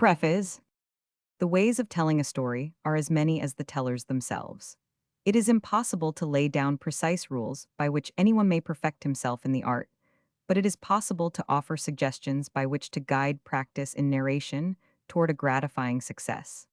Preface. The ways of telling a story are as many as the tellers themselves. It is impossible to lay down precise rules by which anyone may perfect himself in the art, but it is possible to offer suggestions by which to guide practice in narration toward a gratifying success.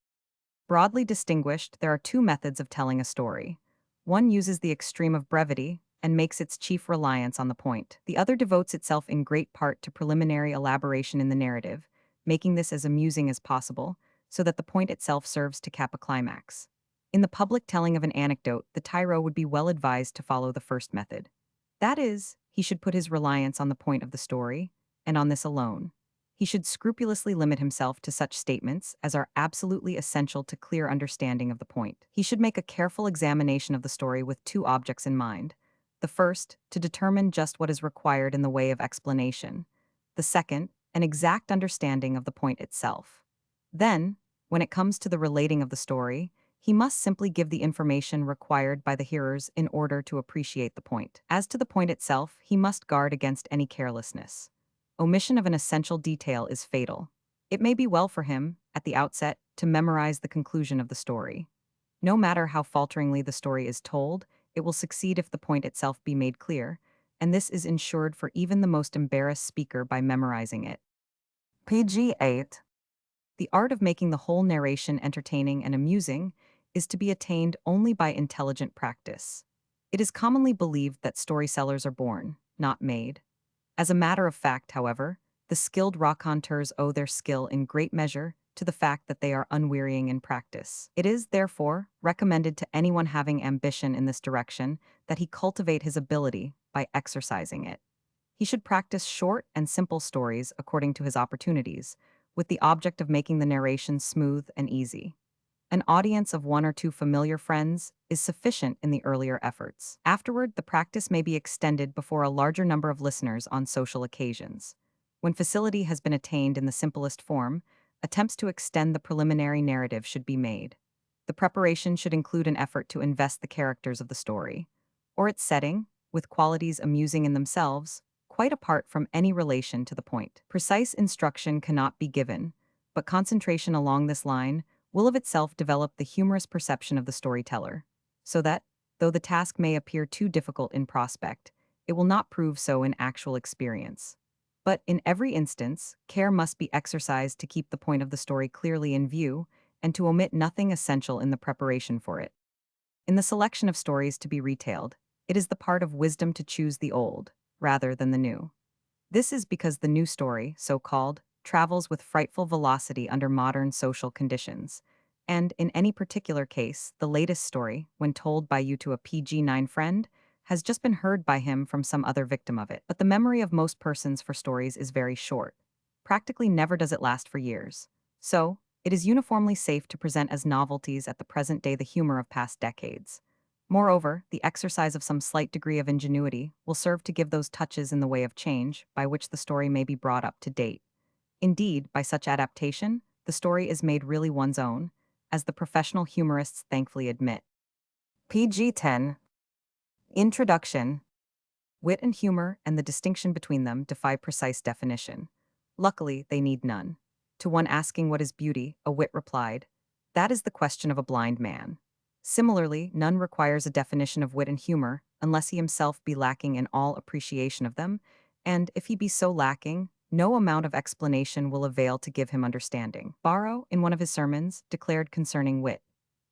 Broadly distinguished, there are two methods of telling a story. One uses the extreme of brevity and makes its chief reliance on the point. The other devotes itself in great part to preliminary elaboration in the narrative, making this as amusing as possible, so that the point itself serves to cap a climax. In the public telling of an anecdote, the tyro would be well advised to follow the first method. That is, he should put his reliance on the point of the story, and on this alone. He should scrupulously limit himself to such statements as are absolutely essential to clear understanding of the point. He should make a careful examination of the story with two objects in mind. The first, to determine just what is required in the way of explanation. The second, an exact understanding of the point itself. Then, when it comes to the relating of the story, he must simply give the information required by the hearers in order to appreciate the point. As to the point itself, he must guard against any carelessness. Omission of an essential detail is fatal. It may be well for him, at the outset, to memorize the conclusion of the story. No matter how falteringly the story is told, it will succeed if the point itself be made clear, and this is ensured for even the most embarrassed speaker by memorizing it. PG 8. The art of making the whole narration entertaining and amusing is to be attained only by intelligent practice. It is commonly believed that story-sellers are born, not made. As a matter of fact, however, the skilled raconteurs owe their skill in great measure to the fact that they are unwearying in practice. It is, therefore, recommended to anyone having ambition in this direction that he cultivate his ability by exercising it. He should practice short and simple stories according to his opportunities, with the object of making the narration smooth and easy. An audience of one or two familiar friends is sufficient in the earlier efforts. Afterward, the practice may be extended before a larger number of listeners on social occasions. When facility has been attained in the simplest form, attempts to extend the preliminary narrative should be made. The preparation should include an effort to invest the characters of the story, or its setting, with qualities amusing in themselves, quite apart from any relation to the point. Precise instruction cannot be given, but concentration along this line will of itself develop the humorous perception of the storyteller, so that, though the task may appear too difficult in prospect, it will not prove so in actual experience. But in every instance, care must be exercised to keep the point of the story clearly in view and to omit nothing essential in the preparation for it. In the selection of stories to be retailed, it is the part of wisdom to choose the old, rather than the new. This is because the new story, so-called, travels with frightful velocity under modern social conditions, and in any particular case, the latest story, when told by you to a PG-9 friend, has just been heard by him from some other victim of it. But the memory of most persons for stories is very short. Practically never does it last for years. So, it is uniformly safe to present as novelties at the present day the humor of past decades. Moreover, the exercise of some slight degree of ingenuity will serve to give those touches in the way of change by which the story may be brought up to date. Indeed, by such adaptation, the story is made really one's own, as the professional humorists thankfully admit. PG 10. Introduction. Wit and humor and the distinction between them defy precise definition. Luckily, they need none. To one asking what is beauty, a wit replied, "That is the question of a blind man." Similarly, none requires a definition of wit and humor unless he himself be lacking in all appreciation of them, and if he be so lacking, no amount of explanation will avail to give him understanding. Barrow, in one of his sermons, declared concerning wit,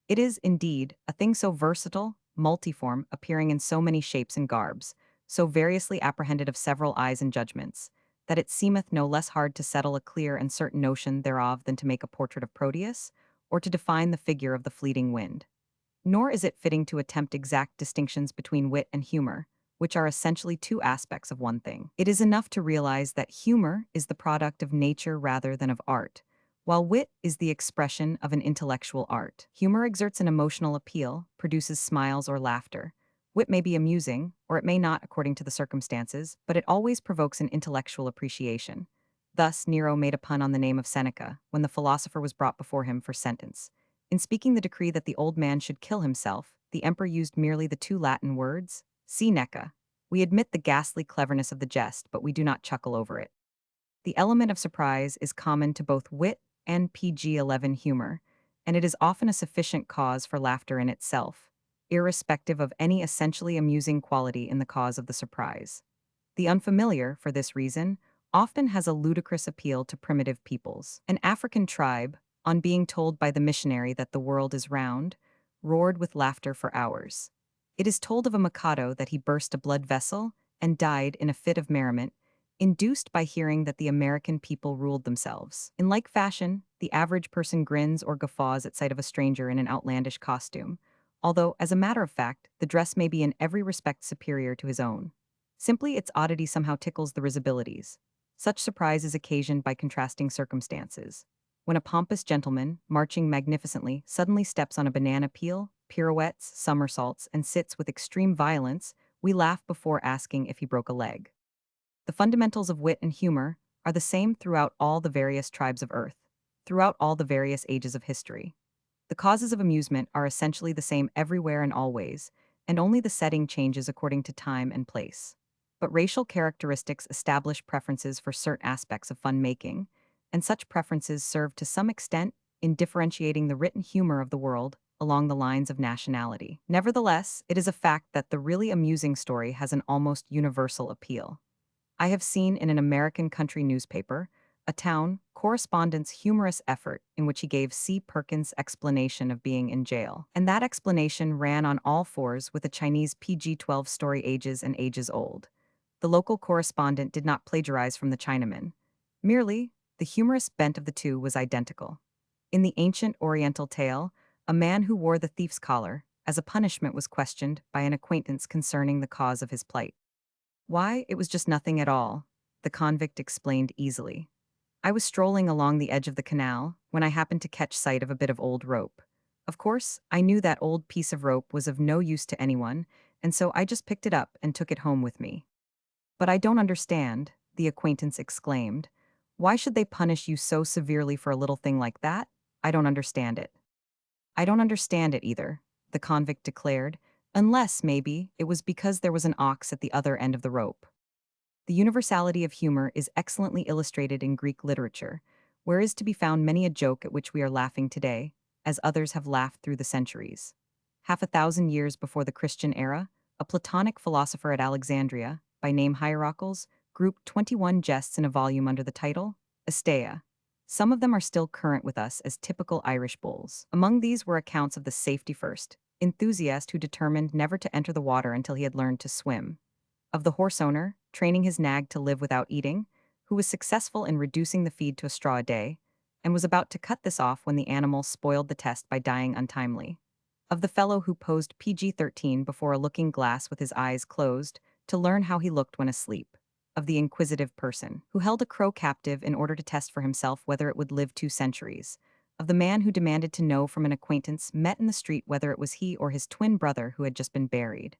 "It is, indeed, a thing so versatile, multiform, appearing in so many shapes and garbs, so variously apprehended of several eyes and judgments, that it seemeth no less hard to settle a clear and certain notion thereof than to make a portrait of Proteus, or to define the figure of the fleeting wind. Nor is it fitting to attempt exact distinctions between wit and humor, which are essentially two aspects of one thing. It is enough to realize that humor is the product of nature rather than of art, while wit is the expression of an intellectual art. Humor exerts an emotional appeal, produces smiles or laughter. Wit may be amusing, or it may not according to the circumstances, but it always provokes an intellectual appreciation. Thus, Nero made a pun on the name of Seneca when the philosopher was brought before him for sentence. In speaking the decree that the old man should kill himself, the emperor used merely the two Latin words, Seneca. We admit the ghastly cleverness of the jest, but we do not chuckle over it. The element of surprise is common to both wit and PG-11 humor, and it is often a sufficient cause for laughter in itself, irrespective of any essentially amusing quality in the cause of the surprise. The unfamiliar, for this reason, often has a ludicrous appeal to primitive peoples. An African tribe, on being told by the missionary that the world is round, roared with laughter for hours. It is told of a Mikado that he burst a blood vessel and died in a fit of merriment, induced by hearing that the American people ruled themselves. In like fashion, the average person grins or guffaws at sight of a stranger in an outlandish costume, although, as a matter of fact, the dress may be in every respect superior to his own. Simply its oddity somehow tickles the risibilities. Such surprise is occasioned by contrasting circumstances. When a pompous gentleman, marching magnificently, suddenly steps on a banana peel, pirouettes, somersaults, and sits with extreme violence, we laugh before asking if he broke a leg. The fundamentals of wit and humor are the same throughout all the various tribes of Earth, throughout all the various ages of history. The causes of amusement are essentially the same everywhere and always, and only the setting changes according to time and place. But racial characteristics establish preferences for certain aspects of fun making, and such preferences serve to some extent in differentiating the written humor of the world along the lines of nationality. Nevertheless, it is a fact that the really amusing story has an almost universal appeal. I have seen in an American country newspaper a town correspondent's humorous effort in which he gave C. Perkins' explanation of being in jail. And that explanation ran on all fours with a Chinese PG-12 story ages and ages old. The local correspondent did not plagiarize from the Chinaman. Merely, the humorous bent of the two was identical. In the ancient Oriental tale, a man who wore the thief's collar, as a punishment, was questioned by an acquaintance concerning the cause of his plight. Why, it was just nothing at all, the convict explained easily. I was strolling along the edge of the canal when I happened to catch sight of a bit of old rope. Of course, I knew that old piece of rope was of no use to anyone, and so I just picked it up and took it home with me. But I don't understand, the acquaintance exclaimed. Why should they punish you so severely for a little thing like that? I don't understand it. I don't understand it either, the convict declared, unless, maybe, it was because there was an ox at the other end of the rope. The universality of humor is excellently illustrated in Greek literature, where is to be found many a joke at which we are laughing today, as others have laughed through the centuries. Half a thousand years before the Christian era, a Platonic philosopher at Alexandria, by name Hierocles, grouped 21 jests in a volume under the title Asteia. Some of them are still current with us as typical Irish bulls. Among these were accounts of the safety first enthusiast who determined never to enter the water until he had learned to swim, of the horse owner, training his nag to live without eating, who was successful in reducing the feed to a straw a day, and was about to cut this off when the animal spoiled the test by dying untimely, of the fellow who posed PG-13 before a looking glass with his eyes closed to learn how he looked when asleep, of the inquisitive person who held a crow captive in order to test for himself whether it would live 2 centuries, of the man who demanded to know from an acquaintance met in the street whether it was he or his twin brother who had just been buried.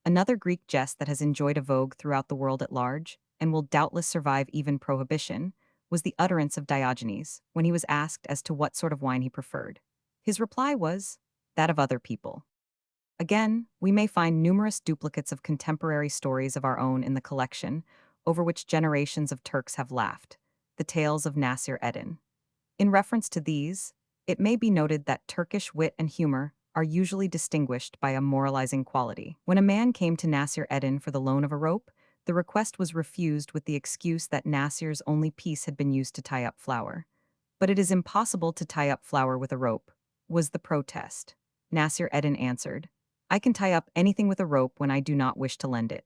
Another Greek jest that has enjoyed a vogue throughout the world at large, and will doubtless survive even prohibition, was the utterance of Diogenes when he was asked as to what sort of wine he preferred. His reply was, that of other people. Again, we may find numerous duplicates of contemporary stories of our own in the collection, over which generations of Turks have laughed, the tales of Nasir Eddin. In reference to these, it may be noted that Turkish wit and humor are usually distinguished by a moralizing quality. When a man came to Nasir Eddin for the loan of a rope, the request was refused with the excuse that Nasir's only piece had been used to tie up flour. But it is impossible to tie up flour with a rope, was the protest. Nasir Eddin answered, I can tie up anything with a rope when I do not wish to lend it.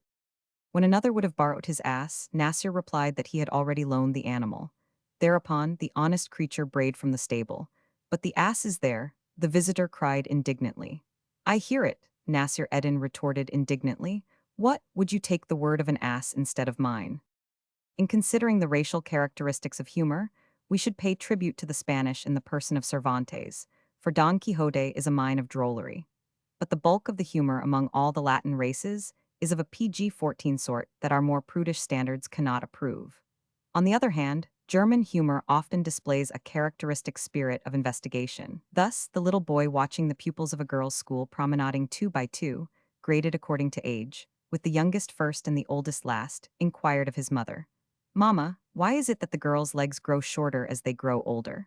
When another would have borrowed his ass, Nasir replied that he had already loaned the animal. Thereupon, the honest creature brayed from the stable. But the ass is there, the visitor cried indignantly. I hear it, Nasir Eddin retorted indignantly. What, would you take the word of an ass instead of mine? In considering the racial characteristics of humor, we should pay tribute to the Spanish in the person of Cervantes, for Don Quixote is a mine of drollery. But the bulk of the humor among all the Latin races is of a PG-14 sort that our more prudish standards cannot approve. On the other hand, German humor often displays a characteristic spirit of investigation. Thus, the little boy watching the pupils of a girls' school promenading 2 by 2, graded according to age, with the youngest first and the oldest last, inquired of his mother, Mama, why is it that the girls' legs grow shorter as they grow older?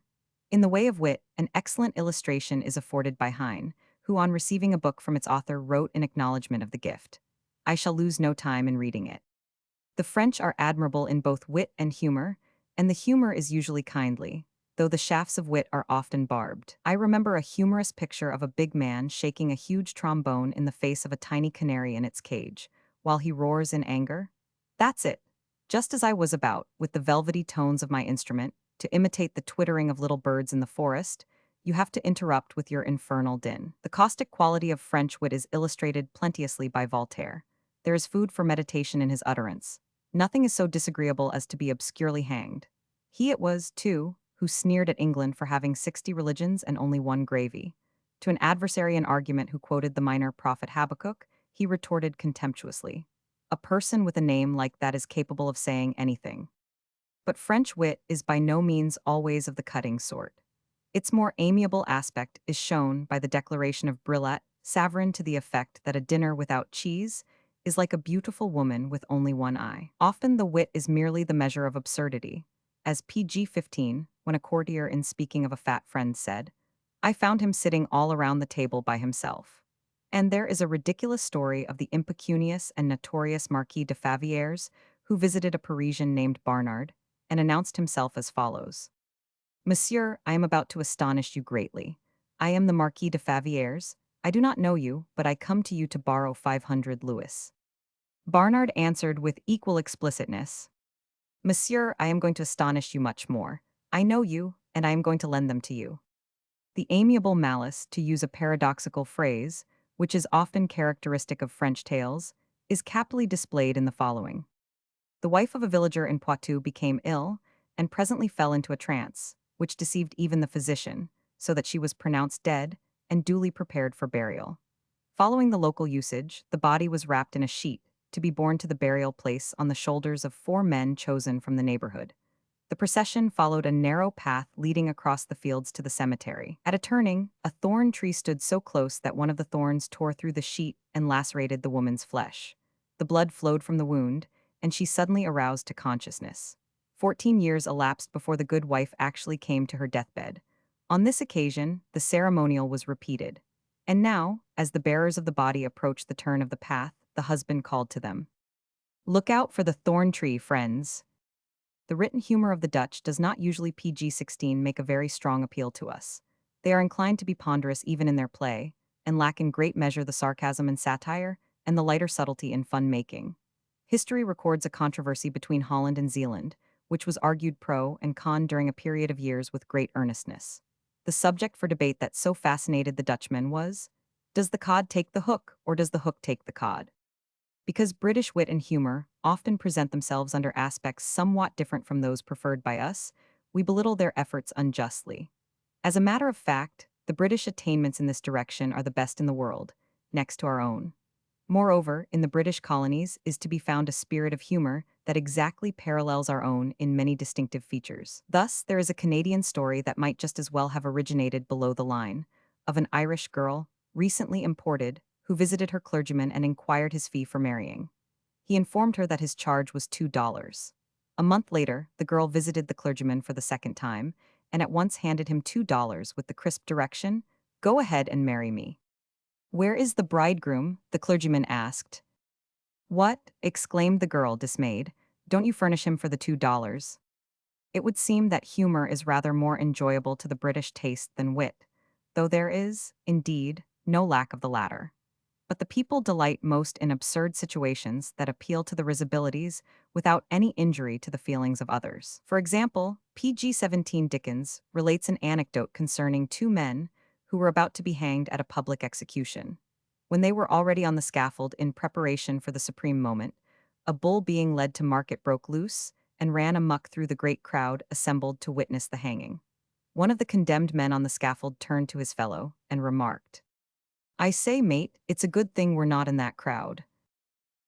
In The Way of Wit, an excellent illustration is afforded by Heine, who, on receiving a book from its author, wrote in acknowledgement of the gift, "I shall lose no time in reading it." The French are admirable in both wit and humor, and the humor is usually kindly, though the shafts of wit are often barbed. I remember a humorous picture of a big man shaking a huge trombone in the face of a tiny canary in its cage, while he roars in anger. That's it. Just as I was about, with the velvety tones of my instrument, to imitate the twittering of little birds in the forest, you have to interrupt with your infernal din. The caustic quality of French wit is illustrated plenteously by Voltaire. There is food for meditation in his utterance. Nothing is so disagreeable as to be obscurely hanged. He it was, too, who sneered at England for having 60 religions and only one gravy. To an adversary in argument who quoted the minor prophet Habakkuk, he retorted contemptuously, "A person with a name like that is capable of saying anything." But French wit is by no means always of the cutting sort. Its more amiable aspect is shown by the declaration of Brillat Savarin to the effect that a dinner without cheese is like a beautiful woman with only one eye. Often the wit is merely the measure of absurdity. As PG-15, when a courtier in speaking of a fat friend said, "I found him sitting all around the table by himself." And there is a ridiculous story of the impecunious and notorious Marquis de Favieres, who visited a Parisian named Barnard, and announced himself as follows: "Monsieur, I am about to astonish you greatly. I am the Marquis de Favieres. I do not know you, but I come to you to borrow 500 louis." Barnard answered with equal explicitness, "Monsieur, I am going to astonish you much more. I know you, and I am going to lend them to you." The amiable malice, to use a paradoxical phrase, which is often characteristic of French tales, is capitally displayed in the following. The wife of a villager in Poitou became ill, and presently fell into a trance, which deceived even the physician, so that she was pronounced dead, and duly prepared for burial. Following the local usage, the body was wrapped in a sheet, to be borne to the burial place on the shoulders of 4 men chosen from the neighborhood. The procession followed a narrow path leading across the fields to the cemetery. At a turning, a thorn tree stood so close that one of the thorns tore through the sheet and lacerated the woman's flesh. The blood flowed from the wound, and she suddenly aroused to consciousness. 14 years elapsed before the good wife actually came to her deathbed. On this occasion, the ceremonial was repeated. And now, as the bearers of the body approached the turn of the path, the husband called to them, "Look out for the thorn tree, friends." The written humor of the Dutch does not usually PG-16 make a very strong appeal to us. They are inclined to be ponderous even in their play, and lack in great measure the sarcasm and satire, and the lighter subtlety in fun-making. History records a controversy between Holland and Zealand, which was argued pro and con during a period of years with great earnestness. The subject for debate that so fascinated the Dutchmen was, does the cod take the hook, or does the hook take the cod? Because British wit and humor often present themselves under aspects somewhat different from those preferred by us, we belittle their efforts unjustly. As a matter of fact, the British attainments in this direction are the best in the world, next to our own. Moreover, in the British colonies is to be found a spirit of humor that exactly parallels our own in many distinctive features. Thus, there is a Canadian story that might just as well have originated below the line, of an Irish girl, recently imported, who visited her clergyman and inquired his fee for marrying. He informed her that his charge was $2. A month later, the girl visited the clergyman for the second time, and at once handed him $2 with the crisp direction, "Go ahead and marry me." "Where is the bridegroom?" the clergyman asked. "What?" exclaimed the girl, dismayed. "Don't you furnish him for the $2? It would seem that humor is rather more enjoyable to the British taste than wit, though there is, indeed, no lack of the latter. But the people delight most in absurd situations that appeal to the risibilities without any injury to the feelings of others. For example, PG-17 Dickens relates an anecdote concerning 2 men who were about to be hanged at a public execution. When they were already on the scaffold in preparation for the supreme moment, a bull being led to market broke loose and ran amuck through the great crowd assembled to witness the hanging. One of the condemned men on the scaffold turned to his fellow and remarked, "I say, mate, it's a good thing we're not in that crowd."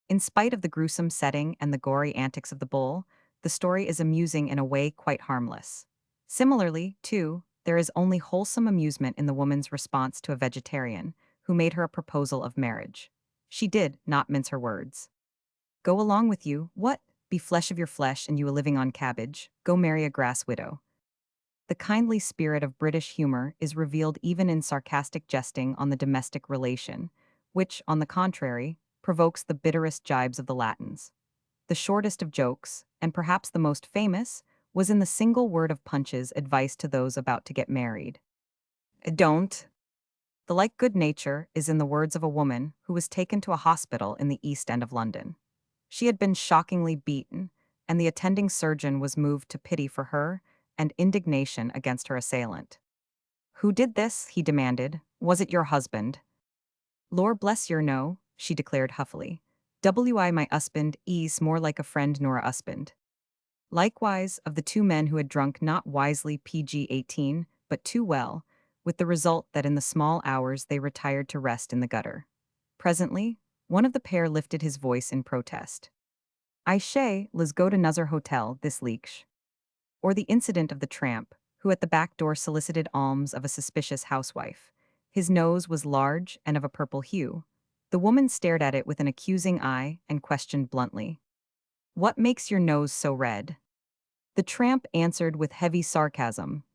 In spite of the gruesome setting and the gory antics of the bull, the story is amusing in a way quite harmless. Similarly, too, there is only wholesome amusement in the woman's response to a vegetarian who made her a proposal of marriage. She did not mince her words. "Go along with you, what? Be flesh of your flesh and you a living on cabbage, go marry a grass widow." The kindly spirit of British humor is revealed even in sarcastic jesting on the domestic relation, which, on the contrary, provokes the bitterest jibes of the Latins. The shortest of jokes, and perhaps the most famous, was in the single word of Punch's advice to those about to get married. Don't. The like good nature is in the words of a woman who was taken to a hospital in the East End of London. She had been shockingly beaten, and the attending surgeon was moved to pity for her and indignation against her assailant. "Who did this?" he demanded. "Was it your husband?" "Lor bless your no," she declared huffily. "Wi my husband is more like a friend nor a husband." Likewise, of the two men who had drunk not wisely PG-18, but too well, with the result that in the small hours they retired to rest in the gutter. Presently, one of the pair lifted his voice in protest. "I shay, let's go to nuzzer hotel, this leaksh." Or the incident of the tramp, who at the back door solicited alms of a suspicious housewife. His nose was large and of a purple hue. The woman stared at it with an accusing eye and questioned bluntly, "What makes your nose so red?" The tramp answered with heavy sarcasm,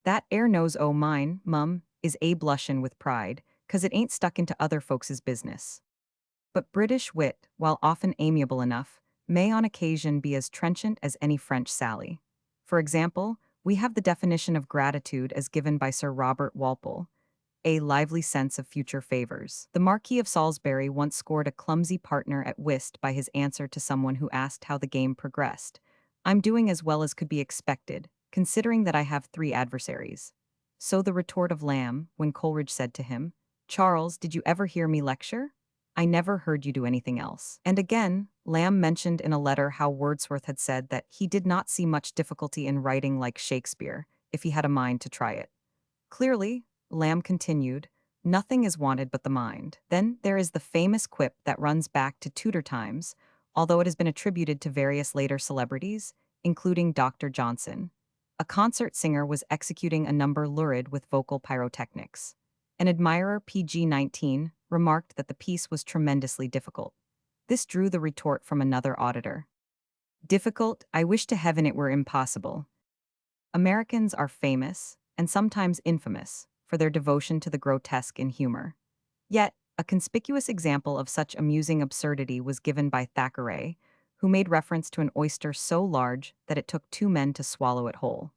"That air nose o' mine, mum, is a blushin' with pride, 'cause it ain't stuck into other folks's business." But British wit, while often amiable enough, may on occasion be as trenchant as any French sally. For example, we have the definition of gratitude as given by Sir Robert Walpole: a lively sense of future favors. The Marquis of Salisbury once scored a clumsy partner at whist by his answer to someone who asked how the game progressed. "I'm doing as well as could be expected, considering that I have 3 adversaries." So the retort of Lamb, when Coleridge said to him, "Charles, did you ever hear me lecture? I never heard you do anything else." And again, Lamb mentioned in a letter how Wordsworth had said that he did not see much difficulty in writing like Shakespeare, if he had a mind to try it. Clearly, Lamb continued, nothing is wanted but the mind. Then there is the famous quip that runs back to Tudor times, although it has been attributed to various later celebrities, including Dr. Johnson. A concert singer was executing a number lurid with vocal pyrotechnics. An admirer, PG-19, remarked that the piece was tremendously difficult. This drew the retort from another auditor. "Difficult? I wish to heaven it were impossible." Americans are famous, and sometimes infamous, for their devotion to the grotesque in humor. Yet, a conspicuous example of such amusing absurdity was given by Thackeray, who made reference to an oyster so large that it took 2 men to swallow it whole.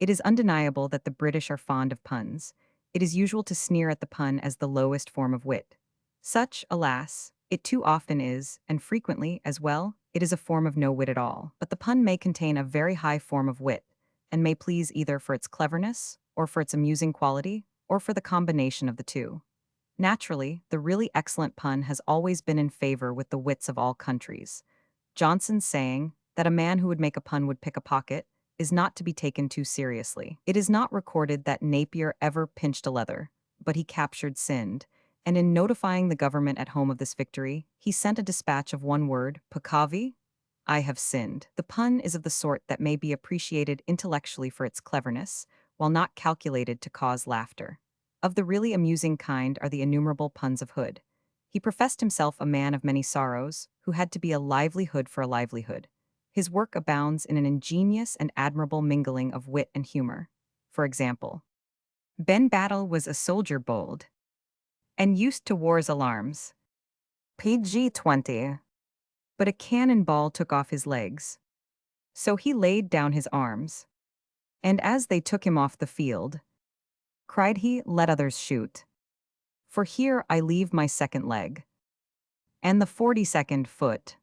It is undeniable that the British are fond of puns. It is usual to sneer at the pun as the lowest form of wit. Such, alas, it too often is, and frequently, as well, it is a form of no wit at all. But the pun may contain a very high form of wit, and may please either for its cleverness, or for its amusing quality, or for the combination of the two. Naturally, the really excellent pun has always been in favor with the wits of all countries. Johnson's saying that a man who would make a pun would pick a pocket is not to be taken too seriously. It is not recorded that Napier ever pinched a leather, but he captured Sind, and in notifying the government at home of this victory, he sent a dispatch of one word, "Peccavi?" I have sinned. The pun is of the sort that may be appreciated intellectually for its cleverness, while not calculated to cause laughter. Of the really amusing kind are the innumerable puns of Hood. He professed himself a man of many sorrows, who had to be a livelihood for a livelihood. His work abounds in an ingenious and admirable mingling of wit and humor. For example, Ben Battle was a soldier bold, and used to war's alarms. PG-20. But a cannonball took off his legs. So he laid down his arms. And as they took him off the field, cried he, "Let others shoot. For here I leave my second leg, and the 42nd foot."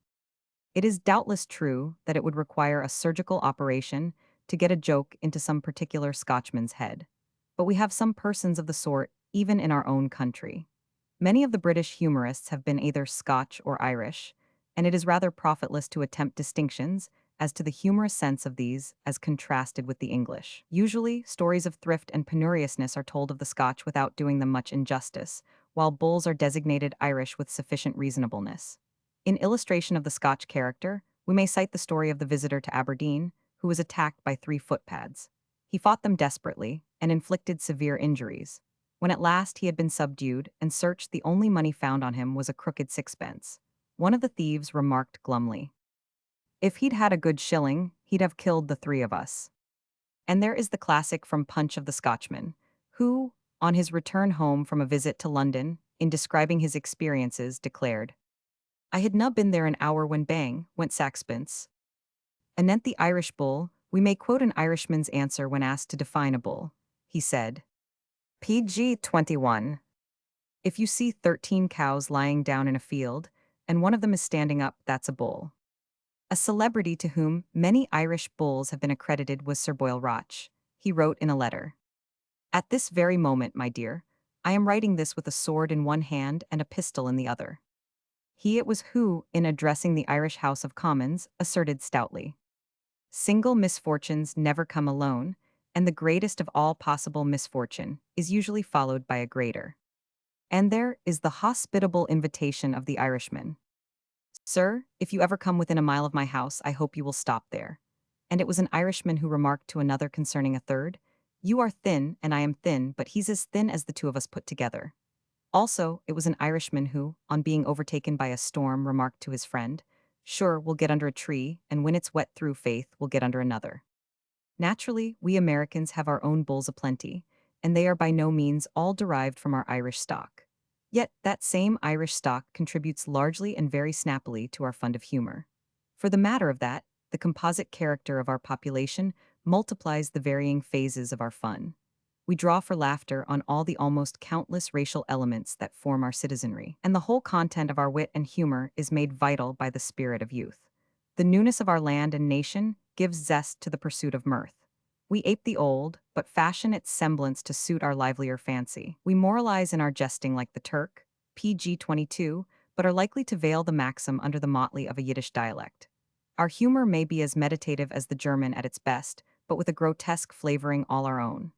It is doubtless true that it would require a surgical operation to get a joke into some particular Scotchman's head. But we have some persons of the sort even in our own country. Many of the British humorists have been either Scotch or Irish, and it is rather profitless to attempt distinctions as to the humorous sense of these as contrasted with the English. Usually, stories of thrift and penuriousness are told of the Scotch without doing them much injustice, while bulls are designated Irish with sufficient reasonableness. In illustration of the Scotch character, we may cite the story of the visitor to Aberdeen, who was attacked by 3 footpads. He fought them desperately and inflicted severe injuries. When at last he had been subdued and searched, the only money found on him was a crooked sixpence. One of the thieves remarked glumly, "If he'd had a good shilling, he'd have killed the 3 of us." And there is the classic from Punch of the Scotchman, who, on his return home from a visit to London, in describing his experiences, declared, I had not been there an hour when bang went saxpence. Anent the Irish bull, we may quote an Irishman's answer when asked to define a bull. He said, PG 21. If you see 13 cows lying down in a field, and one of them is standing up, that's a bull. A celebrity to whom many Irish bulls have been accredited was Sir Boyle Roch. He wrote in a letter, At this very moment, my dear, I am writing this with a sword in one hand and a pistol in the other. He it was who, in addressing the Irish House of Commons, asserted stoutly, Single misfortunes never come alone, and the greatest of all possible misfortune is usually followed by a greater. And there is the hospitable invitation of the Irishman. Sir, if you ever come within a mile of my house, I hope you will stop there. And it was an Irishman who remarked to another concerning a third, You are thin, and I am thin, but he's as thin as the two of us put together. Also, it was an Irishman who, on being overtaken by a storm, remarked to his friend, Sure, we'll get under a tree, and when it's wet through, faith, we'll get under another. Naturally, we Americans have our own bulls aplenty, and they are by no means all derived from our Irish stock. Yet that same Irish stock contributes largely and very snappily to our fund of humor. For the matter of that, the composite character of our population multiplies the varying phases of our fun. We draw for laughter on all the almost countless racial elements that form our citizenry, and the whole content of our wit and humor is made vital by the spirit of youth. The newness of our land and nation gives zest to the pursuit of mirth. We ape the old, but fashion its semblance to suit our livelier fancy. We moralize in our jesting like the Turk, PG 22, but are likely to veil the maxim under the motley of a Yiddish dialect. Our humor may be as meditative as the German at its best, but with a grotesque flavoring all our own.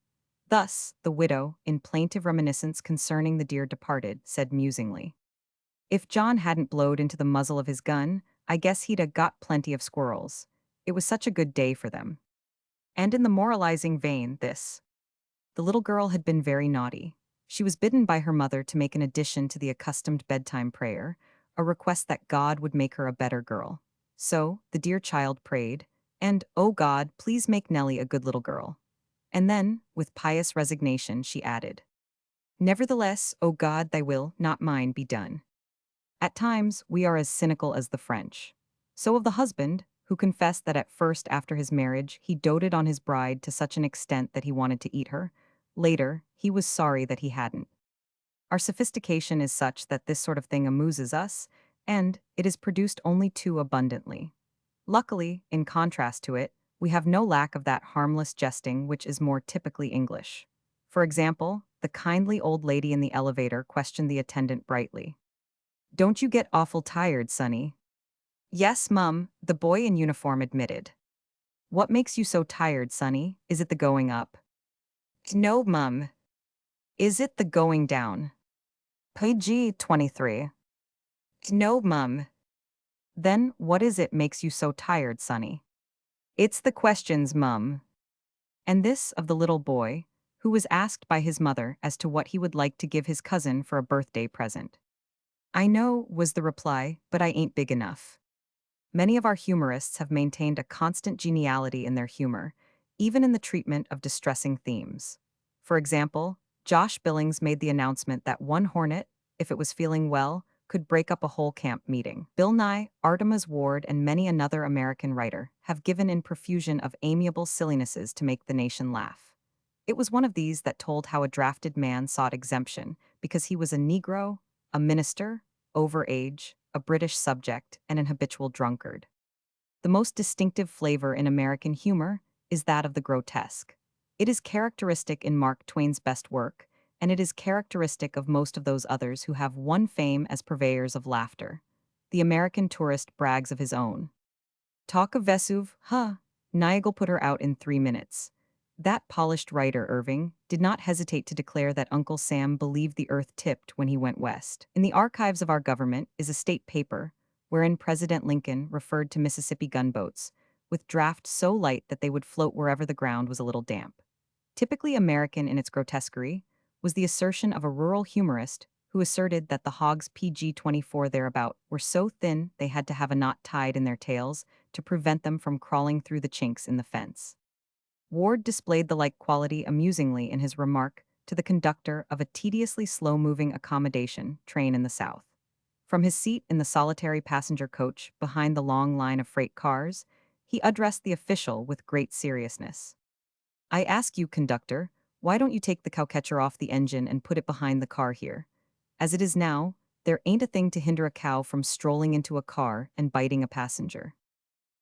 Thus, the widow, in plaintive reminiscence concerning the dear departed, said musingly, If John hadn't blowed into the muzzle of his gun, I guess he'd a got plenty of squirrels. It was such a good day for them. And in the moralizing vein, the little girl had been very naughty. She was bidden by her mother to make an addition to the accustomed bedtime prayer, a request that God would make her a better girl. So, the dear child prayed, and, oh God, please make Nellie a good little girl. And then, with pious resignation, she added, Nevertheless, O God, thy will, not mine, be done. At times, we are as cynical as the French. So of the husband, who confessed that at first after his marriage he doted on his bride to such an extent that he wanted to eat her. Later, he was sorry that he hadn't. Our sophistication is such that this sort of thing amuses us, and it is produced only too abundantly. Luckily, in contrast to it, we have no lack of that harmless jesting which is more typically English. For example, the kindly old lady in the elevator questioned the attendant brightly. Don't you get awful tired, Sonny? Yes, Mum, the boy in uniform admitted. What makes you so tired, Sonny? Is it the going up? No, Mum. Is it the going down? PG 23. No, Mum. Then what is it makes you so tired, Sonny? It's the questions, Mum. And this of the little boy, who was asked by his mother as to what he would like to give his cousin for a birthday present. I know, was the reply, but I ain't big enough. Many of our humorists have maintained a constant geniality in their humor, even in the treatment of distressing themes. For example, Josh Billings made the announcement that one hornet, if it was feeling well, could break up a whole camp meeting. Bill Nye, Artemus Ward, and many another American writer have given in profusion of amiable sillinesses to make the nation laugh. It was one of these that told how a drafted man sought exemption because he was a Negro, a minister, overage, a British subject, and an habitual drunkard. The most distinctive flavor in American humor is that of the grotesque. It is characteristic in Mark Twain's best work, and it is characteristic of most of those others who have won fame as purveyors of laughter. The American tourist brags of his own. Talk of Vesuve, huh? Niagara put her out in 3 minutes. That polished writer, Irving, did not hesitate to declare that Uncle Sam believed the earth tipped when he went west. In the archives of our government is a state paper, wherein President Lincoln referred to Mississippi gunboats, with draft so light that they would float wherever the ground was a little damp. Typically American in its grotesquerie was the assertion of a rural humorist who asserted that the hogs PG 24 thereabout were so thin they had to have a knot tied in their tails to prevent them from crawling through the chinks in the fence. Ward displayed the like quality amusingly in his remark to the conductor of a tediously slow-moving accommodation train in the South. From his seat in the solitary passenger coach behind the long line of freight cars, he addressed the official with great seriousness. I ask you, conductor, why don't you take the cowcatcher off the engine and put it behind the car here? As it is now, there ain't a thing to hinder a cow from strolling into a car and biting a passenger.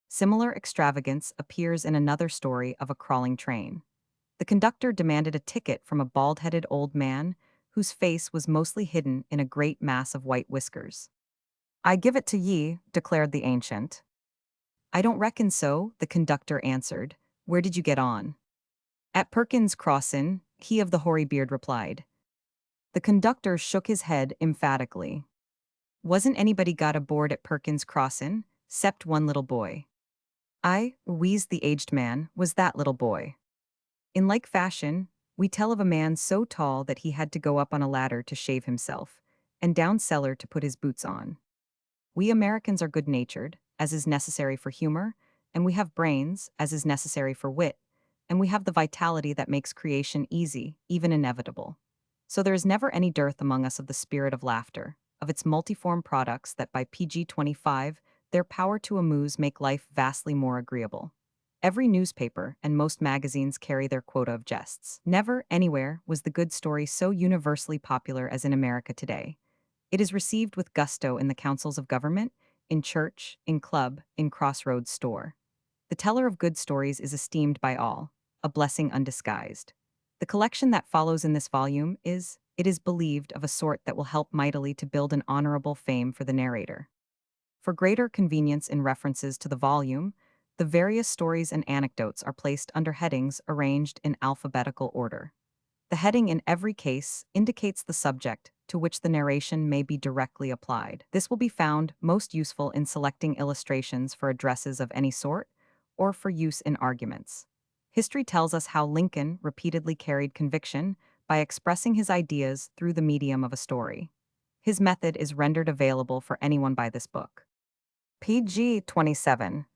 Similar extravagance appears in another story of a crawling train. The conductor demanded a ticket from a bald-headed old man whose face was mostly hidden in a great mass of white whiskers. I give it to ye, declared the ancient. I don't reckon so, the conductor answered. Where did you get on? At Perkins Crossin', he of the hoary beard replied. The conductor shook his head emphatically. Wasn't anybody got aboard at Perkins Crossin', 'cept one little boy. I, wheezed the aged man, was that little boy. In like fashion, we tell of a man so tall that he had to go up on a ladder to shave himself, and down cellar to put his boots on. We Americans are good-natured, as is necessary for humor, and we have brains, as is necessary for wit, and we have the vitality that makes creation easy, even inevitable. So there is never any dearth among us of the spirit of laughter, of its multiform products that by PG-25, their power to amuse make life vastly more agreeable. Every newspaper and most magazines carry their quota of jests. Never, anywhere, was the good story so universally popular as in America today. It is received with gusto in the councils of government, in church, in club, in crossroads store. The teller of good stories is esteemed by all, a blessing undisguised. The collection that follows in this volume is, it is believed, of a sort that will help mightily to build an honorable fame for the narrator. For greater convenience in references to the volume, the various stories and anecdotes are placed under headings arranged in alphabetical order. The heading in every case indicates the subject to which the narration may be directly applied. This will be found most useful in selecting illustrations for addresses of any sort, or for use in arguments. History tells us how Lincoln repeatedly carried conviction by expressing his ideas through the medium of a story. His method is rendered available for anyone by this book. PG-27.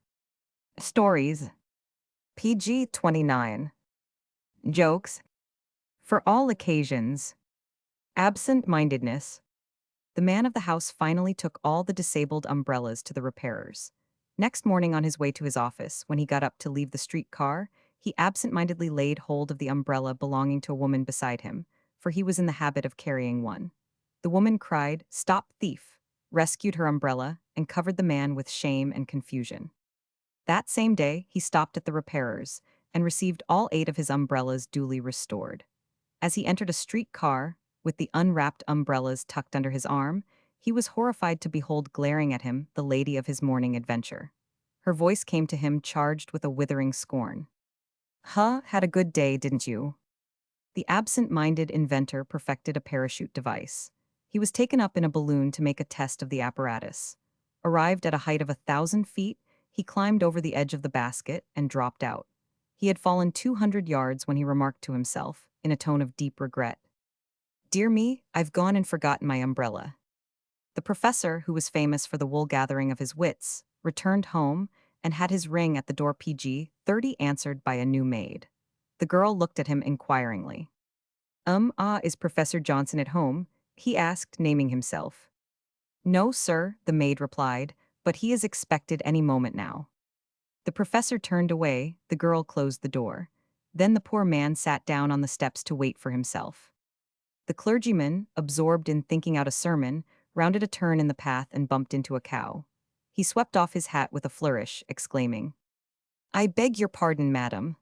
Stories. PG-29. Jokes. For all occasions. Absent-mindedness. The man of the house finally took all the disabled umbrellas to the repairers. Next morning on his way to his office, when he got up to leave the street car, he absent-mindedly laid hold of the umbrella belonging to a woman beside him, for he was in the habit of carrying one. The woman cried, "Stop, thief!" rescued her umbrella, and covered the man with shame and confusion. That same day, he stopped at the repairers, and received all 8 of his umbrellas duly restored. As he entered a street car, with the unwrapped umbrellas tucked under his arm, he was horrified to behold glaring at him the lady of his morning adventure. Her voice came to him charged with a withering scorn. Huh, had a good day, didn't you? The absent-minded inventor perfected a parachute device. He was taken up in a balloon to make a test of the apparatus. Arrived at a height of 1,000 feet, he climbed over the edge of the basket and dropped out. He had fallen 200 yards when he remarked to himself, in a tone of deep regret, "Dear me, I've gone and forgotten my umbrella." The professor, who was famous for the wool-gathering of his wits, returned home and had his ring at the door PG-30 answered by a new maid. The girl looked at him inquiringly. Is Professor Johnson at home?" he asked, naming himself. "No, sir," the maid replied, "but he is expected any moment now." The professor turned away, the girl closed the door. Then the poor man sat down on the steps to wait for himself. The clergyman, absorbed in thinking out a sermon, rounded a turn in the path and bumped into a cow. He swept off his hat with a flourish, exclaiming, "I beg your pardon, madam."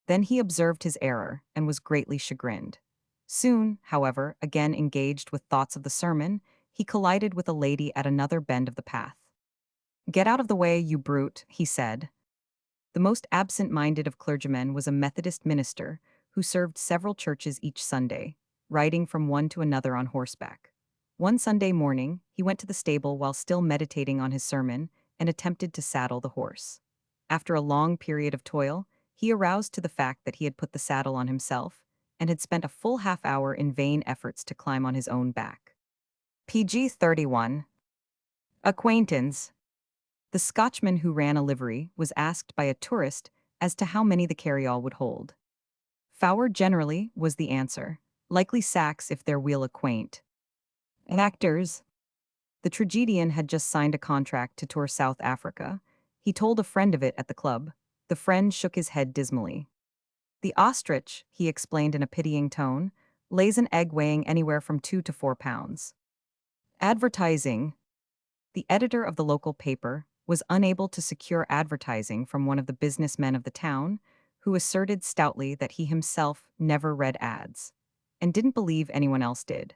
Then he observed his error, and was greatly chagrined. Soon, however, again engaged with thoughts of the sermon, he collided with a lady at another bend of the path. "Get out of the way, you brute," he said. The most absent-minded of clergymen was a Methodist minister who served several churches each Sunday, riding from one to another on horseback. One Sunday morning, he went to the stable while still meditating on his sermon and attempted to saddle the horse. After a long period of toil, he aroused to the fact that he had put the saddle on himself and had spent a full half-hour in vain efforts to climb on his own back. PG-31. Acquaintance. The Scotchman who ran a livery was asked by a tourist as to how many the carryall would hold. Fower generally was the answer, likely sacks if their wheel acquaint. Actors. The tragedian had just signed a contract to tour South Africa. He told a friend of it at the club. The friend shook his head dismally. The ostrich, he explained in a pitying tone, lays an egg weighing anywhere from 2 to 4 pounds. Advertising. The editor of the local paper was unable to secure advertising from one of the businessmen of the town, who asserted stoutly that he himself never read ads, and didn't believe anyone else did.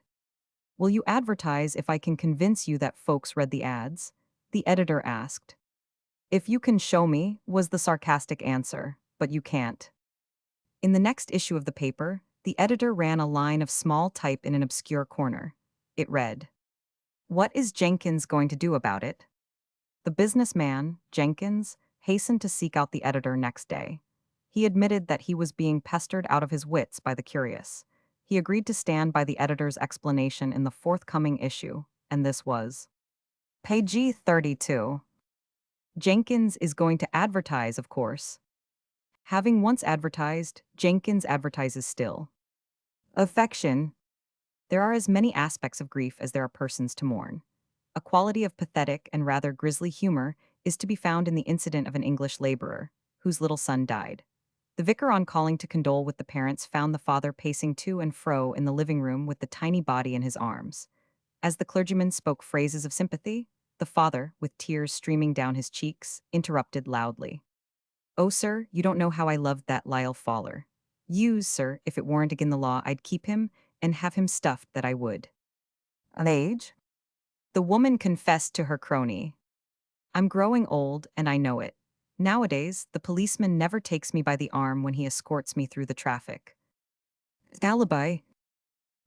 Will you advertise if I can convince you that folks read the ads? The editor asked. If you can show me, was the sarcastic answer, but you can't. In the next issue of the paper, the editor ran a line of small type in an obscure corner. It read, "What is Jenkins going to do about it?" The businessman, Jenkins, hastened to seek out the editor next day. He admitted that he was being pestered out of his wits by the curious. He agreed to stand by the editor's explanation in the forthcoming issue, and this was page 32. Jenkins is going to advertise, of course. Having once advertised, Jenkins advertises still. Affection. There are as many aspects of grief as there are persons to mourn. A quality of pathetic and rather grisly humor is to be found in the incident of an English laborer, whose little son died. The vicar, on calling to condole with the parents, found the father pacing to and fro in the living room with the tiny body in his arms. As the clergyman spoke phrases of sympathy, the father, with tears streaming down his cheeks, interrupted loudly. "Oh, sir, you don't know how I loved that Lyle Fowler. Yous, sir, if it warn't agin the law, I'd keep him and have him stuffed, that I would." An age? The woman confessed to her crony. "I'm growing old, and I know it. Nowadays, the policeman never takes me by the arm when he escorts me through the traffic." Alibi.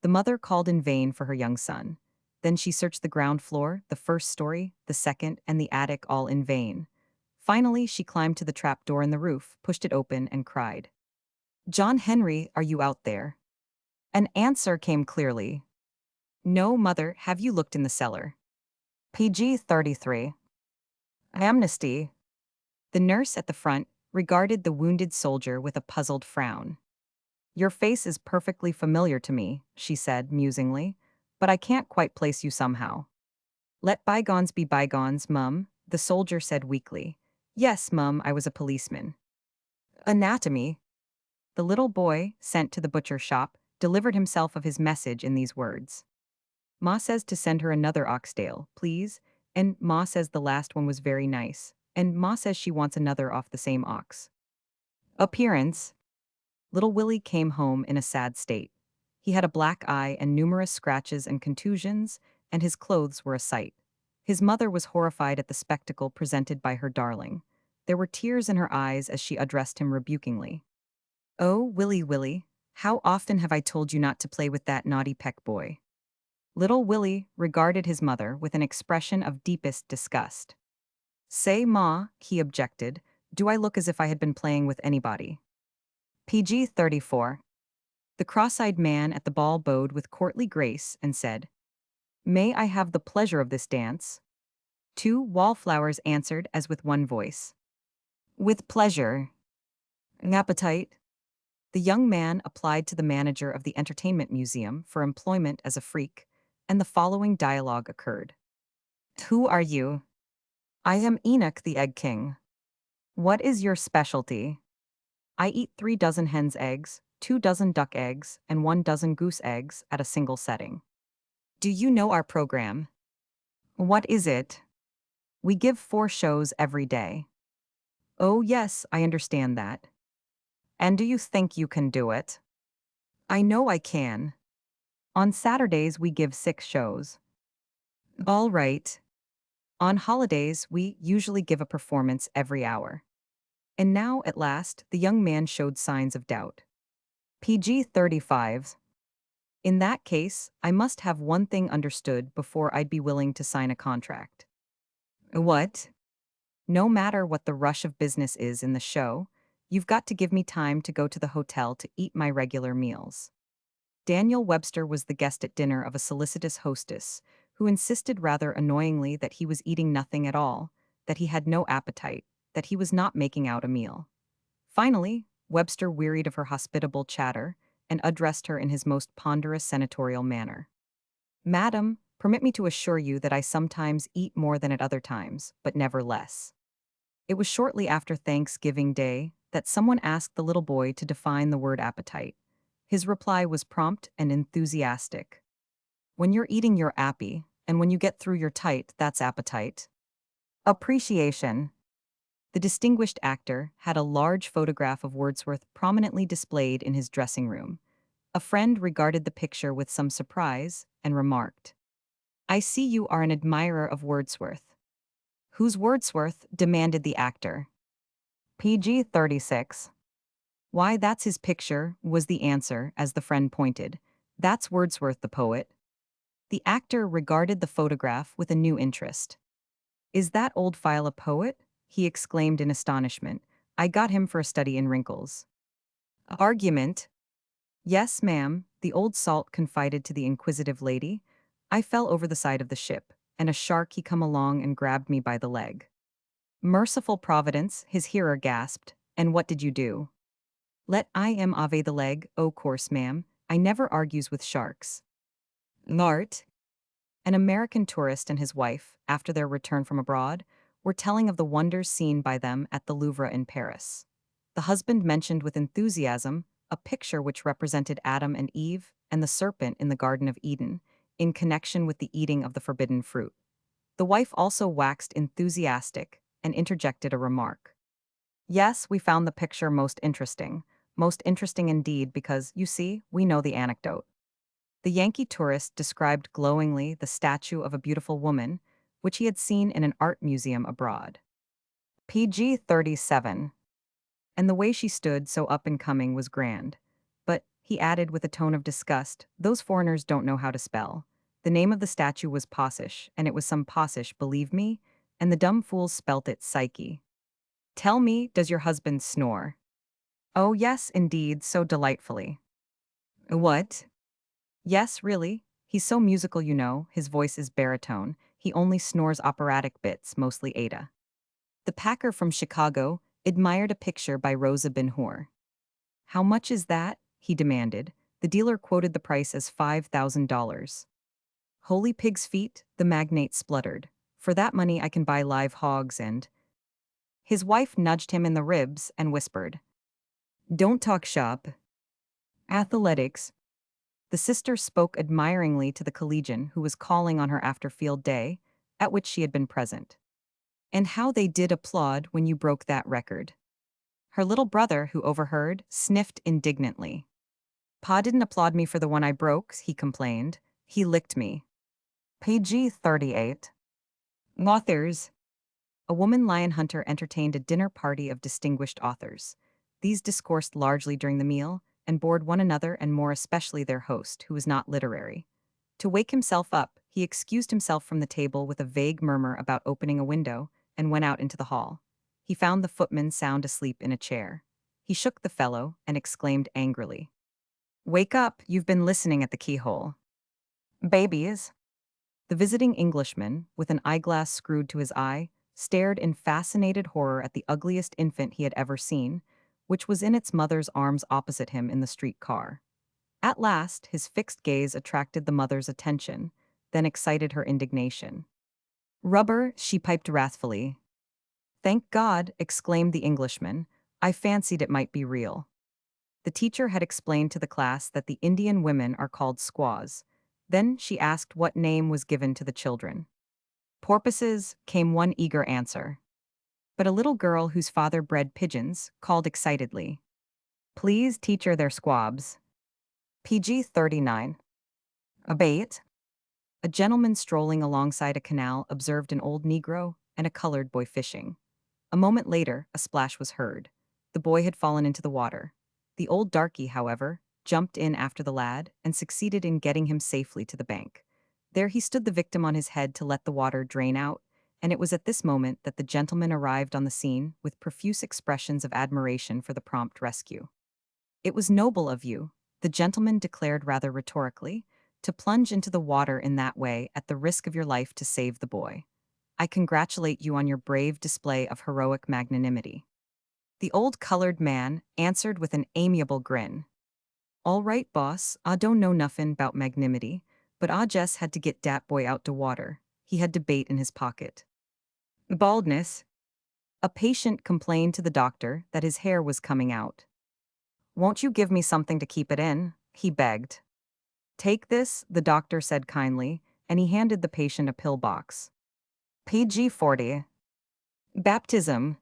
The mother called in vain for her young son. Then she searched the ground floor, the first story, the second, and the attic, all in vain. Finally, she climbed to the trap door in the roof, pushed it open, and cried, "John Henry, are you out there?" An answer came clearly. "No, mother, have you looked in the cellar?" PG 33. Amnesty. The nurse at the front regarded the wounded soldier with a puzzled frown. "Your face is perfectly familiar to me," she said musingly, "but I can't quite place you somehow." "Let bygones be bygones, mum," the soldier said weakly. "Yes, mum, I was a policeman." Anatomy. The little boy, sent to the butcher shop, delivered himself of his message in these words. "Ma says to send her another oxtail, please, and Ma says the last one was very nice, and Ma says she wants another off the same ox." Appearance. Little Willie came home in a sad state. He had a black eye and numerous scratches and contusions, and his clothes were a sight. His mother was horrified at the spectacle presented by her darling. There were tears in her eyes as she addressed him rebukingly. "Oh, Willie, Willie, how often have I told you not to play with that naughty Peck boy?" Little Willie regarded his mother with an expression of deepest disgust. "Say, Ma," he objected, "do I look as if I had been playing with anybody?" PG 34. The cross-eyed man at the ball bowed with courtly grace and said, "May I have the pleasure of this dance?" Two wallflowers answered as with one voice, "With pleasure." An appetite. The young man applied to the manager of the entertainment museum for employment as a freak, and the following dialogue occurred. "Who are you?" "I am Enoch the Egg King." "What is your specialty?" "I eat 3 dozen hen's eggs, 2 dozen duck eggs, and 1 dozen goose eggs at a single setting." "Do you know our program?" "What is it?" "We give 4 shows every day." "Oh yes, I understand that." "And do you think you can do it?" "I know I can." "On Saturdays we give 6 shows." "All right." "On holidays we usually give a performance every hour." And now, at last, the young man showed signs of doubt. PG 35. "In that case, I must have one thing understood before I'd be willing to sign a contract." "What?" "No matter what the rush of business is in the show, you've got to give me time to go to the hotel to eat my regular meals." Daniel Webster was the guest at dinner of a solicitous hostess who insisted rather annoyingly that he was eating nothing at all, that he had no appetite, that he was not making out a meal. Finally, Webster wearied of her hospitable chatter and addressed her in his most ponderous senatorial manner. Madam, permit me to assure you that I sometimes eat more than at other times, but never less. It was shortly after Thanksgiving Day that someone asked the little boy to define the word appetite. His reply was prompt and enthusiastic. When you're eating your appy, and when you get through your tight, that's appetite. Appreciation. The distinguished actor had a large photograph of Wordsworth prominently displayed in his dressing room. A friend regarded the picture with some surprise and remarked, "I see you are an admirer of Wordsworth." "Who's Wordsworth?" demanded the actor. PG 36. "Why, that's his picture," was the answer as the friend pointed. "That's Wordsworth the poet." The actor regarded the photograph with a new interest. "Is that old file a poet?" he exclaimed in astonishment. "I got him for a study in wrinkles." Argument. "Yes, ma'am," the old salt confided to the inquisitive lady. "I fell over the side of the ship, and a shark he come along and grabbed me by the leg." "Merciful Providence," his hearer gasped. "And what did you do?" "Let I am ave the leg, o' course, ma'am. I never argues with sharks." Nart. An American tourist and his wife, after their return from abroad, were telling of the wonders seen by them at the Louvre in Paris. The husband mentioned with enthusiasm a picture which represented Adam and Eve and the serpent in the Garden of Eden, in connection with the eating of the forbidden fruit. The wife also waxed enthusiastic and interjected a remark. "Yes, we found the picture most interesting. Most interesting indeed because, you see, we know the anecdote." The Yankee tourist described glowingly the statue of a beautiful woman, which he had seen in an art museum abroad. PG 37. "And the way she stood so up and coming was grand. But," he added with a tone of disgust, "those foreigners don't know how to spell. The name of the statue was Possish, and it was some Possish, believe me, and the dumb fools spelt it Psyche. Tell me, does your husband snore?" "Oh, yes, indeed, so delightfully." "What?" "Yes, really. He's so musical, you know, his voice is baritone. He only snores operatic bits, mostly Ada." The packer from Chicago admired a picture by Rosa Ben Hur. "How much is that?" he demanded. The dealer quoted the price as $5,000. "Holy pig's feet," the magnate spluttered. "For that money I can buy live hogs and—" His wife nudged him in the ribs and whispered, "Don't talk shop." Athletics. The sister spoke admiringly to the collegian who was calling on her after field day, at which she had been present. "And how they did applaud when you broke that record." Her little brother, who overheard, sniffed indignantly. "Pa didn't applaud me for the one I broke," he complained. "He licked me." PG 38. Authors. A woman lion hunter entertained a dinner party of distinguished authors. These discoursed largely during the meal, and bored one another and more especially their host, who was not literary. To wake himself up, he excused himself from the table with a vague murmur about opening a window, and went out into the hall. He found the footman sound asleep in a chair. He shook the fellow, and exclaimed angrily, "Wake up, you've been listening at the keyhole." Babies. The visiting Englishman, with an eyeglass screwed to his eye, stared in fascinated horror at the ugliest infant he had ever seen, which was in its mother's arms opposite him in the street car. At last, his fixed gaze attracted the mother's attention, then excited her indignation. "Rubber," she piped wrathfully. "Thank God," exclaimed the Englishman. "I fancied it might be real." The teacher had explained to the class that the Indian women are called squaws. Then she asked what name was given to the children. "Porpoises," came one eager answer. But a little girl whose father bred pigeons called excitedly, "Please, teacher, they're squabs." PG 39. A bait. A gentleman strolling alongside a canal observed an old Negro and a colored boy fishing. A moment later, a splash was heard. The boy had fallen into the water. The old darky, however, jumped in after the lad and succeeded in getting him safely to the bank. There he stood the victim on his head to let the water drain out, and it was at this moment that the gentleman arrived on the scene with profuse expressions of admiration for the prompt rescue. "It was noble of you," the gentleman declared rather rhetorically, "to plunge into the water in that way at the risk of your life to save the boy. I congratulate you on your brave display of heroic magnanimity." The old colored man answered with an amiable grin. All right, boss, I don't know nothing 'bout magnanimity, but I just had to get dat boy out to water. He had to bait in his pocket. Baldness. A patient complained to the doctor that his hair was coming out. Won't you give me something to keep it in? He begged. Take this, the doctor said kindly, and he handed the patient a pill box. PG-40. Baptism.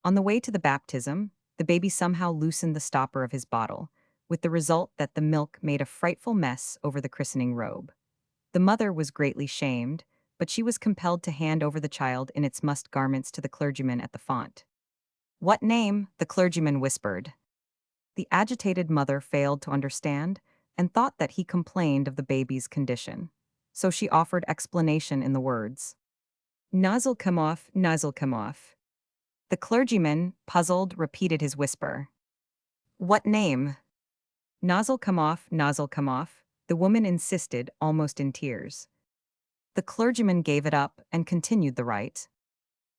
On the way to the baptism, the baby somehow loosened the stopper of his bottle, with the result that the milk made a frightful mess over the christening robe. The mother was greatly shamed, but she was compelled to hand over the child in its mussed garments to the clergyman at the font. What name? The clergyman whispered. The agitated mother failed to understand and thought that he complained of the baby's condition. So she offered explanation in the words. Nozzle come off, nozzle come off. The clergyman, puzzled, repeated his whisper. What name? Nozzle come off, nozzle come off, the woman insisted, almost in tears. The clergyman gave it up and continued the rite.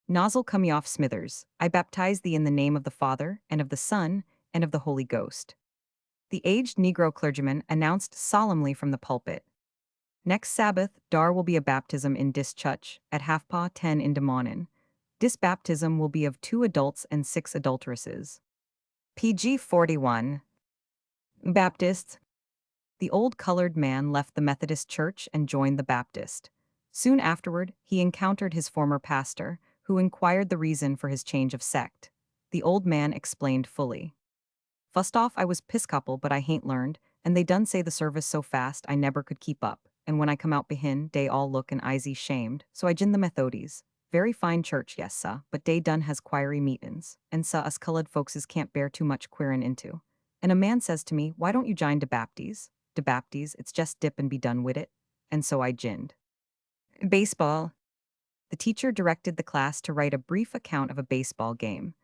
Nozzle come ye off, Smithers, I baptize thee in the name of the Father, and of the Son, and of the Holy Ghost. The aged Negro clergyman announced solemnly from the pulpit. Next Sabbath, dar will be a baptism in dis church, at 10:30 in de mornin'. Dis baptism will be of 2 adults and 6 adulteresses. PG-41. Baptists. The old colored man left the Methodist church and joined the Baptist. Soon afterward, he encountered his former pastor, who inquired the reason for his change of sect. The old man explained fully. Fust off, I was Piscopal, but I hain't learned, and they done say the service so fast I never could keep up, and when I come out behin, dey all look and easy shamed, so I jin the Methodies. Very fine church, yes, sah, but dey done has choiry meetin's, and sah us cullud folkses can't bear too much queerin' into. And a man says to me, why don't you jine de Bapties? De Bapties, it's just dip and be done wid it. And so I jinned. Baseball. The teacher directed the class to write a brief account of a baseball game.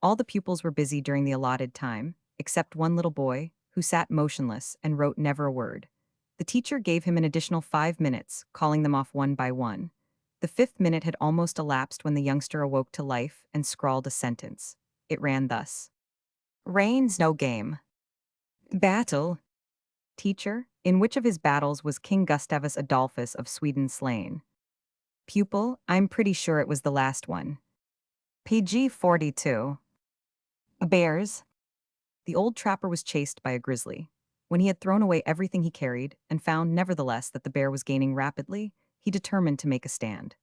All the pupils were busy during the allotted time, except one little boy, who sat motionless and wrote never a word. The teacher gave him an additional 5 minutes, calling them off one by one. The 5th minute had almost elapsed when the youngster awoke to life and scrawled a sentence. It ran thus. Rain's no game. Battle. Teacher, in which of his battles was King Gustavus Adolphus of Sweden slain? Pupil, I'm pretty sure it was the last one. PG-42. Bears. The old trapper was chased by a grizzly. When he had thrown away everything he carried and found, nevertheless, that the bear was gaining rapidly, he determined to make a stand.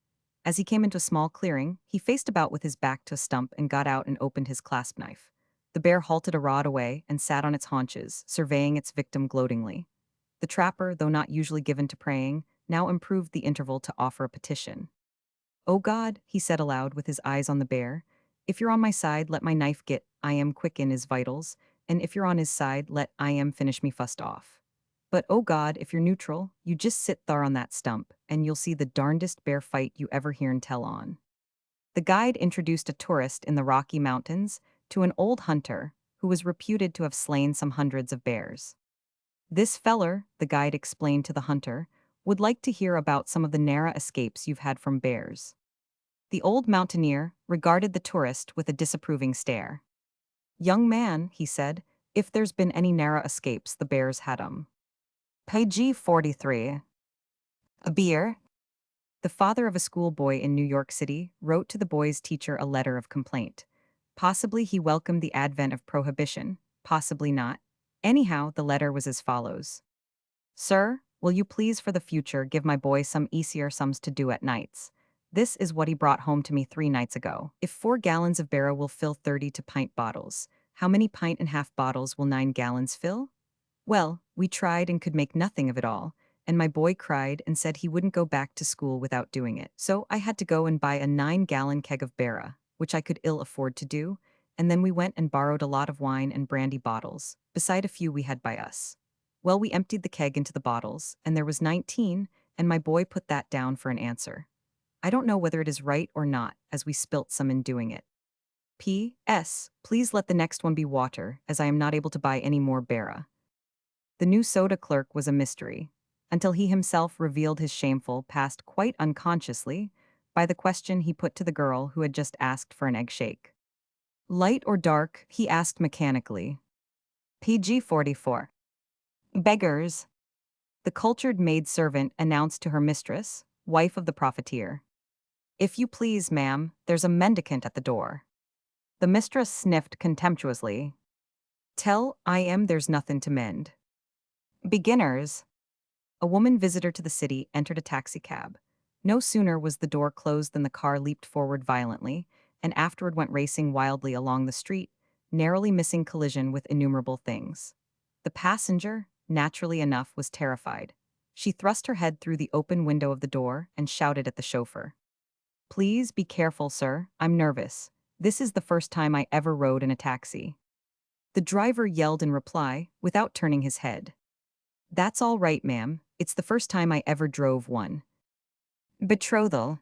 As he came into a small clearing, he faced about with his back to a stump and got out and opened his clasp knife. The bear halted a rod away and sat on its haunches, surveying its victim gloatingly. The trapper, though not usually given to praying, now improved the interval to offer a petition. "O God," he said aloud with his eyes on the bear, "if you're on my side, let my knife get I am quick in his vitals, and if you're on his side, let I am finish me fust off. But, oh God, if you're neutral, you just sit thar on that stump, and you'll see the darndest bear fight you ever hearn tell on." The guide introduced a tourist in the Rocky Mountains to an old hunter who was reputed to have slain some hundreds of bears. This feller, the guide explained to the hunter, would like to hear about some of the narrow escapes you've had from bears. The old mountaineer regarded the tourist with a disapproving stare. "Young man," he said, "if there's been any narrow escapes, the bears had 'em." PG-43. A beer. The father of a schoolboy in New York City wrote to the boy's teacher a letter of complaint. Possibly he welcomed the advent of prohibition, possibly not. Anyhow, the letter was as follows. Sir, will you please for the future give my boy some easier sums to do at nights? This is what he brought home to me 3 nights ago. If 4 gallons of barrow will fill 30 to pint bottles, how many pint and half bottles will 9 gallons fill? Well, we tried and could make nothing of it all, and my boy cried and said he wouldn't go back to school without doing it. So I had to go and buy a 9-gallon keg of barra, which I could ill afford to do, and then we went and borrowed a lot of wine and brandy bottles, beside a few we had by us. Well, we emptied the keg into the bottles, and there was 19, and my boy put that down for an answer. I don't know whether it is right or not, as we spilt some in doing it. P.S. Please let the next one be water, as I am not able to buy any more barra. The new soda clerk was a mystery, until he himself revealed his shameful past quite unconsciously by the question he put to the girl who had just asked for an egg shake. Light or dark? He asked mechanically. PG-44. Beggars, the cultured maidservant announced to her mistress, wife of the profiteer. If you please, ma'am, there's a mendicant at the door. The mistress sniffed contemptuously. Tell I am there's nothing to mend. Beginners. A woman visitor to the city entered a taxicab. No sooner was the door closed than the car leaped forward violently, and afterward went racing wildly along the street, narrowly missing collision with innumerable things. The passenger, naturally enough, was terrified. She thrust her head through the open window of the door and shouted at the chauffeur. Please be careful, sir. I'm nervous. This is the first time I ever rode in a taxi. The driver yelled in reply, without turning his head. That's all right, ma'am. It's the first time I ever drove one. Betrothal.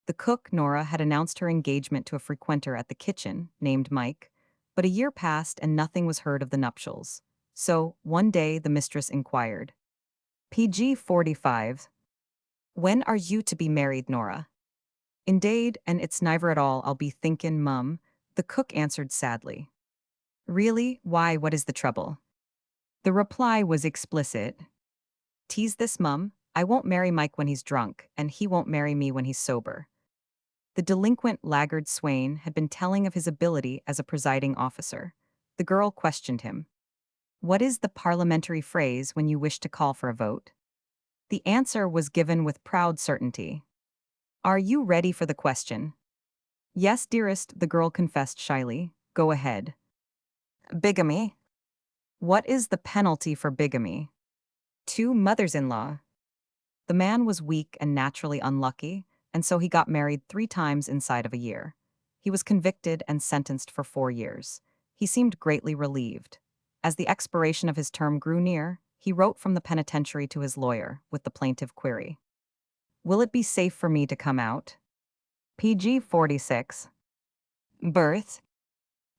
The cook, Nora, had announced her engagement to a frequenter at the kitchen, named Mike, but a year passed and nothing was heard of the nuptials. So, one day, the mistress inquired. PG-45. When are you to be married, Nora? Indade, and it's never at all, I'll be thinkin', mum, the cook answered sadly. Really? Why, what is the trouble? The reply was explicit. Tease this, mum. I won't marry Mike when he's drunk, and he won't marry me when he's sober. The delinquent laggard swain had been telling of his ability as a presiding officer. The girl questioned him. What is the parliamentary phrase when you wish to call for a vote? The answer was given with proud certainty. Are you ready for the question? Yes, dearest, the girl confessed shyly. Go ahead. Bigamy. What is the penalty for bigamy? 2 mothers-in-law. The man was weak and naturally unlucky, and so he got married 3 times inside of a year. He was convicted and sentenced for 4 years. He seemed greatly relieved. As the expiration of his term grew near, he wrote from the penitentiary to his lawyer with the plaintive query. Will it be safe for me to come out? PG-46. Birth.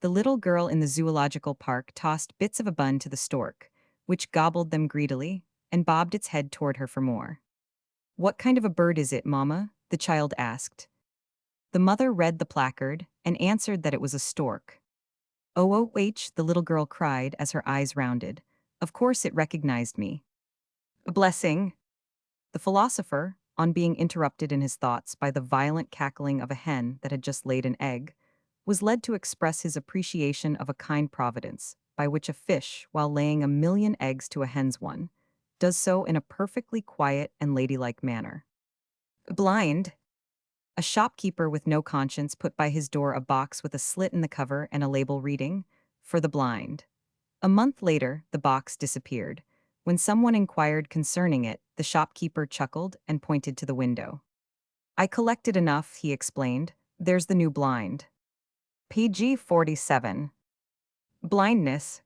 The little girl in the zoological park tossed bits of a bun to the stork, which gobbled them greedily and bobbed its head toward her for more. What kind of a bird is it, Mama? The child asked. The mother read the placard and answered that it was a stork. Oh, the little girl cried as her eyes rounded. Of course it recognized me. A blessing. The philosopher, on being interrupted in his thoughts by the violent cackling of a hen that had just laid an egg, was led to express his appreciation of a kind providence, by which a fish, while laying 1,000,000 eggs to a hen's one, does so in a perfectly quiet and ladylike manner. Blind. A shopkeeper with no conscience put by his door a box with a slit in the cover and a label reading, "For the blind." A month later, the box disappeared. When someone inquired concerning it, the shopkeeper chuckled and pointed to the window. I collected enough, he explained. There's the new blind. PG-47. Blindness.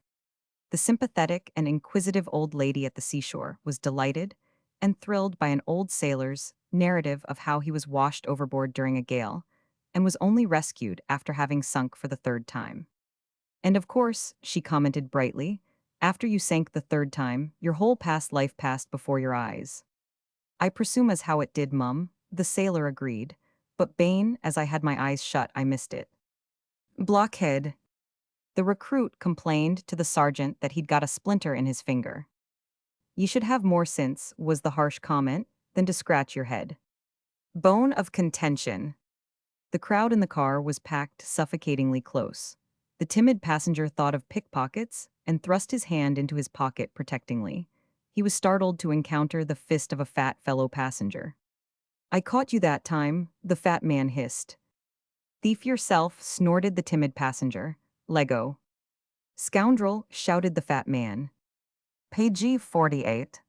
The sympathetic and inquisitive old lady at the seashore was delighted and thrilled by an old sailor's narrative of how he was washed overboard during a gale and was only rescued after having sunk for the 3rd time. And of course, she commented brightly, after you sank the 3rd time, your whole past life passed before your eyes. I presume as how it did, mum, the sailor agreed, but bane, as I had my eyes shut, I missed it. Blockhead. The recruit complained to the sergeant that he'd got a splinter in his finger. Ye should have more sense, was the harsh comment, than to scratch your head. Bone of contention. The crowd in the car was packed suffocatingly close. The timid passenger thought of pickpockets and thrust his hand into his pocket protectingly. He was startled to encounter the fist of a fat fellow passenger. I caught you that time, the fat man hissed. Thief yourself, snorted the timid passenger. Lego. Scoundrel, shouted the fat man. PG-48.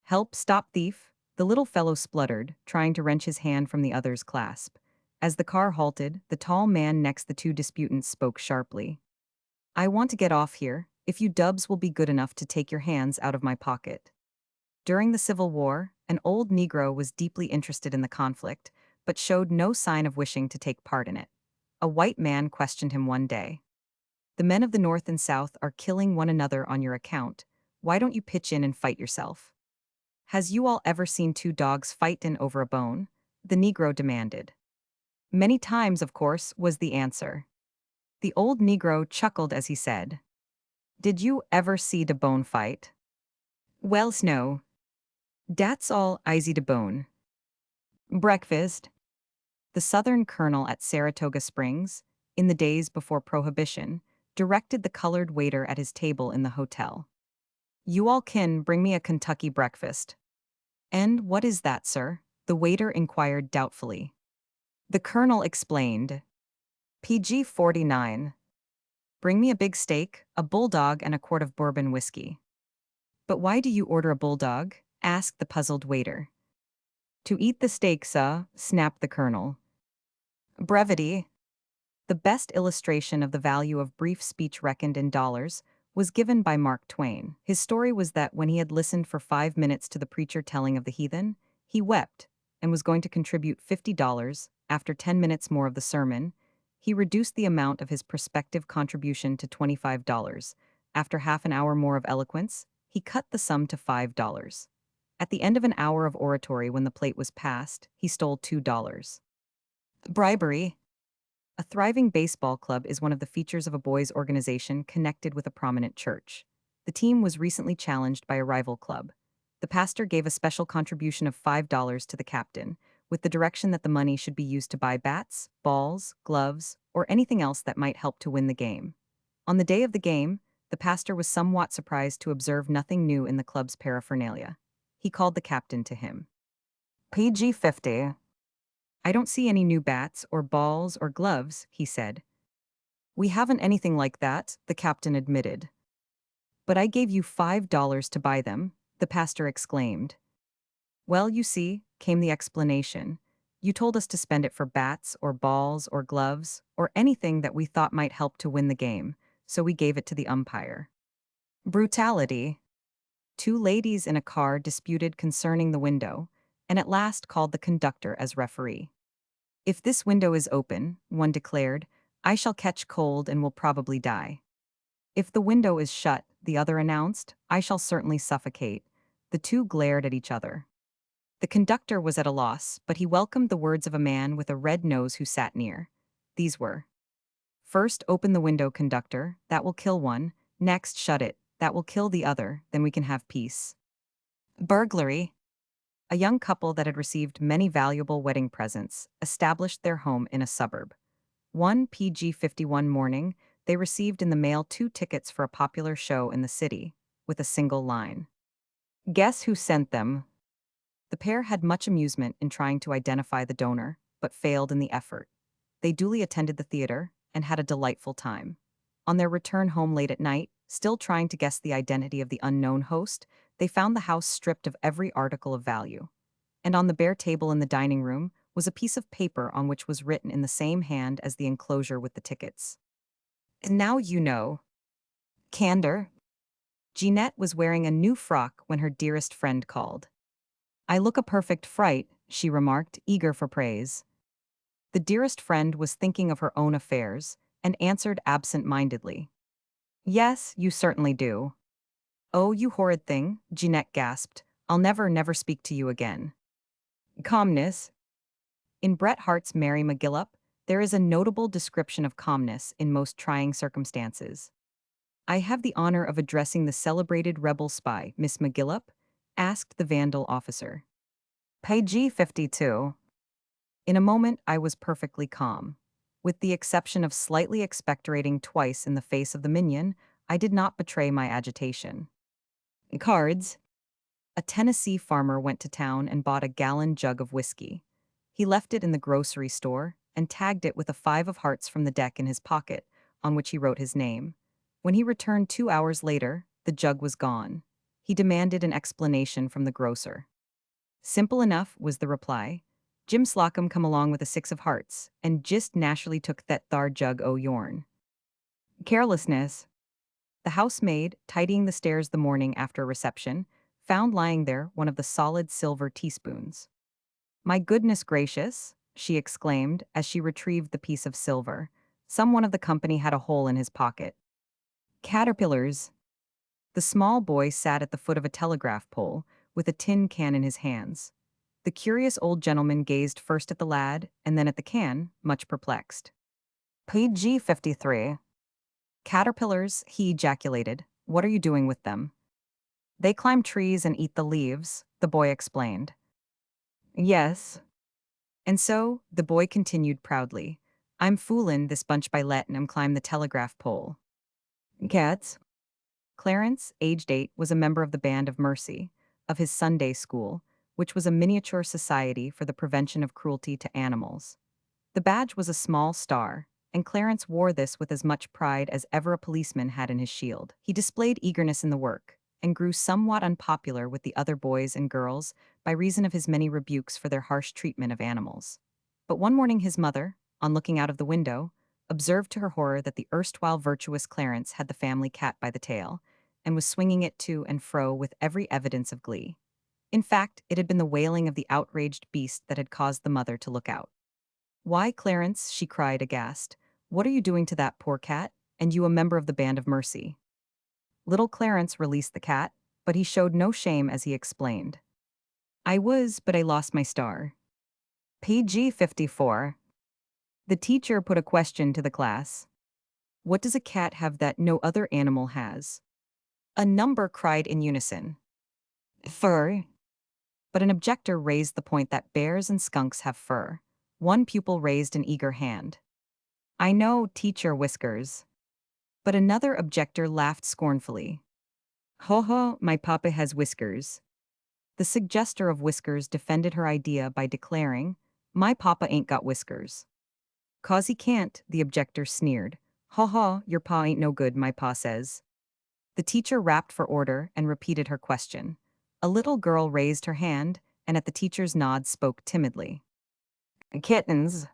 Help, stop thief, the little fellow spluttered, trying to wrench his hand from the other's clasp. As the car halted, the tall man next the 2 disputants spoke sharply. I want to get off here, if you dubs will be good enough to take your hands out of my pocket. During the Civil War, an old Negro was deeply interested in the conflict, but showed no sign of wishing to take part in it. A white man questioned him one day. The men of the North and South are killing one another on your account. Why don't you pitch in and fight yourself? Has you all ever seen 2 dogs fightin' over a bone? The Negro demanded. Many times, of course, was the answer. The old Negro chuckled as he said, "Did you ever see de bone fight? Well, no. Dat's all easy de bone. Breakfast." The Southern colonel at Saratoga Springs, in the days before Prohibition, directed the colored waiter at his table in the hotel. "You all kin bring me a Kentucky breakfast." "And what is that, sir?" the waiter inquired doubtfully. The colonel explained, "PG 49. Bring me a big steak, a bulldog, and a quart of bourbon whiskey." "But why do you order a bulldog?" asked the puzzled waiter. "To eat the steak, sir," snapped the colonel. Brevity. The best illustration of the value of brief speech reckoned in dollars was given by Mark Twain. His story was that when he had listened for 5 minutes to the preacher telling of the heathen, he wept and was going to contribute $50. After 10 minutes more of the sermon, he reduced the amount of his prospective contribution to $25. After half an hour more of eloquence, he cut the sum to $5. At the end of an hour of oratory, when the plate was passed, he stole $2. Bribery. A thriving baseball club is one of the features of a boys' organization connected with a prominent church. The team was recently challenged by a rival club. The pastor gave a special contribution of $5 to the captain, with the direction that the money should be used to buy bats, balls, gloves, or anything else that might help to win the game. On the day of the game, the pastor was somewhat surprised to observe nothing new in the club's paraphernalia. He called the captain to him. "PG 50. I don't see any new bats or balls or gloves," he said. "We haven't anything like that," the captain admitted. "But I gave you $5 to buy them," the pastor exclaimed. "Well, you see," came the explanation, "you told us to spend it for bats or balls or gloves or anything that we thought might help to win the game, so we gave it to the umpire." Brutality. Two ladies in a car disputed concerning the window, and at last called the conductor as referee. "If this window is open," one declared, "I shall catch cold and will probably die. If the window is shut," the other announced, "I shall certainly suffocate." The two glared at each other. The conductor was at a loss, but he welcomed the words of a man with a red nose who sat near. These were: "First, open the window, conductor, that will kill one. Next, shut it, that will kill the other, then we can have peace." Burglary. A young couple that had received many valuable wedding presents established their home in a suburb. One PG 51 morning, they received in the mail 2 tickets for a popular show in the city, with a single line: "Guess who sent them?" The pair had much amusement in trying to identify the donor, but failed in the effort. They duly attended the theater and had a delightful time. On their return home late at night, still trying to guess the identity of the unknown host, they found the house stripped of every article of value. And on the bare table in the dining room was a piece of paper on which was written in the same hand as the enclosure with the tickets: "And now you know." Candor. Jeanette was wearing a new frock when her dearest friend called. "I look a perfect fright," she remarked, eager for praise. The dearest friend was thinking of her own affairs and answered absent-mindedly, "Yes, you certainly do." "Oh, you horrid thing," Jeanette gasped. "I'll never speak to you again." Calmness. In Bret Harte's Mary McGillop, there is a notable description of calmness in most trying circumstances. "I have the honor of addressing the celebrated rebel spy, Miss McGillop?" asked the Vandal officer. "PG 52. In a moment I was perfectly calm. With the exception of slightly expectorating twice in the face of the minion, I did not betray my agitation. Cards. A Tennessee farmer went to town and bought a gallon jug of whiskey. He left it in the grocery store and tagged it with a 5 of hearts from the deck in his pocket, on which he wrote his name. When he returned 2 hours later, the jug was gone. He demanded an explanation from the grocer. "Simple enough," was the reply. "Jim Slocum come along with a 6 of hearts, and just naturally took that thar jug o' yourn." Carelessness. The housemaid, tidying the stairs the morning after a reception, found lying there one of the solid silver teaspoons. "My goodness gracious," she exclaimed as she retrieved the piece of silver. "Some one of the company had a hole in his pocket." Caterpillars. The small boy sat at the foot of a telegraph pole, with a tin can in his hands. The curious old gentleman gazed first at the lad and then at the can, much perplexed. PG 53. Caterpillars, he ejaculated. What are you doing with them? They climb trees and eat the leaves, the boy explained. Yes. And so, the boy continued proudly. I'm foolin' this bunch by lettin' 'em climb the telegraph pole. Cats? Clarence, aged 8, was a member of the Band of Mercy, of his Sunday school, which was a miniature society for the prevention of cruelty to animals. The badge was a small star, and Clarence wore this with as much pride as ever a policeman had in his shield. He displayed eagerness in the work, and grew somewhat unpopular with the other boys and girls by reason of his many rebukes for their harsh treatment of animals. But one morning his mother, on looking out of the window, observed to her horror that the erstwhile virtuous Clarence had the family cat by the tail, and was swinging it to and fro with every evidence of glee. In fact, it had been the wailing of the outraged beast that had caused the mother to look out. Why, Clarence, she cried aghast, what are you doing to that poor cat, and you a member of the Band of Mercy? Little Clarence released the cat, but he showed no shame as he explained. I was, but I lost my star. PG 54. The teacher put a question to the class. What does a cat have that no other animal has? A number cried in unison. Fur. But an objector raised the point that bears and skunks have fur. One pupil raised an eager hand. I know, teacher Whiskers. But another objector laughed scornfully. Ho ho, my papa has whiskers. The suggester of whiskers defended her idea by declaring, my papa ain't got whiskers. 'Cause he can't, the objector sneered. Ha ha, your pa ain't no good, my pa says. The teacher rapped for order and repeated her question. A little girl raised her hand, and at the teacher's nod spoke timidly. Kittens.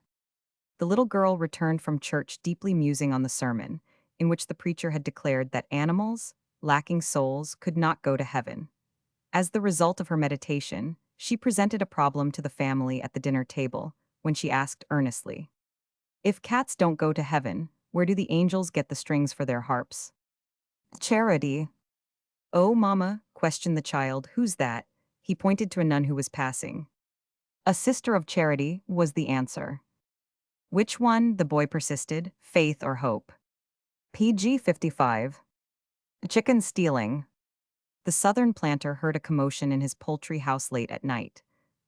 The little girl returned from church deeply musing on the sermon, in which the preacher had declared that animals, lacking souls, could not go to heaven. As the result of her meditation, she presented a problem to the family at the dinner table, when she asked earnestly, if cats don't go to heaven, where do the angels get the strings for their harps? Charity. Oh, Mama, questioned the child, who's that? He pointed to a nun who was passing. A sister of Charity, was the answer. Which one, the boy persisted, faith or hope? PG 55. Chicken stealing. The southern planter heard a commotion in his poultry house late at night.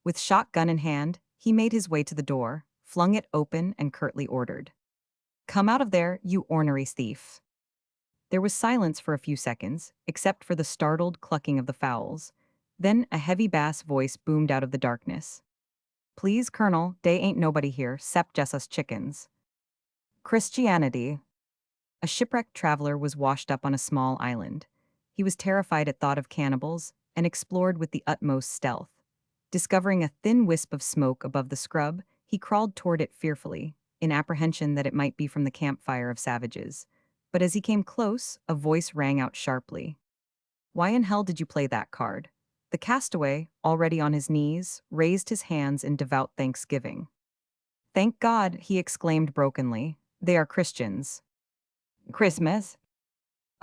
With shotgun in hand, he made his way to the door, flung it open, and curtly ordered, come out of there, you ornery thief. There was silence for a few seconds, except for the startled clucking of the fowls. Then a heavy bass voice boomed out of the darkness. Please, Colonel, dey ain't nobody here, 'cept just us chickens. Christianity. A shipwrecked traveler was washed up on a small island. He was terrified at thought of cannibals and explored with the utmost stealth. Discovering a thin wisp of smoke above the scrub, he crawled toward it fearfully, in apprehension that it might be from the campfire of savages. But as he came close, a voice rang out sharply. Why in hell did you play that card? The castaway, already on his knees, raised his hands in devout thanksgiving. Thank God, he exclaimed brokenly. They are Christians. Christmas?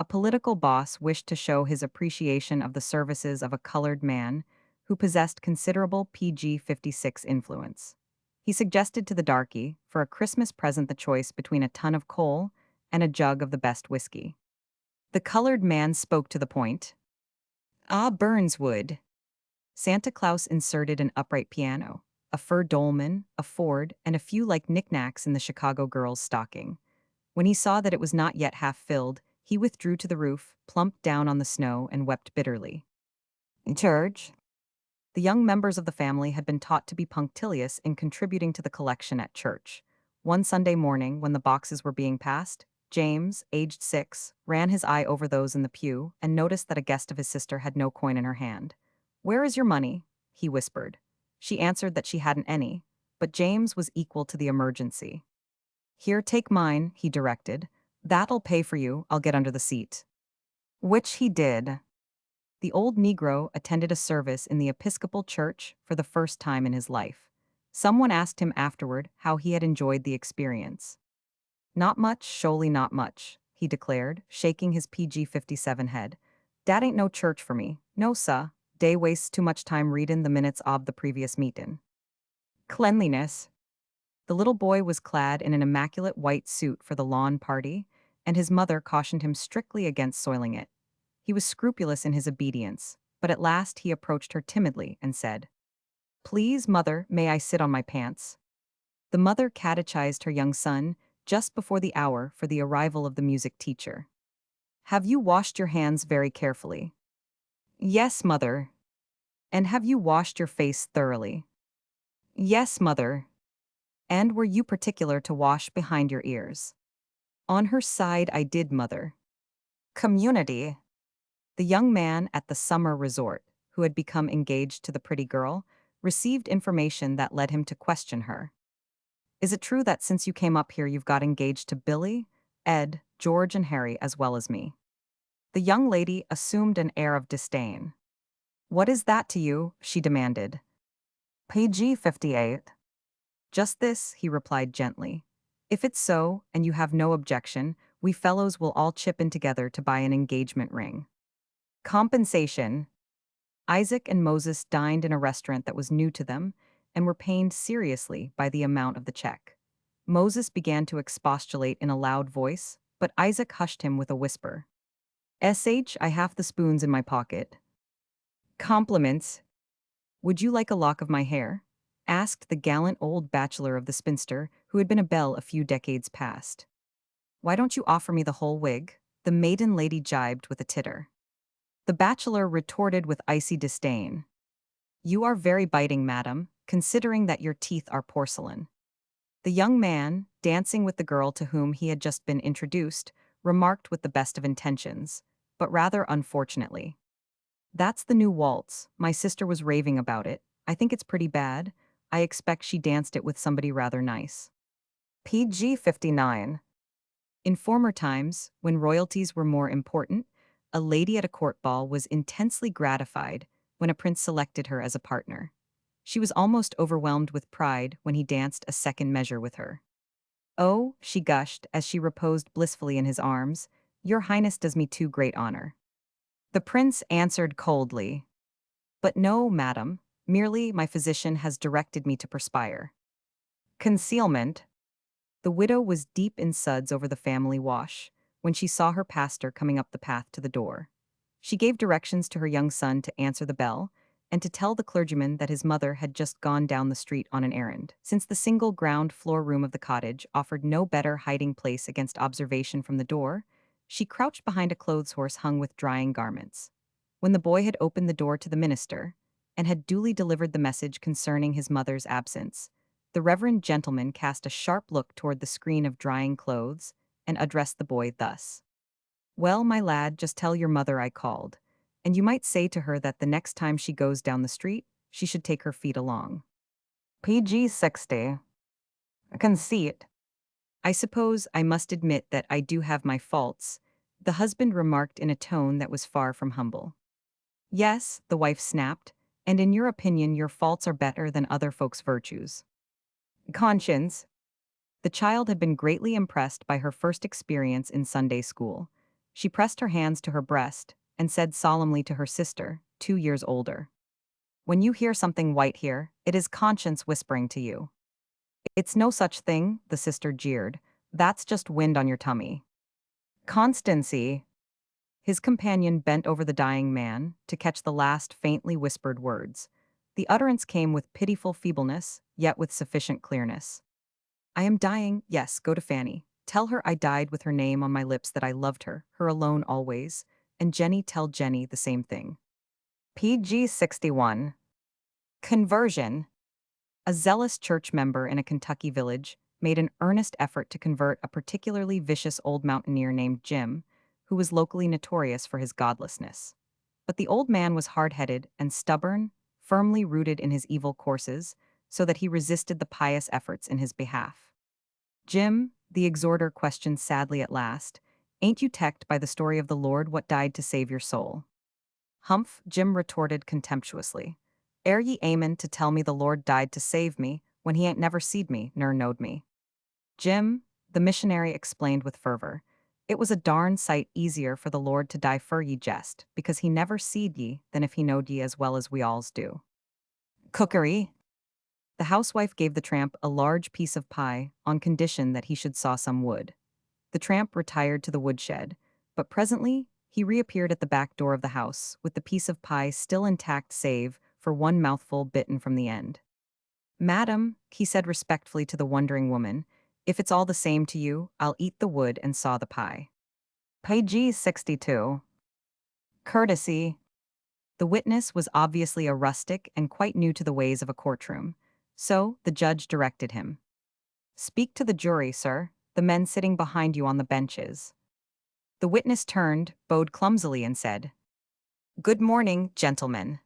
A political boss wished to show his appreciation of the services of a colored man who possessed considerable PG 56 influence. He suggested to the darky, for a Christmas present, the choice between a ton of coal and a jug of the best whiskey. The colored man spoke to the point. Ah, Burns would. Santa Claus inserted an upright piano, a fur dolman, a Ford, and a few like knickknacks in the Chicago girl's stocking. When he saw that it was not yet half filled, he withdrew to the roof, plumped down on the snow, and wept bitterly. In church? The young members of the family had been taught to be punctilious in contributing to the collection at church. One Sunday morning, when the boxes were being passed, James, aged 6, ran his eye over those in the pew and noticed that a guest of his sister had no coin in her hand. Where is your money? He whispered. She answered that she hadn't any, but James was equal to the emergency. Here, take mine, he directed. That'll pay for you, I'll get under the seat. Which he did. The old Negro attended a service in the Episcopal Church for the first time in his life. Someone asked him afterward how he had enjoyed the experience. Not much, surely not much, he declared, shaking his PG 57 head. Dat ain't no church for me, no suh. Dey wastes too much time readin' the minutes of the previous meetin'. Cleanliness. The little boy was clad in an immaculate white suit for the lawn party, and his mother cautioned him strictly against soiling it. He was scrupulous in his obedience, but at last he approached her timidly and said, "Please, mother, may I sit on my pants?" The mother catechized her young son just before the hour for the arrival of the music teacher. "Have you washed your hands very carefully?" "Yes, mother." "And have you washed your face thoroughly?" "Yes, mother." "And were you particular to wash behind your ears?" "On her side I did, mother." Community. The young man at the summer resort, who had become engaged to the pretty girl, received information that led him to question her. "Is it true that since you came up here you've got engaged to Billy, Ed, George, and Harry as well as me?" The young lady assumed an air of disdain. "What is that to you?" she demanded. "PG 58. "Just this," he replied gently. "If it's so, and you have no objection, we fellows will all chip in together to buy an engagement ring." Compensation. Isaac and Moses dined in a restaurant that was new to them and were pained seriously by the amount of the check. Moses began to expostulate in a loud voice, but Isaac hushed him with a whisper. "I have the spoons in my pocket." "Compliments. Would you like a lock of my hair?" asked the gallant old bachelor of the spinster who had been a belle a few decades past. "Why don't you offer me the whole wig?" the maiden lady jibed with a titter. The bachelor retorted with icy disdain. "You are very biting, madam, considering that your teeth are porcelain." The young man, dancing with the girl to whom he had just been introduced, remarked with the best of intentions, but rather unfortunately. "That's the new waltz. My sister was raving about it. I think it's pretty bad. I expect she danced it with somebody rather nice." PG 59. In former times, when royalties were more important, a lady at a court ball was intensely gratified when a prince selected her as a partner. She was almost overwhelmed with pride when he danced a second measure with her. "Oh," she gushed as she reposed blissfully in his arms, "your highness does me too great honor." The prince answered coldly, "But no, madam, merely my physician has directed me to perspire." Concealment. The widow was deep in suds over the family wash when she saw her pastor coming up the path to the door. She gave directions to her young son to answer the bell and to tell the clergyman that his mother had just gone down the street on an errand. Since the single ground floor room of the cottage offered no better hiding place against observation from the door, she crouched behind a clothes horse hung with drying garments. When the boy had opened the door to the minister and had duly delivered the message concerning his mother's absence, the reverend gentleman cast a sharp look toward the screen of drying clothes and addressed the boy thus. "Well, my lad, just tell your mother I called, and you might say to her that the next time she goes down the street, she should take her feet along." PG 60. Conceit. "I suppose I must admit that I do have my faults," the husband remarked in a tone that was far from humble. "Yes," the wife snapped, "and in your opinion your faults are better than other folks' virtues." Conscience. The child had been greatly impressed by her first experience in Sunday school. She pressed her hands to her breast and said solemnly to her sister, 2 years older, "When you hear something white here, it is conscience whispering to you." "It's no such thing," the sister jeered. "That's just wind on your tummy." Constancy. His companion bent over the dying man to catch the last faintly whispered words. The utterance came with pitiful feebleness, yet with sufficient clearness. "I am dying, yes, go to Fanny. Tell her I died with her name on my lips, that I loved her, her alone always, and Jenny, tell Jenny the same thing." PG 61. Conversion. A zealous church member in a Kentucky village made an earnest effort to convert a particularly vicious old mountaineer named Jim, who was locally notorious for his godlessness. But the old man was hard-headed and stubborn, firmly rooted in his evil courses, so that he resisted the pious efforts in his behalf. "Jim," the exhorter questioned sadly at last, "ain't you teched by the story of the Lord what died to save your soul?" "Humph," Jim retorted contemptuously. "Air ye aiming to tell me the Lord died to save me, when he ain't never seed me, ner knowed me?" "Jim," the missionary explained with fervor, "it was a darn sight easier for the Lord to die fur ye jest, because he never seed ye, than if he knowed ye as well as we alls do." Cookery. The housewife gave the tramp a large piece of pie on condition that he should saw some wood. The tramp retired to the woodshed, but presently he reappeared at the back door of the house with the piece of pie still intact save for one mouthful bitten from the end. "Madam," he said respectfully to the wondering woman, "if it's all the same to you, I'll eat the wood and saw the pie." Page 62. Courtesy. The witness was obviously a rustic and quite new to the ways of a courtroom, so the judge directed him. "Speak to the jury, sir, the men sitting behind you on the benches." The witness turned, bowed clumsily, and said, "Good morning, gentlemen."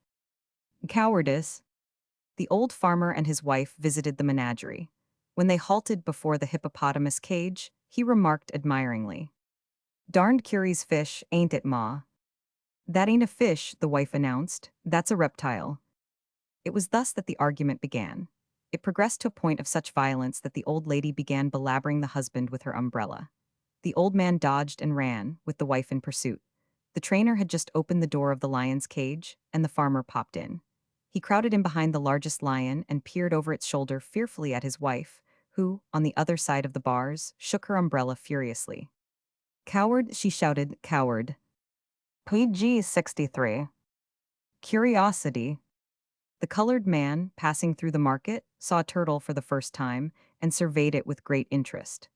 Cowardice. The old farmer and his wife visited the menagerie. When they halted before the hippopotamus cage, he remarked admiringly, "Darned curious fish, ain't it, Ma?" "That ain't a fish," the wife announced. "That's a reptile." It was thus that the argument began. It progressed to a point of such violence that the old lady began belaboring the husband with her umbrella. The old man dodged and ran, with the wife in pursuit. The trainer had just opened the door of the lion's cage, and the farmer popped in. He crowded in behind the largest lion and peered over its shoulder fearfully at his wife, who, on the other side of the bars, shook her umbrella furiously. "Coward," she shouted, "coward." Page 63. Curiosity. The colored man, passing through the market, saw a turtle for the first time and surveyed it with great interest.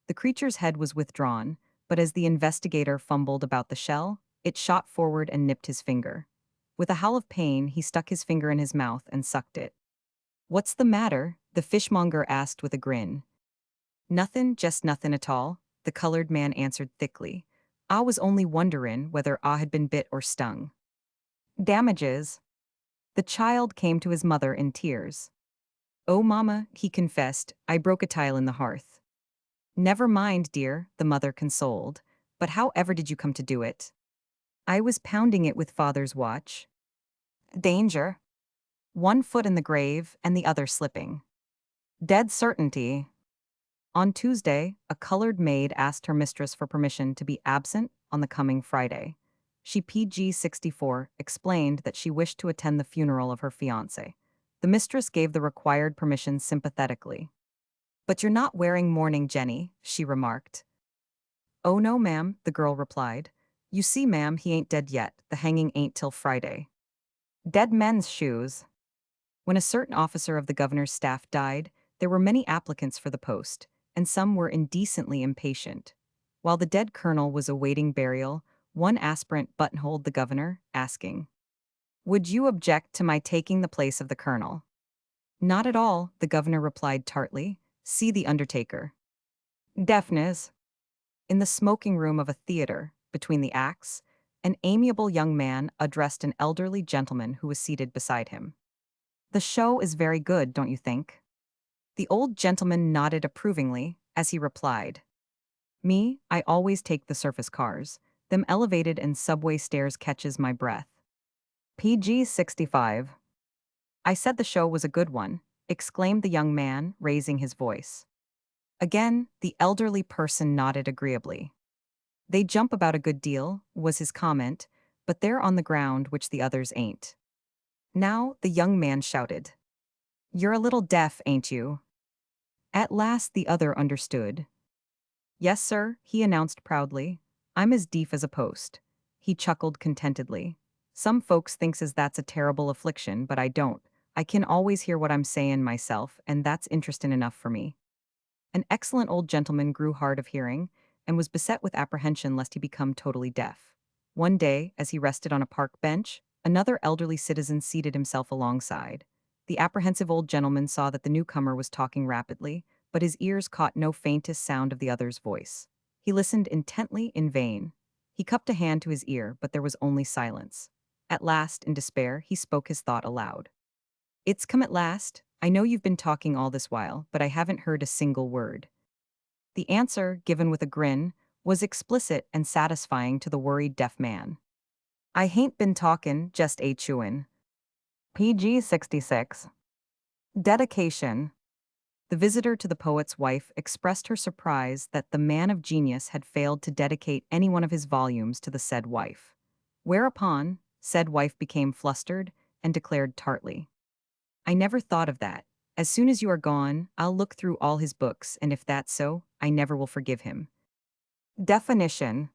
The creature's head was withdrawn, but as the investigator fumbled about the shell, it shot forward and nipped his finger. With a howl of pain, he stuck his finger in his mouth and sucked it. "What's the matter?" the fishmonger asked with a grin. "Nothin', just nothin' at all," the colored man answered thickly. "I was only wonderin' whether I had been bit or stung." Damages. The child came to his mother in tears. "Oh, Mama," he confessed, "I broke a tile in the hearth." "Never mind, dear," the mother consoled. "But how ever did you come to do it?" "I was pounding it with father's watch." Danger. One foot in the grave and the other slipping. Dead certainty. On Tuesday, a colored maid asked her mistress for permission to be absent on the coming Friday. She PG 64 explained that she wished to attend the funeral of her fiancé. The mistress gave the required permission sympathetically. "But you're not wearing mourning, Jenny," she remarked. "Oh no, ma'am," the girl replied. "You see, ma'am, he ain't dead yet. The hanging ain't till Friday." Dead men's shoes. When a certain officer of the governor's staff died, there were many applicants for the post, and some were indecently impatient. While the dead colonel was awaiting burial, one aspirant buttonholed the governor, asking, "Would you object to my taking the place of the colonel?" "Not at all," the governor replied tartly. "See the undertaker." Deafness. In the smoking room of a theater, between the acts, an amiable young man addressed an elderly gentleman who was seated beside him. "The show is very good, don't you think?" The old gentleman nodded approvingly as he replied, "Me, I always take the surface cars. Them elevated and subway stairs catches my breath." PG 65. "I said the show was a good one," exclaimed the young man, raising his voice. Again, the elderly person nodded agreeably. "They jump about a good deal," was his comment, "but they're on the ground which the others ain't." Now the young man shouted, "You're a little deaf, ain't you?" At last the other understood. "Yes, sir," he announced proudly. "I'm as deaf as a post." He chuckled contentedly. "Some folks thinks as that's a terrible affliction, but I don't. I can always hear what I'm sayin' myself, and that's interestin' enough for me." An excellent old gentleman grew hard of hearing, and was beset with apprehension lest he become totally deaf. One day, as he rested on a park bench, another elderly citizen seated himself alongside. The apprehensive old gentleman saw that the newcomer was talking rapidly, but his ears caught no faintest sound of the other's voice. He listened intently in vain. He cupped a hand to his ear, but there was only silence. At last, in despair, he spoke his thought aloud. "It's come at last. I know you've been talking all this while, but I haven't heard a single word." The answer, given with a grin, was explicit and satisfying to the worried deaf man. "I hain't been talkin', just a chewin'." PG 66. Dedication. The visitor to the poet's wife expressed her surprise that the man of genius had failed to dedicate any one of his volumes to the said wife. Whereupon, said wife became flustered and declared tartly, "I never thought of that, As soon as you are gone, I'll look through all his books, and if that's so, I never will forgive him. Definition.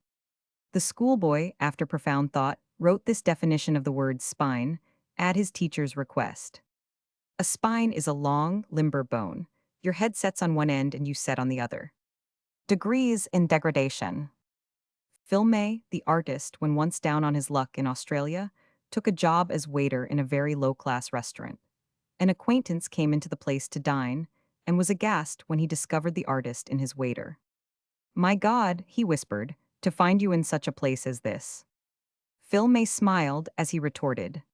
The schoolboy, after profound thought, wrote this definition of the word spine at his teacher's request. A spine is a long, limber bone. Your head sets on one end and you set on the other. Degrees in degradation. Phil May, the artist, when once down on his luck in Australia, took a job as waiter in a very low-class restaurant. An acquaintance came into the place to dine and was aghast when he discovered the artist in his waiter. "My God," he whispered, "to find you in such a place as this." Phil May smiled as he retorted,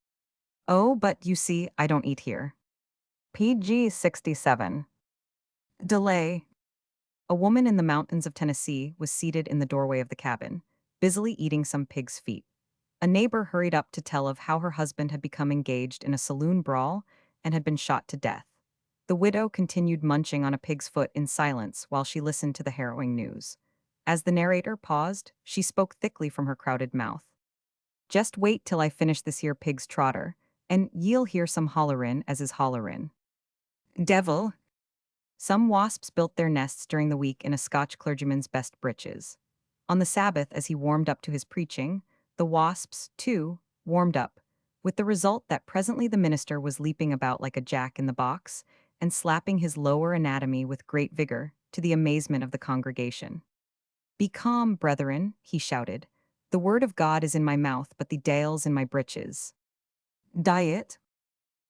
"Oh, but you see, I don't eat here." PG 67. Delay. A woman in the mountains of Tennessee was seated in the doorway of the cabin, busily eating some pig's feet. A neighbor hurried up to tell of how her husband had become engaged in a saloon brawl and had been shot to death. The widow continued munching on a pig's foot in silence while she listened to the harrowing news. As the narrator paused, she spoke thickly from her crowded mouth. "Just wait till I finish this here pig's trotter, and ye'll hear some hollerin' as is hollerin'. Devil." Some wasps built their nests during the week in a Scotch clergyman's best breeches. On the Sabbath, as he warmed up to his preaching, the wasps, too, warmed up, with the result that presently the minister was leaping about like a jack in the box and slapping his lower anatomy with great vigor, to the amazement of the congregation. "Be calm, brethren," he shouted. "The word of God is in my mouth, but the dale's in my breeches." Diet.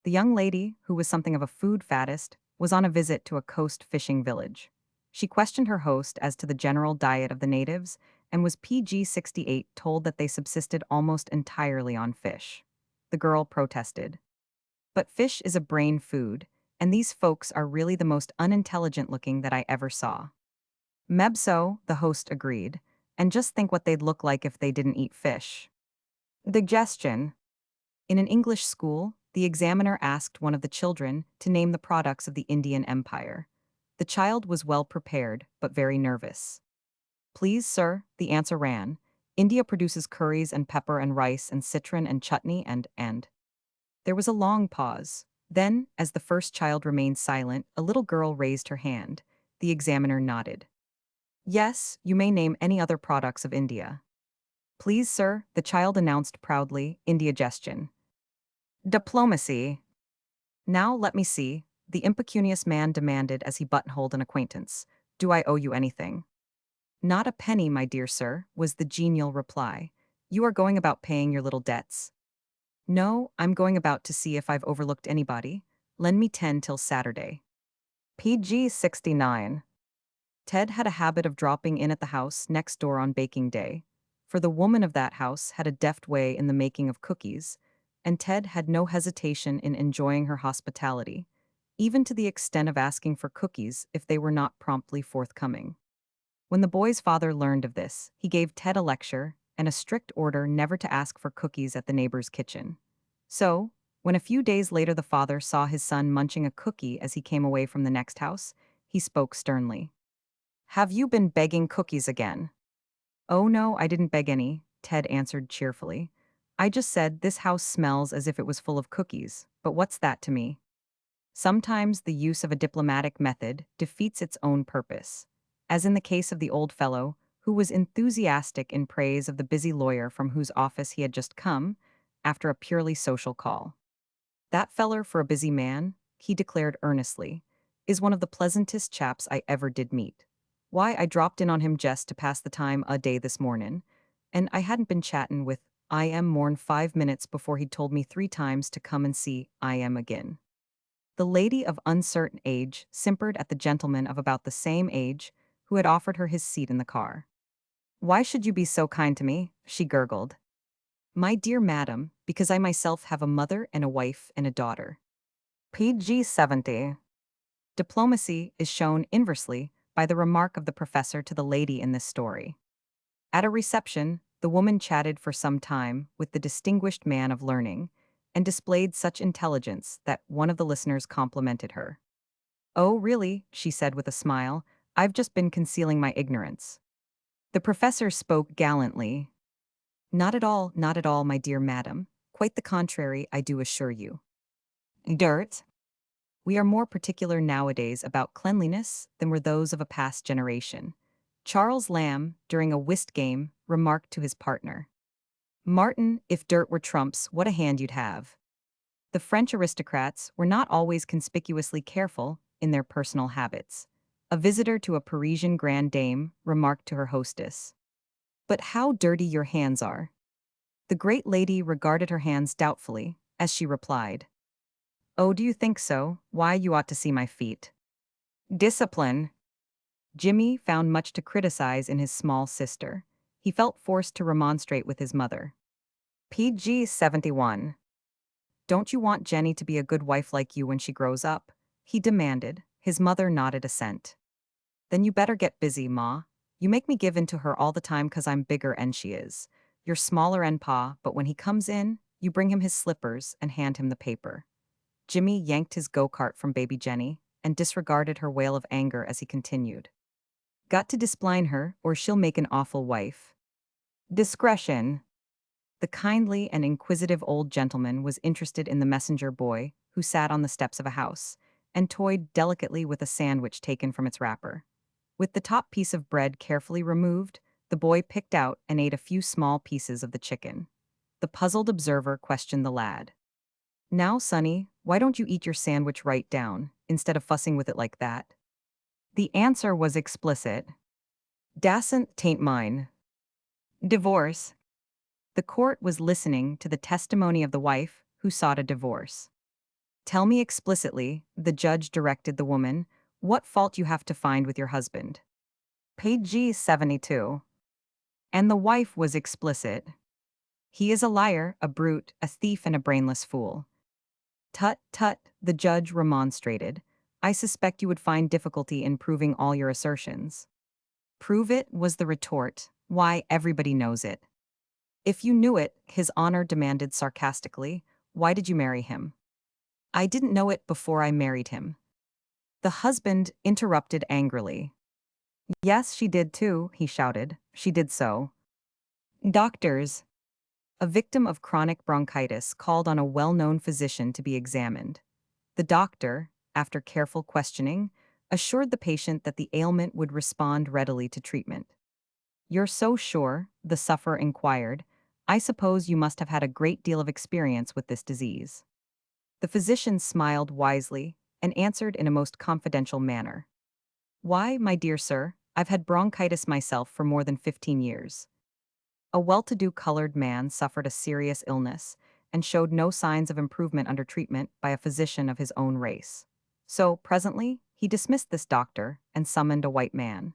The young lady, who was something of a food faddist, was on a visit to a coast fishing village. She questioned her host as to the general diet of the natives and was PG 68 told that they subsisted almost entirely on fish. The girl protested. "But fish is a brain food, and these folks are really the most unintelligent looking that I ever saw." "Mebso," the host agreed, "and just think what they'd look like if they didn't eat fish." Digestion. In an English school, the examiner asked one of the children to name the products of the Indian Empire. The child was well prepared, but very nervous. "Please, sir," the answer ran, "India produces curries and pepper and rice and citron and chutney and." There was a long pause. Then, as the first child remained silent, a little girl raised her hand. The examiner nodded. "Yes, you may name any other products of India." "Please, sir," the child announced proudly, "Indigestion." Diplomacy. "Now let me see," the impecunious man demanded as he buttonholed an acquaintance. "Do I owe you anything?" "Not a penny, my dear sir," was the genial reply. "You are going about paying your little debts." "No, I'm going about to see if I've overlooked anybody. Lend me 10 till Saturday." PG 69. Ted had a habit of dropping in at the house next door on baking day, for the woman of that house had a deft way in the making of cookies, and Ted had no hesitation in enjoying her hospitality, even to the extent of asking for cookies if they were not promptly forthcoming. When the boy's father learned of this, he gave Ted a lecture and a strict order never to ask for cookies at the neighbor's kitchen. So, when a few days later the father saw his son munching a cookie as he came away from the next house, he spoke sternly. "Have you been begging cookies again?" "Oh no, I didn't beg any," Ted answered cheerfully. "I just said this house smells as if it was full of cookies, but what's that to me?" Sometimes the use of a diplomatic method defeats its own purpose, as in the case of the old fellow who was enthusiastic in praise of the busy lawyer from whose office he had just come after a purely social call. "That feller for a busy man," he declared earnestly, "is one of the pleasantest chaps I ever did meet. Why, I dropped in on him jest to pass the time a day this mornin', and I hadn't been chattin' with I am more'n 5 minutes before he'd told me 3 times to come and see I am agin." The lady of uncertain age simpered at the gentleman of about the same age who had offered her his seat in the car. "Why should you be so kind to me?" she gurgled. "My dear madam, because I myself have a mother and a wife and a daughter." PG 70. Diplomacy is shown inversely by the remark of the professor to the lady in this story. At a reception, the woman chatted for some time with the distinguished man of learning and displayed such intelligence that one of the listeners complimented her. "Oh, really," she said with a smile, "I've just been concealing my ignorance." The professor spoke gallantly. Not at all, my dear madam. Quite the contrary, I do assure you." Dirt. We are more particular nowadays about cleanliness than were those of a past generation. Charles Lamb, during a whist game, remarked to his partner, "Martin, if dirt were trumps, what a hand you'd have." The French aristocrats were not always conspicuously careful in their personal habits. A visitor to a Parisian grande dame remarked to her hostess, "But how dirty your hands are." The great lady regarded her hands doubtfully, as she replied, "Oh, do you think so? Why, you ought to see my feet." Discipline. Jimmy found much to criticize in his small sister. He felt forced to remonstrate with his mother. PG 71. "Don't you want Jenny to be a good wife like you when she grows up?" he demanded. His mother nodded assent. "Then you better get busy, Ma. You make me give in to her all the time 'cause I'm bigger 'n she is. You're smaller 'n Pa, but when he comes in, you bring him his slippers and hand him the paper." Jimmy yanked his go-kart from baby Jenny and disregarded her wail of anger as he continued, "Got to discipline her, or she'll make an awful wife." Discretion. The kindly and inquisitive old gentleman was interested in the messenger boy who sat on the steps of a house and toyed delicately with a sandwich taken from its wrapper. With the top piece of bread carefully removed, the boy picked out and ate a few small pieces of the chicken. The puzzled observer questioned the lad. "Now, Sonny, why don't you eat your sandwich right down, instead of fussing with it like that?" The answer was explicit. "Dasn't tain't mine." Divorce. The court was listening to the testimony of the wife who sought a divorce. "Tell me explicitly," the judge directed the woman, "what fault you have to find with your husband." Page 72. And the wife was explicit. "He is a liar, a brute, a thief, and a brainless fool." "Tut, tut," the judge remonstrated. "I suspect you would find difficulty in proving all your assertions." "Prove it," was the retort. "Why, everybody knows it." "If you knew it," his honor demanded sarcastically, "why did you marry him?" "I didn't know it before I married him." The husband interrupted angrily. "Yes, she did too," he shouted. "She did so." Doctors. A victim of chronic bronchitis called on a well-known physician to be examined. The doctor, after careful questioning, assured the patient that the ailment would respond readily to treatment. "You're so sure?" the sufferer inquired. "I suppose you must have had a great deal of experience with this disease." The physician smiled wisely and answered in a most confidential manner. "Why, my dear sir, I've had bronchitis myself for more than 15 years." A well-to-do colored man suffered a serious illness and showed no signs of improvement under treatment by a physician of his own race. So, presently, he dismissed this doctor and summoned a white man.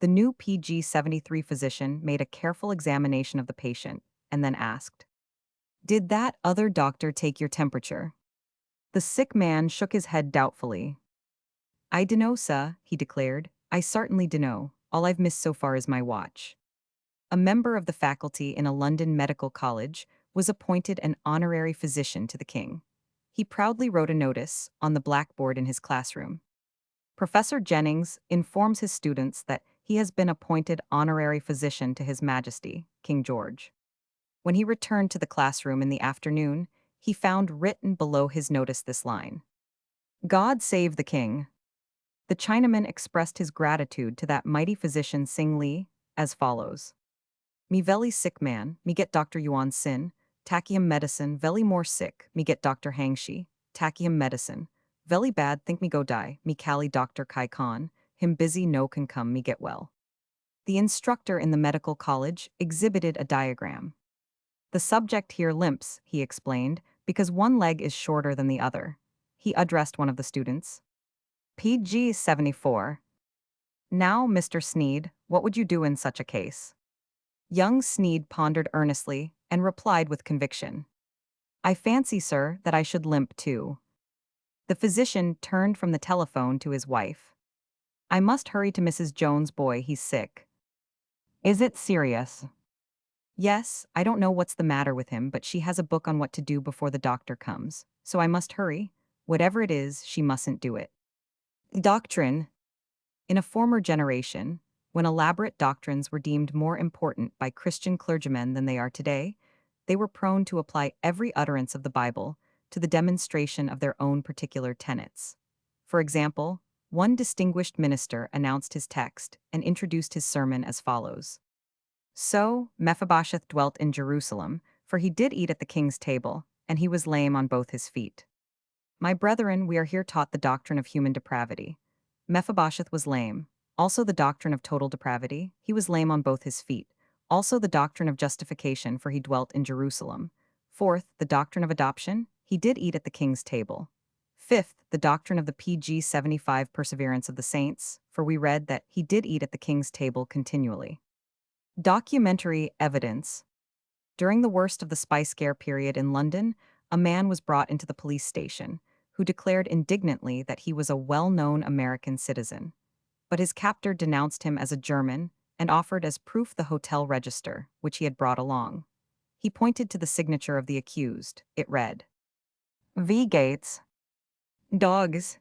The new PG 73 physician made a careful examination of the patient and then asked, "Did that other doctor take your temperature?" The sick man shook his head doubtfully. "I dunno, sir," he declared. "I certainly dunno. All I've missed so far is my watch." A member of the faculty in a London medical college was appointed an honorary physician to the king. He proudly wrote a notice on the blackboard in his classroom. "Professor Jennings informs his students that he has been appointed honorary physician to His Majesty, King George." When he returned to the classroom in the afternoon, he found written below his notice this line: "God save the king." The Chinaman expressed his gratitude to that mighty physician Sing Li as follows: "Me velly sick man, me get Dr. Yuan Sin, tacky him medicine, velly more sick, me get Dr. Hang Shi, tacky him medicine. Velly bad, think me go die, me cally Dr. Kai Khan, him busy no can come, me get well." The instructor in the medical college exhibited a diagram. "The subject here limps," he explained, "because one leg is shorter than the other." He addressed one of the students. PG 74. "Now, Mr. Sneed, what would you do in such a case?" Young Sneed pondered earnestly and replied with conviction, "I fancy, sir, that I should limp too." The physician turned from the telephone to his wife. "I must hurry to Mrs. Jones' boy, he's sick." "Is it serious?" "Yes, I don't know what's the matter with him, but she has a book on what to do before the doctor comes, so I must hurry. Whatever it is, she mustn't do it." Doctrine. In a former generation, when elaborate doctrines were deemed more important by Christian clergymen than they are today, they were prone to apply every utterance of the Bible to the demonstration of their own particular tenets. For example, one distinguished minister announced his text and introduced his sermon as follows. So Mephibosheth dwelt in Jerusalem, for he did eat at the king's table, and he was lame on both his feet. My brethren, we are here taught the doctrine of human depravity. Mephibosheth was lame. Also the doctrine of total depravity, he was lame on both his feet. Also the doctrine of justification, for he dwelt in Jerusalem. Fourth, the doctrine of adoption, he did eat at the king's table. Fifth, the doctrine of the PG 75 perseverance of the saints, for we read that he did eat at the king's table continually. Documentary evidence. During the worst of the spy scare period in London, a man was brought into the police station who declared indignantly that he was a well-known American citizen. But his captor denounced him as a German and offered as proof the hotel register, which he had brought along. He pointed to the signature of the accused. It read, V. Gates. Dogs.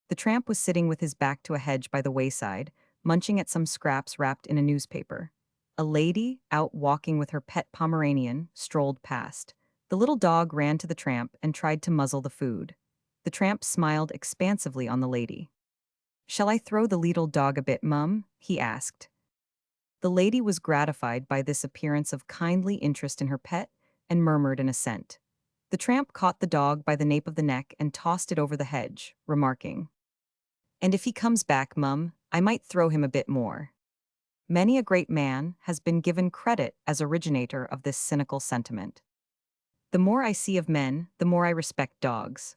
The tramp was sitting with his back to a hedge by the wayside, munching at some scraps wrapped in a newspaper. A lady, out walking with her pet Pomeranian, strolled past. The little dog ran to the tramp and tried to muzzle the food. The tramp smiled expansively on the lady. Shall I throw the little dog a bit, mum? He asked. The lady was gratified by this appearance of kindly interest in her pet and murmured an assent. The tramp caught the dog by the nape of the neck and tossed it over the hedge, remarking, And if he comes back, mum, I might throw him a bit more. Many a great man has been given credit as originator of this cynical sentiment. The more I see of men, the more I respect dogs.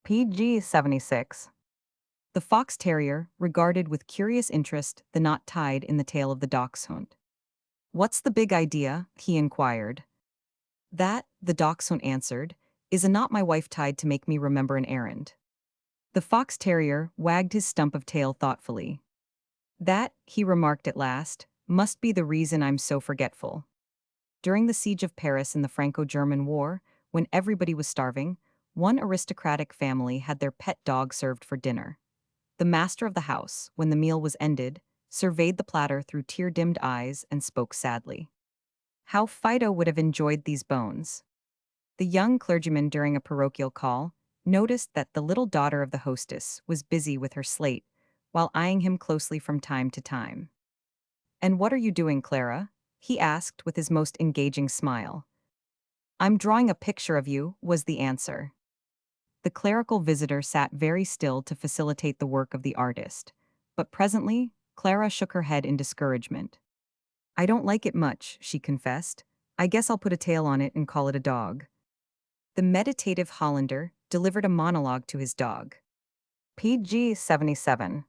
PG 76. The fox terrier regarded with curious interest the knot tied in the tail of the dachshund. What's the big idea? He inquired. That, the dachshund answered, is a knot my wife tied to make me remember an errand. The fox terrier wagged his stump of tail thoughtfully. That, he remarked at last, must be the reason I'm so forgetful. During the siege of Paris in the Franco-German War, when everybody was starving, one aristocratic family had their pet dog served for dinner. The master of the house, when the meal was ended, surveyed the platter through tear-dimmed eyes and spoke sadly. How Fido would have enjoyed these bones. The young clergyman, during a parochial call, noticed that the little daughter of the hostess was busy with her slate, while eyeing him closely from time to time. And what are you doing, Clara? He asked with his most engaging smile. I'm drawing a picture of you, was the answer. The clerical visitor sat very still to facilitate the work of the artist, but presently, Clara shook her head in discouragement. I don't like it much, she confessed. I guess I'll put a tail on it and call it a dog. The meditative Hollander delivered a monologue to his dog. PG 77.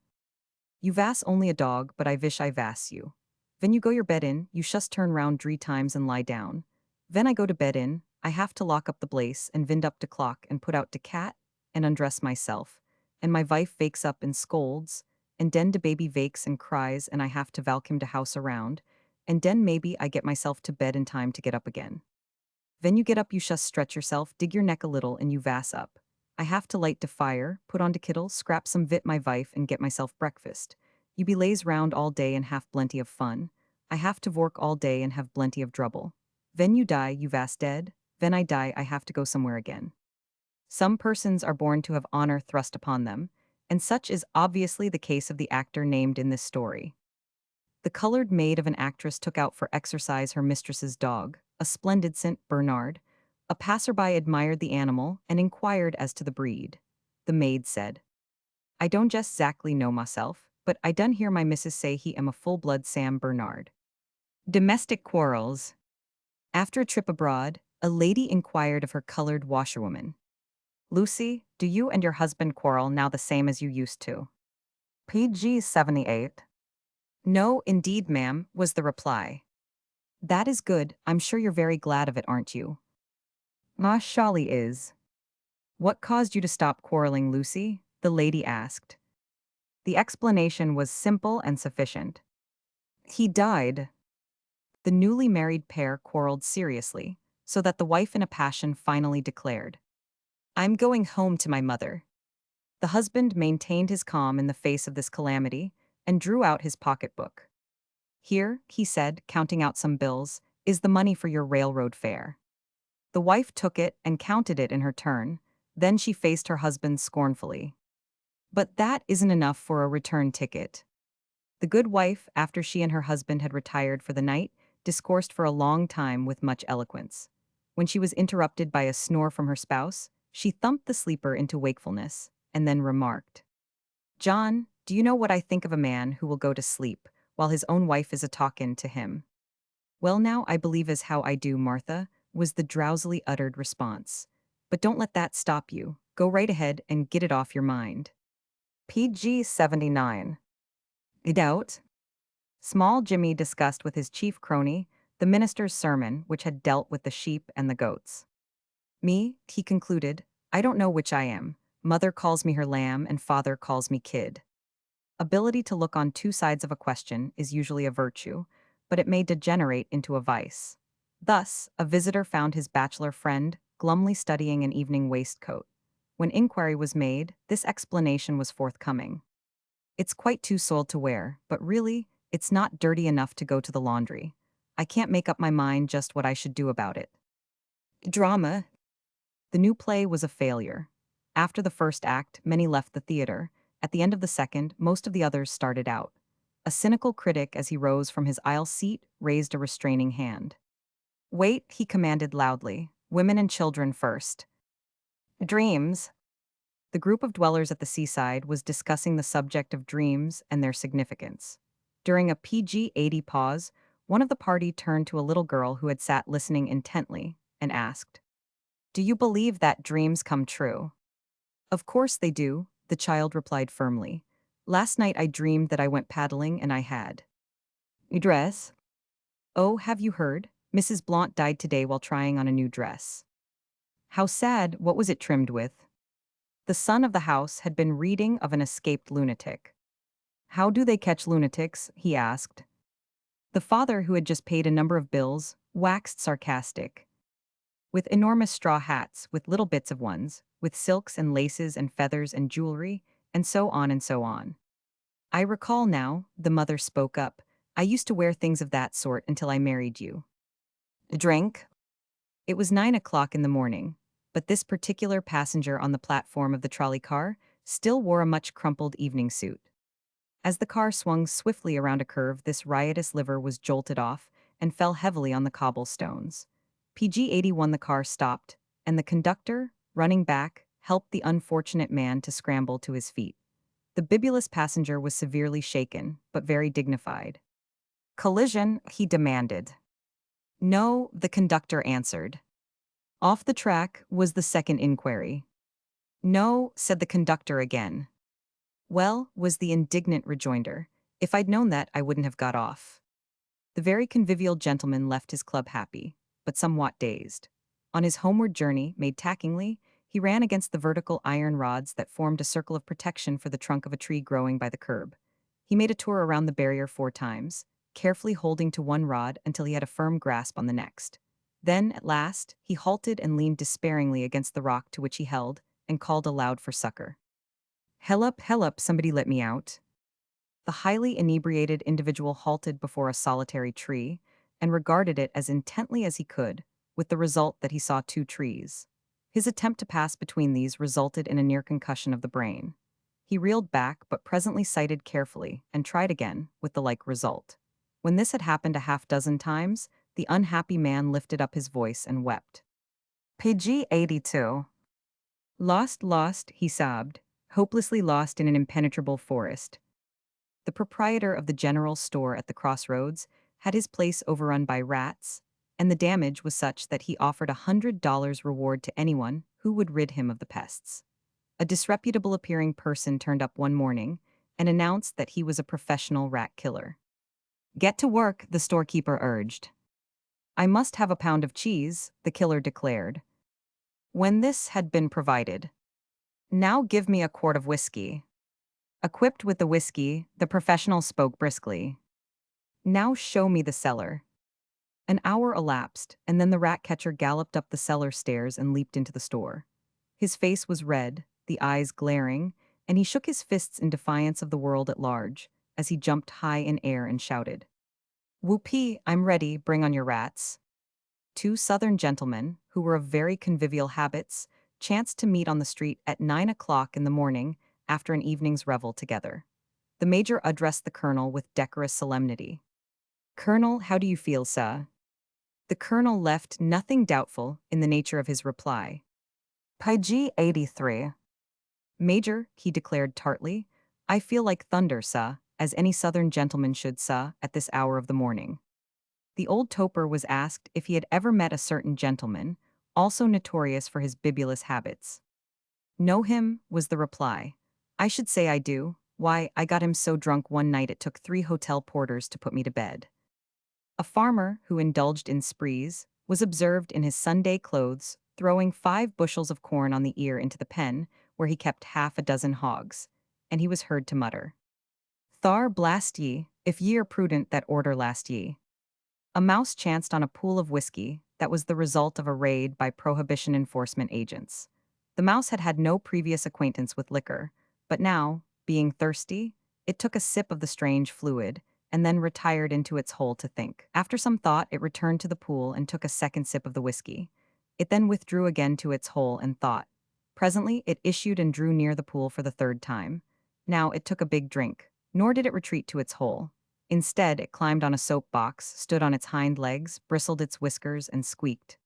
You vas only a dog, but I wish I vas you. When you go your bed in, you shust turn round 3 times and lie down. When I go to bed in, I have to lock up the place and wind up de clock and put out de cat and undress myself. And my wife wakes up and scolds, and den de baby wakes and cries and I have to valk him to house around, and den maybe I get myself to bed in time to get up again. When you get up you shust stretch yourself, dig your neck a little and you vas up. I have to light de fire, put on de kittle, scrap some vit my wife and get myself breakfast. You be lays round all day and have plenty of fun. I have to work all day and have plenty of trouble. When you die, you vas dead. When I die, I have to go somewhere again. Some persons are born to have honor thrust upon them, and such is obviously the case of the actor named in this story. The colored maid of an actress took out for exercise her mistress's dog, a splendid St. Bernard. A passerby admired the animal and inquired as to the breed. The maid said, I don't just exactly know myself, but I done hear my missus say he am a full-blood Sam Bernard. Domestic quarrels. After a trip abroad, a lady inquired of her colored washerwoman, Lucy, do you and your husband quarrel now the same as you used to? PG 78. No, indeed, ma'am, was the reply. That is good, I'm sure you're very glad of it, aren't you? Ma Sholly is. What caused you to stop quarreling, Lucy? The lady asked. The explanation was simple and sufficient. He died. The newly married pair quarreled seriously, so that the wife in a passion finally declared, I'm going home to my mother. The husband maintained his calm in the face of this calamity and drew out his pocketbook. Here, he said, counting out some bills, is the money for your railroad fare. The wife took it and counted it in her turn, then she faced her husband scornfully. But that isn't enough for a return ticket. The good wife, after she and her husband had retired for the night, discoursed for a long time with much eloquence. When she was interrupted by a snore from her spouse, she thumped the sleeper into wakefulness, and then remarked, "John, do you know what I think of a man who will go to sleep while his own wife is a-talkin' to him?" "Well, now I believe as how I do, Martha," was the drowsily uttered response. "But don't let that stop you. Go right ahead and get it off your mind." PG 79. Doubt. Small Jimmy discussed with his chief crony the minister's sermon, which had dealt with the sheep and the goats. "Me," he concluded, "I don't know which I am. Mother calls me her lamb and father calls me kid." Ability to look on two sides of a question is usually a virtue, but it may degenerate into a vice. Thus, a visitor found his bachelor friend glumly studying an evening waistcoat. When inquiry was made, this explanation was forthcoming. "It's quite too soiled to wear, but really, it's not dirty enough to go to the laundry. I can't make up my mind just what I should do about it." Drama. The new play was a failure. After the first act, many left the theater. At the end of the second, most of the others started out. A cynical critic, as he rose from his aisle seat, raised a restraining hand. "Wait," he commanded loudly. "Women and children first." Dreams. The group of dwellers at the seaside was discussing the subject of dreams and their significance. During a PG-80 pause, one of the party turned to a little girl who had sat listening intently and asked, "Do you believe that dreams come true?" "Of course they do," the child replied firmly. "Last night I dreamed that I went paddling and I had a dress." "Oh, have you heard? Mrs. Blount died today while trying on a new dress." "How sad, what was it trimmed with?" The son of the house had been reading of an escaped lunatic. "How do they catch lunatics?" he asked. The father, who had just paid a number of bills, waxed sarcastic. "With enormous straw hats, with little bits of ones, with silks and laces and feathers and jewelry, and so on and so on." "I recall now," the mother spoke up. "I used to wear things of that sort until I married you." Drink. It was 9 o'clock in the morning, but this particular passenger on the platform of the trolley car still wore a much crumpled evening suit. As the car swung swiftly around a curve, this riotous liver was jolted off and fell heavily on the cobblestones. PG-81 the car stopped, and the conductor, running back, helped the unfortunate man to scramble to his feet. The bibulous passenger was severely shaken, but very dignified. "Collision," he demanded. "No," the conductor answered. "Off the track," was the second inquiry. "No," said the conductor again. "Well," was the indignant rejoinder, "if I'd known that, I wouldn't have got off." The very convivial gentleman left his club happy, but somewhat dazed. On his homeward journey, made tackingly, he ran against the vertical iron rods that formed a circle of protection for the trunk of a tree growing by the curb. He made a tour around the barrier 4 times, carefully holding to one rod until he had a firm grasp on the next. Then, at last, he halted and leaned despairingly against the rock to which he held, and called aloud for succor. Help, somebody let me out." The highly inebriated individual halted before a solitary tree and regarded it as intently as he could, with the result that he saw two trees. His attempt to pass between these resulted in a near concussion of the brain. He reeled back, but presently sighted carefully and tried again, with the like result. When this had happened a half-dozen times, the unhappy man lifted up his voice and wept. PG 82. Lost, he sobbed, hopelessly lost in an impenetrable forest. The proprietor of the general store at the crossroads had his place overrun by rats, and the damage was such that he offered $100 reward to anyone who would rid him of the pests. A disreputable appearing person turned up one morning and announced that he was a professional rat killer. "Get to work," the storekeeper urged. "I must have a pound of cheese," the killer declared. When this had been provided, "Now give me a quart of whiskey." Equipped with the whiskey, the professional spoke briskly. "Now show me the cellar." An hour elapsed, and then the rat catcher galloped up the cellar stairs and leaped into the store. His face was red, the eyes glaring, and he shook his fists in defiance of the world at large, as he jumped high in air and shouted, "Whoopee, I'm ready, bring on your rats." Two southern gentlemen, who were of very convivial habits, chanced to meet on the street at 9 o'clock in the morning after an evening's revel together. The major addressed the colonel with decorous solemnity. "Colonel, how do you feel, sir?" The colonel left nothing doubtful in the nature of his reply. "PG 83. Major," he declared tartly, "I feel like thunder, sir, as any southern gentleman should, sir, at this hour of the morning." The old toper was asked if he had ever met a certain gentleman, also notorious for his bibulous habits. "Know him," was the reply. "I should say I do. Why, I got him so drunk one night it took 3 hotel porters to put me to bed." A farmer, who indulged in sprees, was observed in his Sunday clothes, throwing 5 bushels of corn on the ear into the pen, where he kept half a dozen hogs, and he was heard to mutter, "Thar blast ye, if ye are prudent that order last ye." A mouse chanced on a pool of whiskey that was the result of a raid by prohibition enforcement agents. The mouse had had no previous acquaintance with liquor, but now, being thirsty, it took a sip of the strange fluid and then retired into its hole to think. After some thought, it returned to the pool and took a second sip of the whiskey. It then withdrew again to its hole and thought. Presently, it issued and drew near the pool for the 3rd time. Now it took a big drink, nor did it retreat to its hole. Instead, it climbed on a soapbox, stood on its hind legs, bristled its whiskers, and squeaked.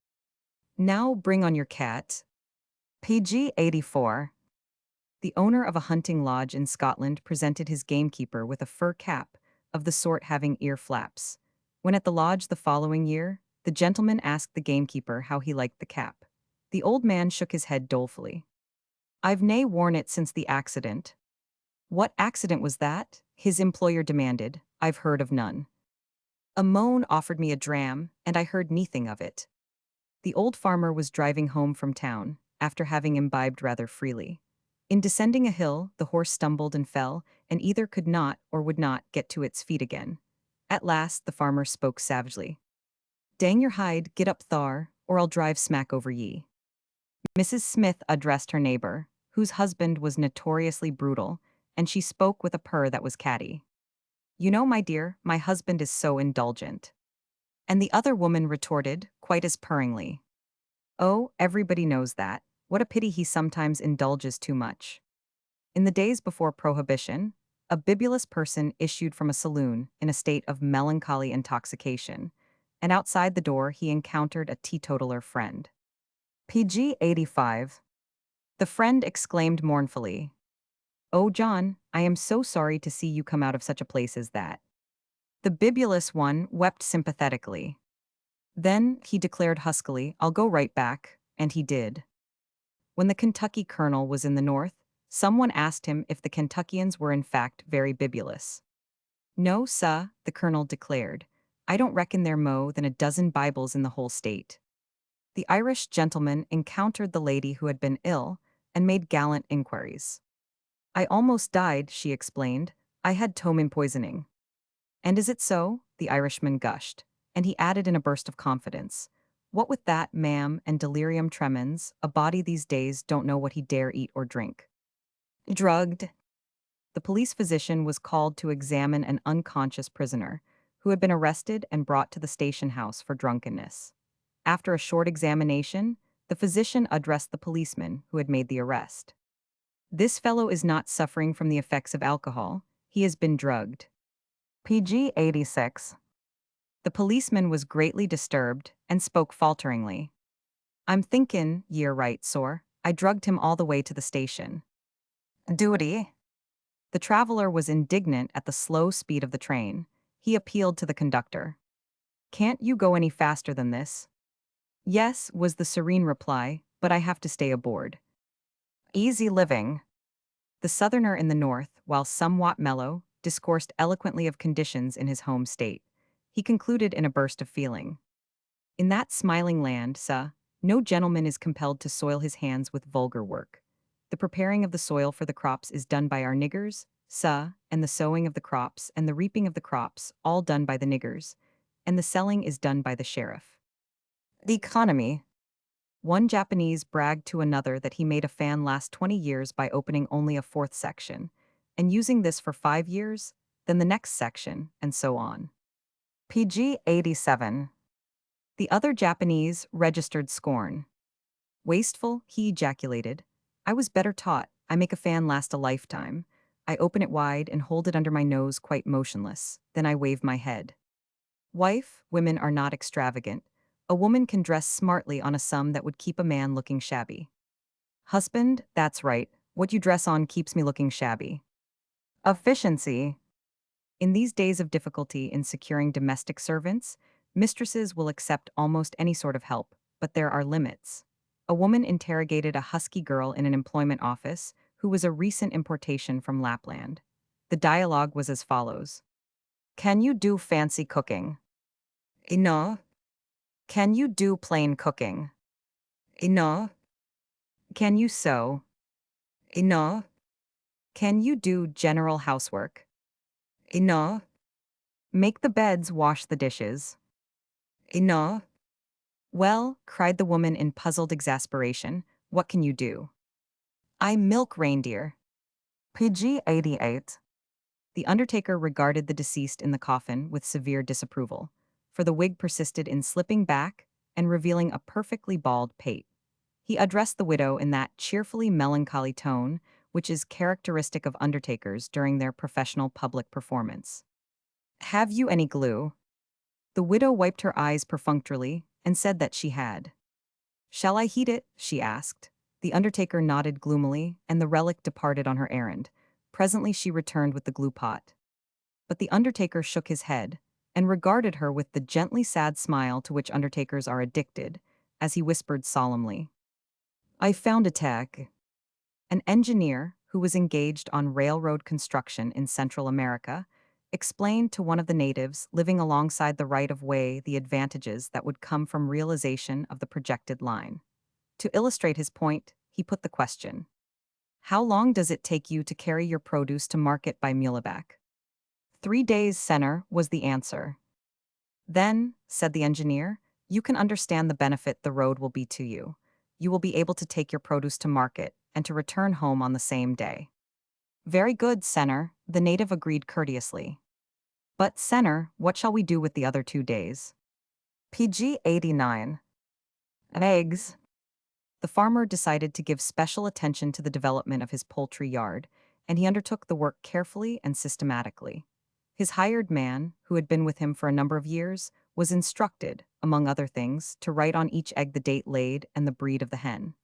"Now bring on your cat." PG 84. The owner of a hunting lodge in Scotland presented his gamekeeper with a fur cap, of the sort having ear flaps. When at the lodge the following year, the gentleman asked the gamekeeper how he liked the cap. The old man shook his head dolefully. "I've nae worn it since the accident." "What accident was that?" his employer demanded. "I've heard of none." "A moan offered me a dram, and I heard neathing of it." The old farmer was driving home from town, after having imbibed rather freely. In descending a hill, the horse stumbled and fell, and either could not or would not get to its feet again. At last, the farmer spoke savagely. "Dang your hide, get up thar, or I'll drive smack over ye." Mrs. Smith addressed her neighbor, whose husband was notoriously brutal, and she spoke with a purr that was catty. "You know, my dear, my husband is so indulgent." And the other woman retorted, quite as purringly, "Oh, everybody knows that. What a pity he sometimes indulges too much." In the days before Prohibition, a bibulous person issued from a saloon in a state of melancholy intoxication, and outside the door he encountered a teetotaler friend. PG 85. The friend exclaimed mournfully, "Oh, John, I am so sorry to see you come out of such a place as that." The bibulous one wept sympathetically. Then, he declared huskily, "I'll go right back," and he did. When the Kentucky colonel was in the North, someone asked him if the Kentuckians were in fact very bibulous. "No, sah," the colonel declared. "I don't reckon there mo' than a dozen Bibles in the whole state." The Irish gentleman encountered the lady who had been ill and made gallant inquiries. "I almost died," she explained. "I had ptomaine poisoning." "And is it so?" the Irishman gushed, and he added in a burst of confidence, "What with that, ma'am, and delirium tremens, a body these days don't know what he dare eat or drink." Drugged. The police physician was called to examine an unconscious prisoner, who had been arrested and brought to the station house for drunkenness. After a short examination, the physician addressed the policeman who had made the arrest. "This fellow is not suffering from the effects of alcohol, he has been drugged." PG 86. The policeman was greatly disturbed and spoke falteringly. "I'm thinkin' ye're right, sor. I drugged him all the way to the station." Duty. The traveler was indignant at the slow speed of the train. He appealed to the conductor. "Can't you go any faster than this?" "Yes," was the serene reply, "but I have to stay aboard." Easy living. The southerner in the north, while somewhat mellow, discoursed eloquently of conditions in his home state. He concluded in a burst of feeling. "In that smiling land, no gentleman is compelled to soil his hands with vulgar work. The preparing of the soil for the crops is done by our niggers, and the sowing of the crops and the reaping of the crops, all done by the niggers, and the selling is done by the sheriff." The economy. One Japanese bragged to another that he made a fan last 20 years by opening only a fourth section, and using this for 5 years, then the next section, and so on. PG 87. The other Japanese registered scorn. "Wasteful," he ejaculated. "I was better taught, I make a fan last a lifetime. I open it wide and hold it under my nose quite motionless. Then I wave my head. Wife, women are not extravagant. A woman can dress smartly on a sum that would keep a man looking shabby. Husband, that's right. What you dress on keeps me looking shabby. Efficiency. In these days of difficulty in securing domestic servants, mistresses will accept almost any sort of help, but there are limits. A woman interrogated a husky girl in an employment office who was a recent importation from Lapland. The dialogue was as follows. Can you do fancy cooking? No. Can you do plain cooking? No. Can you sew? No. Can you do general housework? No. Make the beds, wash the dishes? No. Well, cried the woman in puzzled exasperation, what can you do? I milk reindeer. PG 88. The undertaker regarded the deceased in the coffin with severe disapproval, for the wig persisted in slipping back and revealing a perfectly bald pate. He addressed the widow in that cheerfully melancholy tone which is characteristic of undertakers during their professional public performance. Have you any glue? The widow wiped her eyes perfunctorily and said that she had. Shall I heat it? She asked. The undertaker nodded gloomily, and the relic departed on her errand. Presently she returned with the glue pot. But the undertaker shook his head and regarded her with the gently sad smile to which undertakers are addicted, as he whispered solemnly, I found a tag. An engineer, who was engaged on railroad construction in Central America, explained to one of the natives living alongside the right-of-way the advantages that would come from realization of the projected line. To illustrate his point, he put the question, how long does it take you to carry your produce to market by muleback? 3 days, Senor, was the answer. Then, said the engineer, you can understand the benefit the road will be to you. You will be able to take your produce to market and to return home on the same day. Very good, Senor, the native agreed courteously. But, Senor, what shall we do with the other 2 days? PG 89. Eggs. The farmer decided to give special attention to the development of his poultry yard, and he undertook the work carefully and systematically. His hired man, who had been with him for a number of years, was instructed, among other things, to write on each egg the date laid and the breed of the hen.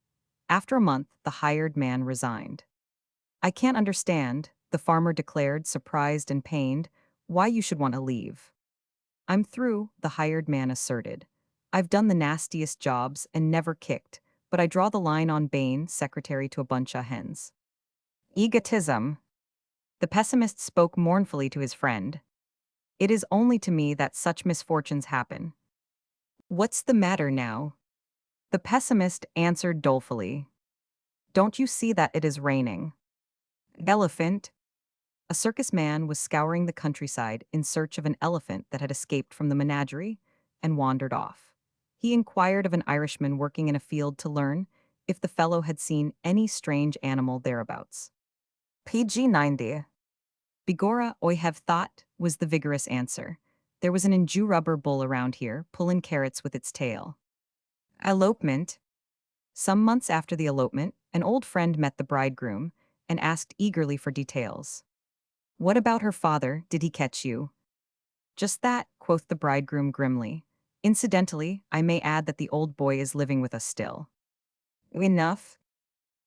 After a month, the hired man resigned. I can't understand, the farmer declared, surprised and pained, why you should want to leave. I'm through, the hired man asserted. I've done the nastiest jobs and never kicked, but I draw the line on Bain, secretary to a bunch of hens. Egotism. The pessimist spoke mournfully to his friend. It is only to me that such misfortunes happen. What's the matter now? The pessimist answered dolefully. Don't you see that it is raining? Elephant. A circus man was scouring the countryside in search of an elephant that had escaped from the menagerie and wandered off. He inquired of an Irishman working in a field to learn if the fellow had seen any strange animal thereabouts. PG 90. Begorra, I have thought, was the vigorous answer. There was an inju rubber bull around here, pulling carrots with its tail. Elopement. Some months after the elopement, an old friend met the bridegroom and asked eagerly for details. What about her father, did he catch you? Just that, quoth the bridegroom grimly. Incidentally, I may add that the old boy is living with us still. Enough.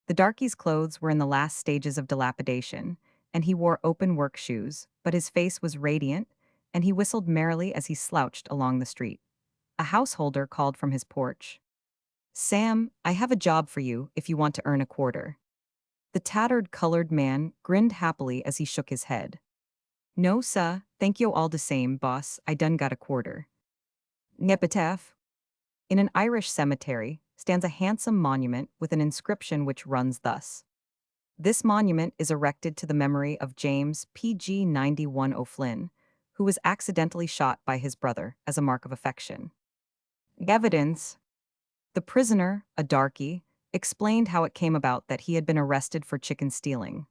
The darkie's clothes were in the last stages of dilapidation, and he wore open work shoes, but his face was radiant, and he whistled merrily as he slouched along the street. A householder called from his porch. Sam, I have a job for you if you want to earn a quarter. The tattered colored man grinned happily as he shook his head. No, sah, thank you all the same, boss, I done got a quarter. Epitaph. In an Irish cemetery stands a handsome monument with an inscription which runs thus. This monument is erected to the memory of James PG 91 O'Flynn, who was accidentally shot by his brother as a mark of affection. Evidence. The prisoner, a darky, explained how it came about that he had been arrested for chicken stealing.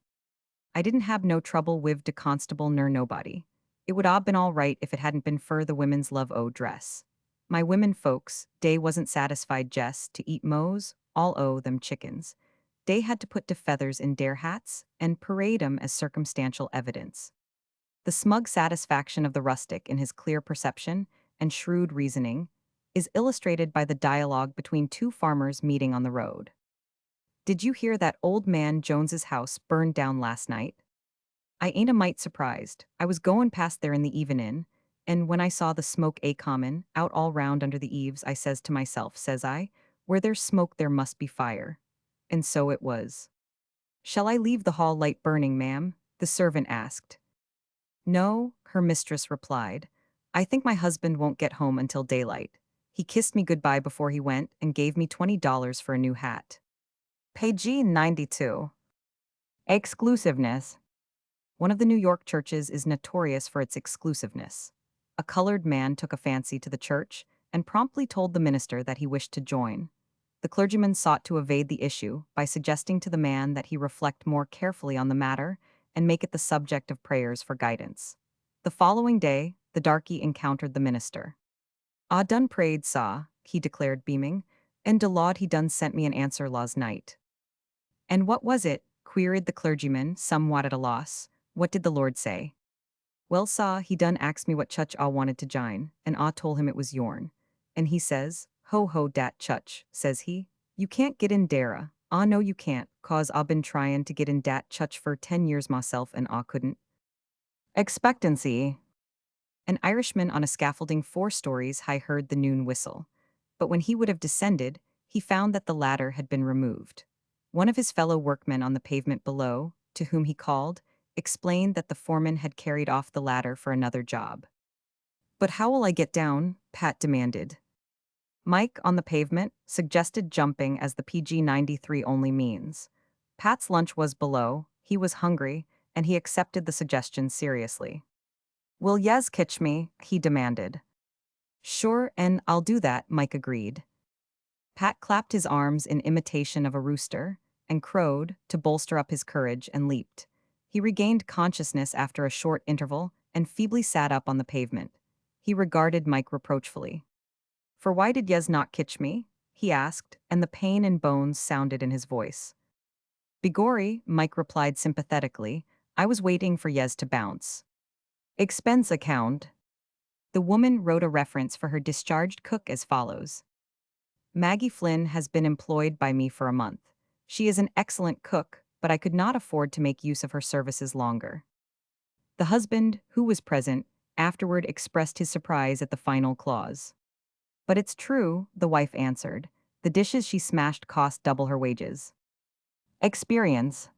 I didn't have no trouble with de constable ner nobody. It would been all right if it hadn't been fur the women's love o dress. My women folks, dey wasn't satisfied jest to eat mows, all o them chickens. They had to put de feathers in their hats and parade 'em as circumstantial evidence. The smug satisfaction of the rustic in his clear perception and shrewd reasoning is illustrated by the dialogue between two farmers meeting on the road. Did you hear that old man Jones's house burned down last night? I ain't a mite surprised. I was goin' past there in the evenin', and when I saw the smoke a comin' out all round under the eaves, I says to myself, says I, where there's smoke there must be fire. And so it was. Shall I leave the hall light burning, ma'am? The servant asked. No, her mistress replied. I think my husband won't get home until daylight. He kissed me goodbye before he went and gave me $20 for a new hat. Page 92. Exclusiveness. One of the New York churches is notorious for its exclusiveness. A colored man took a fancy to the church and promptly told the minister that he wished to join. The clergyman sought to evade the issue by suggesting to the man that he reflect more carefully on the matter and make it the subject of prayers for guidance. The following day, the darky encountered the minister. "Ah done prayed, saw," he declared beaming, "and de Lord he done sent me an answer last night." "And what was it?" queried the clergyman, somewhat at a loss. "What did the Lord say?" "Well, saw, he done asked me what chutch Ah wanted to jine, and Ah told him it was yourn. And he says, 'Ho ho dat chutch,' says he. 'You can't get in dara.' Ah no you can't, 'cause Ah been tryin' to get in dat chutch for 10 years myself and Ah couldn't." Expectancy. An Irishman on a scaffolding 4 stories high heard the noon whistle. But when he would have descended, he found that the ladder had been removed. One of his fellow workmen on the pavement below, to whom he called, explained that the foreman had carried off the ladder for another job. "But how will I get down?" Pat demanded. Mike, on the pavement, suggested jumping as the PG-93 only means. Pat's lunch was below, he was hungry, and he accepted the suggestion seriously. "Will yez catch me?" he demanded. "Sure, and I'll do that," Mike agreed. Pat clapped his arms in imitation of a rooster and crowed to bolster up his courage and leaped. He regained consciousness after a short interval and feebly sat up on the pavement. He regarded Mike reproachfully. "For why did yez not kitch me?" he asked, and the pain in bones sounded in his voice. "Begory," Mike replied sympathetically, "I was waiting for yez to bounce." Expense account. The woman wrote a reference for her discharged cook as follows. Maggie Flynn has been employed by me for a month. She is an excellent cook, but I could not afford to make use of her services longer. The husband, who was present, afterward expressed his surprise at the final clause. But it's true, the wife answered. The dishes she smashed cost double her wages. Experience.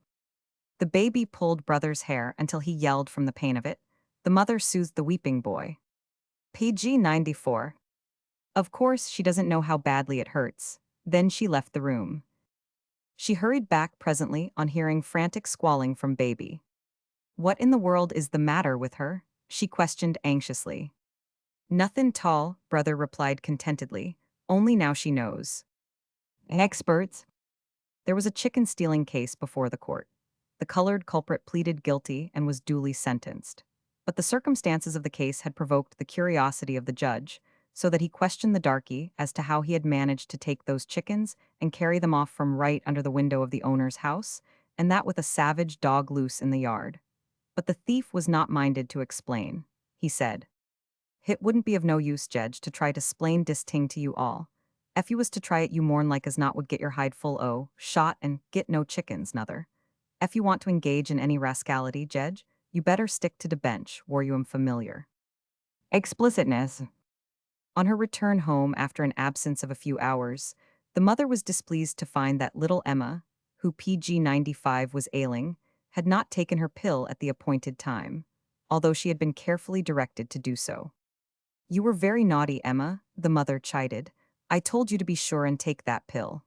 The baby pulled brother's hair until he yelled from the pain of it. The mother soothed the weeping boy. PG 94. Of course, she doesn't know how badly it hurts. Then she left the room. She hurried back presently on hearing frantic squalling from baby. What in the world is the matter with her? She questioned anxiously. Nothin' tall, brother replied contentedly. Only now she knows. Experts. There was a chicken stealing case before the court. The colored culprit pleaded guilty and was duly sentenced. But the circumstances of the case had provoked the curiosity of the judge, so that he questioned the darky as to how he had managed to take those chickens and carry them off from right under the window of the owner's house, and that with a savage dog loose in the yard. But the thief was not minded to explain. He said, "Hit wouldn't be of no use, Jedge, to try to splain dis ting to you all. Ef you was to try it, you mourn like as not would get your hide full o' shot and get no chickens, nother. Ef you want to engage in any rascality, Jedge, you better stick to de bench, where you am familiar." Explicitness. On her return home after an absence of a few hours, the mother was displeased to find that little Emma, who PG-95 was ailing, had not taken her pill at the appointed time, although she had been carefully directed to do so. "You were very naughty, Emma," the mother chided. "I told you to be sure and take that pill."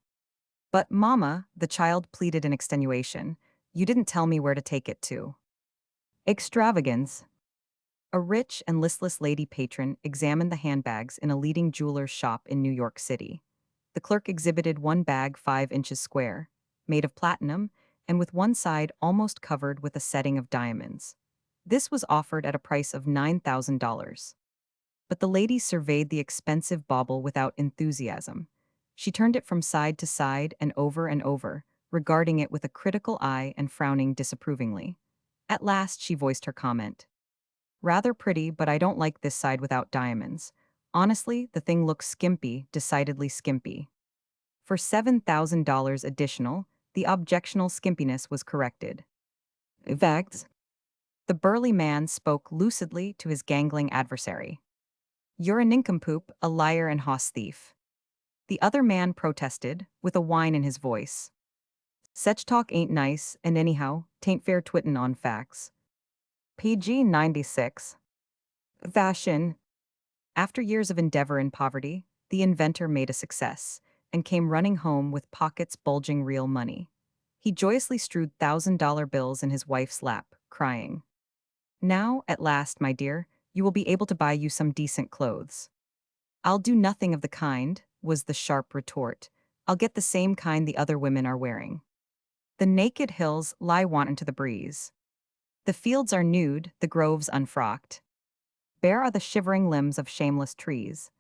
"But, Mama," the child pleaded in extenuation, "you didn't tell me where to take it to." Extravagance. A rich and listless lady patron examined the handbags in a leading jeweler's shop in New York City. The clerk exhibited one bag 5 inches square, made of platinum, and with one side almost covered with a setting of diamonds. This was offered at a price of $9,000. But the lady surveyed the expensive bauble without enthusiasm. She turned it from side to side and over, regarding it with a critical eye and frowning disapprovingly. At last, she voiced her comment. Rather pretty, but I don't like this side without diamonds. Honestly, the thing looks skimpy, decidedly skimpy. For $7,000 additional, the objectional skimpiness was corrected. Vex. The burly man spoke lucidly to his gangling adversary. You're a nincompoop, a liar and hoss thief. The other man protested, with a whine in his voice. Sech talk ain't nice, and anyhow, tain't fair twittin' on facts. PG 96. Fashion. After years of endeavor in poverty, the inventor made a success, and came running home with pockets bulging real money. He joyously strewed $1,000 bills in his wife's lap, crying, now, at last, my dear, you will be able to buy you some decent clothes. I'll do nothing of the kind, was the sharp retort. I'll get the same kind the other women are wearing. The naked hills lie wanton to the breeze. The fields are nude, the groves unfrocked. Bare are the shivering limbs of shameless trees.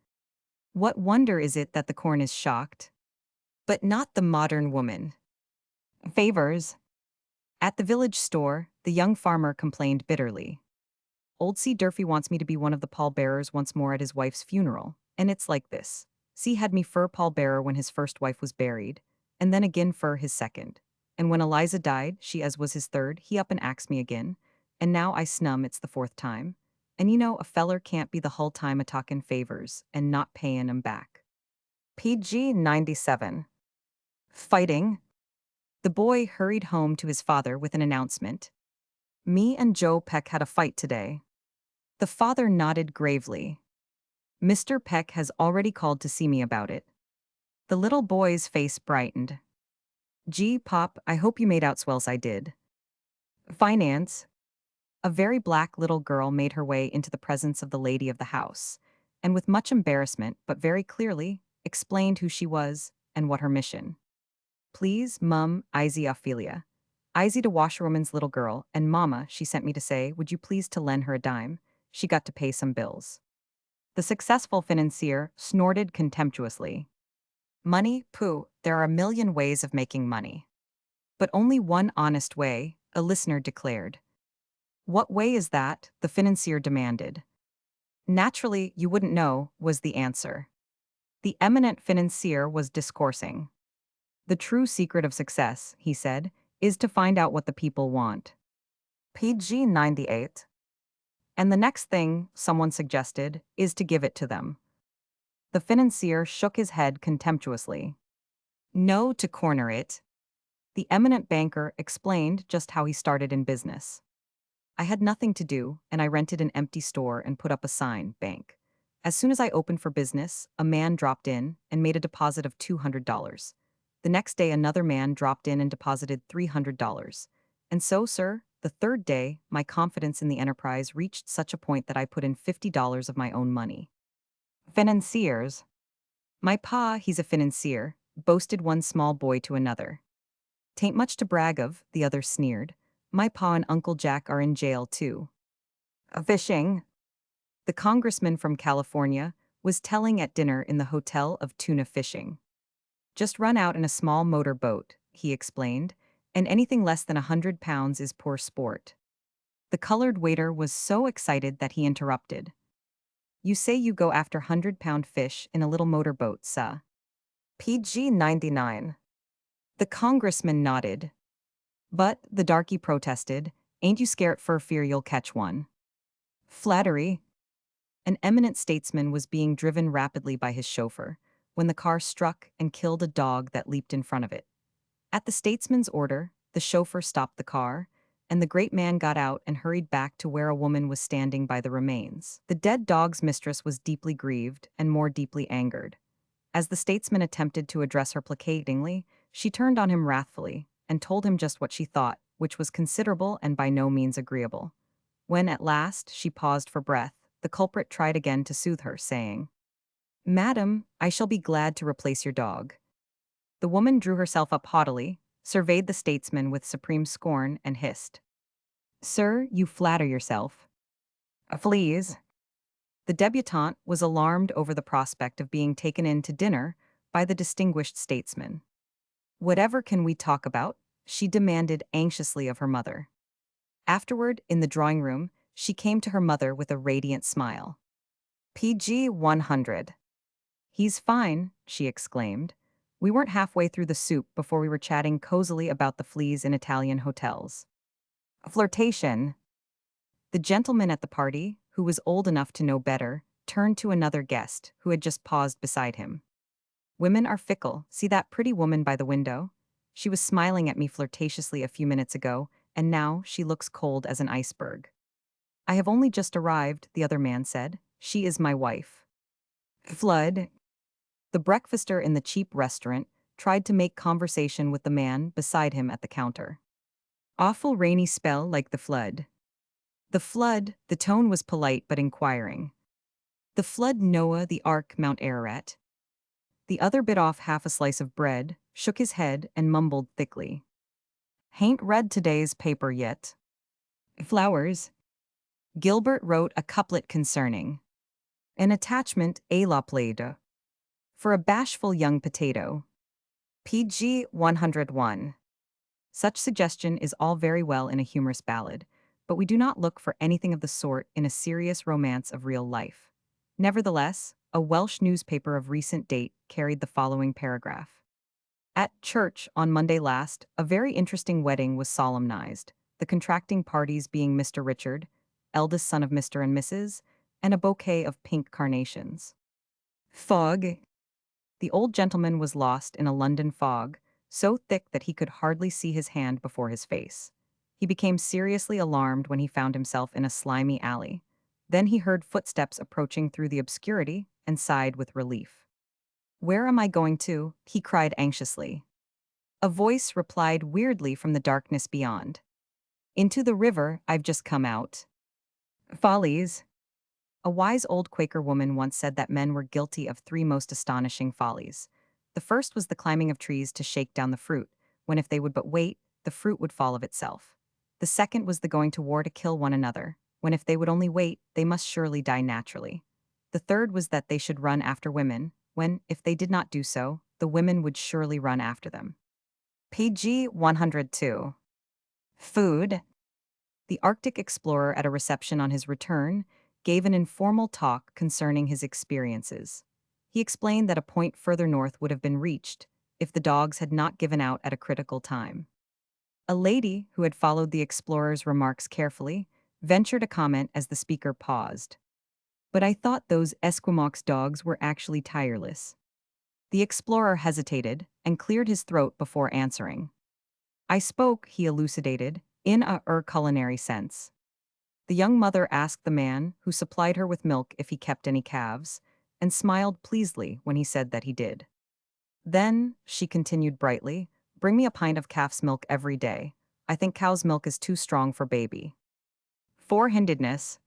What wonder is it that the corn is shocked? But not the modern woman. Favors. At the village store, the young farmer complained bitterly. Old C. Durfee wants me to be one of the pallbearers once more at his wife's funeral, and it's like this. C. had me fur pallbearer when his first wife was buried, and then again fur his second. And when Eliza died, she as was his third, he up and axed me again, and now I snum it's the fourth time. And you know, a feller can't be the hull time a talkin' favors and not payin' 'em back. PG 97. Fighting. The boy hurried home to his father with an announcement. Me and Joe Peck had a fight today. The father nodded gravely. Mr. Peck has already called to see me about it. The little boy's face brightened. Gee, Pop, I hope you made out swell's I did. Finance. A very black little girl made her way into the presence of the lady of the house, and with much embarrassment, but very clearly, explained who she was and what her mission. Please, Mum, Izzy Ophelia. Izzy the washerwoman's little girl, and Mama, she sent me to say, would you please to lend her a dime? She got to pay some bills. The successful financier snorted contemptuously. Money, pooh, there are a million ways of making money. But only one honest way, a listener declared. What way is that? The financier demanded. Naturally, you wouldn't know, was the answer. The eminent financier was discoursing. The true secret of success, he said, is to find out what the people want. PG 98. And the next thing, someone suggested, is to give it to them. The financier shook his head contemptuously. No, to corner it. The eminent banker explained just how he started in business. I had nothing to do, and I rented an empty store and put up a sign, bank. As soon as I opened for business, a man dropped in and made a deposit of $200. The next day, another man dropped in and deposited $300. And so, sir, the third day, my confidence in the enterprise reached such a point that I put in $50 of my own money. Financiers. My pa, he's a financier, boasted one small boy to another. Tain't much to brag of, the other sneered. My pa and Uncle Jack are in jail, too. Fishing. The congressman from California was telling at dinner in the Hotel of Tuna Fishing. Just run out in a small motor boat, he explained, and anything less than 100 pounds is poor sport. The colored waiter was so excited that he interrupted. You say you go after 100-pound fish in a little motor boat, sah. PG 99. The congressman nodded. But, the darky protested, ain't you scared for fear you'll catch one? Flattery. An eminent statesman was being driven rapidly by his chauffeur, when the car struck and killed a dog that leaped in front of it. At the statesman's order, the chauffeur stopped the car, and the great man got out and hurried back to where a woman was standing by the remains. The dead dog's mistress was deeply grieved and more deeply angered. As the statesman attempted to address her placatingly, she turned on him wrathfully and told him just what she thought, which was considerable and by no means agreeable. When at last she paused for breath, the culprit tried again to soothe her, saying, Madam, I shall be glad to replace your dog. The woman drew herself up haughtily, surveyed the statesman with supreme scorn, and hissed, Sir, you flatter yourself. Fleas. The debutante was alarmed over the prospect of being taken in to dinner by the distinguished statesman. Whatever can we talk about? She demanded anxiously of her mother. Afterward, in the drawing room, she came to her mother with a radiant smile. PG 100. He's fine, she exclaimed. We weren't halfway through the soup before we were chatting cozily about the fleas in Italian hotels. Flirtation. The gentleman at the party, who was old enough to know better, turned to another guest who had just paused beside him. Women are fickle. See that pretty woman by the window? She was smiling at me flirtatiously a few minutes ago, and now she looks cold as an iceberg. I have only just arrived, the other man said. She is my wife. Flood. The breakfaster in the cheap restaurant tried to make conversation with the man beside him at the counter. Awful rainy spell like the flood. The flood, the tone was polite but inquiring. The flood Noah the Ark Mount Ararat. The other bit off half a slice of bread, shook his head, and mumbled thickly. Hain't read today's paper yet. Flowers. Gilbert wrote a couplet concerning an attachment a la plade for a bashful young potato. PG 101. Such suggestion is all very well in a humorous ballad, but we do not look for anything of the sort in a serious romance of real life. Nevertheless, a Welsh newspaper of recent date carried the following paragraph. At church on Monday last, a very interesting wedding was solemnized, the contracting parties being Mr. Richard, eldest son of Mr. and Mrs., and a bouquet of pink carnations. Fog. The old gentleman was lost in a London fog, so thick that he could hardly see his hand before his face. He became seriously alarmed when he found himself in a slimy alley. Then he heard footsteps approaching through the obscurity and sighed with relief. Where am I going to? He cried anxiously. A voice replied weirdly from the darkness beyond. Into the river I've just come out. Follies. A wise old Quaker woman once said that men were guilty of three most astonishing follies. The first was the climbing of trees to shake down the fruit, when if they would but wait, the fruit would fall of itself. The second was the going to war to kill one another, when if they would only wait, they must surely die naturally. The third was that they should run after women, when, if they did not do so, the women would surely run after them. PG 102. Food. The Arctic explorer at a reception on his return gave an informal talk concerning his experiences. He explained that a point further north would have been reached if the dogs had not given out at a critical time. A lady, who had followed the explorer's remarks carefully, ventured a comment as the speaker paused. But I thought those Esquimaux dogs were actually tireless. The explorer hesitated and cleared his throat before answering. I spoke, he elucidated, in a culinary sense. The young mother asked the man who supplied her with milk if he kept any calves, and smiled pleasedly when he said that he did. Then, she continued brightly, bring me a pint of calf's milk every day. I think cow's milk is too strong for baby. Four-handedness.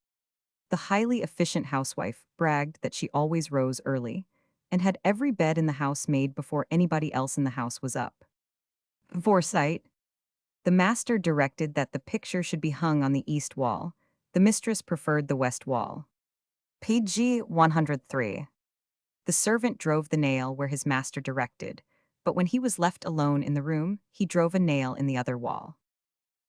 The highly efficient housewife bragged that she always rose early and had every bed in the house made before anybody else in the house was up. Foresight. The master directed that the picture should be hung on the east wall. The mistress preferred the west wall. PG 103. The servant drove the nail where his master directed, but when he was left alone in the room, he drove a nail in the other wall.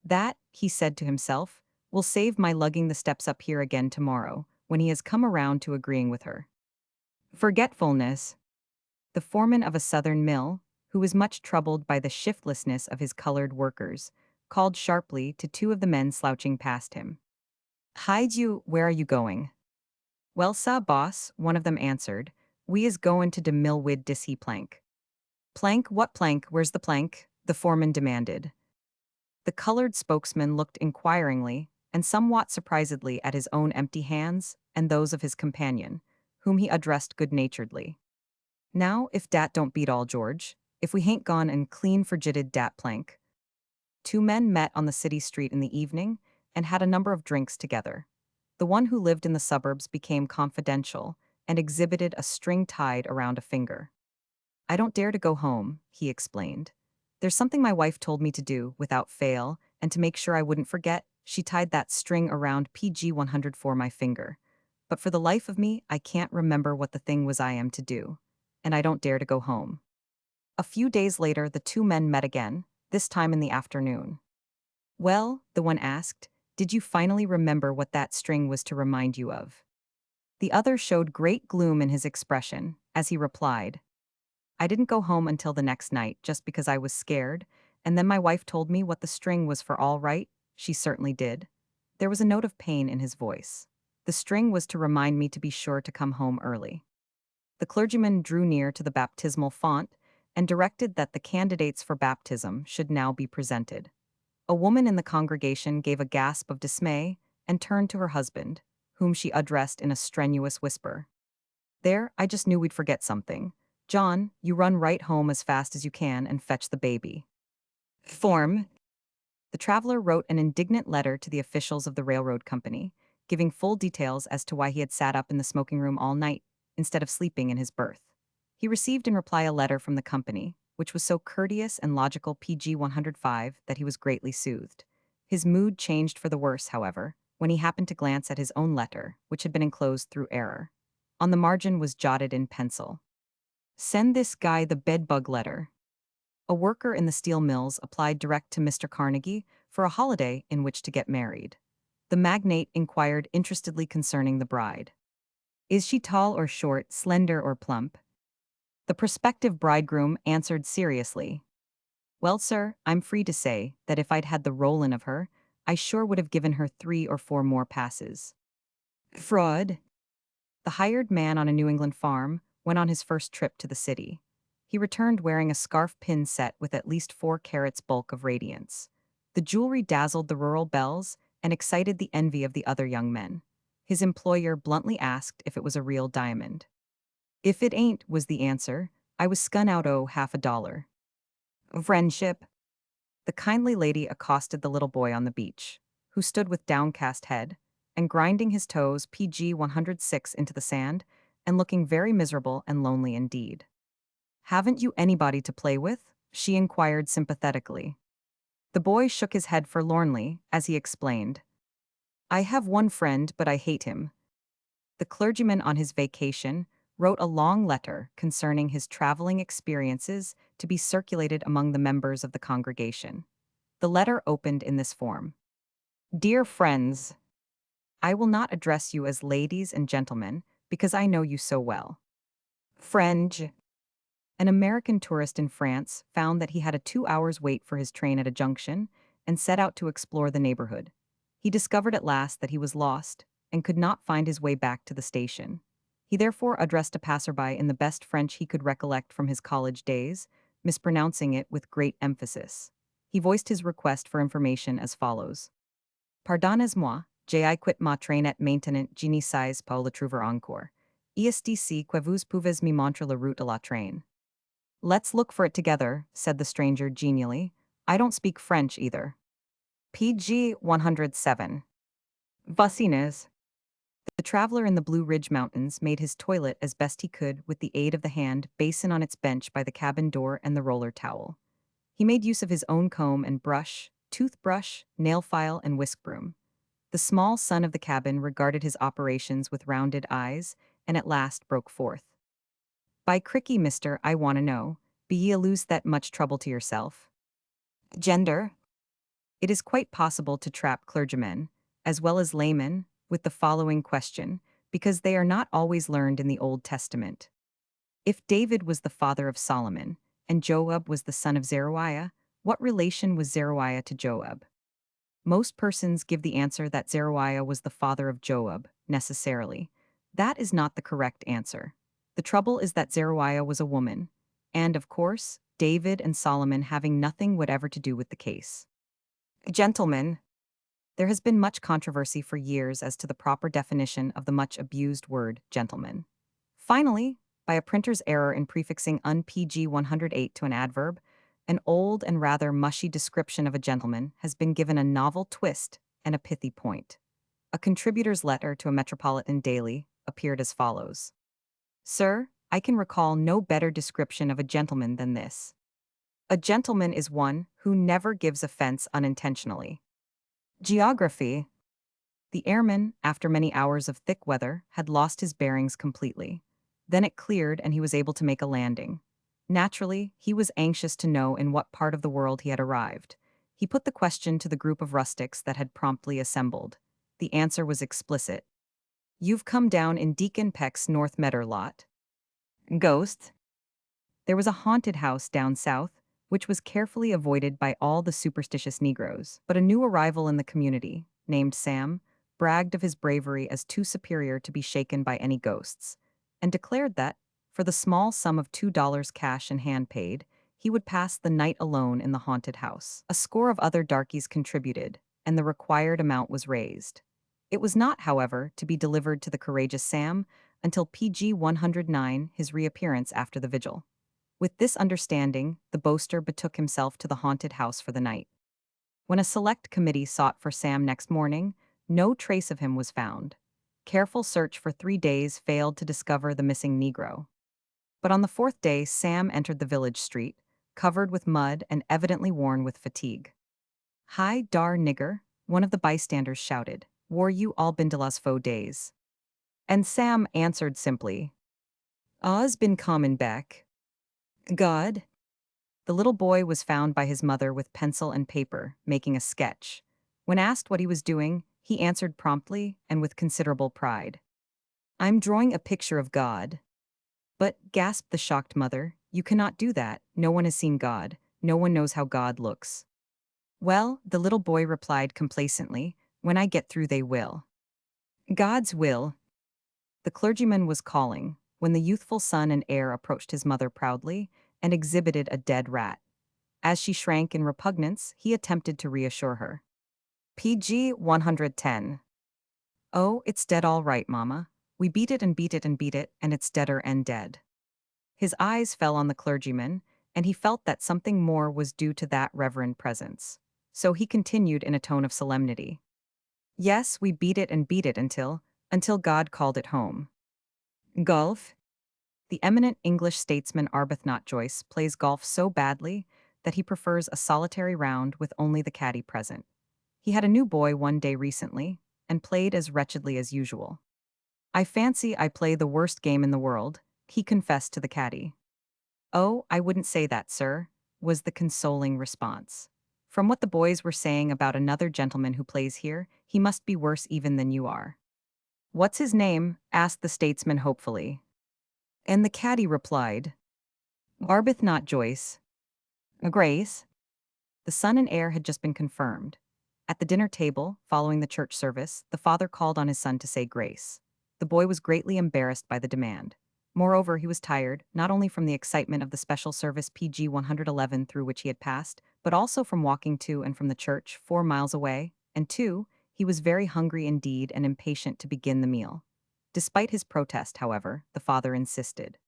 That, he said to himself, will save my lugging the steps up here again tomorrow, when he has come around to agreeing with her. Forgetfulness. The foreman of a southern mill, who was much troubled by the shiftlessness of his colored workers, called sharply to two of the men slouching past him. Hide you, where are you going? Well, sah, boss, one of them answered. We is goin' to de mill wid dis he plank. Plank, what plank, where's the plank? The foreman demanded. The colored spokesman looked inquiringly and somewhat surprisedly at his own empty hands and those of his companion, whom he addressed good-naturedly. Now, if dat don't beat all, George, if we hain't gone and clean forgitted dat plank. Two men met on the city street in the evening and had a number of drinks together. The one who lived in the suburbs became confidential and exhibited a string tied around a finger. I don't dare to go home, he explained. There's something my wife told me to do without fail, and to make sure I wouldn't forget, she tied that string around PG 100 for my finger. But for the life of me, I can't remember what the thing was I am to do, and I don't dare to go home. A few days later, the two men met again, this time in the afternoon. Well, the one asked, did you finally remember what that string was to remind you of? The other showed great gloom in his expression, as he replied, I didn't go home until the next night just because I was scared, and then my wife told me what the string was for all right. She certainly did. There was a note of pain in his voice. The string was to remind me to be sure to come home early. The clergyman drew near to the baptismal font and directed that the candidates for baptism should now be presented. A woman in the congregation gave a gasp of dismay and turned to her husband, whom she addressed in a strenuous whisper. There, I just knew we'd forget something. John, you run right home as fast as you can and fetch the baby. Form. The traveler wrote an indignant letter to the officials of the railroad company, giving full details as to why he had sat up in the smoking room all night, instead of sleeping in his berth. He received in reply a letter from the company, which was so courteous and logical PG 105 that he was greatly soothed. His mood changed for the worse, however, when he happened to glance at his own letter, which had been enclosed through error. On the margin was jotted in pencil, send this guy the bedbug letter. A worker in the steel mills applied direct to Mr. Carnegie for a holiday in which to get married. The magnate inquired interestedly concerning the bride. Is she tall or short, slender or plump? The prospective bridegroom answered seriously, well, sir, I'm free to say that if I'd had the rollin' of her, I sure would have given her 3 or 4 more passes. Fraud. The hired man on a New England farm went on his first trip to the city. He returned wearing a scarf pin set with at least 4 carats bulk of radiance. The jewelry dazzled the rural belles and excited the envy of the other young men. His employer bluntly asked if it was a real diamond. If it ain't, was the answer. I was skun out half a dollar. Friendship. The kindly lady accosted the little boy on the beach, who stood with downcast head and grinding his toes PG 106 into the sand and looking very miserable and lonely indeed. Haven't you anybody to play with? She inquired sympathetically. The boy shook his head forlornly as he explained, I have one friend, but I hate him. The clergyman on his vacation wrote a long letter concerning his traveling experiences to be circulated among the members of the congregation. The letter opened in this form. Dear friends, I will not address you as ladies and gentlemen because I know you so well. Friend. An American tourist in France found that he had a 2 hours wait for his train at a junction and set out to explore the neighborhood. He discovered at last that he was lost and could not find his way back to the station. He therefore addressed a passerby in the best French he could recollect from his college days, mispronouncing it with great emphasis. He voiced his request for information as follows. Pardonnez-moi, j'ai quitté ma train et maintenant je ne sais pas le trouver encore. Est-ce que vous pouvez me montrer la route de la train? Let's look for it together, said the stranger genially. I don't speak French either. PG 107. Voisinez. The traveler in the Blue Ridge Mountains made his toilet as best he could with the aid of the hand basin on its bench by the cabin door and the roller towel. He made use of his own comb and brush, toothbrush, nail file, and whisk broom. The small son of the cabin regarded his operations with rounded eyes and at last broke forth. By cricky, mister, I want to know, be ye a lose that much trouble to yourself? Gender. It is quite possible to trap clergymen, as well as laymen, with the following question, because they are not always learned in the Old Testament. If David was the father of Solomon, and Joab was the son of Zeruiah, what relation was Zeruiah to Joab? Most persons give the answer that Zeruiah was the father of Joab, necessarily. That is not the correct answer. The trouble is that Zeruiah was a woman, and, of course, David and Solomon having nothing whatever to do with the case. Gentlemen. There has been much controversy for years as to the proper definition of the much abused word gentleman. Finally, by a printer's error in prefixing un-PG 108 to an adverb, an old and rather mushy description of a gentleman has been given a novel twist and a pithy point. A contributor's letter to a metropolitan daily appeared as follows. Sir, I can recall no better description of a gentleman than this. A gentleman is one who never gives offense unintentionally. Geography. The airman, after many hours of thick weather, had lost his bearings completely. Then it cleared and he was able to make a landing. Naturally, he was anxious to know in what part of the world he had arrived. He put the question to the group of rustics that had promptly assembled. The answer was explicit. You've come down in Deacon Peck's North Meadow lot. Ghosts? There was a haunted house down south, which was carefully avoided by all the superstitious Negroes. But a new arrival in the community, named Sam, bragged of his bravery as too superior to be shaken by any ghosts, and declared that, for the small sum of $2 cash in hand paid, he would pass the night alone in the haunted house. A score of other darkies contributed, and the required amount was raised. It was not, however, to be delivered to the courageous Sam until PG 109, his reappearance after the vigil. With this understanding, the boaster betook himself to the haunted house for the night. When a select committee sought for Sam next morning, no trace of him was found. Careful search for 3 days failed to discover the missing Negro. But on the 4th day, Sam entered the village street, covered with mud and evidently worn with fatigue. "Hi, dar nigger," one of the bystanders shouted. "War you all been de las faux days?" And Sam answered simply, "Ah's been comin' back. God." The little boy was found by his mother with pencil and paper, making a sketch. When asked what he was doing, he answered promptly and with considerable pride. "I'm drawing a picture of God." "But," gasped the shocked mother, "you cannot do that. No one has seen God. No one knows how God looks." "Well," the little boy replied complacently, "when I get through they will." God's will. The clergyman was calling, when the youthful son and heir approached his mother proudly and exhibited a dead rat. As she shrank in repugnance, he attempted to reassure her. PG 110. "Oh, it's dead all right, Mama. We beat it and beat it and beat it, and it's deader and dead." His eyes fell on the clergyman, and he felt that something more was due to that reverend presence. So he continued in a tone of solemnity. "Yes, we beat it and beat it until God called it home." Golf? The eminent English statesman Arbuthnot Joyce plays golf so badly that he prefers a solitary round with only the caddy present. He had a new boy one day recently, and played as wretchedly as usual. "I fancy I play the worst game in the world," he confessed to the caddy. "Oh, I wouldn't say that, sir," was the consoling response. "From what the boys were saying about another gentleman who plays here, he must be worse even than you are." "What's his name?" asked the statesman hopefully. And the caddy replied, "Arbuthnot Joyce." Grace? The son and heir had just been confirmed. At the dinner table, following the church service, the father called on his son to say grace. The boy was greatly embarrassed by the demand. Moreover, he was tired, not only from the excitement of the special service PG 111 through which he had passed, but also from walking to and from the church 4 miles away, and 2, he was very hungry indeed and impatient to begin the meal. Despite his protest, however, the father insisted.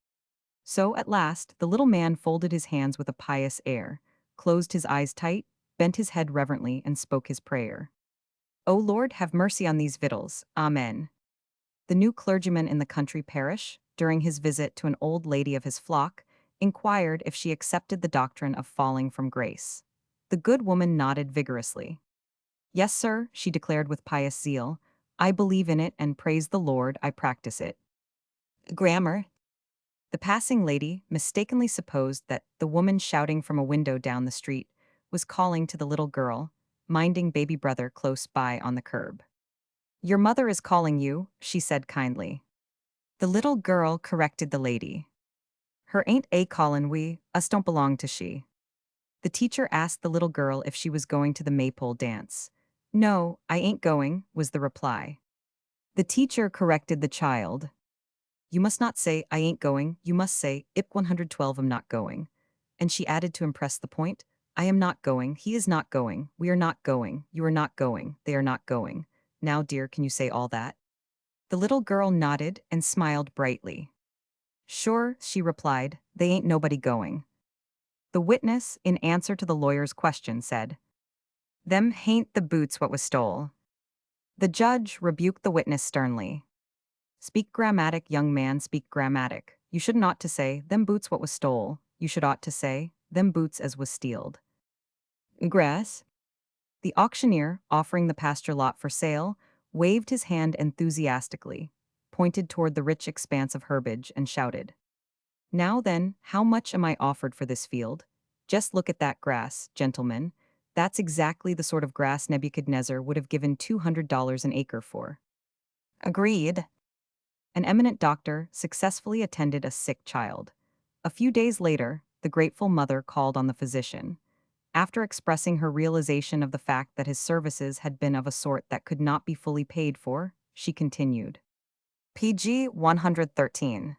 So, at last, the little man folded his hands with a pious air, closed his eyes tight, bent his head reverently, and spoke his prayer. "O Lord, have mercy on these victuals. Amen." The new clergyman in the country parish, during his visit to an old lady of his flock, inquired if she accepted the doctrine of falling from grace. The good woman nodded vigorously. "Yes, sir," she declared with pious zeal. "I believe in it, and praise the Lord, I practice it." Grammar. The passing lady mistakenly supposed that the woman shouting from a window down the street was calling to the little girl, minding baby brother close by on the curb. "Your mother is calling you," she said kindly. The little girl corrected the lady. "Her ain't a callin' we, us don't belong to she." The teacher asked the little girl if she was going to the maypole dance. "No, I ain't going," was the reply. The teacher corrected the child. "You must not say, 'I ain't going,' you must say, 'Ip 112 am not going.'" And she added to impress the point, "I am not going, he is not going, we are not going, you are not going, they are not going. Now, dear, can you say all that?" The little girl nodded and smiled brightly. "Sure," she replied, "they ain't nobody going." The witness, in answer to the lawyer's question, said, "Them hain't the boots what was stole." The judge rebuked the witness sternly. "Speak grammatic, young man, speak grammatic. You should not to say, 'Them boots what was stole.' You should ought to say, 'Them boots as was stealed.'" Grass? The auctioneer, offering the pasture lot for sale, waved his hand enthusiastically, pointed toward the rich expanse of herbage, and shouted, Now then, how much am I offered for this field? Just look at that grass, gentlemen. That's exactly the sort of grass Nebuchadnezzar would have given $200 an acre for. Agreed. An eminent doctor successfully attended a sick child. A few days later, the grateful mother called on the physician. After expressing her realization of the fact that his services had been of a sort that could not be fully paid for, she continued. PG 113.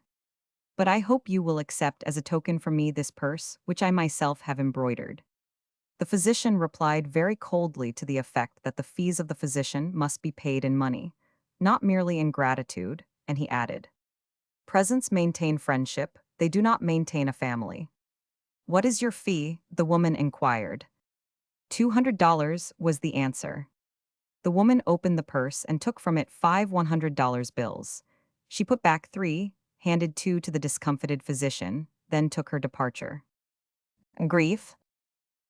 But I hope you will accept as a token from me this purse, which I myself have embroidered. The physician replied very coldly to the effect that the fees of the physician must be paid in money, not merely in gratitude, and he added, "Presents maintain friendship, they do not maintain a family." "What is your fee?" the woman inquired. $200 was the answer. The woman opened the purse and took from it 5 $100 bills. She put back 3, handed 2 to the discomfited physician, then took her departure. Grief.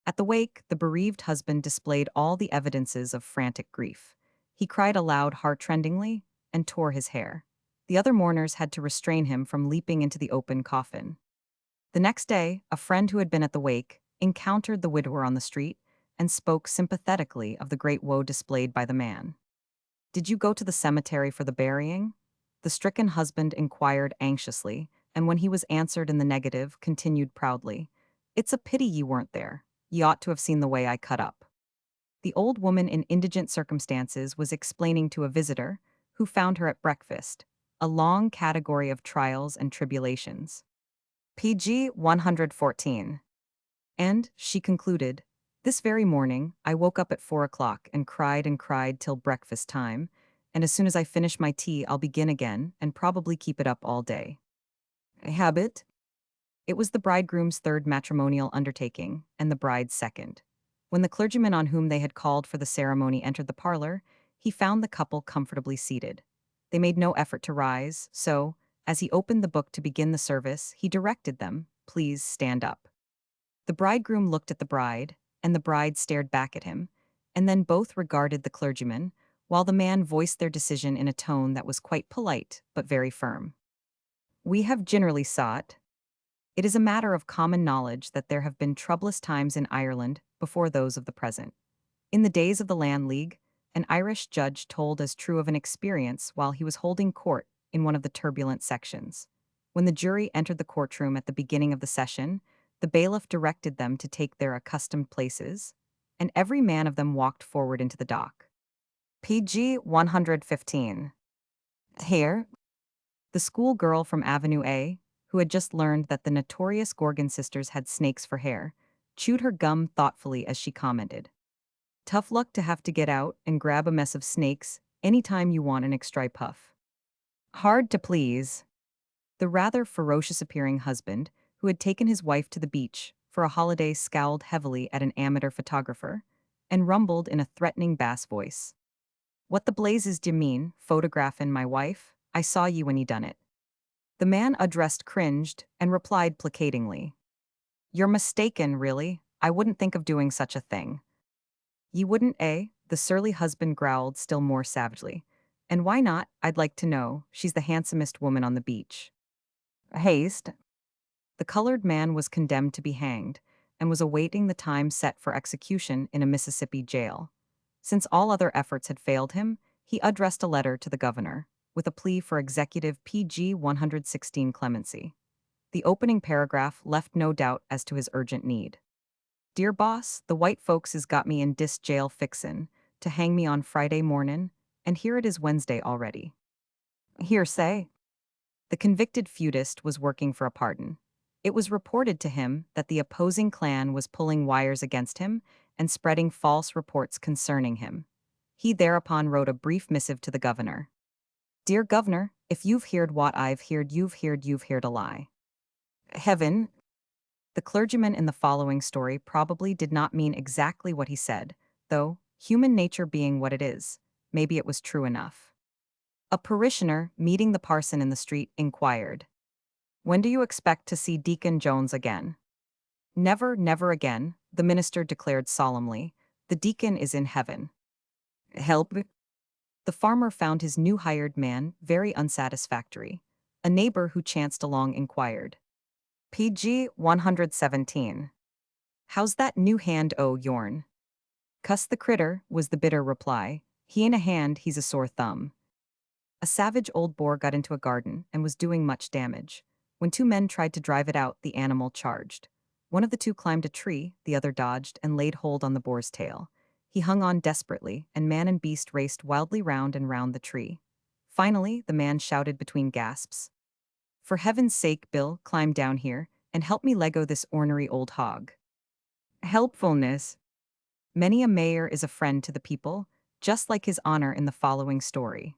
At the wake, the bereaved husband displayed all the evidences of frantic grief. He cried aloud heartrendingly and tore his hair. The other mourners had to restrain him from leaping into the open coffin. The next day, a friend who had been at the wake encountered the widower on the street and spoke sympathetically of the great woe displayed by the man. "Did you go to the cemetery for the burying?" The stricken husband inquired anxiously, and when he was answered in the negative, continued proudly, "It's a pity ye weren't there. Ye ought to have seen the way I cut up." The old woman in indigent circumstances was explaining to a visitor, who found her at breakfast, a long category of trials and tribulations. PG 114. And, she concluded, "This very morning, I woke up at 4 o'clock and cried till breakfast time, and as soon as I finish my tea, I'll begin again and probably keep it up all day." A habit? It was the bridegroom's third matrimonial undertaking, and the bride's second. When the clergyman on whom they had called for the ceremony entered the parlor, he found the couple comfortably seated. They made no effort to rise, so, as he opened the book to begin the service, he directed them, "Please stand up." The bridegroom looked at the bride, and the bride stared back at him, and then both regarded the clergyman, while the man voiced their decision in a tone that was quite polite but very firm. "We have generally sought. It is a matter of common knowledge that there have been troublous times in Ireland before those of the present. In the days of the Land League, an Irish judge told as true of an experience while he was holding court in one of the turbulent sections. When the jury entered the courtroom at the beginning of the session, the bailiff directed them to take their accustomed places, and every man of them walked forward into the dock. PG 115. Here, the schoolgirl from Avenue A, who had just learned that the notorious Gorgon sisters had snakes for hair, chewed her gum thoughtfully as she commented, "Tough luck to have to get out and grab a mess of snakes anytime you want an extra puff. Hard to please." The rather ferocious-appearing husband, who had taken his wife to the beach for a holiday, scowled heavily at an amateur photographer and rumbled in a threatening bass voice, "What the blazes d'ye mean, photographing my wife? I saw ye when ye done it." The man addressed cringed and replied placatingly, "You're mistaken, really. I wouldn't think of doing such a thing." "Ye wouldn't, eh?" the surly husband growled still more savagely. "And why not, I'd like to know? She's the handsomest woman on the beach." Haste. The colored man was condemned to be hanged and was awaiting the time set for execution in a Mississippi jail. Since all other efforts had failed him, he addressed a letter to the governor with a plea for executive PG 116 clemency. The opening paragraph left no doubt as to his urgent need. "Dear boss, the white folks is got me in dis jail fixin' to hang me on Friday mornin', and here it is Wednesday already." Hearsay. The convicted feudist was working for a pardon. It was reported to him that the opposing clan was pulling wires against him and spreading false reports concerning him. He thereupon wrote a brief missive to the governor. "Dear Governor, if you've heard what I've heard, you've heard a lie." Heaven. The clergyman in the following story probably did not mean exactly what he said, though, human nature being what it is, maybe it was true enough. A parishioner, meeting the parson in the street, inquired, "When do you expect to see Deacon Jones again?" "Never, never again," the minister declared solemnly. "The deacon is in heaven." Help. The farmer found his new hired man very unsatisfactory. A neighbor who chanced along inquired, PG 117. How's that new hand, oh, Yorn? Cuss the critter, was the bitter reply. He ain't a hand, he's a sore thumb. A savage old boar got into a garden and was doing much damage. When two men tried to drive it out, the animal charged. One of the two climbed a tree, the other dodged and laid hold on the boar's tail. He hung on desperately, and man and beast raced wildly round and round the tree. Finally, the man shouted between gasps, "For heaven's sake, Bill, climb down here and help me Lego this ornery old hog." Helpfulness. Many a mayor is a friend to the people, just like his honor in the following story.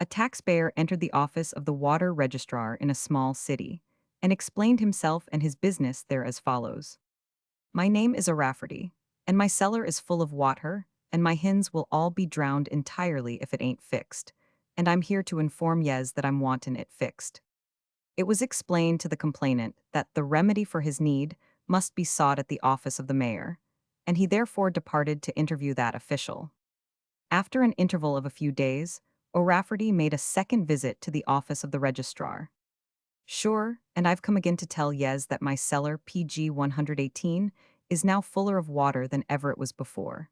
A taxpayer entered the office of the water registrar in a small city and explained himself and his business there as follows. My name is O'Rafferty, and my cellar is full of water, and my hens will all be drowned entirely if it ain't fixed, and I'm here to inform yez that I'm wantin' it fixed. It was explained to the complainant that the remedy for his need must be sought at the office of the mayor, and he therefore departed to interview that official. After an interval of a few days, O'Rafferty made a second visit to the office of the registrar. Sure, and I've come again to tell yez that my cellar PG 118 is now fuller of water than ever it was before.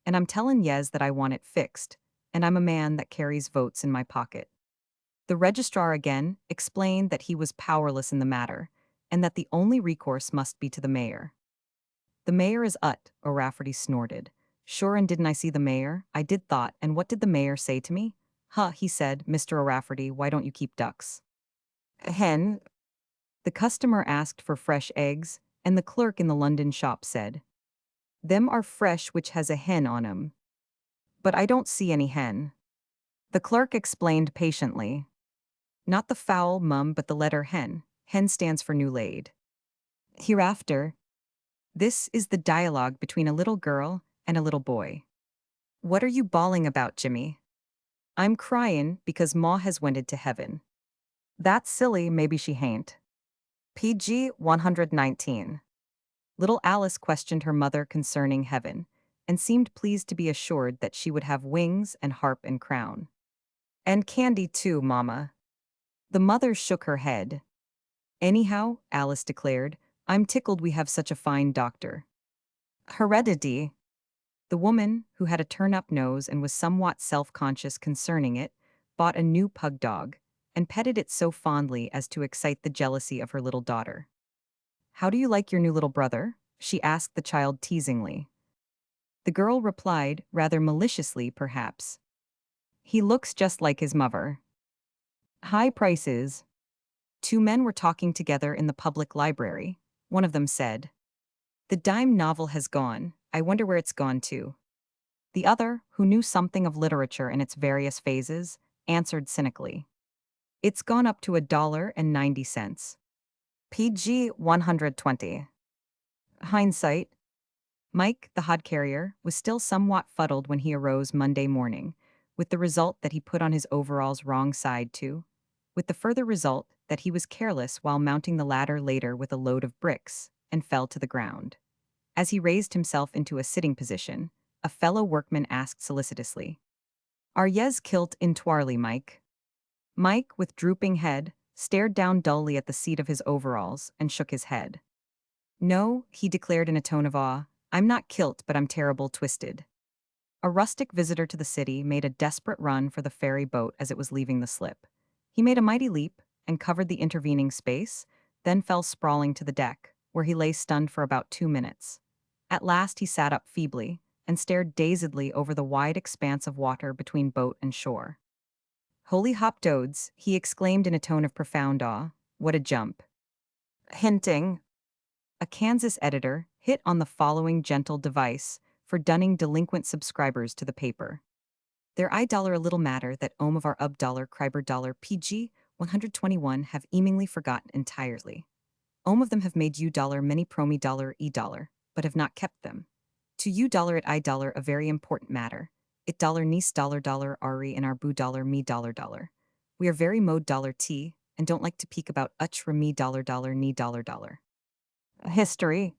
And I'm tellin' yez that I want it fixed, and I'm a man that carries votes in my pocket. The registrar again explained that he was powerless in the matter, and that the only recourse must be to the mayor. The mayor is O'Rafferty snorted. Sure, and didn't I see the mayor? I did thought, and what did the mayor say to me? Huh, he said, Mr. O'Rafferty, why don't you keep ducks? A hen? The customer asked for fresh eggs, and the clerk in the London shop said, them are fresh which has a hen on 'em. But I don't see any hen. The clerk explained patiently. Not the fowl, mum, but the letter hen. Hen stands for new laid. Hereafter, this is the dialogue between a little girl and a little boy. What are you bawling about, Jimmy? I'm crying because Ma has wended to heaven. That's silly, maybe she hain't. PG 119. Little Alice questioned her mother concerning heaven, and seemed pleased to be assured that she would have wings and harp and crown. And candy too, Mama. The mother shook her head. Anyhow, Alice declared, I'm tickled we have such a fine doctor. Heredity. The woman, who had a turn-up nose and was somewhat self-conscious concerning it, bought a new pug dog, and petted it so fondly as to excite the jealousy of her little daughter. How do you like your new little brother? She asked the child teasingly. The girl replied, rather maliciously perhaps. He looks just like his mother. High prices. Two men were talking together in the public library. One of them said, the dime novel has gone, I wonder where it's gone to. The other, who knew something of literature in its various phases, answered cynically, it's gone up to $1.90. PG 120. Hindsight. Mike, the hod carrier, was still somewhat fuddled when he arose Monday morning, with the result that he put on his overalls wrong side too, with the further result that he was careless while mounting the ladder later with a load of bricks, and fell to the ground. As he raised himself into a sitting position, a fellow workman asked solicitously, are yez kilt in twarly, Mike? Mike, with drooping head, stared down dully at the seat of his overalls and shook his head. No, he declared in a tone of awe, I'm not kilt, but I'm terrible twisted. A rustic visitor to the city made a desperate run for the ferry boat as it was leaving the slip. He made a mighty leap and covered the intervening space, then fell sprawling to the deck, where he lay stunned for about 2 minutes. At last he sat up feebly and stared dazedly over the wide expanse of water between boat and shore. Holy hoptoads, he exclaimed in a tone of profound awe, what a jump. Hinting. A Kansas editor hit on the following gentle device for dunning delinquent subscribers to the paper. Their $1 a little matter that ohm of our $, $, PG 121 have eemingly forgotten entirely. Ohm of them have made $, many promi $, but have not kept them. To $, at $, a very important matter. It niece $, in our boo me $. We are very mode $t, and don't like to peek about me $, ni $. History.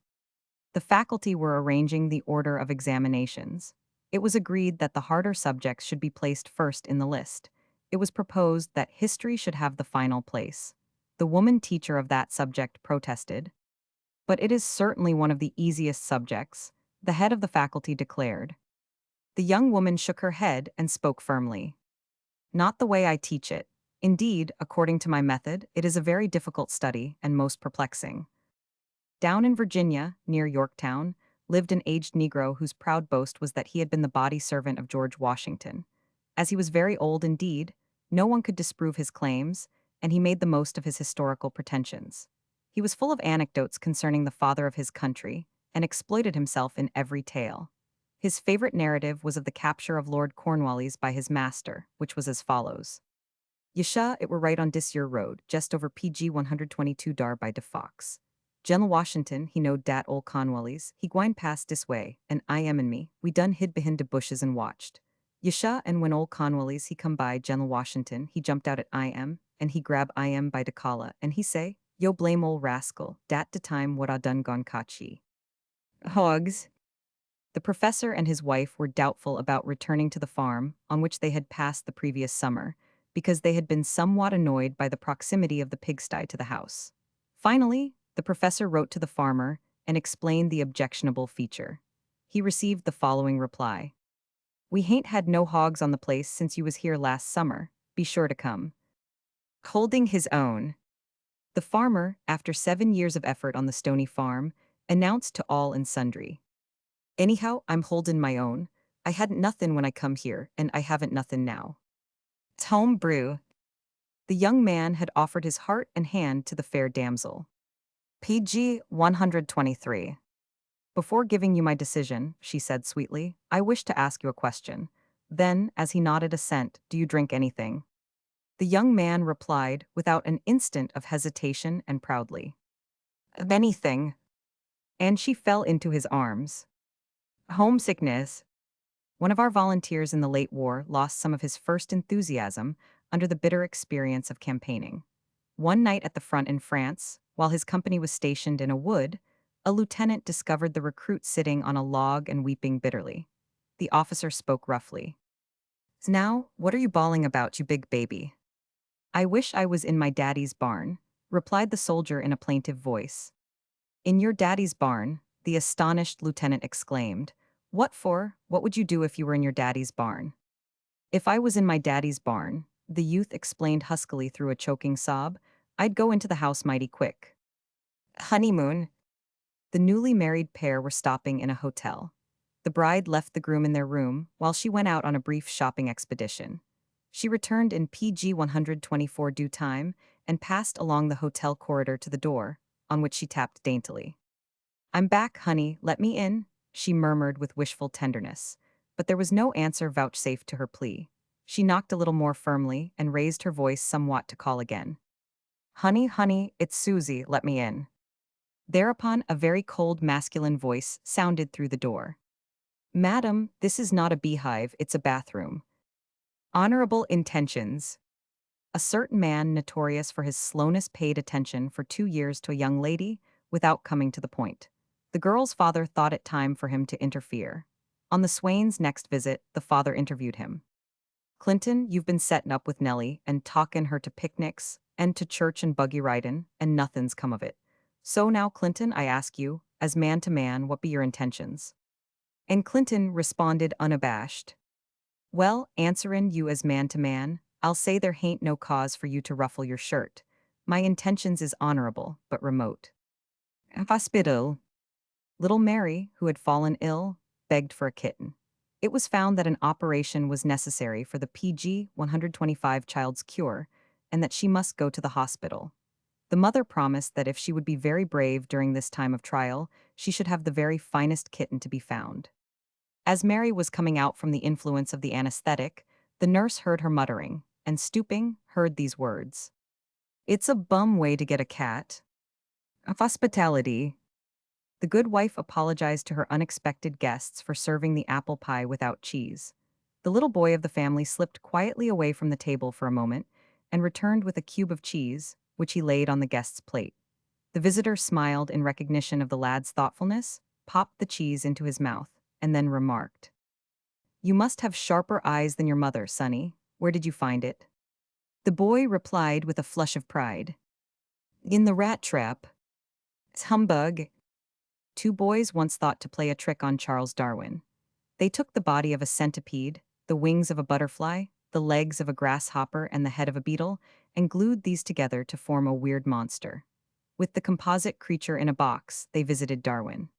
The faculty were arranging the order of examinations. It was agreed that the harder subjects should be placed first in the list. It was proposed that history should have the final place. the woman teacher of that subject protested. But it is certainly one of the easiest subjects, the head of the faculty declared. The young woman shook her head and spoke firmly. Not the way I teach it. Indeed, according to my method, it is a very difficult study and most perplexing. Down in Virginia, near Yorktown, lived an aged Negro whose proud boast was that he had been the body servant of George Washington. As he was very old indeed, no one could disprove his claims, and he made the most of his historical pretensions. He was full of anecdotes concerning the father of his country, and exploited himself in every tale. His favorite narrative was of the capture of Lord Cornwallis by his master, which was as follows. Yesha, it were right on dis year road, just over PG 122 dar by de Fox. General Washington, he knowed dat ol' Cornwallis, he gwine past dis way, and I am and me, we done hid behind de bushes and watched. Yesha, and when ol' Cornwallis he come by General Washington, he jumped out at I am, and he grab I am by de collar, and he say, yo blame ol' rascal, dat de time what I done gone caught ye. Hogs. The professor and his wife were doubtful about returning to the farm on which they had passed the previous summer, because they had been somewhat annoyed by the proximity of the pigsty to the house. Finally, the professor wrote to the farmer and explained the objectionable feature. He received the following reply. We hain't had no hogs on the place since you was here last summer. Be sure to come. Holding his own. The farmer, after 7 years of effort on the stony farm, announced to all and sundry. Anyhow, I'm holdin' my own. I hadn't nothin' when I come here, and I haven't nothin' now. Home brew. The young man had offered his heart and hand to the fair damsel. PG 123. Before giving you my decision, she said sweetly, I wish to ask you a question. Then, as he nodded assent, do you drink anything? The young man replied, without an instant of hesitation and proudly. Anything. And she fell into his arms. Homesickness. One of our volunteers in the late war lost some of his first enthusiasm under the bitter experience of campaigning. One night at the front in France, while his company was stationed in a wood, a lieutenant discovered the recruit sitting on a log and weeping bitterly. The officer spoke roughly. Now, what are you bawling about, you big baby? I wish I was in my daddy's barn, replied the soldier in a plaintive voice. In your daddy's barn, the astonished lieutenant exclaimed. What for? What would you do if you were in your daddy's barn? If I was in my daddy's barn, the youth explained huskily through a choking sob, I'd go into the house mighty quick. Honeymoon. The newly married pair were stopping in a hotel. The bride left the groom in their room while she went out on a brief shopping expedition. She returned in PG 124 due time and passed along the hotel corridor to the door, on which she tapped daintily. I'm back, honey, let me in, she murmured with wishful tenderness, but there was no answer vouchsafed to her plea. She knocked a little more firmly and raised her voice somewhat to call again. Honey, honey, it's Susie, let me in. Thereupon a very cold masculine voice sounded through the door. Madam, this is not a beehive, it's a bathroom. Honorable intentions. A certain man notorious for his slowness paid attention for 2 years to a young lady without coming to the point. The girl's father thought it time for him to interfere. On the swain's next visit, the father interviewed him. Clinton, you've been settin' up with Nellie and talkin' her to picnics and to church and buggy ridin', and nothin's come of it. So now, Clinton, I ask you, as man to man, what be your intentions? And Clinton responded unabashed. Well, answerin' you as man to man, I'll say there hain't no cause for you to ruffle your shirt. My intentions is honorable, but remote. Hospital. Little Mary, who had fallen ill, begged for a kitten. It was found that an operation was necessary for the PG 125 child's cure, and that she must go to the hospital. The mother promised that if she would be very brave during this time of trial, she should have the very finest kitten to be found. As Mary was coming out from the influence of the anesthetic, the nurse heard her muttering, and stooping, heard these words. It's a bum way to get a cat. Hospitality. The good wife apologized to her unexpected guests for serving the apple pie without cheese. The little boy of the family slipped quietly away from the table for a moment, and returned with a cube of cheese, which he laid on the guest's plate. The visitor smiled in recognition of the lad's thoughtfulness, popped the cheese into his mouth, and then remarked, You must have sharper eyes than your mother, Sonny. Where did you find it? The boy replied with a flush of pride. In the rat trap. Humbug. Two boys once thought to play a trick on Charles Darwin. They took the body of a centipede, the wings of a butterfly, the legs of a grasshopper, and the head of a beetle, and glued these together to form a weird monster. With the composite creature in a box, they visited Darwin.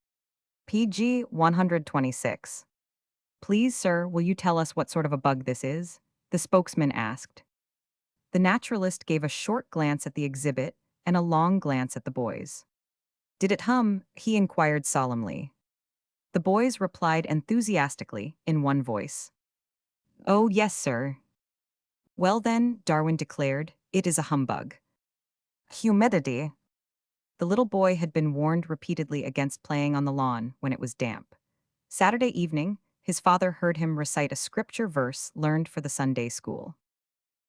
PG 126. Please, sir, will you tell us what sort of a bug this is? The spokesman asked. The naturalist gave a short glance at the exhibit and a long glance at the boys. Did it hum? He inquired solemnly. The boys replied enthusiastically in one voice. Oh, yes, sir. Well then, Darwin declared, it is a humbug. Humidity. The little boy had been warned repeatedly against playing on the lawn when it was damp. Saturday evening, his father heard him recite a scripture verse learned for the Sunday school.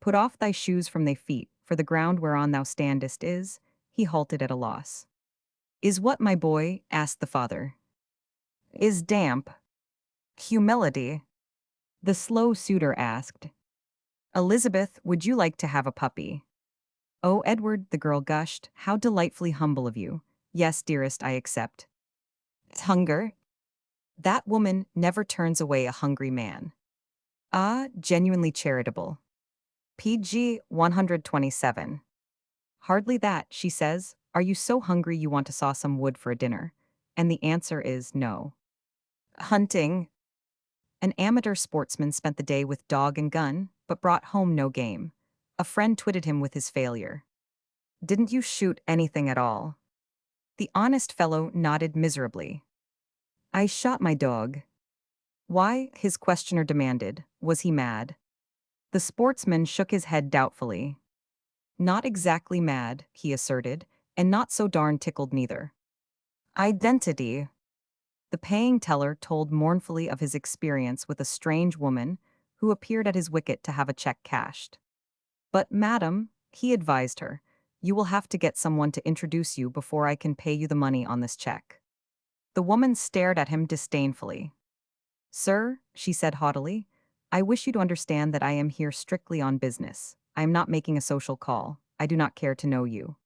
Put off thy shoes from thy feet, for the ground whereon thou standest is. He halted at a loss. Is what, my boy? Asked the father. Is damp. Humility. The slow suitor asked. Elizabeth, would you like to have a puppy? Oh, Edward, the girl gushed, how delightfully humble of you. Yes, dearest, I accept. Hunger? That woman never turns away a hungry man. Ah, genuinely charitable. PG 127. Hardly that, she says. Are you so hungry you want to saw some wood for a dinner? And the answer is no. Hunting. An amateur sportsman spent the day with dog and gun, but brought home no game. A friend twitted him with his failure. Didn't you shoot anything at all? The honest fellow nodded miserably. I shot my dog. Why? His questioner demanded. Was he mad? The sportsman shook his head doubtfully. Not exactly mad, he asserted, and not so darn tickled neither. Identity. The paying teller told mournfully of his experience with a strange woman who appeared at his wicket to have a check cashed. But, madam, he advised her, you will have to get someone to introduce you before I can pay you the money on this check. The woman stared at him disdainfully. Sir, she said haughtily, I wish you to understand that I am here strictly on business. I am not making a social call. I do not care to know you.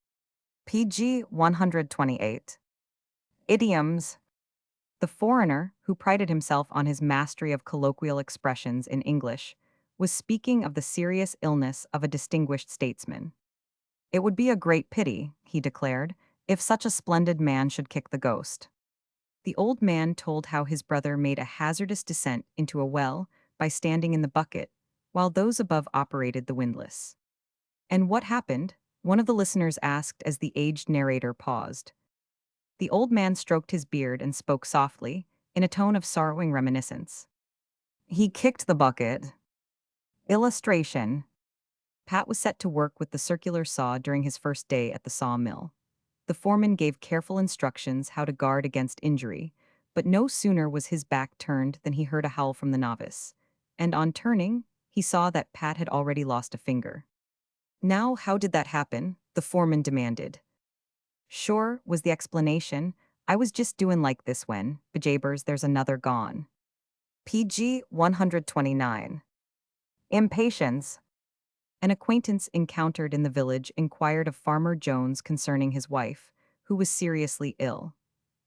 PG 128. Idioms. The foreigner, who prided himself on his mastery of colloquial expressions in English, was speaking of the serious illness of a distinguished statesman. It would be a great pity, he declared, if such a splendid man should kick the ghost. The old man told how his brother made a hazardous descent into a well by standing in the bucket, while those above operated the windlass. And what happened? One of the listeners asked as the aged narrator paused. The old man stroked his beard and spoke softly, in a tone of sorrowing reminiscence. He kicked the bucket. Illustration. Pat was set to work with the circular saw during his first day at the sawmill. The foreman gave careful instructions how to guard against injury, but no sooner was his back turned than he heard a howl from the novice, and on turning, he saw that Pat had already lost a finger. Now, how did that happen? The foreman demanded. Sure, was the explanation. I was just doing like this when, bejabers, there's another gone. PG 129. Impatience. An acquaintance encountered in the village inquired of Farmer Jones concerning his wife, who was seriously ill.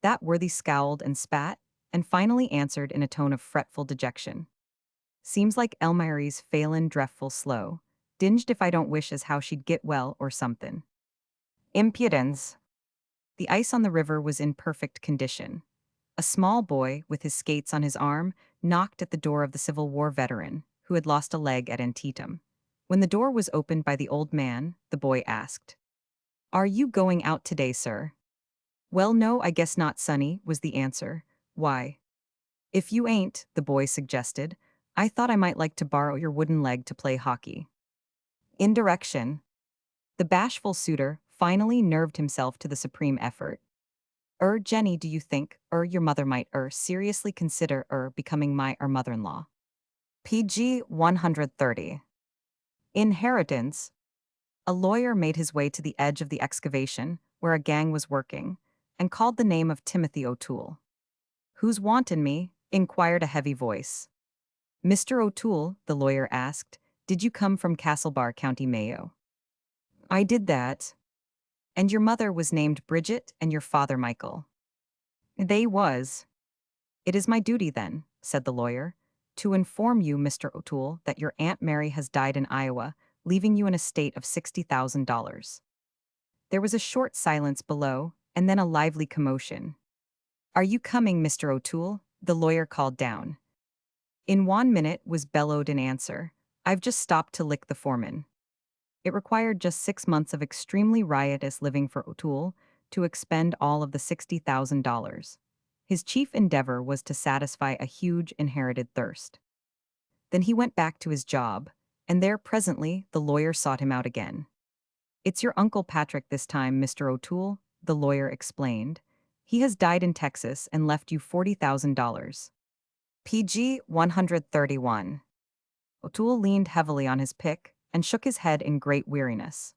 That worthy scowled and spat, and finally answered in a tone of fretful dejection. Seems like Elmary's failin' drefful slow. Dinged if I don't wish as how she'd get well or somethin'. Impudence. The ice on the river was in perfect condition. A small boy, with his skates on his arm, knocked at the door of the Civil War veteran, who had lost a leg at Antietam. When the door was opened by the old man, the boy asked, Are you going out today, sir? Well, no, I guess not, sonny, was the answer. Why? If you ain't, the boy suggested, I thought I might like to borrow your wooden leg to play hockey. Indirection. The bashful suitor finally nerved himself to the supreme effort. Jenny, do you think, your mother might, seriously consider, becoming my, mother-in-law? PG 130. Inheritance. A lawyer made his way to the edge of the excavation, where a gang was working, and called the name of Timothy O'Toole. Who's wantin' me? Inquired a heavy voice. Mr. O'Toole, the lawyer asked, did you come from Castlebar, County Mayo? I did that. And your mother was named Bridget and your father Michael. They was. It is my duty then, said the lawyer, to inform you, Mr. O'Toole, that your Aunt Mary has died in Iowa, leaving you an estate of $60,000. There was a short silence below, and then a lively commotion. Are you coming, Mr. O'Toole? The lawyer called down. In 1 minute was bellowed in answer. I've just stopped to lick the foreman. It required just 6 months of extremely riotous living for O'Toole to expend all of the $60,000. His chief endeavor was to satisfy a huge inherited thirst. Then he went back to his job, and there presently the lawyer sought him out again. It's your Uncle Patrick this time, Mr. O'Toole, the lawyer explained. He has died in Texas and left you $40,000. PG 131. O'Toole leaned heavily on his pick and shook his head in great weariness.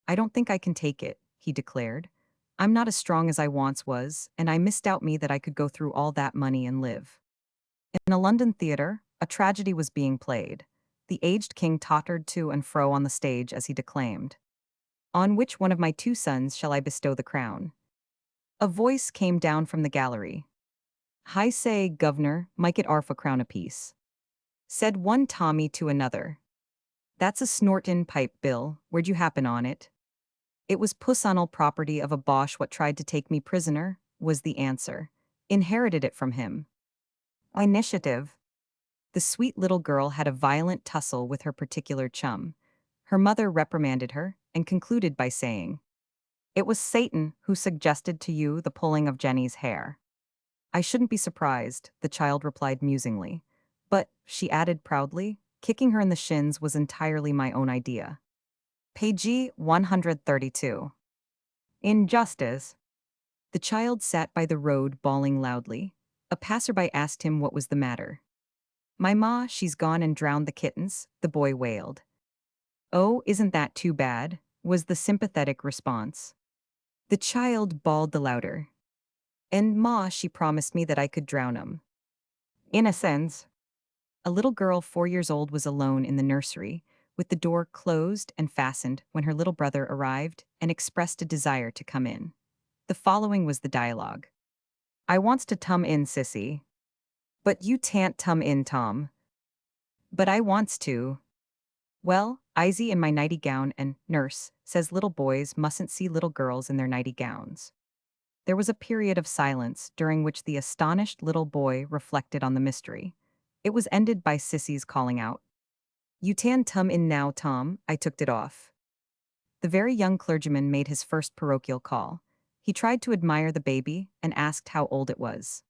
I don't think I can take it, he declared. I'm not as strong as I once was, and I misdoubt me that I could go through all that money and live. In a London theater, a tragedy was being played. The aged king tottered to and fro on the stage as he declaimed. On which one of my 2 sons shall I bestow the crown? A voice came down from the gallery. Hi say, governor, might get arf a crown apiece. Said one Tommy to another. That's a snortin' pipe, Bill, where'd you happen on it? It was pussonal property of a Boche what tried to take me prisoner, was the answer. Inherited it from him. Initiative. The sweet little girl had a violent tussle with her particular chum. Her mother reprimanded her and concluded by saying, It was Satan who suggested to you the pulling of Jenny's hair. I shouldn't be surprised, the child replied musingly. But, she added proudly, kicking her in the shins was entirely my own idea. Page 132. Injustice. The child sat by the road bawling loudly. A passerby asked him what was the matter. My ma, she's gone and drowned the kittens, the boy wailed. Oh, isn't that too bad, was the sympathetic response. The child bawled the louder. And ma, she promised me that I could drown 'em. In a sense. A little girl 4 years old was alone in the nursery, with the door closed and fastened when her little brother arrived and expressed a desire to come in. The following was the dialogue. I wants to tum in, sissy. But you tan't tum in, Tom. But I wants to. Well, Izzy in my nighty gown and nurse says little boys mustn't see little girls in their nighty gowns. There was a period of silence during which the astonished little boy reflected on the mystery. It was ended by Sissy's calling out. You tan tum in now, Tom, I tooked it off. The very young clergyman made his first parochial call. He tried to admire the baby and asked how old it was.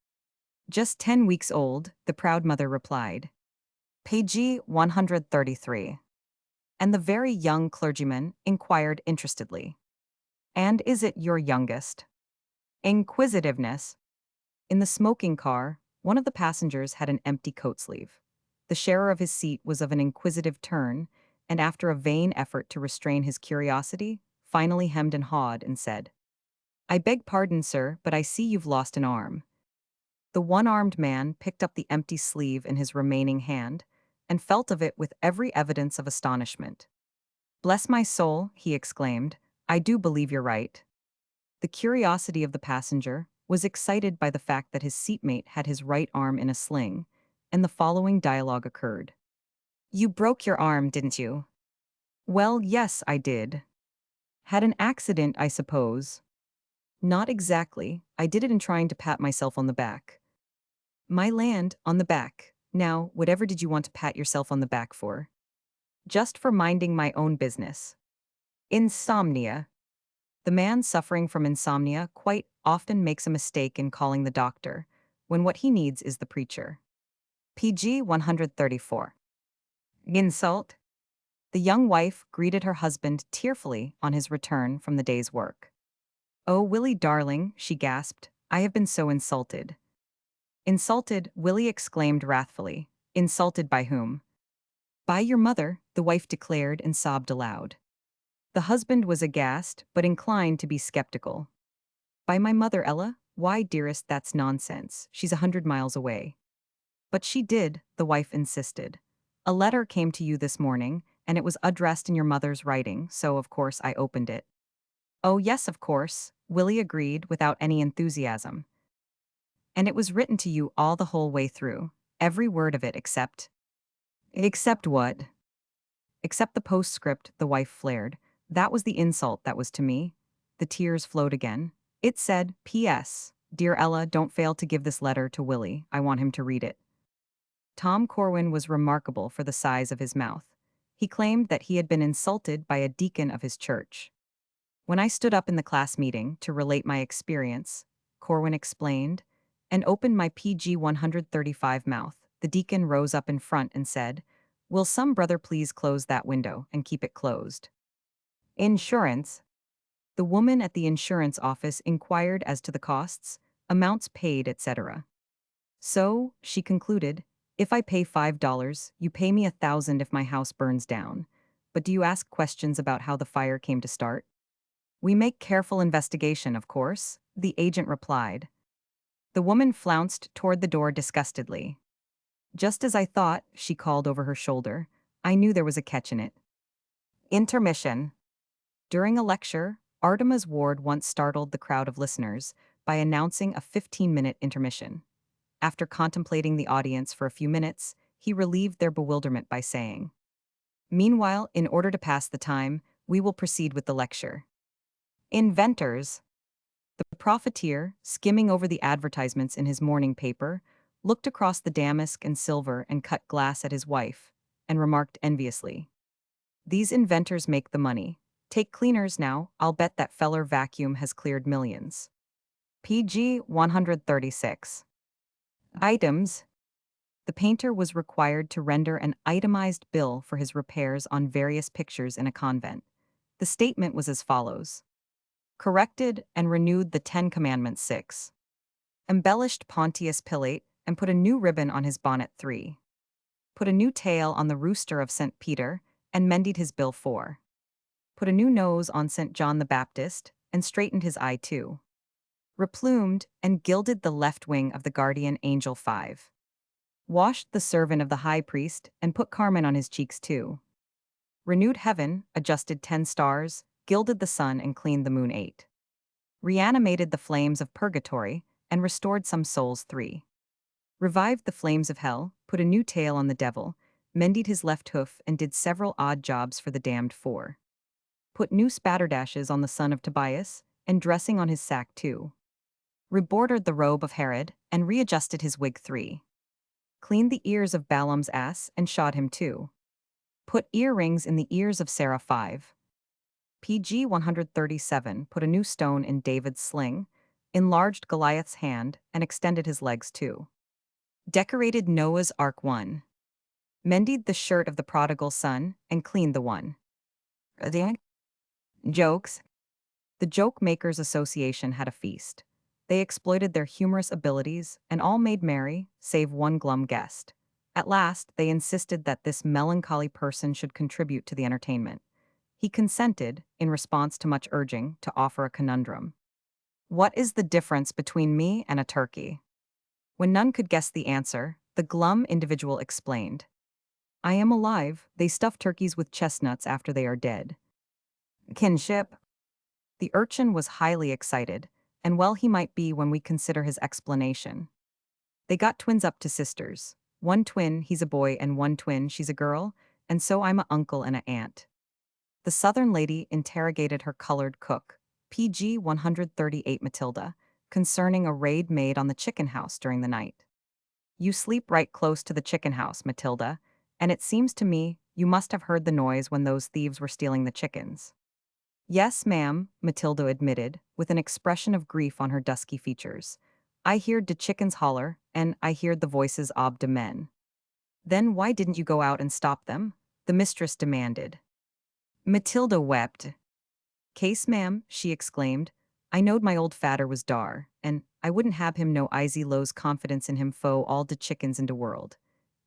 Just 10 weeks old, the proud mother replied. Page 133. And the very young clergyman inquired interestedly. And is it your youngest? Inquisitiveness. In the smoking car, one of the passengers had an empty coat sleeve. The sharer of his seat was of an inquisitive turn, and after a vain effort to restrain his curiosity, finally hemmed and hawed and said, I beg pardon, sir, but I see you've lost an arm. The one-armed man picked up the empty sleeve in his remaining hand and felt of it with every evidence of astonishment. Bless my soul, he exclaimed, I do believe you're right. The curiosity of the passenger was excited by the fact that his seatmate had his right arm in a sling, and the following dialogue occurred. You broke your arm, didn't you? Well, yes, I did. Had an accident, I suppose. Not exactly, I did it in trying to pat myself on the back. My land, on the back. Now, whatever did you want to pat yourself on the back for? Just for minding my own business. Insomnia. The man suffering from insomnia quite often makes a mistake in calling the doctor, when what he needs is the preacher. PG 134. Insult. The young wife greeted her husband tearfully on his return from the day's work. Oh, Willie darling, she gasped, I have been so insulted. Insulted, Willie exclaimed wrathfully. Insulted by whom? By your mother, the wife declared and sobbed aloud. The husband was aghast, but inclined to be skeptical. By my mother, Ella? Why, dearest, that's nonsense. She's 100 miles away. But she did, the wife insisted. A letter came to you this morning, and it was addressed in your mother's writing, so of course I opened it. Oh, yes, of course, Willie agreed without any enthusiasm. And it was written to you all the whole way through. Every word of it except. Except what? Except the postscript, the wife flared. That was the insult that was to me. The tears flowed again. It said, P.S. Dear Ella, don't fail to give this letter to Willie. I want him to read it. Tom Corwin was remarkable for the size of his mouth. He claimed that he had been insulted by a deacon of his church. When I stood up in the class meeting to relate my experience, Corwin explained, and opened my PG 135 mouth, the deacon rose up in front and said, Will some brother please close that window and keep it closed? Insurance. The woman at the insurance office inquired as to the costs, amounts paid, etc. So, she concluded, if I pay $5, you pay me 1,000 if my house burns down. But do you ask questions about how the fire came to start? We make careful investigation, of course, the agent replied. The woman flounced toward the door disgustedly. Just as I thought, she called over her shoulder. I knew there was a catch in it. Intermission. During a lecture, Artemis Ward once startled the crowd of listeners by announcing a 15-minute intermission. After contemplating the audience for a few minutes, he relieved their bewilderment by saying, Meanwhile, in order to pass the time, we will proceed with the lecture. Inventors. The profiteer, skimming over the advertisements in his morning paper, looked across the damask and silver and cut glass at his wife, and remarked enviously, These inventors make the money. Take cleaners now, I'll bet that feller vacuum has cleared millions. PG 136. Items. The painter was required to render an itemized bill for his repairs on various pictures in a convent. The statement was as follows. Corrected and renewed the Ten Commandments 6. Embellished Pontius Pilate and put a new ribbon on his bonnet 3. Put a new tail on the rooster of St. Peter and mended his bill 4. Put a new nose on St. John the Baptist and straightened his eye 2. Replumed and gilded the left wing of the guardian angel 5. Washed the servant of the high priest and put carmine on his cheeks 2. Renewed heaven, adjusted 10 stars, gilded the sun and cleaned the moon 8. Reanimated the flames of purgatory and restored some souls 3. Revived the flames of hell, put a new tail on the devil, mended his left hoof and did several odd jobs for the damned 4. Put new spatterdashes on the son of Tobias and dressing on his sack 2. Rebordered the robe of Herod and readjusted his wig 3. Cleaned the ears of Balaam's ass and shod him 2. Put earrings in the ears of Sarah 5. PG 137 put a new stone in David's sling, enlarged Goliath's hand, and extended his legs 2. Decorated Noah's Ark 1. Mended the shirt of the prodigal son and cleaned the one. Jokes. The Joke Makers Association had a feast. They exploited their humorous abilities and all made merry, save one glum guest. At last, they insisted that this melancholy person should contribute to the entertainment. He consented, in response to much urging, to offer a conundrum. What is the difference between me and a turkey? When none could guess the answer, the glum individual explained. I am alive. They stuff turkeys with chestnuts after they are dead. Kinship. The urchin was highly excited, and well he might be when we consider his explanation. They got twins up to sisters. One twin, he's a boy, and one twin, she's a girl, and so I'm a uncle and a aunt. The southern lady interrogated her colored cook, PG 138 Matilda, concerning a raid made on the chicken house during the night. You sleep right close to the chicken house, Matilda, and it seems to me you must have heard the noise when those thieves were stealing the chickens. Yes, ma'am, Matilda admitted, with an expression of grief on her dusky features. I heard de chickens holler, and I heard the voices ob de men. Then why didn't you go out and stop them? The mistress demanded. Matilda wept. Case, ma'am, she exclaimed. I knowed my old fader was dar, and I wouldn't have him no easy low's confidence in him foe all de chickens in de world.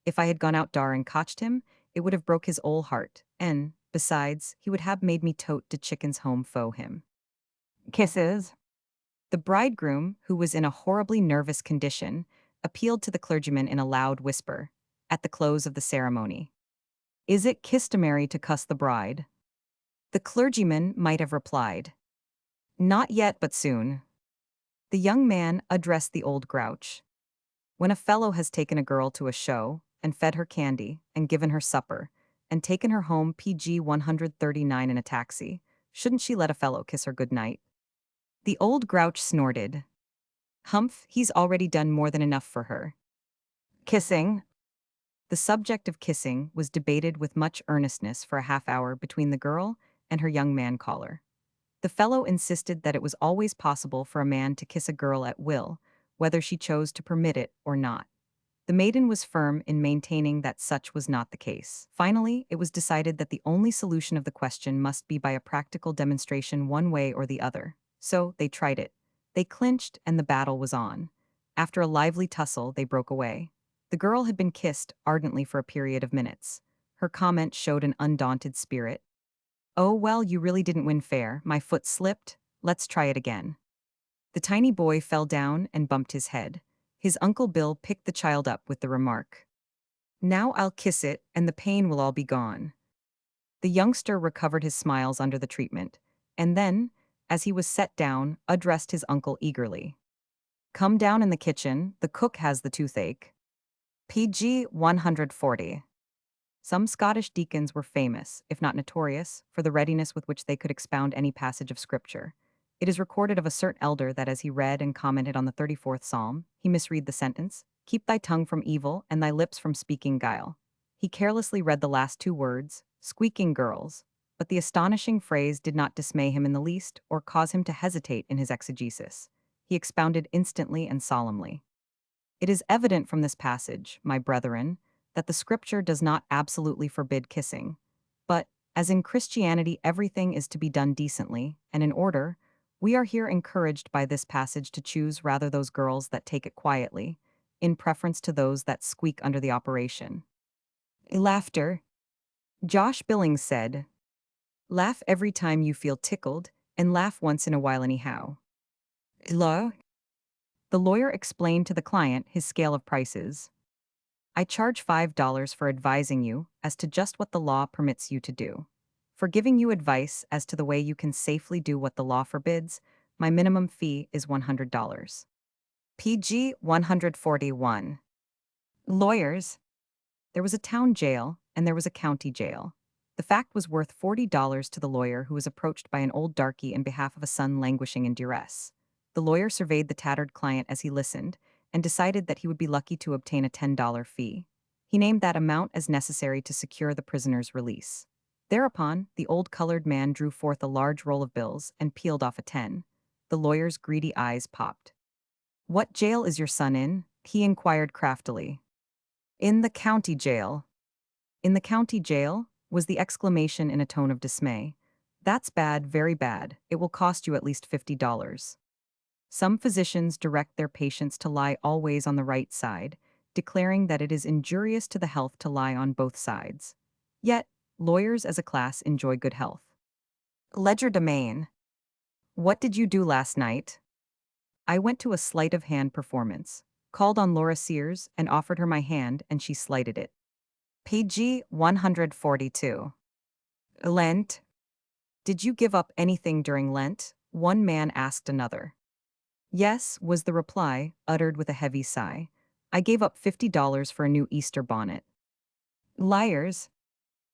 If I had gone out dar and cotched him, it would have broke his ole heart, and, besides, he would have made me tote de chickens home foe him. Kisses. The bridegroom, who was in a horribly nervous condition, appealed to the clergyman in a loud whisper, at the close of the ceremony. Is it customary to cuss the bride? The clergyman might have replied, Not yet, but soon. The young man addressed the old grouch. When a fellow has taken a girl to a show, and fed her candy, and given her supper, and taken her home PG 139 in a taxi, shouldn't she let a fellow kiss her good night? The old grouch snorted. Humph, he's already done more than enough for her. Kissing? The subject of kissing was debated with much earnestness for a half hour between the girl and her young man caller. The fellow insisted that it was always possible for a man to kiss a girl at will, whether she chose to permit it or not. The maiden was firm in maintaining that such was not the case. Finally, it was decided that the only solution of the question must be by a practical demonstration one way or the other. So, they tried it. They clinched, and the battle was on. After a lively tussle, they broke away. The girl had been kissed ardently for a period of minutes. Her comment showed an undaunted spirit. "Oh, well, you really didn't win fair. My foot slipped. Let's try it again." The tiny boy fell down and bumped his head. His Uncle Bill picked the child up with the remark, "Now I'll kiss it, and the pain will all be gone." The youngster recovered his smiles under the treatment, and then, as he was set down, addressed his uncle eagerly. "Come down in the kitchen, the cook has the toothache." PG 140. Some Scottish deacons were famous, if not notorious, for the readiness with which they could expound any passage of Scripture. It is recorded of a certain elder that as he read and commented on the 34th Psalm, he misread the sentence, "Keep thy tongue from evil and thy lips from speaking guile." He carelessly read the last two words, "squeaking girls," but the astonishing phrase did not dismay him in the least or cause him to hesitate in his exegesis. He expounded instantly and solemnly. "It is evident from this passage, my brethren, that the Scripture does not absolutely forbid kissing, but, as in Christianity everything is to be done decently and in order, we are here encouraged by this passage to choose rather those girls that take it quietly, in preference to those that squeak under the operation." Laughter. Josh Billings said, "Laugh every time you feel tickled, and laugh once in a while anyhow." Law. The lawyer explained to the client his scale of prices. "I charge $5 for advising you as to just what the law permits you to do. For giving you advice as to the way you can safely do what the law forbids, my minimum fee is $100. PG 141. Lawyers. There was a town jail, and there was a county jail. The fact was worth $40 to the lawyer who was approached by an old darky in behalf of a son languishing in duress. The lawyer surveyed the tattered client as he listened, and decided that he would be lucky to obtain a $10 fee. He named that amount as necessary to secure the prisoner's release. Thereupon, the old colored man drew forth a large roll of bills and peeled off a 10. The lawyer's greedy eyes popped. "What jail is your son in?" he inquired craftily. "In the county jail." "In the county jail?" was the exclamation in a tone of dismay. "That's bad, very bad. It will cost you at least $50. Some physicians direct their patients to lie always on the right side, declaring that it is injurious to the health to lie on both sides. Yet, lawyers as a class enjoy good health. Legerdemain. What did you do last night? I went to a sleight of hand performance, called on Laura Sears and offered her my hand, and she slighted it. PG 142. Lent. Did you give up anything during Lent? One man asked another. Yes, was the reply, uttered with a heavy sigh. I gave up $50 for a new Easter bonnet. Liars.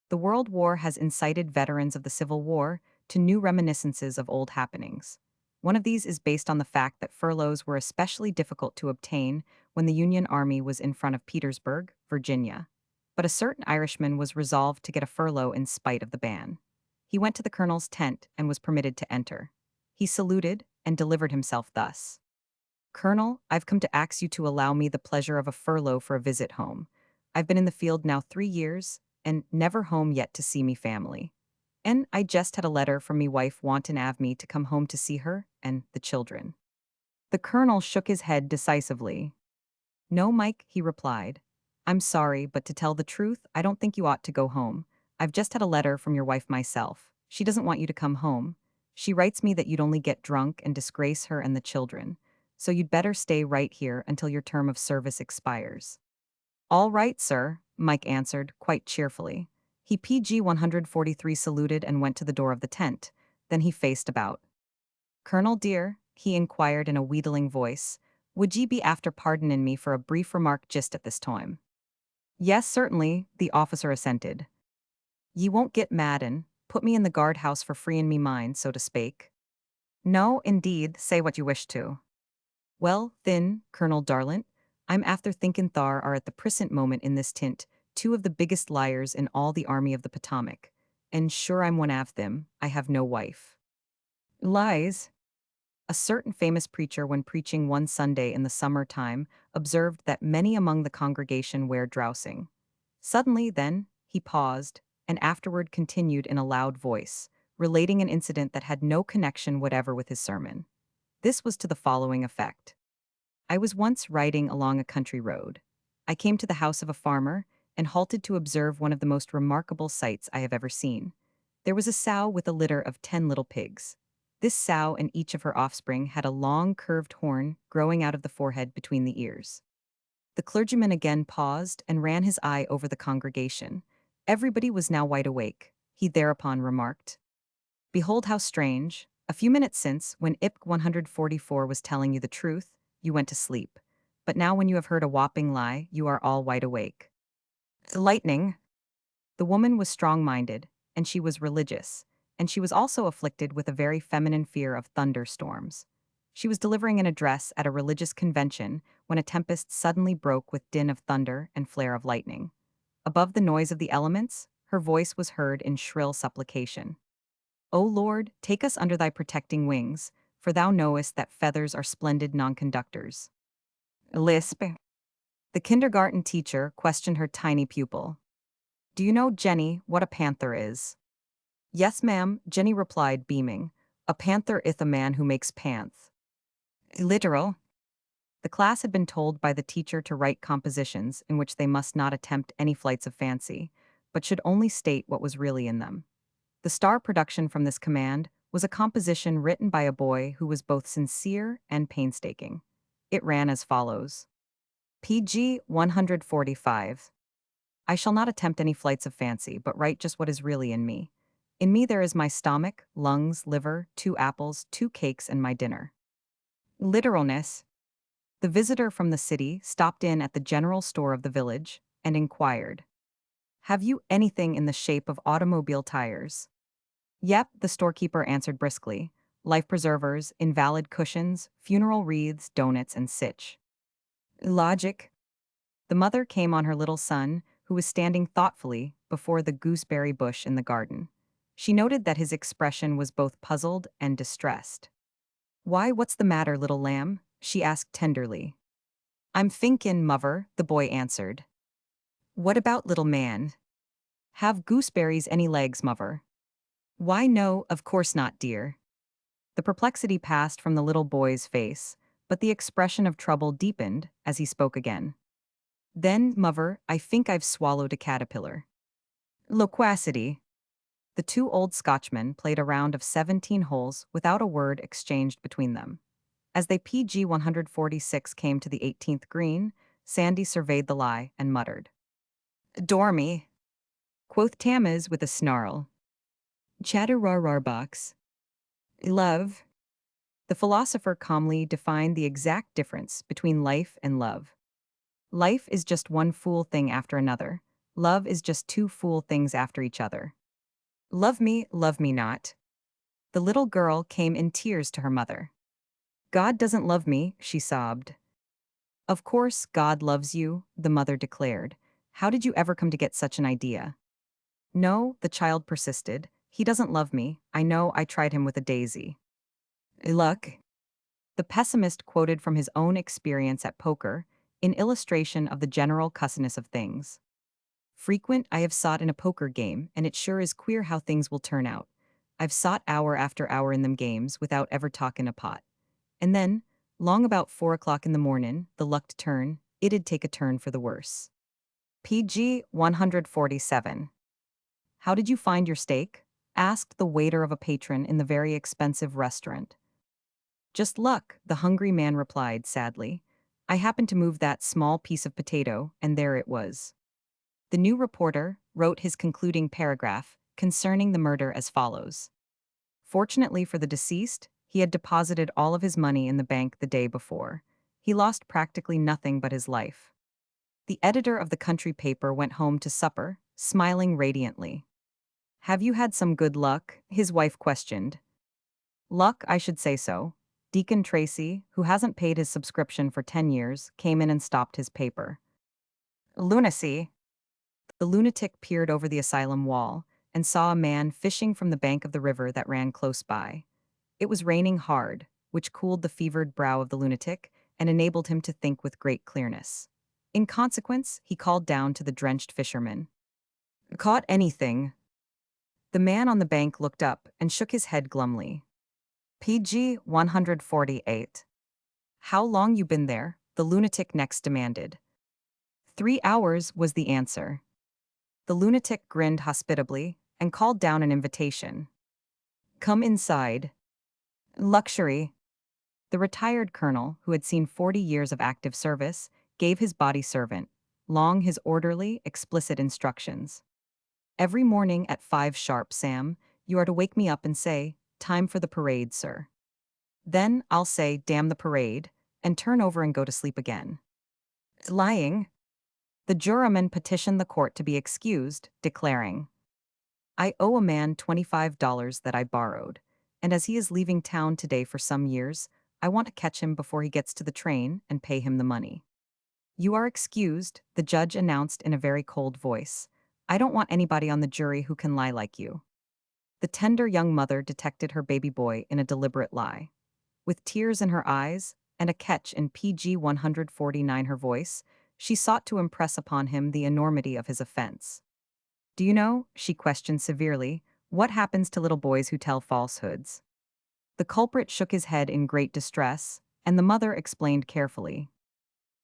The World War has incited veterans of the Civil War to new reminiscences of old happenings. One of these is based on the fact that furloughs were especially difficult to obtain when the Union Army was in front of Petersburg, Virginia. But a certain Irishman was resolved to get a furlough in spite of the ban. He went to the colonel's tent and was permitted to enter. He saluted and delivered himself thus. "Colonel, I've come to ask you to allow me the pleasure of a furlough for a visit home. I've been in the field now 3 years, and never home yet to see me family. And I just had a letter from me wife wantin' av me to come home to see her and the children." The colonel shook his head decisively. "No, Mike," he replied. "I'm sorry, but to tell the truth, I don't think you ought to go home. I've just had a letter from your wife myself. She doesn't want you to come home. She writes me that you'd only get drunk and disgrace her and the children. So you'd better stay right here until your term of service expires." "All right, sir," Mike answered, quite cheerfully. He PG 143 saluted and went to the door of the tent. Then he faced about. Colonel dear, he inquired in a wheedling voice, would ye be after pardonin me for a brief remark just at this time? Yes, certainly, the officer assented. Ye won't get mad and put me in the guardhouse for freeing me mind, so to spake. No, indeed, say what you wish to. Well, thin, Colonel Darlant, I'm after thinkin' thar are at the present moment in this tint two of the biggest liars in all the army of the Potomac, and sure I'm one av them, I have no wife. Lies. A certain famous preacher, when preaching one Sunday in the summer time, observed that many among the congregation were drowsing. Suddenly, then, he paused, and afterward continued in a loud voice, relating an incident that had no connection whatever with his sermon. This was to the following effect. I was once riding along a country road. I came to the house of a farmer and halted to observe one of the most remarkable sights I have ever seen. There was a sow with a litter of 10 little pigs. This sow and each of her offspring had a long curved horn growing out of the forehead between the ears. The clergyman again paused and ran his eye over the congregation. Everybody was now wide awake. He thereupon remarked, behold how strange. A few minutes since, when IP 144 was telling you the truth, you went to sleep. But now when you have heard a whopping lie, you are all wide awake. Lightning. The woman was strong-minded, and she was religious, and she was also afflicted with a very feminine fear of thunderstorms. She was delivering an address at a religious convention when a tempest suddenly broke with din of thunder and flare of lightning. Above the noise of the elements, her voice was heard in shrill supplication. O Lord, take us under thy protecting wings, for thou knowest that feathers are splendid non-conductors. Lisp. The kindergarten teacher questioned her tiny pupil. Do you know, Jenny, what a panther is? Yes, ma'am, Jenny replied, beaming. A panther ith a man who makes pants. Literal. The class had been told by the teacher to write compositions in which they must not attempt any flights of fancy, but should only state what was really in them. The star production from this command was a composition written by a boy who was both sincere and painstaking. It ran as follows. PG 145. I shall not attempt any flights of fancy, but write just what is really in me. In me there is my stomach, lungs, liver, 2 apples, 2 cakes, and my dinner. Literalness. The visitor from the city stopped in at the general store of the village and inquired, have you anything in the shape of automobile tires? Yep, the storekeeper answered briskly. Life preservers, invalid cushions, funeral wreaths, donuts, and sitch. Logic. The mother came on her little son, who was standing thoughtfully before the gooseberry bush in the garden. She noted that his expression was both puzzled and distressed. Why, what's the matter, little lamb? She asked tenderly. I'm thinkin', muvver, the boy answered. What about, little man? Have gooseberries any legs, muvver? Why, no, of course not, dear. The perplexity passed from the little boy's face, but the expression of trouble deepened as he spoke again. Then, muvver, I think I've swallowed a caterpillar. Loquacity. The 2 old Scotchmen played a round of 17 holes without a word exchanged between them. As they PG 146 came to the 18th green, Sandy surveyed the lie and muttered. Dormy, quoth Tamiz with a snarl. Chatterararbox. Love. The philosopher calmly defined the exact difference between life and love. Life is just one fool thing after another. Love is just 2 fool things after each other. Love me not. The little girl came in tears to her mother. God doesn't love me, she sobbed. Of course, God loves you, the mother declared. How did you ever come to get such an idea? No, the child persisted. He doesn't love me. I know, I tried him with a daisy. Luck. The pessimist quoted from his own experience at poker, in illustration of the general cussedness of things. Frequent I have sought in a poker game, and it sure is queer how things will turn out. I've sought hour after hour in them games without ever talkin' a pot. And then, long about 4 o'clock in the mornin', the luck'd turn, it'd take a turn for the worse. PG 147. How did you find your steak? Asked the waiter of a patron in the very expensive restaurant. Just luck, the hungry man replied sadly. I happened to move that small piece of potato, and there it was. The new reporter wrote his concluding paragraph concerning the murder as follows. Fortunately for the deceased, He had deposited all of his money in the bank the day before. He lost practically nothing but his life. The editor of the country paper went home to supper, smiling radiantly. "Have you had some good luck?" his wife questioned. "Luck, I should say so." Deacon Tracy, who hasn't paid his subscription for 10 years, came in and stopped his paper. "Lunacy." The lunatic peered over the asylum wall and saw a man fishing from the bank of the river that ran close by. It was raining hard, which cooled the fevered brow of the lunatic and enabled him to think with great clearness. In consequence, he called down to the drenched fisherman. "Caught anything?" The man on the bank looked up and shook his head glumly. "PG 148. "How long you been there?" the lunatic next demanded. "3 hours," was the answer. The lunatic grinned hospitably and called down an invitation. "Come inside." Luxury. The retired colonel, who had seen 40 years of active service, gave his body servant, Long, his orderly, explicit instructions. "Every morning at 5 sharp, Sam, you are to wake me up and say, 'Time for the parade, sir.' Then I'll say, 'Damn the parade,' and turn over and go to sleep again." "It's lying." The juryman petitioned the court to be excused, declaring, "I owe a man $25 that I borrowed, and as he is leaving town today for some years, I want to catch him before he gets to the train and pay him the money." "You are excused," the judge announced in a very cold voice. "I don't want anybody on the jury who can lie like you." The tender young mother detected her baby boy in a deliberate lie. With tears in her eyes and a catch in PG 149 her voice, she sought to impress upon him the enormity of his offense. "Do you know," she questioned severely, "what happens to little boys who tell falsehoods?" The culprit shook his head in great distress, and the mother explained carefully.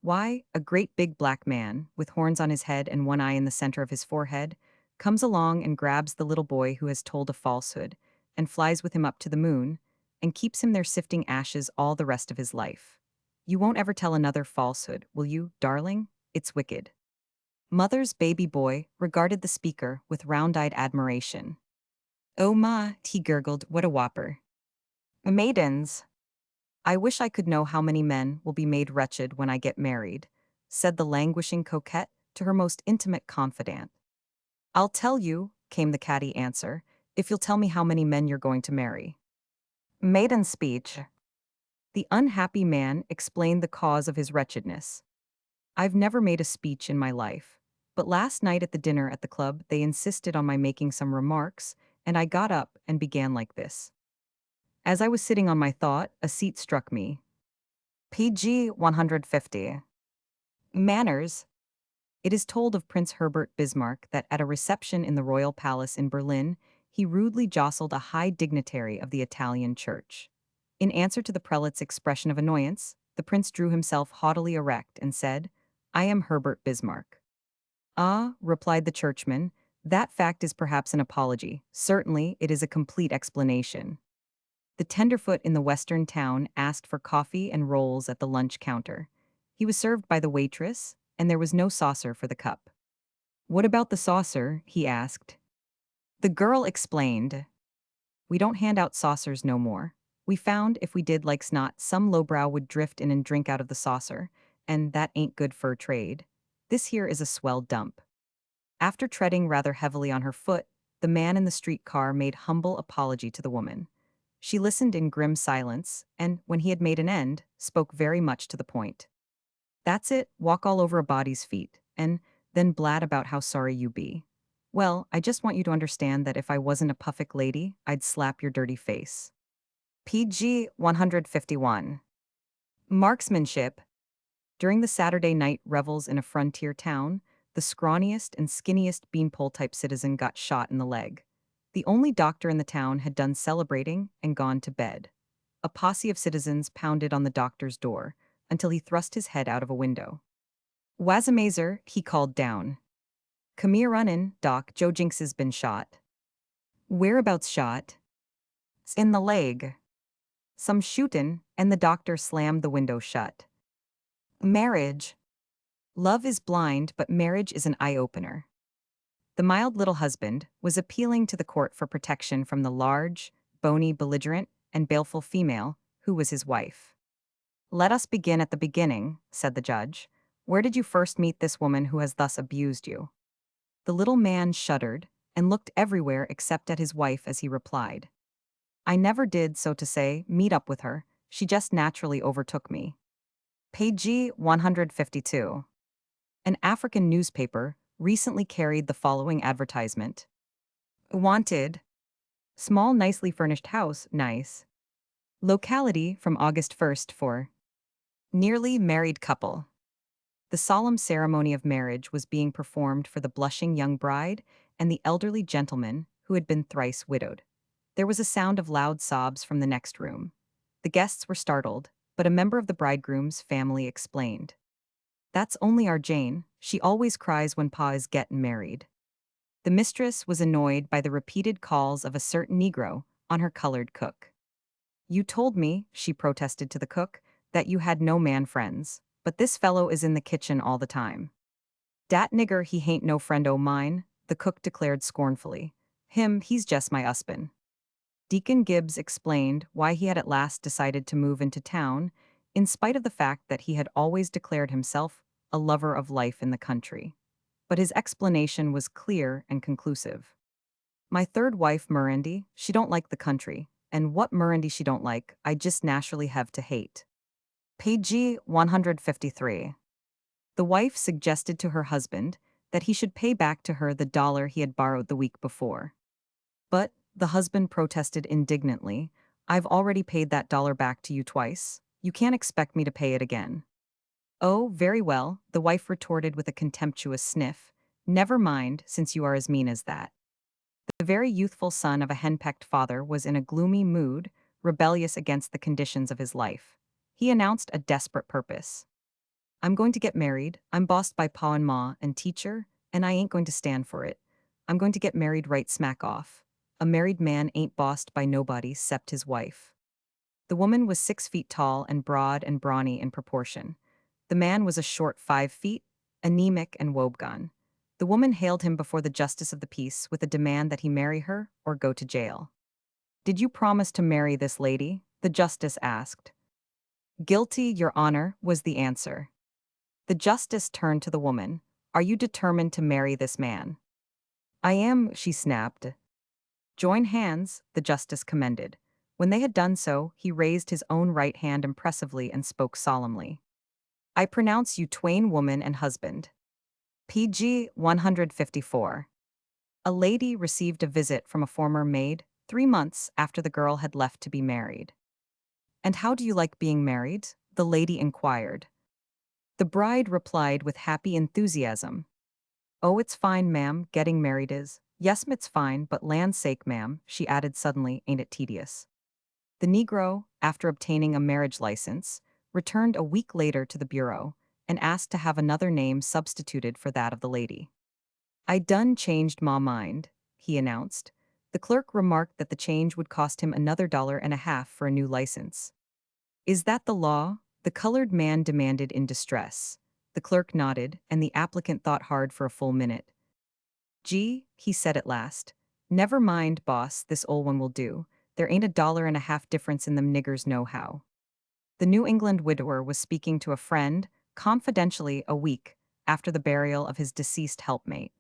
"Why, a great big black man, with horns on his head and one eye in the center of his forehead, comes along and grabs the little boy who has told a falsehood, and flies with him up to the moon, and keeps him there sifting ashes all the rest of his life. You won't ever tell another falsehood, will you, darling? It's wicked." Mother's baby boy regarded the speaker with round-eyed admiration. "Oh ma," he gurgled, "what a whopper." "Maidens. I wish I could know how many men will be made wretched when I get married," said the languishing coquette to her most intimate confidant. "I'll tell you," came the catty answer, "if you'll tell me how many men you're going to marry." Maiden speech. The unhappy man explained the cause of his wretchedness. "I've never made a speech in my life, but last night at the dinner at the club they insisted on my making some remarks, and I got up and began like this. As I was sitting on my thought, a seat struck me." PG 150. Manners. It is told of Prince Herbert Bismarck that at a reception in the royal palace in Berlin, he rudely jostled a high dignitary of the Italian church. In answer to the prelate's expression of annoyance, the prince drew himself haughtily erect and said, "I am Herbert Bismarck." "Ah," replied the churchman, "that fact is perhaps an apology. Certainly, it is a complete explanation." The tenderfoot in the western town asked for coffee and rolls at the lunch counter. He was served by the waitress, and there was no saucer for the cup. "What about the saucer?" he asked. The girl explained, "We don't hand out saucers no more. We found if we did like snot, some lowbrow would drift in and drink out of the saucer, and that ain't good for trade. This here is a swell dump." After treading rather heavily on her foot, the man in the streetcar made humble apology to the woman. She listened in grim silence, and, when he had made an end, spoke very much to the point. "That's it, walk all over a body's feet, and then blad about how sorry you be. Well, I just want you to understand that if I wasn't a Puffick lady, I'd slap your dirty face." PG 151. Marksmanship. During the Saturday night revels in a frontier town, the scrawniest and skinniest beanpole-type citizen got shot in the leg. The only doctor in the town had done celebrating and gone to bed. A posse of citizens pounded on the doctor's door until he thrust his head out of a window. "Wazamazer," he called down. "Come here runnin', Doc, Joe Jinks has been shot." "Whereabouts shot?" "'S in the leg." "Some shootin'," and the doctor slammed the window shut. Marriage. Love is blind, but marriage is an eye-opener. The mild little husband was appealing to the court for protection from the large, bony belligerent and baleful female, who was his wife. "Let us begin at the beginning," said the judge. "Where did you first meet this woman who has thus abused you?" The little man shuddered and looked everywhere except at his wife as he replied, "I never did, so to say, meet up with her. She just naturally overtook me." Page 152. An African newspaper recently carried the following advertisement. Wanted. Small, nicely furnished house, nice. Locality from August 1st for nearly married couple. The solemn ceremony of marriage was being performed for the blushing young bride and the elderly gentleman who had been thrice widowed. There was a sound of loud sobs from the next room. The guests were startled, but a member of the bridegroom's family explained. "That's only our Jane. She always cries when Pa is gettin' married." The mistress was annoyed by the repeated calls of a certain Negro on her colored cook. "You told me," she protested to the cook, "that you had no man friends, but this fellow is in the kitchen all the time." "Dat nigger he hain't no friend o' mine," the cook declared scornfully. He's just my husband." Deacon Gibbs explained why he had at last decided to move into town, in spite of the fact that he had always declared himself a lover of life in the country. But his explanation was clear and conclusive. "My third wife, Mirandy, she don't like the country, and what Mirandy she don't like, I just naturally have to hate." Page 153. The wife suggested to her husband that he should pay back to her the dollar he had borrowed the week before. But the husband protested indignantly, "I've already paid that dollar back to you twice. You can't expect me to pay it again." "Oh, very well," the wife retorted with a contemptuous sniff. "Never mind, since you are as mean as that." The very youthful son of a henpecked father was in a gloomy mood, rebellious against the conditions of his life. He announced a desperate purpose. "I'm going to get married. I'm bossed by pa and ma and teacher, and I ain't going to stand for it. I'm going to get married right smack off. A married man ain't bossed by nobody 'cept his wife." The woman was 6 feet tall and broad and brawny in proportion. The man was a short 5 feet, anemic and woebegone. The woman hailed him before the justice of the peace with a demand that he marry her or go to jail. "Did you promise to marry this lady?" the justice asked. "Guilty, Your Honor," was the answer. The justice turned to the woman. "Are you determined to marry this man?" "I am," she snapped. "Join hands," the justice commended. When they had done so, he raised his own right hand impressively and spoke solemnly. "I pronounce you twain woman and husband." Page 154. A lady received a visit from a former maid 3 months after the girl had left to be married. "And how do you like being married?" the lady inquired. The bride replied with happy enthusiasm. "Oh, it's fine, ma'am, getting married is. Yes'm, it's fine, but land's sake, ma'am," she added suddenly, "ain't it tedious?" The Negro, after obtaining a marriage license, returned a week later to the bureau and asked to have another name substituted for that of the lady. "I done changed ma mind," he announced. The clerk remarked that the change would cost him another $1.50 for a new license. "Is that the law?" the colored man demanded in distress. The clerk nodded, and the applicant thought hard for a full minute. "Gee," he said at last. "Never mind, boss, this old one will do. There ain't $1.50 difference in them niggers no how." The New England widower was speaking to a friend, confidentially, a week after the burial of his deceased helpmate.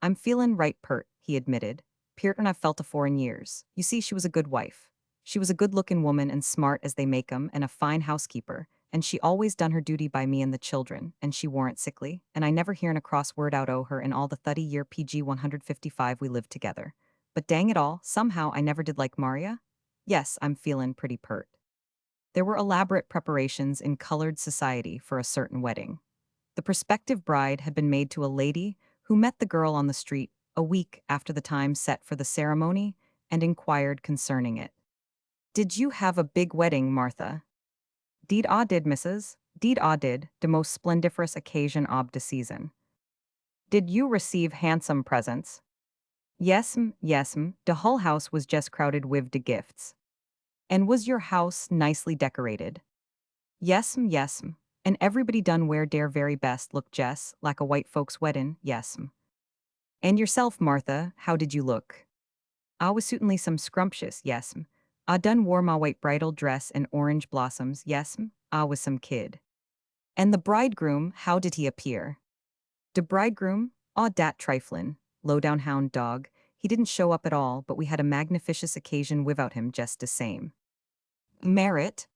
"I'm feelin' right pert," he admitted. "Pearter'n I've felt afore in years. You see, she was a good wife. She was a good-lookin' woman and smart as they make 'em and a fine housekeeper, and she always done her duty by me and the children, and she warn't sickly, and I never hearn a cross word out o' her in all the 30 year PG 155 we lived together. But dang it all, somehow I never did like Maria. Yes, I'm feelin' pretty pert." There were elaborate preparations in colored society for a certain wedding. The prospective bride had been made to a lady who met the girl on the street a week after the time set for the ceremony and inquired concerning it. "Did you have a big wedding, Martha?" "Deed ah did, missus. Deed ah did, de most splendiferous occasion ob de season." "Did you receive handsome presents?" "Yes'm, yes'm, de hull house was jes crowded wiv de gifts." "And was your house nicely decorated?" "Yes'm, yes'm, and everybody done wear dere very best look jes like a white folks' weddin', yes'm." "And yourself, Martha, how did you look?" "I was certainly some scrumptious, yes'm. Ah done wore my white bridal dress and orange blossoms, yes, ah was some kid. And the bridegroom, how did he appear? De bridegroom, aw dat triflin', low-down hound dog, he didn't show up at all, but we had a magnificous occasion without him just the same. Merit.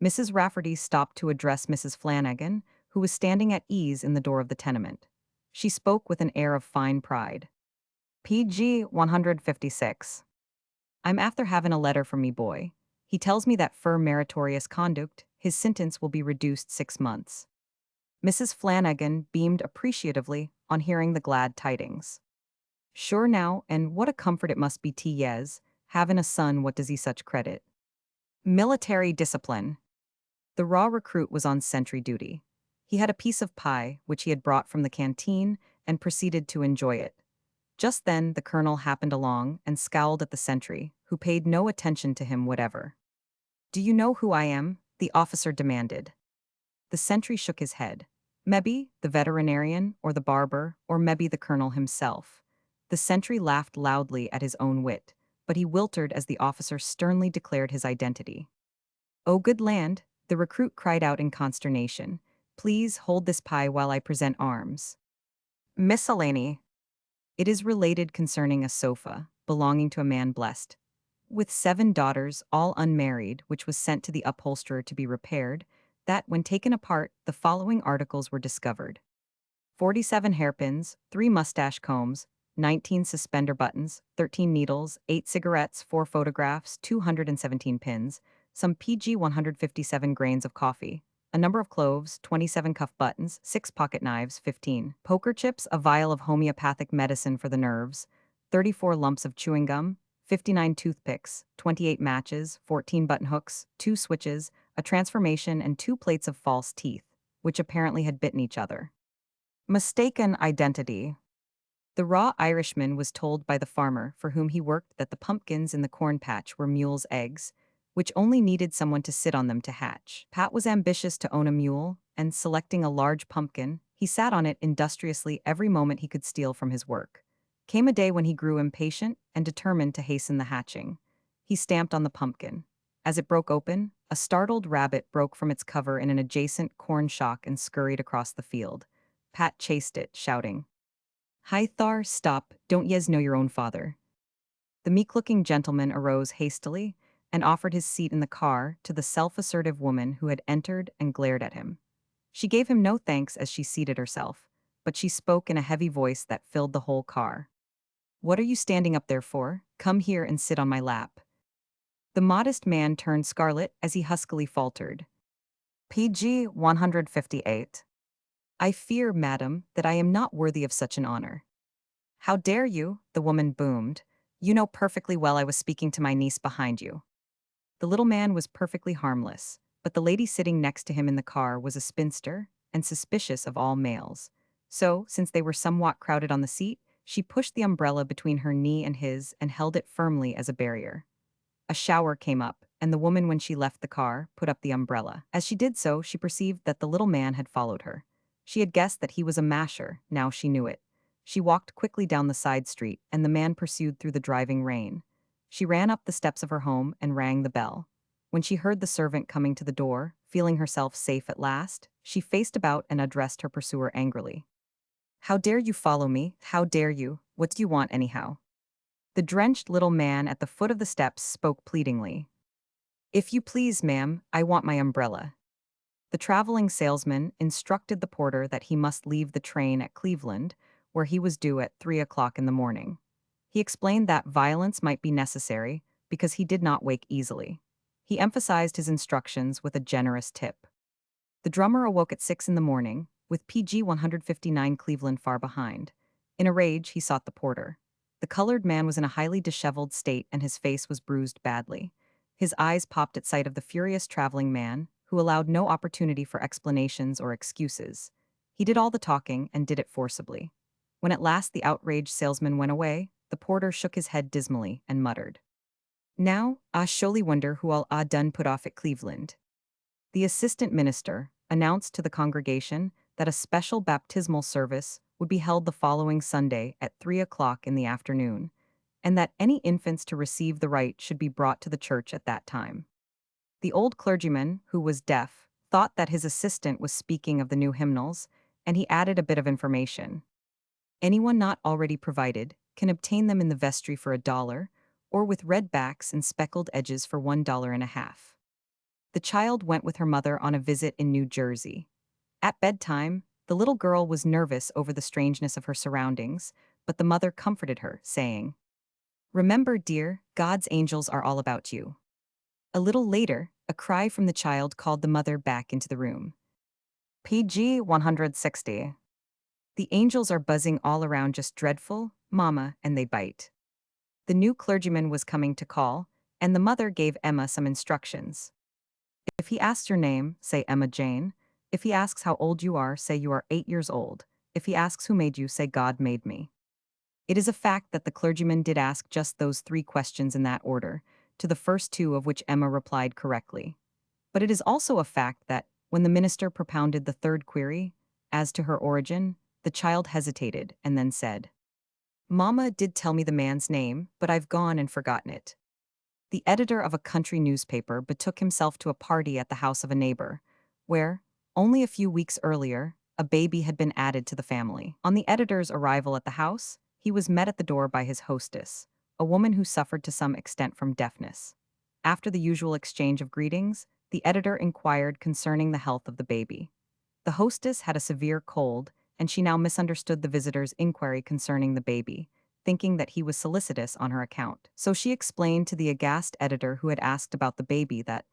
Mrs. Rafferty stopped to address Mrs. Flanagan, who was standing at ease in the door of the tenement. She spoke with an air of fine pride. PG 156. I'm after having a letter from me boy. He tells me that for meritorious conduct, his sentence will be reduced 6 months. Mrs. Flanagan beamed appreciatively on hearing the glad tidings. Sure now, and what a comfort it must be to yes, having a son what does he such credit. Military discipline. The raw recruit was on sentry duty. He had a piece of pie, which he had brought from the canteen, and proceeded to enjoy it. Just then the colonel happened along and scowled at the sentry, who paid no attention to him whatever. Do you know who I am? The officer demanded. The sentry shook his head. Maybe the veterinarian, or the barber, or maybe the colonel himself. The sentry laughed loudly at his own wit, but he wilted as the officer sternly declared his identity. Oh good land, the recruit cried out in consternation. Please hold this pie while I present arms. Miscellany. It is related concerning a sofa, belonging to a man blessed with 7 daughters, all unmarried, which was sent to the upholsterer to be repaired, that, when taken apart, the following articles were discovered: 47 hairpins, 3 mustache combs, 19 suspender buttons, 13 needles, 8 cigarettes, 4 photographs, 217 pins, some PG 157 grains of coffee, a number of cloves, 27 cuff buttons, 6 pocket knives, 15 poker chips, a vial of homeopathic medicine for the nerves, 34 lumps of chewing gum, 59 toothpicks, 28 matches, 14 button hooks, 2 switches, a transformation, and 2 plates of false teeth, which apparently had bitten each other. Mistaken identity. The raw Irishman was told by the farmer for whom he worked that the pumpkins in the corn patch were mule's eggs, which only needed someone to sit on them to hatch. Pat was ambitious to own a mule, and selecting a large pumpkin, he sat on it industriously every moment he could steal from his work. Came a day when he grew impatient and determined to hasten the hatching. He stamped on the pumpkin. As it broke open, a startled rabbit broke from its cover in an adjacent corn shock and scurried across the field. Pat chased it, shouting, "Hi Thar, stop, don't yez know your own father?" The meek-looking gentleman arose hastily and offered his seat in the car to the self-assertive woman who had entered and glared at him. She gave him no thanks as she seated herself, but she spoke in a heavy voice that filled the whole car. "What are you standing up there for? Come here and sit on my lap." The modest man turned scarlet as he huskily faltered. PG 158. I fear, madam, that I am not worthy of such an honor. How dare you? The woman boomed. You know perfectly well I was speaking to my niece behind you. The little man was perfectly harmless, but the lady sitting next to him in the car was a spinster and suspicious of all males. So, since they were somewhat crowded on the seat, she pushed the umbrella between her knee and his and held it firmly as a barrier. A shower came up, and the woman, when she left the car, put up the umbrella. As she did so, she perceived that the little man had followed her. She had guessed that he was a masher, now she knew it. She walked quickly down the side street, and the man pursued through the driving rain. She ran up the steps of her home and rang the bell. When she heard the servant coming to the door, feeling herself safe at last, she faced about and addressed her pursuer angrily. How dare you follow me? How dare you? What do you want anyhow? The drenched little man at the foot of the steps spoke pleadingly. If you please, ma'am, I want my umbrella. The traveling salesman instructed the porter that he must leave the train at Cleveland, where he was due at 3 o'clock in the morning. He explained that violence might be necessary because he did not wake easily. He emphasized his instructions with a generous tip. The drummer awoke at 6 in the morning, with PG 159 Cleveland far behind. In a rage, he sought the porter. The colored man was in a highly disheveled state and his face was bruised badly. His eyes popped at sight of the furious traveling man, who allowed no opportunity for explanations or excuses. He did all the talking and did it forcibly. When at last the outraged salesman went away, the porter shook his head dismally and muttered, Now, I surely wonder who all done put off at Cleveland." The assistant minister announced to the congregation that a special baptismal service would be held the following Sunday at 3 o'clock in the afternoon, and that any infants to receive the rite should be brought to the church at that time. The old clergyman, who was deaf, thought that his assistant was speaking of the new hymnals, and he added a bit of information. Anyone not already provided can obtain them in the vestry for $1, or with red backs and speckled edges for $1.50. The child went with her mother on a visit in New Jersey. At bedtime, the little girl was nervous over the strangeness of her surroundings, but the mother comforted her, saying, "Remember, dear, God's angels are all about you." A little later, a cry from the child called the mother back into the room. PG 160. The angels are buzzing all around, just dreadful, mama, and they bite. The new clergyman was coming to call, and the mother gave Emma some instructions. If he asks your name, say Emma Jane. If he asks how old you are, say you are 8 years old. If he asks who made you, say God made me. It is a fact that the clergyman did ask just those three questions in that order, to the first two of which Emma replied correctly. But it is also a fact that, when the minister propounded the third query, as to her origin, the child hesitated and then said, "Mama did tell me the man's name, but I've gone and forgotten it." The editor of a country newspaper betook himself to a party at the house of a neighbor, where, only a few weeks earlier, a baby had been added to the family. On the editor's arrival at the house, he was met at the door by his hostess, a woman who suffered to some extent from deafness. After the usual exchange of greetings, the editor inquired concerning the health of the baby. The hostess had a severe cold, and she now misunderstood the visitor's inquiry concerning the baby, thinking that he was solicitous on her account. So she explained to the aghast editor who had asked about the baby that,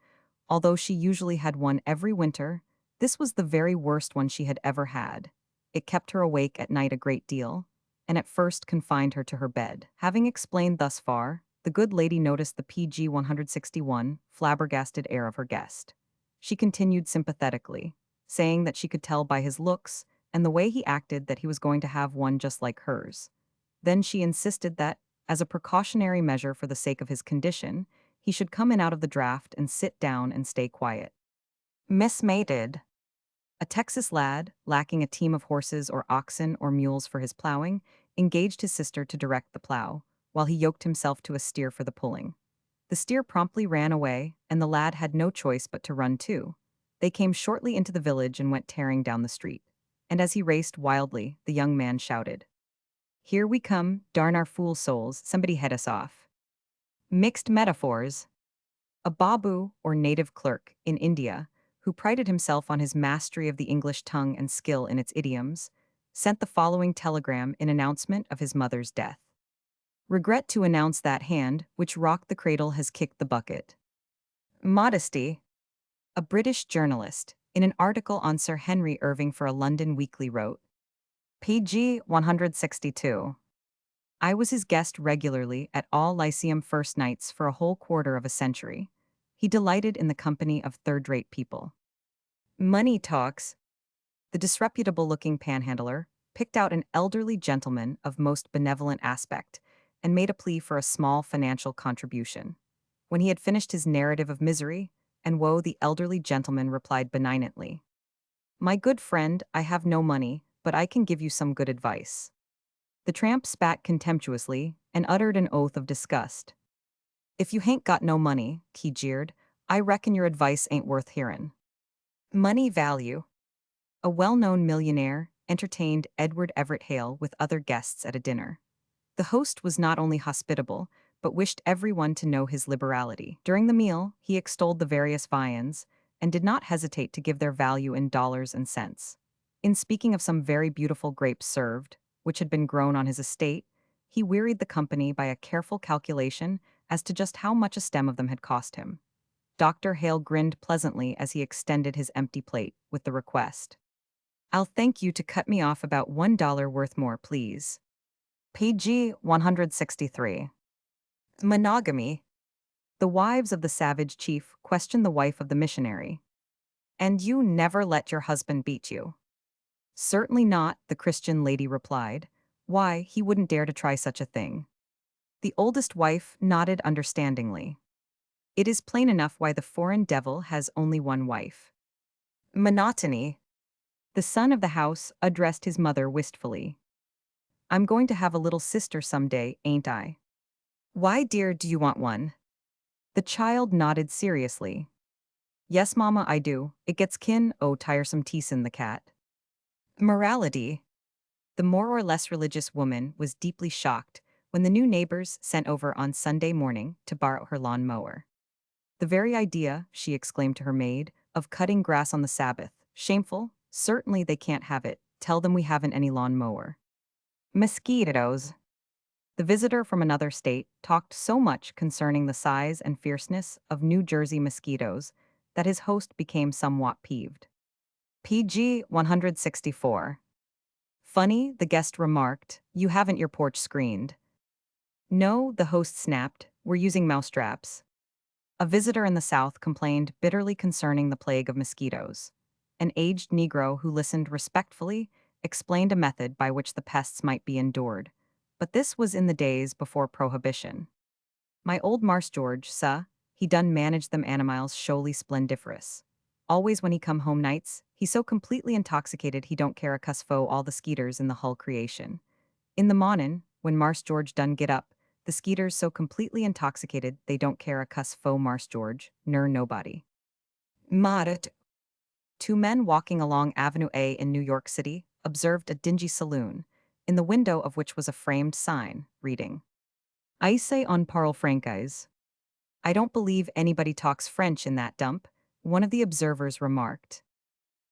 although she usually had one every winter, this was the very worst one she had ever had. It kept her awake at night a great deal, and at first confined her to her bed. Having explained thus far, the good lady noticed the PG 161 flabbergasted air of her guest. She continued sympathetically, saying that she could tell by his looks and the way he acted that he was going to have one just like hers. Then she insisted that, as a precautionary measure for the sake of his condition, he should come in out of the draft and sit down and stay quiet. Mismated. A Texas lad, lacking a team of horses or oxen or mules for his plowing, engaged his sister to direct the plow, while he yoked himself to a steer for the pulling. The steer promptly ran away, and the lad had no choice but to run too. They came shortly into the village and went tearing down the street. And as he raced wildly, the young man shouted, "Here we come, darn our fool souls, somebody head us off." Mixed metaphors. A Babu, or native clerk, in India, who prided himself on his mastery of the English tongue and skill in its idioms, sent the following telegram in announcement of his mother's death. "Regret to announce that hand, which rocked the cradle, has kicked the bucket." Modesty. A British journalist, in an article on Sir Henry Irving for a London weekly, wrote, PG 162. I was his guest regularly at all Lyceum first nights for a whole quarter of a century. He delighted in the company of third-rate people. Money talks. The disreputable-looking panhandler picked out an elderly gentleman of most benevolent aspect and made a plea for a small financial contribution. When he had finished his narrative of misery and woe, the elderly gentleman replied benignantly, "My good friend, I have no money, but I can give you some good advice." The tramp spat contemptuously and uttered an oath of disgust. "If you hain't got no money," he jeered, "I reckon your advice ain't worth hearin'." Money value. A well-known millionaire entertained Edward Everett Hale with other guests at a dinner. The host was not only hospitable, but wished everyone to know his liberality. During the meal, he extolled the various viands and did not hesitate to give their value in dollars and cents. In speaking of some very beautiful grapes served, which had been grown on his estate, he wearied the company by a careful calculation as to just how much a stem of them had cost him. Dr. Hale grinned pleasantly as he extended his empty plate with the request, "I'll thank you to cut me off about $1 worth more, please." PG 163. Monogamy. The wives of the savage chief questioned the wife of the missionary. "And you never let your husband beat you?" "Certainly not," the Christian lady replied. "Why, he wouldn't dare to try such a thing." The oldest wife nodded understandingly. It is plain enough why the foreign devil has only one wife. Monotony. The son of the house addressed his mother wistfully. "I'm going to have a little sister someday, ain't I?" Why, dear, do you want one? The child nodded seriously. Yes, Mama, I do. It gets tiresome teasin the cat. Morality. The more or less religious woman was deeply shocked when the new neighbors sent over on Sunday morning to borrow her lawn mower. The very idea, she exclaimed to her maid, of cutting grass on the Sabbath. Shameful. Certainly they can't have it. Tell them we haven't any lawn mower. Mosquitoes. The visitor from another state talked so much concerning the size and fierceness of New Jersey mosquitoes that his host became somewhat peeved. PG 164. Funny, the guest remarked, you haven't your porch screened. No, the host snapped, we're using mousetraps. A visitor in the South complained bitterly concerning the plague of mosquitoes. An aged Negro who listened respectfully explained a method by which the pests might be endured. But this was in the days before Prohibition. My old Marse George, he done manage them animals showly splendiferous. Always when he come home nights, he so completely intoxicated he don't care a cuss fo all the skeeters in the hull creation. In the mornin', when Marse George done get up, the skeeters so completely intoxicated they don't care a cuss fo Marse George, ner nobody. Modest. Two men walking along Avenue A in New York City observed a dingy saloon, in the window of which was a framed sign, reading, I say on parle francais. I don't believe anybody talks French in that dump, one of the observers remarked.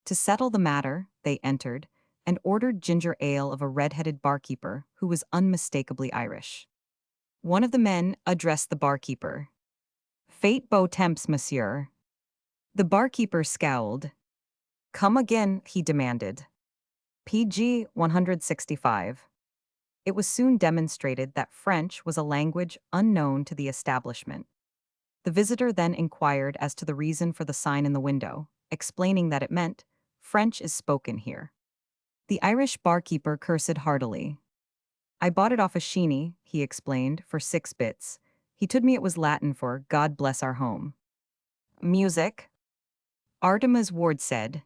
To settle the matter, they entered, and ordered ginger ale of a red-headed barkeeper who was unmistakably Irish. One of the men addressed the barkeeper. Fate beau temps, monsieur. The barkeeper scowled. Come again, he demanded. PG 165. It was soon demonstrated that French was a language unknown to the establishment. The visitor then inquired as to the reason for the sign in the window, explaining that it meant, French is spoken here. The Irish barkeeper cursed heartily. I bought it off a sheeny, he explained, for 6 bits. He told me it was Latin for God bless our home. Music. Artemis Ward said,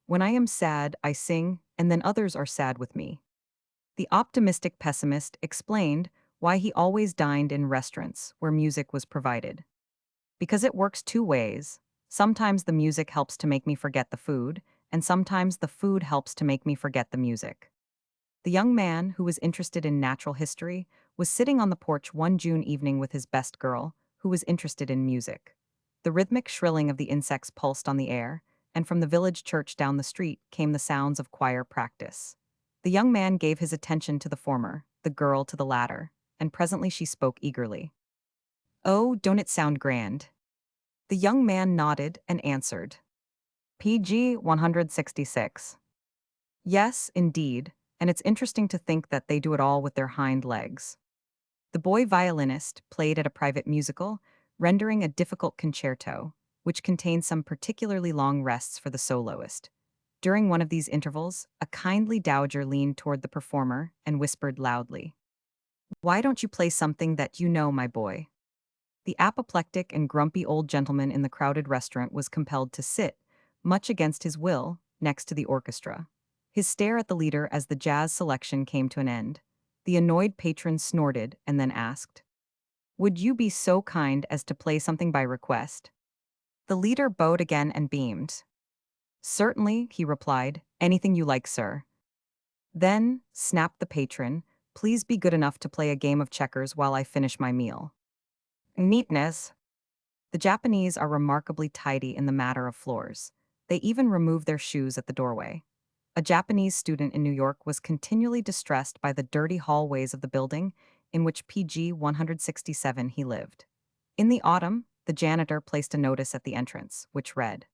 when I am sad, I sing, and then others are sad with me. The optimistic pessimist explained why he always dined in restaurants where music was provided. Because it works 2 ways. Sometimes the music helps to make me forget the food, and sometimes the food helps to make me forget the music. The young man, who was interested in natural history, was sitting on the porch one June evening with his best girl, who was interested in music. The rhythmic shrilling of the insects pulsed on the air, and from the village church down the street came the sounds of choir practice. The young man gave his attention to the former, the girl to the latter, and presently she spoke eagerly. Oh, don't it sound grand? The young man nodded and answered. PG 166. Yes, indeed, and it's interesting to think that they do it all with their hind legs. The boy violinist played at a private musical, rendering a difficult concerto, which contained some particularly long rests for the soloist. During one of these intervals, a kindly dowager leaned toward the performer and whispered loudly, why don't you play something that you know, my boy? The apoplectic and grumpy old gentleman in the crowded restaurant was compelled to sit, much against his will, next to the orchestra. His stare at the leader as the jazz selection came to an end. The annoyed patron snorted and then asked, would you be so kind as to play something by request? The leader bowed again and beamed. Certainly, he replied, anything you like, sir. Then, snapped the patron, please be good enough to play a game of checkers while I finish my meal. Neatness. The Japanese are remarkably tidy in the matter of floors. They even remove their shoes at the doorway. A Japanese student in New York was continually distressed by the dirty hallways of the building in which PG 167 he lived. In the autumn, the janitor placed a notice at the entrance, which read,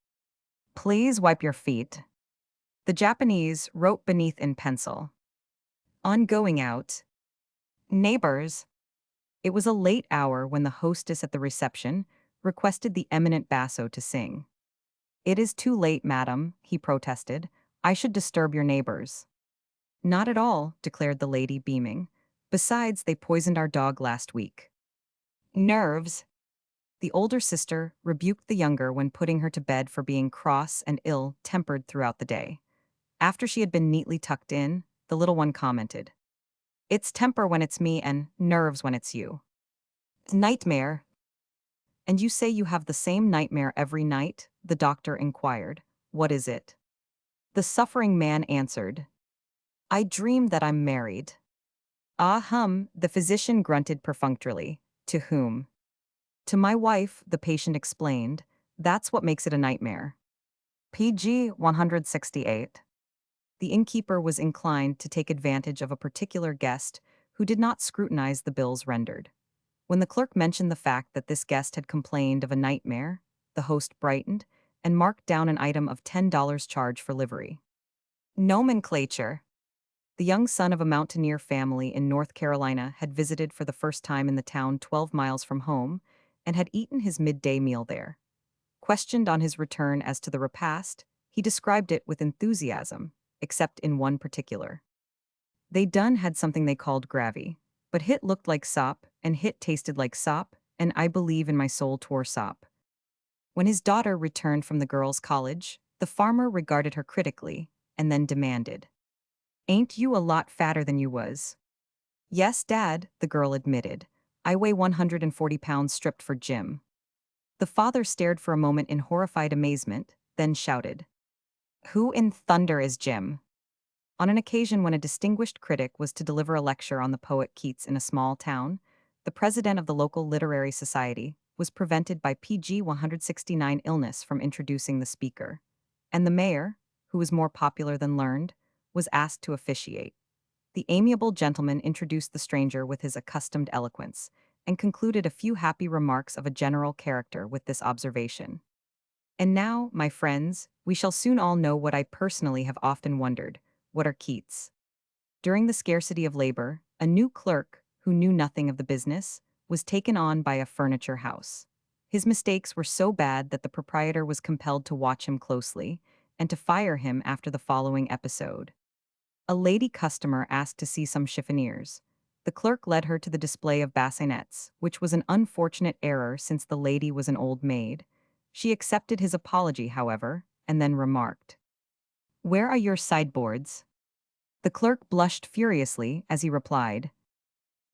please wipe your feet. The Japanese wrote beneath in pencil, on going out, neighbors. It was a late hour when the hostess at the reception requested the eminent basso to sing. It is too late, madam, he protested. I should disturb your neighbors. Not at all, declared the lady, beaming. Besides, they poisoned our dog last week. Nerves. The older sister rebuked the younger when putting her to bed for being cross and ill-tempered throughout the day. After she had been neatly tucked in, the little one commented, it's temper when it's me and nerves when it's you. Nightmare. And you say you have the same nightmare every night? The doctor inquired. What is it? The suffering man answered. I dream that I'm married. Ah the physician grunted perfunctorily. To whom? To my wife, the patient explained. That's what makes it a nightmare. PG 168. The innkeeper was inclined to take advantage of a particular guest who did not scrutinize the bills rendered. When the clerk mentioned the fact that this guest had complained of a nightmare, the host brightened and marked down an item of $10 charge for livery. Nomenclature. The young son of a mountaineer family in North Carolina had visited for the first time in the town 12 miles from home and had eaten his midday meal there. Questioned on his return as to the repast, he described it with enthusiasm, except in one particular. They done had something they called gravy, but hit looked like sop, and hit tasted like sop, and I believe in my soul 'twor sop. When his daughter returned from the girls' college, the farmer regarded her critically, and then demanded, Ain't you a lot fatter than you was? Yes, Dad, the girl admitted. I weigh 140 pounds stripped for Jim. The father stared for a moment in horrified amazement, then shouted, Who in thunder is Jim? On an occasion when a distinguished critic was to deliver a lecture on the poet Keats in a small town, the president of the local literary society was prevented by PG 169 illness from introducing the speaker, and the mayor, who was more popular than learned, was asked to officiate. The amiable gentleman introduced the stranger with his accustomed eloquence and concluded a few happy remarks of a general character with this observation. And now, my friends, we shall soon all know what I personally have often wondered. What are Keats? During the scarcity of labor, a new clerk, who knew nothing of the business, was taken on by a furniture house. His mistakes were so bad that the proprietor was compelled to watch him closely and to fire him after the following episode. A lady customer asked to see some chiffoniers. The clerk led her to the display of bassinets, which was an unfortunate error since the lady was an old maid. She accepted his apology, however, and then remarked, Where are your sideboards? The clerk blushed furiously as he replied,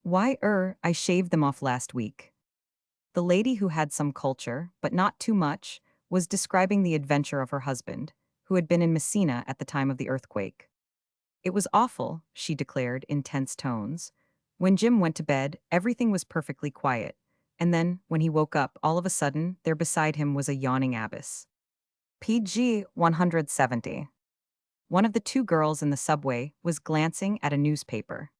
Why, I shaved them off last week. The lady, who had some culture, but not too much, was describing the adventure of her husband, who had been in Messina at the time of the earthquake. It was awful, she declared in tense tones. When Jim went to bed, everything was perfectly quiet, and then, when he woke up, all of a sudden, there beside him was a yawning abyss. PG 170. One of the two girls in the subway was glancing at a newspaper.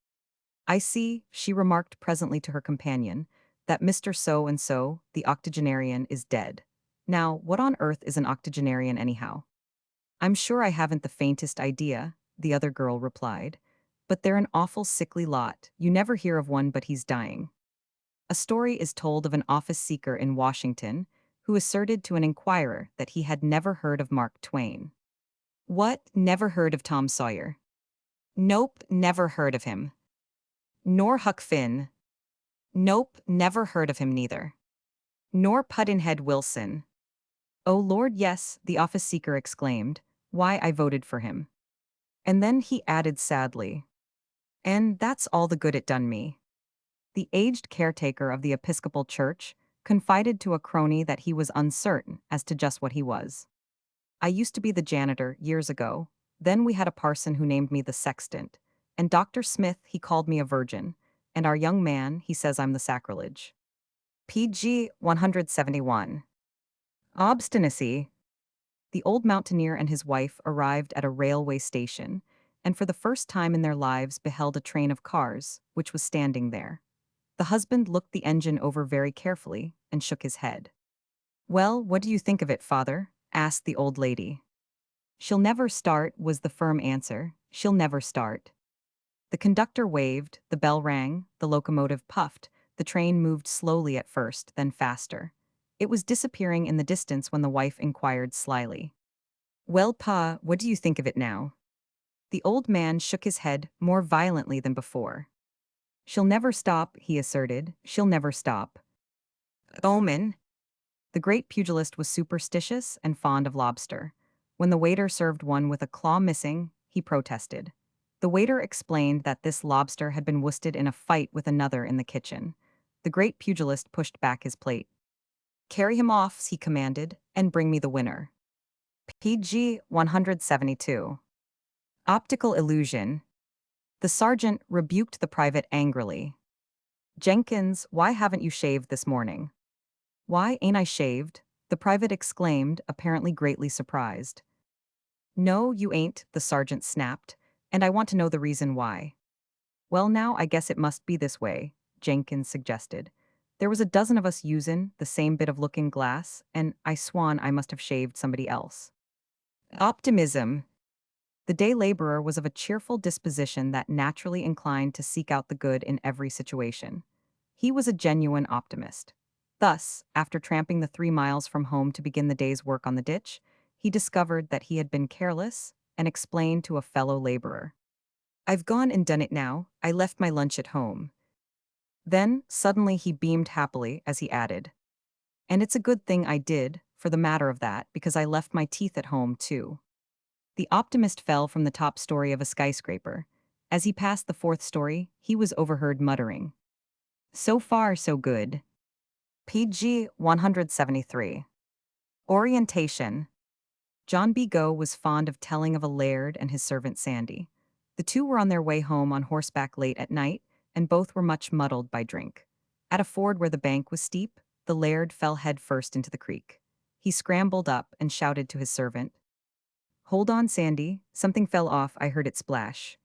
I see, she remarked presently to her companion, that Mr. So-and-so, the octogenarian, is dead. Now, what on earth is an octogenarian anyhow? I'm sure I haven't the faintest idea, the other girl replied. But they're an awful sickly lot, you never hear of one but he's dying. A story is told of an office seeker in Washington who asserted to an inquirer that he had never heard of Mark Twain. What, never heard of Tom Sawyer? Nope, never heard of him. Nor Huck Finn? Nope, never heard of him neither. Nor Pudd'nhead Wilson? Oh Lord, yes, the office seeker exclaimed. Why, I voted for him. And then he added sadly, and that's all the good it done me. The aged caretaker of the Episcopal Church confided to a crony that he was uncertain as to just what he was. I used to be the janitor years ago, then we had a parson who named me the sextant, and Dr. Smith, he called me a virgin, and our young man, he says I'm the sacrilege. PG 171. Obstinacy. The old mountaineer and his wife arrived at a railway station, and for the first time in their lives beheld a train of cars, which was standing there. The husband looked the engine over very carefully and shook his head. Well, what do you think of it, father? Asked the old lady. She'll never start, was the firm answer. She'll never start. The conductor waved, the bell rang, the locomotive puffed, the train moved slowly at first, then faster. It was disappearing in the distance when the wife inquired slyly, Well, Pa, what do you think of it now? The old man shook his head more violently than before. She'll never stop, he asserted. She'll never stop. Omen. The great pugilist was superstitious and fond of lobster. When the waiter served one with a claw missing, he protested. The waiter explained that this lobster had been worsted in a fight with another in the kitchen. The great pugilist pushed back his plate. "Carry him off," he commanded, "and bring me the winner." PG 172. Optical illusion. The sergeant rebuked the private angrily. "Jenkins, why haven't you shaved this morning?" "Why ain't I shaved?" the private exclaimed, apparently greatly surprised. "No, you ain't," the sergeant snapped, "and I want to know the reason why." "Well, now I guess it must be this way," Jenkins suggested. "There was a dozen of us usin' the same bit of looking glass, and I swan I must have shaved somebody else." Optimism. The day laborer was of a cheerful disposition that naturally inclined to seek out the good in every situation. He was a genuine optimist. Thus, after tramping the 3 miles from home to begin the day's work on the ditch, he discovered that he had been careless and explained to a fellow laborer, "I've gone and done it now, I left my lunch at home." Then, suddenly he beamed happily as he added, "And it's a good thing I did, for the matter of that, because I left my teeth at home, too." The optimist fell from the top story of a skyscraper. As he passed the fourth story, he was overheard muttering, "So far, so good." PG 173. Orientation. John B. Gough was fond of telling of a laird and his servant Sandy. The two were on their way home on horseback late at night, and both were much muddled by drink. At a ford where the bank was steep, the laird fell head first into the creek. He scrambled up and shouted to his servant, "Hold on, Sandy, something fell off, I heard it splash."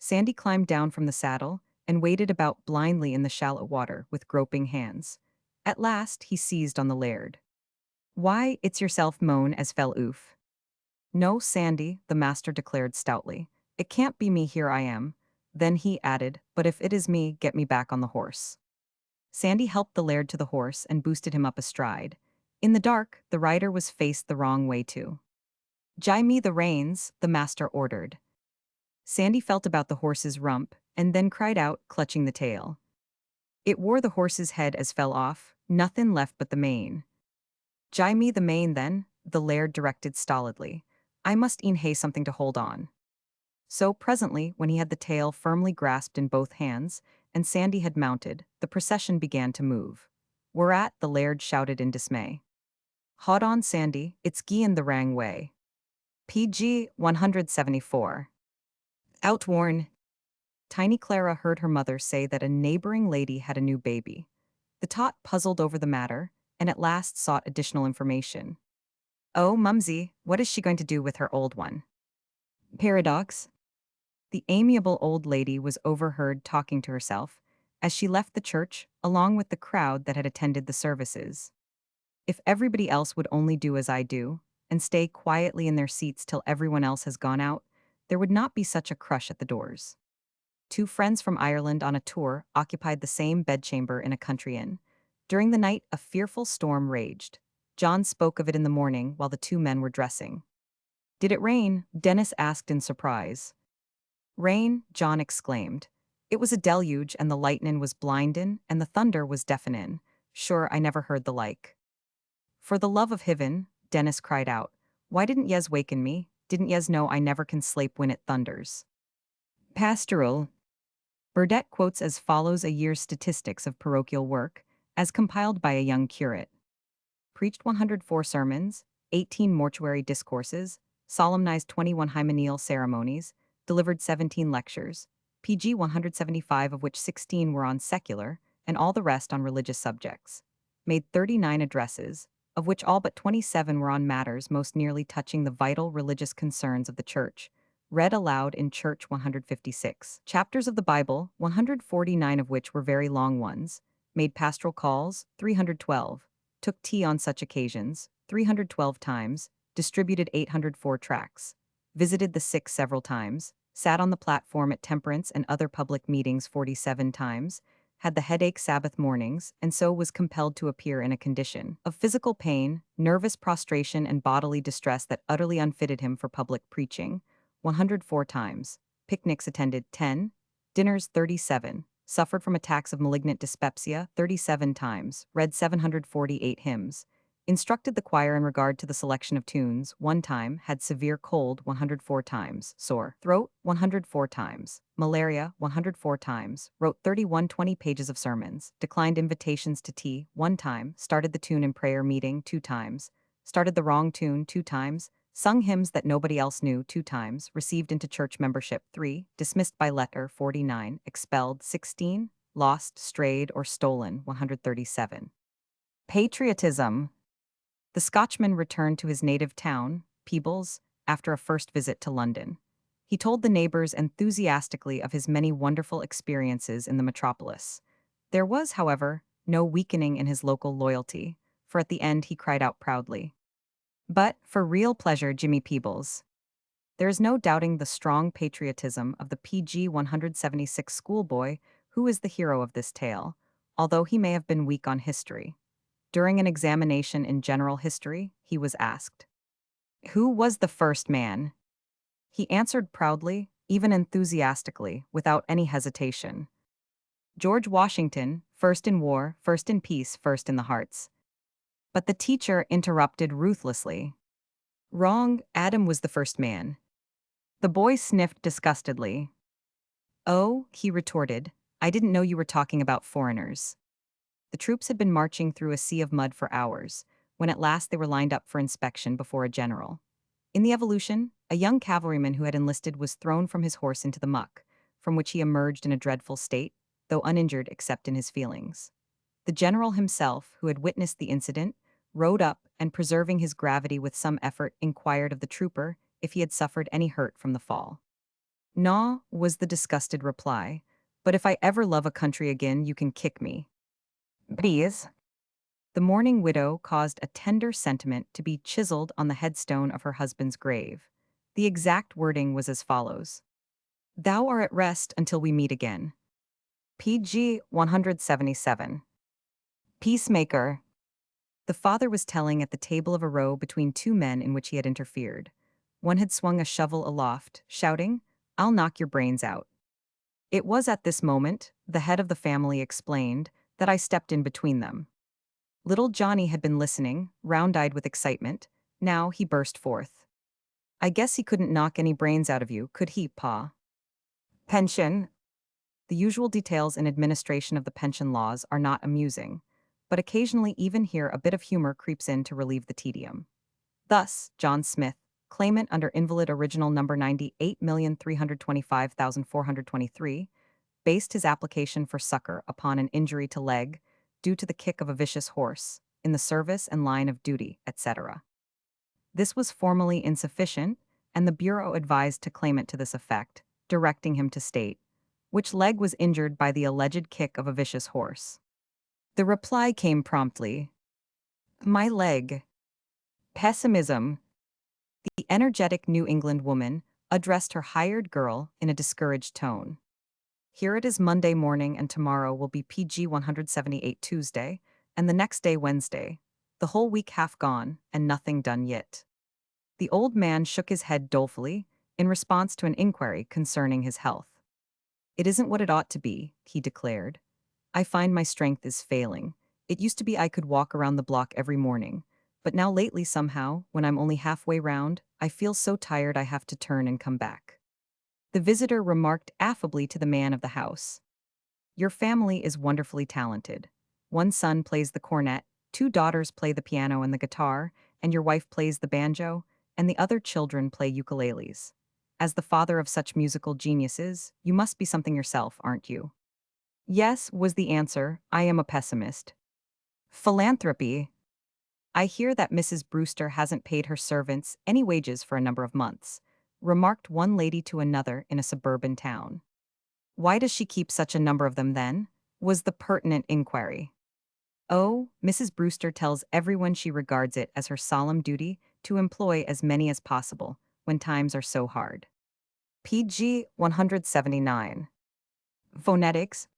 Sandy climbed down from the saddle and waded about blindly in the shallow water with groping hands. At last, he seized on the laird. "Why, it's yourself, moan, as fell oof." "No, Sandy," the master declared stoutly. "It can't be me, here I am." Then he added, "But if it is me, get me back on the horse." Sandy helped the laird to the horse and boosted him up astride. In the dark, the rider was faced the wrong way too. "Jie me the reins," the master ordered. Sandy felt about the horse's rump, and then cried out, clutching the tail. It wore the horse's head as fell off, nothin' left but the mane. "Jie me the mane then," the laird directed stolidly. "I must e'en hae something to hold on." So presently, when he had the tail firmly grasped in both hands, and Sandy had mounted, the procession began to move. Whereat the laird shouted in dismay, "Haud on, Sandy, it's gien the wrang way." PG 174. Outworn. Tiny Clara heard her mother say that a neighboring lady had a new baby. The tot puzzled over the matter, and at last sought additional information. "Oh, Mumsy, what is she going to do with her old one?" Paradox. The amiable old lady was overheard talking to herself as she left the church along with the crowd that had attended the services. "If everybody else would only do as I do, and stay quietly in their seats till everyone else has gone out, there would not be such a crush at the doors." Two friends from Ireland on a tour occupied the same bedchamber in a country inn. During the night, a fearful storm raged. John spoke of it in the morning while the two men were dressing. "Did it rain?" Dennis asked in surprise. "Rain," John exclaimed. "It was a deluge, and the lightnin' was blindin', and the thunder was deafenin'. Sure, I never heard the like." "For the love of Hiven," Dennis cried out, "why didn't yez waken me? Didn't yez know I never can slape when it thunders?" Pastoral. Burdett quotes as follows a year's statistics of parochial work, as compiled by a young curate. Preached 104 sermons, 18 mortuary discourses, solemnized 21 hymeneal ceremonies, delivered 17 lectures, PG 175 of which 16 were on secular, and all the rest on religious subjects. Made 39 addresses, of which all but 27 were on matters most nearly touching the vital religious concerns of the Church. Read aloud in church 156. Chapters of the Bible, 149 of which were very long ones. Made pastoral calls, 312. Took tea on such occasions, 312 times. Distributed 804 tracts. Visited the sick several times. Sat on the platform at temperance and other public meetings 47 times. Had the headache Sabbath mornings, and so was compelled to appear in a condition of physical pain, nervous prostration, and bodily distress that utterly unfitted him for public preaching. 104 times. Picnics attended 10. Dinners 37. Suffered from attacks of malignant dyspepsia 37 times. Read 748 hymns. Instructed the choir in regard to the selection of tunes, one time, had severe cold 104 times, sore throat 104 times, malaria 104 times, wrote 3120 pages of sermons, declined invitations to tea one time, started the tune in prayer meeting 2 times, started the wrong tune 2 times, sung hymns that nobody else knew 2 times, received into church membership 3, dismissed by letter 49, expelled 16, lost, strayed, or stolen 137. Patriotism. The Scotchman returned to his native town, Peebles, after a first visit to London. He told the neighbors enthusiastically of his many wonderful experiences in the metropolis. There was, however, no weakening in his local loyalty, for at the end he cried out proudly, "But, for real pleasure, Jimmy Peebles." There is no doubting the strong patriotism of the PG 176 schoolboy who is the hero of this tale, although he may have been weak on history. During an examination in general history, he was asked, "Who was the first man?" He answered proudly, even enthusiastically, without any hesitation. "George Washington, first in war, first in peace, first in the hearts." But the teacher interrupted ruthlessly. "Wrong, Adam was the first man." The boy sniffed disgustedly. "Oh," he retorted, "I didn't know you were talking about foreigners." The troops had been marching through a sea of mud for hours, when at last they were lined up for inspection before a general. In the evolution, a young cavalryman who had enlisted was thrown from his horse into the muck, from which he emerged in a dreadful state, though uninjured except in his feelings. The general himself, who had witnessed the incident, rode up and, preserving his gravity with some effort, inquired of the trooper if he had suffered any hurt from the fall. "Naw," was the disgusted reply, "but if I ever love a country again, you can kick me." Please. The mourning widow caused a tender sentiment to be chiseled on the headstone of her husband's grave. The exact wording was as follows: "Thou art at rest until we meet again." PG 177. Peacemaker. The father was telling at the table of a row between two men in which he had interfered. One had swung a shovel aloft, shouting, "I'll knock your brains out." It was at this moment, the head of the family explained, that I stepped in between them. Little Johnny had been listening, round-eyed with excitement. Now he burst forth. "I guess he couldn't knock any brains out of you, could he, Pa?" Pension. The usual details in administration of the pension laws are not amusing, but occasionally even here a bit of humor creeps in to relieve the tedium. Thus, John Smith, claimant under invalid original number 98,325,423, based his application for succor upon an injury to leg due to the kick of a vicious horse, in the service and line of duty, etc. This was formally insufficient, and the Bureau advised to claimant to this effect, directing him to state which leg was injured by the alleged kick of a vicious horse. The reply came promptly: "My leg." Pessimism. The energetic New England woman addressed her hired girl in a discouraged tone. "Here it is Monday morning, and tomorrow will be PG 178 Tuesday, and the next day Wednesday. The whole week half gone, and nothing done yet." The old man shook his head dolefully, in response to an inquiry concerning his health. "It isn't what it ought to be," he declared. "I find my strength is failing. It used to be I could walk around the block every morning, but now lately somehow, when I'm only halfway round, I feel so tired I have to turn and come back." The visitor remarked affably to the man of the house, "Your family is wonderfully talented. One son plays the cornet, two daughters play the piano and the guitar, and your wife plays the banjo, and the other children play ukuleles. As the father of such musical geniuses, you must be something yourself, aren't you?" "Yes," was the answer, "I am a pessimist." Philanthropy. "I hear that Mrs. Brewster hasn't paid her servants any wages for a number of months," remarked one lady to another in a suburban town. "Why does she keep such a number of them then?" was the pertinent inquiry. "Oh, Mrs. Brewster tells everyone she regards it as her solemn duty to employ as many as possible when times are so hard." PG 179. Phonetics.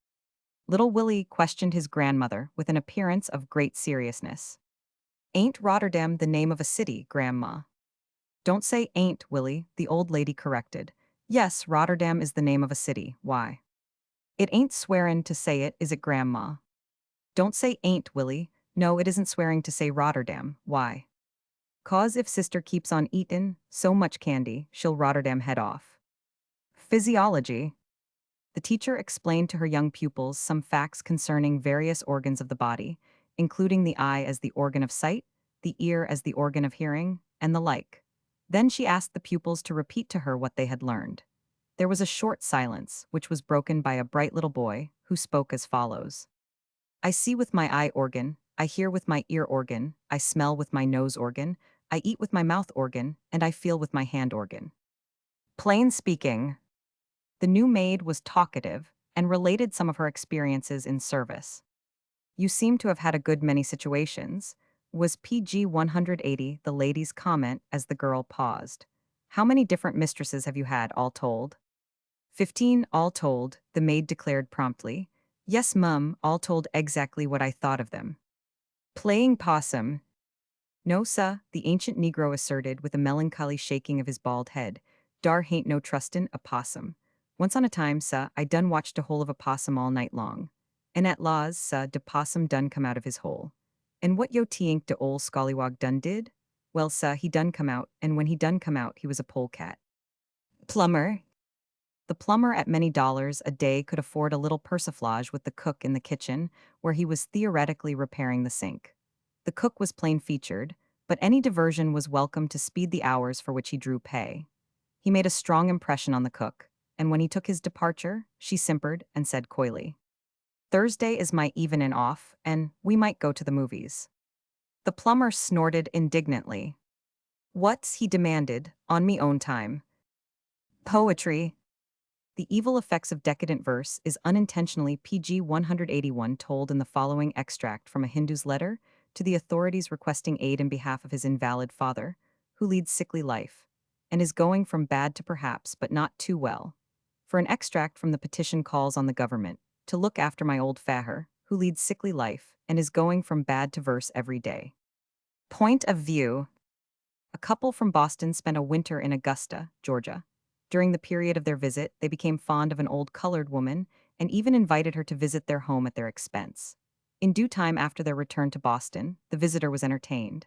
Little Willie questioned his grandmother with an appearance of great seriousness. "Ain't Rotterdam the name of a city, Grandma?" "Don't say ain't, Willie," the old lady corrected. "Yes, Rotterdam is the name of a city. Why?" "It ain't swearin' to say it, is it, Grandma?" "Don't say ain't, Willie. No, it isn't swearing to say Rotterdam. Why? 'Cause if sister keeps on eatin' so much candy, she'll Rotterdam head off. Physiology. The teacher explained to her young pupils some facts concerning various organs of the body, including the eye as the organ of sight, the ear as the organ of hearing, and the like. Then she asked the pupils to repeat to her what they had learned. There was a short silence, which was broken by a bright little boy, who spoke as follows. I see with my eye organ, I hear with my ear organ, I smell with my nose organ, I eat with my mouth organ, and I feel with my hand organ. Plain speaking, the new maid was talkative and related some of her experiences in service. You seem to have had a good many situations, was PG 180 the lady's comment as the girl paused. How many different mistresses have you had, all told? 15, all told, the maid declared promptly. Yes, mum, all told exactly what I thought of them. Playing possum. No, sah, the ancient Negro asserted with a melancholy shaking of his bald head. Dar hain't no trustin' a possum. Once on a time, sah, I done watched a hole of a possum all night long. And at laws, sah, de possum done come out of his hole. And what yo tink de ol' scollywog done did? Well, sah, he done come out, and when he done come out, he was a polecat. Plumber. The plumber at many dollars a day could afford a little persiflage with the cook in the kitchen, where he was theoretically repairing the sink. The cook was plain featured, but any diversion was welcome to speed the hours for which he drew pay. He made a strong impression on the cook, and when he took his departure, she simpered and said coyly, Thursday is my even off, and we might go to the movies. The plumber snorted indignantly. What's, he demanded, on me own time? Poetry. The evil effects of decadent verse is unintentionally PG 181 told in the following extract from a Hindu's letter to the authorities requesting aid in behalf of his invalid father, who leads sickly life, and is going from bad to perhaps but not too well. For an extract from the petition calls on the government to look after my old faher, who leads sickly life and is going from bad to verse every day. Point of view. A couple from Boston spent a winter in Augusta, Georgia. During the period of their visit, they became fond of an old colored woman and even invited her to visit their home at their expense. In due time after their return to Boston, the visitor was entertained.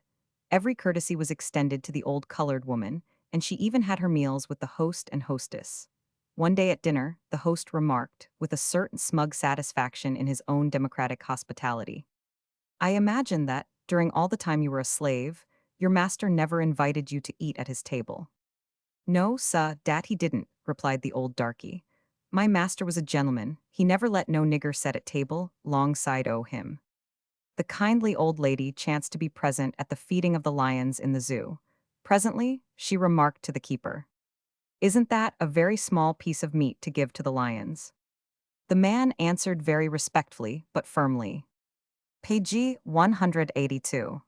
Every courtesy was extended to the old colored woman, and she even had her meals with the host and hostess. One day at dinner, the host remarked, with a certain smug satisfaction in his own democratic hospitality, I imagine that, during all the time you were a slave, your master never invited you to eat at his table. No, sah, dat he didn't, replied the old darky. My master was a gentleman, he never let no nigger set at table, long side o' him. The kindly old lady chanced to be present at the feeding of the lions in the zoo. Presently, she remarked to the keeper, Isn't that a very small piece of meat to give to the lions? The man answered very respectfully, but firmly. Page 182.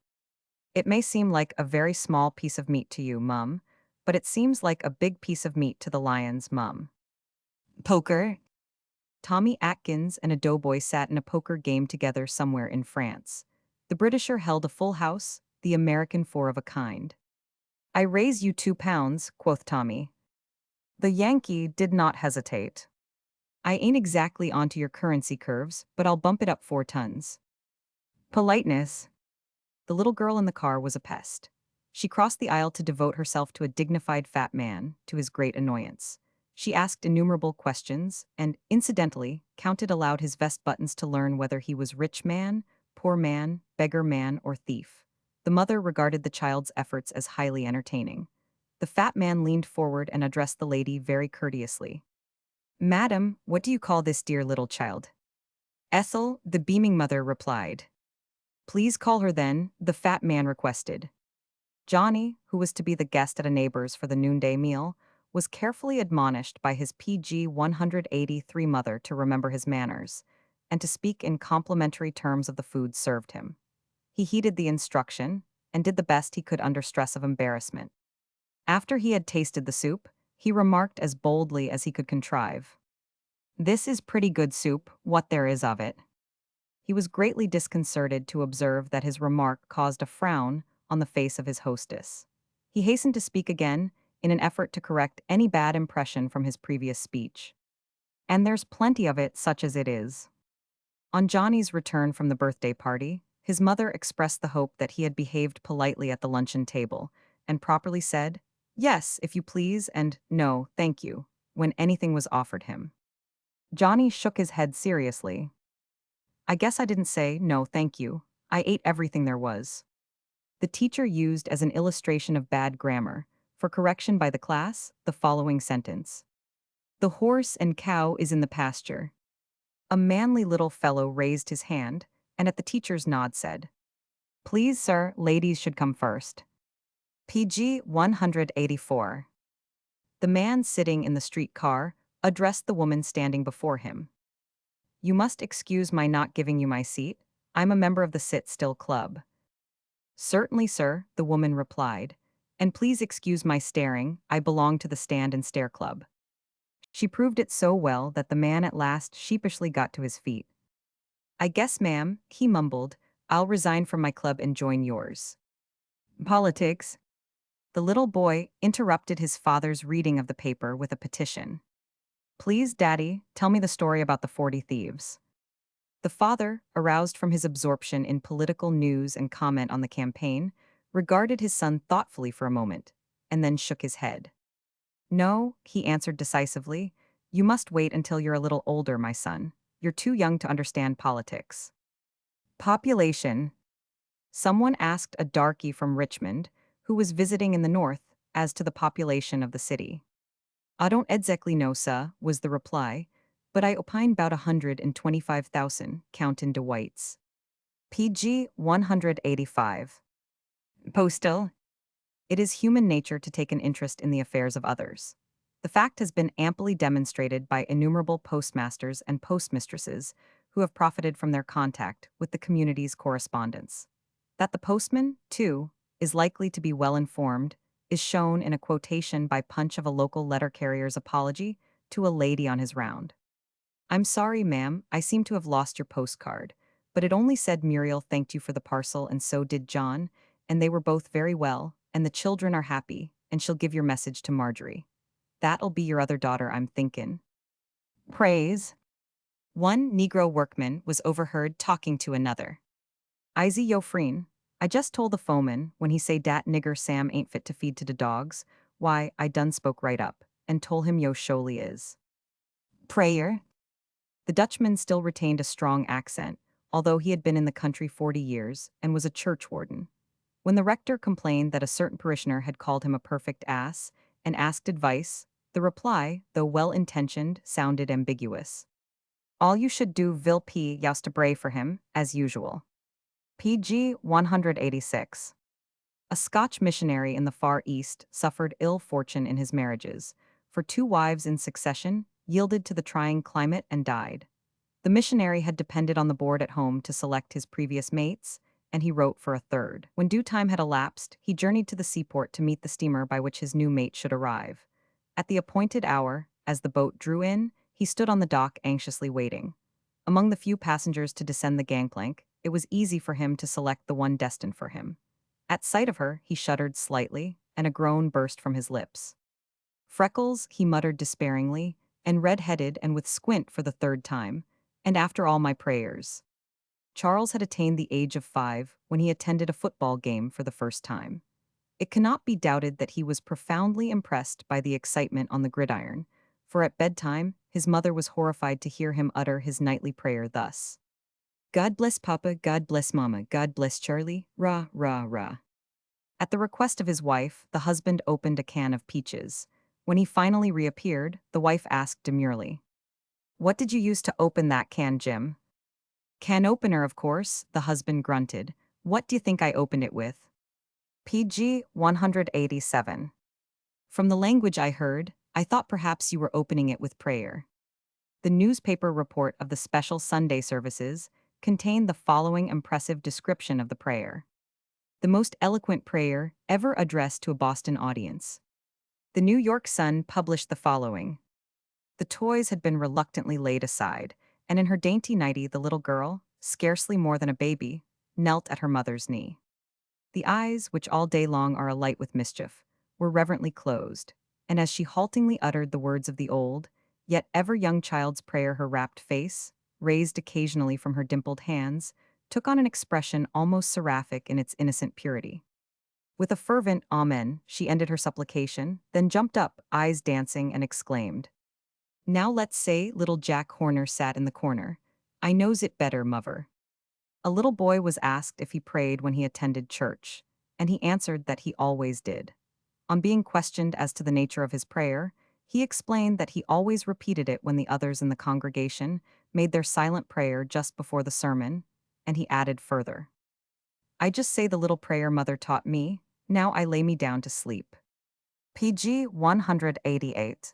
It may seem like a very small piece of meat to you, mum, but it seems like a big piece of meat to the lions, mum. Poker. Tommy Atkins and a doughboy sat in a poker game together somewhere in France. The Britisher held a full house, the American four of a kind. I raise you £2, quoth Tommy. The Yankee did not hesitate. I ain't exactly onto your currency curves, but I'll bump it up 4 tons. Politeness. The little girl in the car was a pest. She crossed the aisle to devote herself to a dignified fat man, to his great annoyance. She asked innumerable questions and, incidentally, counted aloud his vest buttons to learn whether he was rich man, poor man, beggar man, or thief. The mother regarded the child's efforts as highly entertaining. The fat man leaned forward and addressed the lady very courteously. Madam, what do you call this dear little child? Ethel, the beaming mother replied. Please call her then, the fat man requested. Johnny, who was to be the guest at a neighbor's for the noonday meal, was carefully admonished by his PG 183 mother to remember his manners, and to speak in complimentary terms of the food served him. He heeded the instruction, and did the best he could under stress of embarrassment. After he had tasted the soup, he remarked as boldly as he could contrive, This is pretty good soup, what there is of it. He was greatly disconcerted to observe that his remark caused a frown on the face of his hostess. He hastened to speak again, in an effort to correct any bad impression from his previous speech. And there's plenty of it, such as it is. On Johnny's return from the birthday party, His mother expressed the hope that he had behaved politely at the luncheon table and properly said, "Yes, if you please," and "No, thank you," when anything was offered him. Johnny shook his head seriously. "I guess I didn't say, 'No, thank you.' I ate everything there was." The teacher used as an illustration of bad grammar, for correction by the class, the following sentence: "The horse and cow is in the pasture." A manly little fellow raised his hand, and at the teacher's nod said, "Please, sir, ladies should come first." PG 184. The man sitting in the street car addressed the woman standing before him. "You must excuse my not giving you my seat. I'm a member of the Sit Still Club." "Certainly, sir," the woman replied. "And please excuse my staring, I belong to the Stand and Stare Club." She proved it so well that the man at last sheepishly got to his feet. "I guess, ma'am," he mumbled, "I'll resign from my club and join yours." Politics. The little boy interrupted his father's reading of the paper with a petition. "Please, Daddy, tell me the story about the 40 thieves." The father, aroused from his absorption in political news and comment on the campaign, regarded his son thoughtfully for a moment, and then shook his head. "No," he answered decisively, "you must wait until you're a little older, my son. You're too young to understand politics." Population. Someone asked a darky from Richmond, who was visiting in the north, as to the population of the city. "I don't exactly know, sir," was the reply, "but I opine 'bout 125,000, countin' de whites." PG 185. Postal. It is human nature to take an interest in the affairs of others. The fact has been amply demonstrated by innumerable postmasters and postmistresses who have profited from their contact with the community's correspondence. That the postman, too, is likely to be well informed is shown in a quotation by Punch of a local letter carrier's apology to a lady on his round. "I'm sorry, ma'am, I seem to have lost your postcard, but it only said Muriel thanked you for the parcel and so did John, and they were both very well, and the children are happy, and she'll give your message to Marjorie. That'll be your other daughter, I'm thinkin'." Praise. One Negro workman was overheard talking to another. "Izzy yo freen, I just told the foreman when he say dat nigger Sam ain't fit to feed to de dogs, why, I done spoke right up, and tol him yo surely is." Prayer. The Dutchman still retained a strong accent, although he had been in the country 40 years and was a churchwarden. When the rector complained that a certain parishioner had called him a perfect ass and asked advice, the reply, though well-intentioned, sounded ambiguous. "All you should do vil p youst to bray for him, as usual." PG 186. A Scotch missionary in the Far East suffered ill fortune in his marriages, for 2 wives in succession yielded to the trying climate and died. The missionary had depended on the board at home to select his previous mates, and he wrote for a third. When due time had elapsed, he journeyed to the seaport to meet the steamer by which his new mate should arrive. At the appointed hour, as the boat drew in, he stood on the dock anxiously waiting. Among the few passengers to descend the gangplank, it was easy for him to select the one destined for him. At sight of her, he shuddered slightly, and a groan burst from his lips. "Freckles," he muttered despairingly, and red-headed and with squint for the third time, "and after all my prayers." Charles had attained the age of 5 when he attended a football game for the first time. It cannot be doubted that he was profoundly impressed by the excitement on the gridiron, for at bedtime, his mother was horrified to hear him utter his nightly prayer thus: "God bless Papa, God bless Mama, God bless Charlie, rah, rah, rah." At the request of his wife, the husband opened a can of peaches. When he finally reappeared, the wife asked demurely, "What did you use to open that can, Jim?" "Can opener, of course," the husband grunted. "What do you think I opened it with?" PG 187. From the language I heard, I thought perhaps you were opening it with prayer. The newspaper report of the special Sunday services contained the following impressive description of the prayer. The most eloquent prayer ever addressed to a Boston audience. The New York Sun published the following. The toys had been reluctantly laid aside, and in her dainty nightie the little girl, scarcely more than a baby, knelt at her mother's knee. The eyes, which all day long are alight with mischief, were reverently closed, and as she haltingly uttered the words of the old, yet ever young child's prayer, her rapt face, raised occasionally from her dimpled hands, took on an expression almost seraphic in its innocent purity. With a fervent amen, she ended her supplication, then jumped up, eyes dancing, and exclaimed, "Now let's say little Jack Horner sat in the corner. I knows it better, muvver." A little boy was asked if he prayed when he attended church, and he answered that he always did. On being questioned as to the nature of his prayer, he explained that he always repeated it when the others in the congregation made their silent prayer just before the sermon, and he added further, "I just say the little prayer mother taught me, now I lay me down to sleep." PG 188.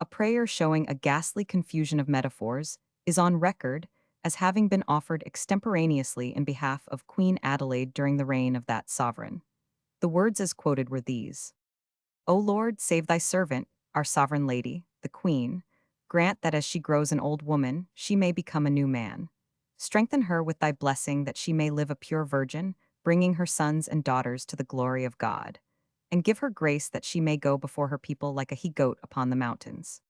A prayer showing a ghastly confusion of metaphors is on record as having been offered extemporaneously in behalf of Queen Adelaide during the reign of that sovereign. The words as quoted were these: "O Lord, save thy servant, our sovereign lady, the Queen. Grant that as she grows an old woman, she may become a new man. Strengthen her with thy blessing that she may live a pure virgin, bringing her sons and daughters to the glory of God. And give her grace that she may go before her people like a he-goat upon the mountains."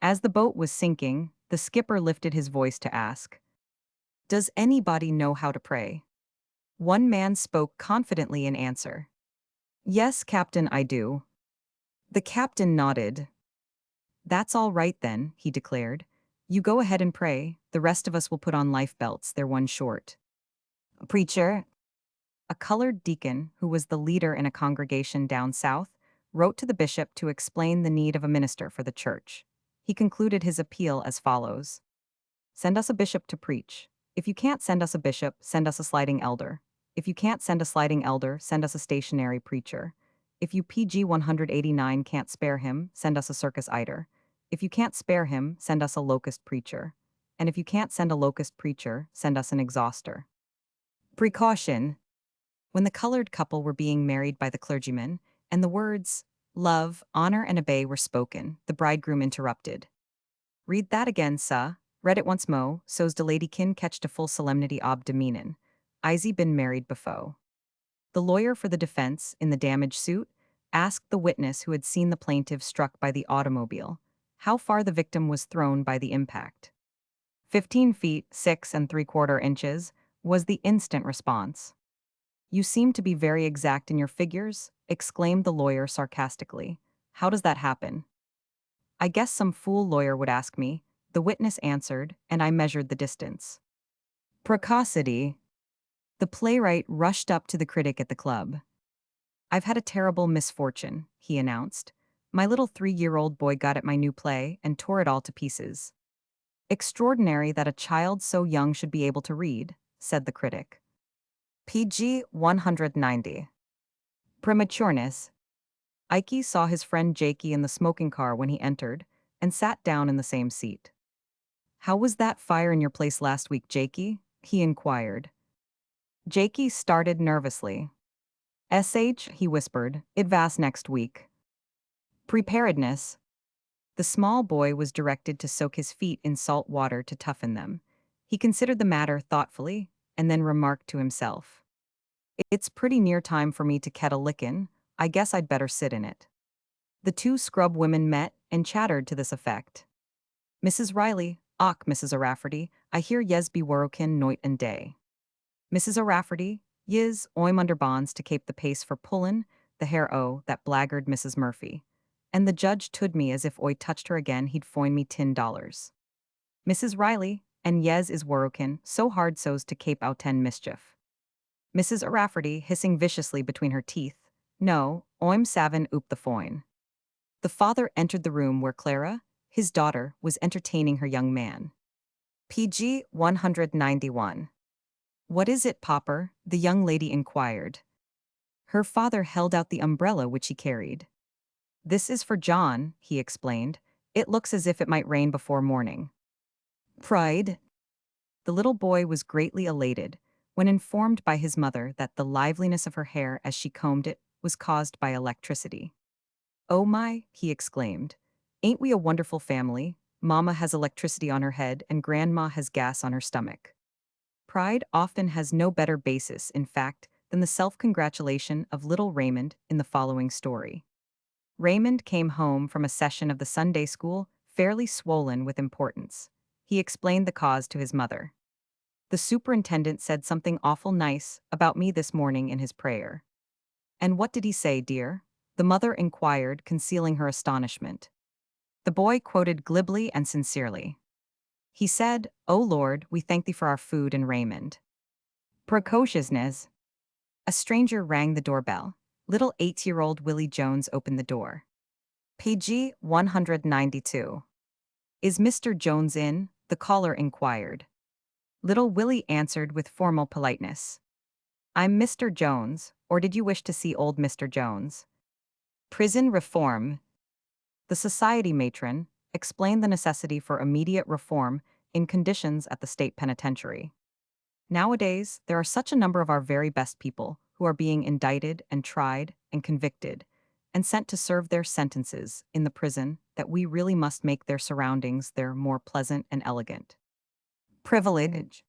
As the boat was sinking, the skipper lifted his voice to ask, "Does anybody know how to pray?" One man spoke confidently in answer, "Yes, Captain, I do." The captain nodded. "That's all right then," he declared. "You go ahead and pray, the rest of us will put on life belts, they're one short." Preacher, a colored deacon who was the leader in a congregation down south, wrote to the bishop to explain the need of a minister for the church. He concluded his appeal as follows: "Send us a bishop to preach. If you can't send us a bishop, send us a sliding elder. If you can't send a sliding elder, send us a stationary preacher. If you PG 189 can't spare him, send us a circus eider. If you can't spare him, send us a locust preacher. And if you can't send a locust preacher, send us an exhauster." Precaution. When the colored couple were being married by the clergyman, and the words, "love, honor, and obey" were spoken, the bridegroom interrupted. "Read that again, sah. Read it once mo, so's de lady kin catch de full solemnity ob de meanin'. Izzy been married befo." The lawyer for the defense, in the damage suit, asked the witness who had seen the plaintiff struck by the automobile how far the victim was thrown by the impact. 15 feet, 6¾ inches, was the instant response. "You seem to be very exact in your figures," exclaimed the lawyer sarcastically. "How does that happen?" "I guess some fool lawyer would ask me," the witness answered, "and I measured the distance." Precocity. The playwright rushed up to the critic at the club. "I've had a terrible misfortune," he announced. "My little 3-year-old boy got at my new play and tore it all to pieces." "Extraordinary that a child so young should be able to read," said the critic. PG 190. Prematureness. Ike saw his friend Jakey in the smoking car when he entered, and sat down in the same seat. "How was that fire in your place last week, Jakey?" he inquired. Jakey started nervously. He whispered, "It vas next week." Preparedness. The small boy was directed to soak his feet in salt water to toughen them. He considered the matter thoughtfully, and then remarked to himself, "It's pretty near time for me to kettle lickin'. I guess I'd better sit in it." The two scrub women met and chattered to this effect. "Mrs. Riley, och, Mrs. O'Rafferty, I hear yes be worrokin noit and day." "Mrs. O'Rafferty, yis, oim under bonds to kape the pace for pullin' the hair o' that blackguard Mrs. Murphy. And the judge tood me as if oi touched her again he'd foine me $10. Mrs. Riley, and yes is worrokin so hard so's to kape out 10 mischief." Mrs. O'Rafferty, hissing viciously between her teeth, "No, oim savin oop the foin." The father entered the room where Clara, his daughter, was entertaining her young man. PG 191. "What is it, Popper?" the young lady inquired. Her father held out the umbrella which he carried. "This is for John," he explained. "It looks as if it might rain before morning." Pride. The little boy was greatly elated when informed by his mother that the liveliness of her hair as she combed it was caused by electricity. "Oh my," he exclaimed. "Ain't we a wonderful family? Mama has electricity on her head and Grandma has gas on her stomach." Pride often has no better basis, in fact, than the self-congratulation of little Raymond in the following story. Raymond came home from a session of the Sunday school fairly swollen with importance. He explained the cause to his mother. The superintendent said something awful nice about me this morning in his prayer. And what did he say, dear? The mother inquired, concealing her astonishment. The boy quoted glibly and sincerely. He said, "O Lord, we thank thee for our food and raiment." Precociousness. A stranger rang the doorbell. Little 8-year-old Willie Jones opened the door. PG 192. Is Mr. Jones in? The caller inquired. Little Willie answered with formal politeness. I'm Mr. Jones, or did you wish to see old Mr. Jones? Prison reform. The society matron explained the necessity for immediate reform in conditions at the state penitentiary. Nowadays, there are such a number of our very best people who are being indicted and tried and convicted and sent to serve their sentences in the prison that we really must make their surroundings there more pleasant and elegant. Privilege.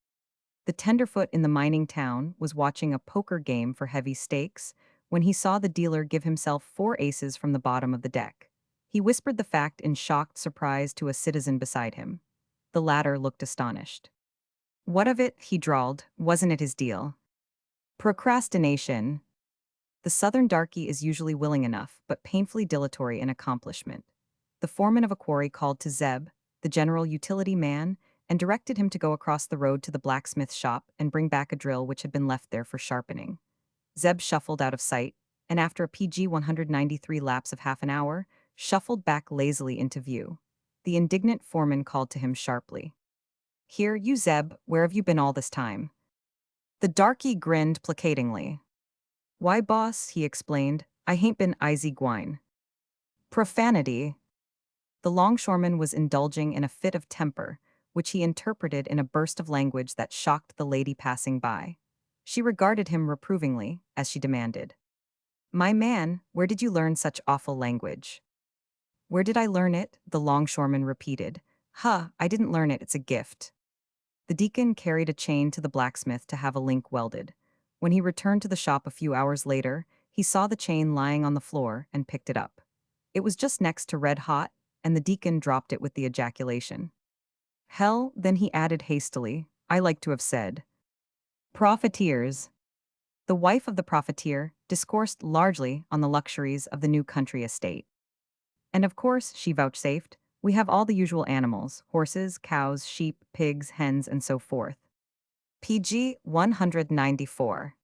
The tenderfoot in the mining town was watching a poker game for heavy stakes when he saw the dealer give himself 4 aces from the bottom of the deck. He whispered the fact in shocked surprise to a citizen beside him. The latter looked astonished. What of it, he drawled, wasn't it his deal? Procrastination. The southern darky is usually willing enough, but painfully dilatory in accomplishment. The foreman of a quarry called to Zeb, the general utility man, and directed him to go across the road to the blacksmith shop and bring back a drill which had been left there for sharpening. Zeb shuffled out of sight, and after a PG 193 lapse of half an hour, shuffled back lazily into view. The indignant foreman called to him sharply. Here, you Zeb, where have you been all this time? The darky grinned placatingly. Why, boss, he explained, I hain't been easy gwine. Profanity. The longshoreman was indulging in a fit of temper, which he interpreted in a burst of language that shocked the lady passing by. She regarded him reprovingly, as she demanded, My man, where did you learn such awful language? Where did I learn it? The longshoreman repeated. I didn't learn it, it's a gift. The deacon carried a chain to the blacksmith to have a link welded. When he returned to the shop a few hours later, he saw the chain lying on the floor and picked it up. It was just next to red hot, and the deacon dropped it with the ejaculation. Hell, then he added hastily, I like to have said. Profiteers. The wife of the profiteer discoursed largely on the luxuries of the new country estate. And of course, she vouchsafed, we have all the usual animals, horses, cows, sheep, pigs, hens, and so forth. PG 194.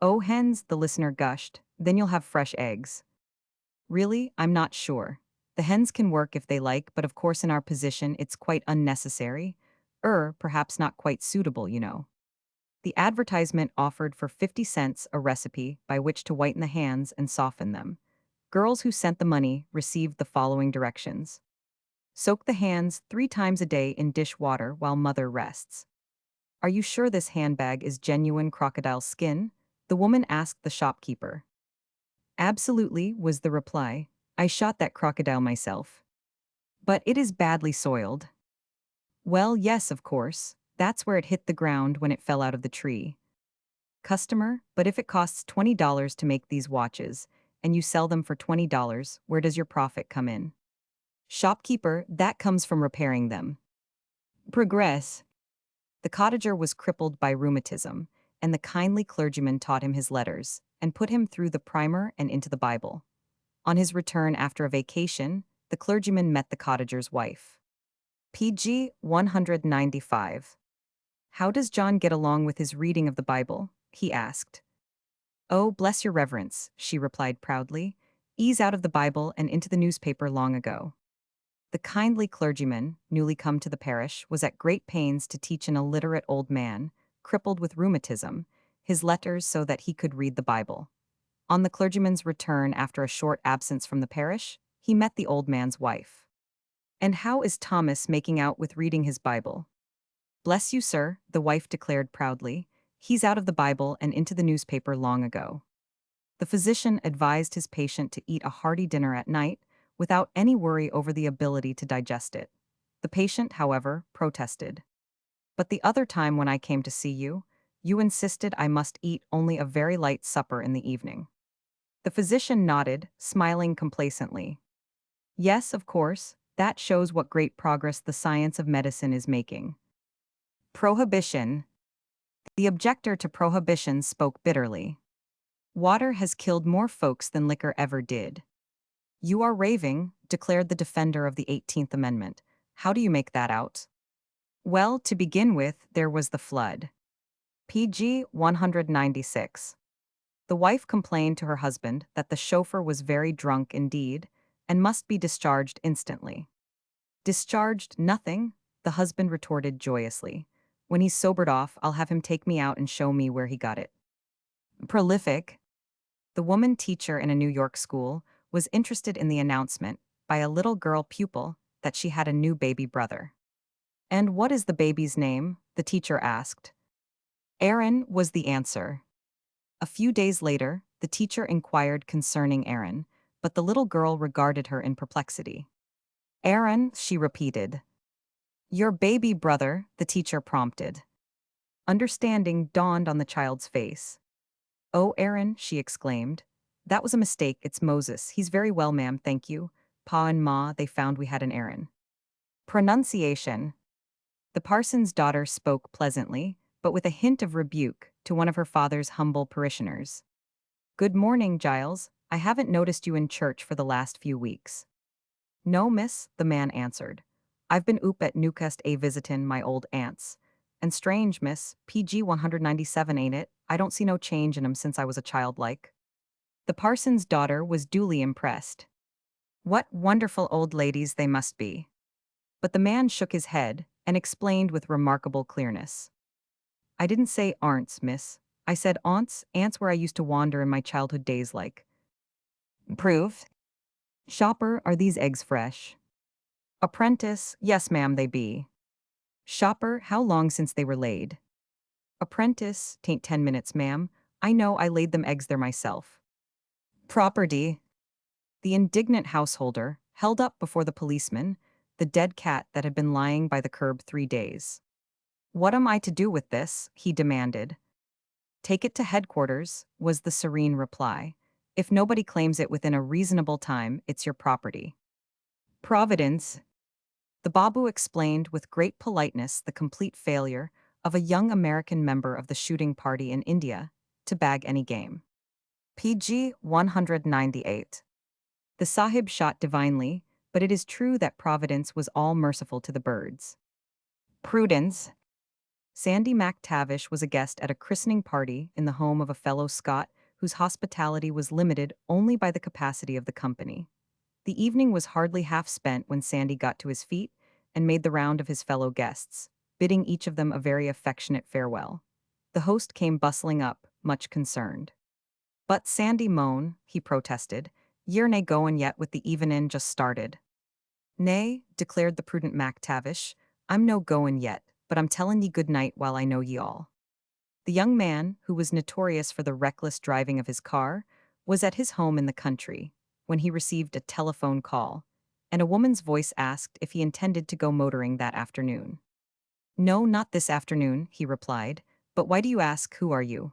Oh, hens, the listener gushed, then you'll have fresh eggs. Really, I'm not sure. The hens can work if they like, but of course in our position it's quite unnecessary. Perhaps not quite suitable, you know. The advertisement offered for 50 cents a recipe by which to whiten the hands and soften them. Girls who sent the money received the following directions. Soak the hands 3 times a day in dish water while mother rests. Are you sure this handbag is genuine crocodile skin? The woman asked the shopkeeper. Absolutely, was the reply. I shot that crocodile myself. But it is badly soiled. Well, yes, of course. That's where it hit the ground when it fell out of the tree. Customer, but if it costs $20 to make these watches, and you sell them for $20, where does your profit come in? Shopkeeper, that comes from repairing them. Progress. The cottager was crippled by rheumatism, and the kindly clergyman taught him his letters, and put him through the primer and into the Bible. On his return after a vacation, the clergyman met the cottager's wife. PG 195. How does John get along with his reading of the Bible? He asked. Oh, bless your reverence, she replied proudly. He's out of the Bible and into the newspaper long ago. The kindly clergyman, newly come to the parish, was at great pains to teach an illiterate old man, crippled with rheumatism, his letters so that he could read the Bible. On the clergyman's return after a short absence from the parish, he met the old man's wife. And how is Thomas making out with reading his Bible? Bless you, sir, the wife declared proudly. He's out of the Bible and into the newspaper long ago. The physician advised his patient to eat a hearty dinner at night, without any worry over the ability to digest it. The patient, however, protested. But the other time when I came to see you, you insisted I must eat only a very light supper in the evening. The physician nodded, smiling complacently. Yes, of course, that shows what great progress the science of medicine is making. Prohibition. The objector to prohibition spoke bitterly. Water has killed more folks than liquor ever did. You are raving, declared the defender of the 18th Amendment. How do you make that out? Well, to begin with, there was the flood. PG 196. The wife complained to her husband that the chauffeur was very drunk indeed and must be discharged instantly. Discharged nothing, the husband retorted joyously. When he's sobered off, I'll have him take me out and show me where he got it. Prolific. The woman teacher in a New York school was interested in the announcement by a little girl pupil that she had a new baby brother. And what is the baby's name? The teacher asked. Aaron was the answer. A few days later, the teacher inquired concerning Aaron, but the little girl regarded her in perplexity. Aaron, she repeated. Your baby brother, the teacher prompted. Understanding dawned on the child's face. Oh, Aaron, she exclaimed. That was a mistake, it's Moses. He's very well, ma'am, thank you. Pa and Ma, they found we had an Aaron. Pronunciation. The parson's daughter spoke pleasantly, but with a hint of rebuke, to one of her father's humble parishioners. Good morning, Giles. I haven't noticed you in church for the last few weeks. No, miss, the man answered. I've been oop at Newcastle a visitin' my old aunts. And strange, miss, PG 197 ain't it? I don't see no change in 'em since I was a child like. The parson's daughter was duly impressed. What wonderful old ladies they must be. But the man shook his head and explained with remarkable clearness. I didn't say aunts, miss. I said aunts where I used to wander in my childhood days like. Proof. Shopper, are these eggs fresh? Apprentice, yes ma'am they be. Shopper, how long since they were laid? Apprentice, 'tain't 10 minutes ma'am. I know I laid them eggs there myself. Property. The indignant householder held up before the policeman the dead cat that had been lying by the curb 3 days. What am I to do with this? He demanded. Take it to headquarters, was the serene reply. If nobody claims it within a reasonable time, it's your property. Providence. The Babu explained with great politeness the complete failure of a young American member of the shooting party in India to bag any game. PG 198. The Sahib shot divinely, but it is true that Providence was all merciful to the birds. Prudence. Sandy MacTavish was a guest at a christening party in the home of a fellow Scot whose hospitality was limited only by the capacity of the company. The evening was hardly half spent when Sandy got to his feet and made the round of his fellow guests, bidding each of them a very affectionate farewell. The host came bustling up, much concerned. But Sandy moan, he protested, ye're nae goin' yet with the evenin' just started. Nay, declared the prudent MacTavish, I'm no goin' yet, but I'm tellin' ye good night while I know ye all. The young man, who was notorious for the reckless driving of his car, was at his home in the country when he received a telephone call, and a woman's voice asked if he intended to go motoring that afternoon. No, not this afternoon, he replied, but why do you ask, who are you?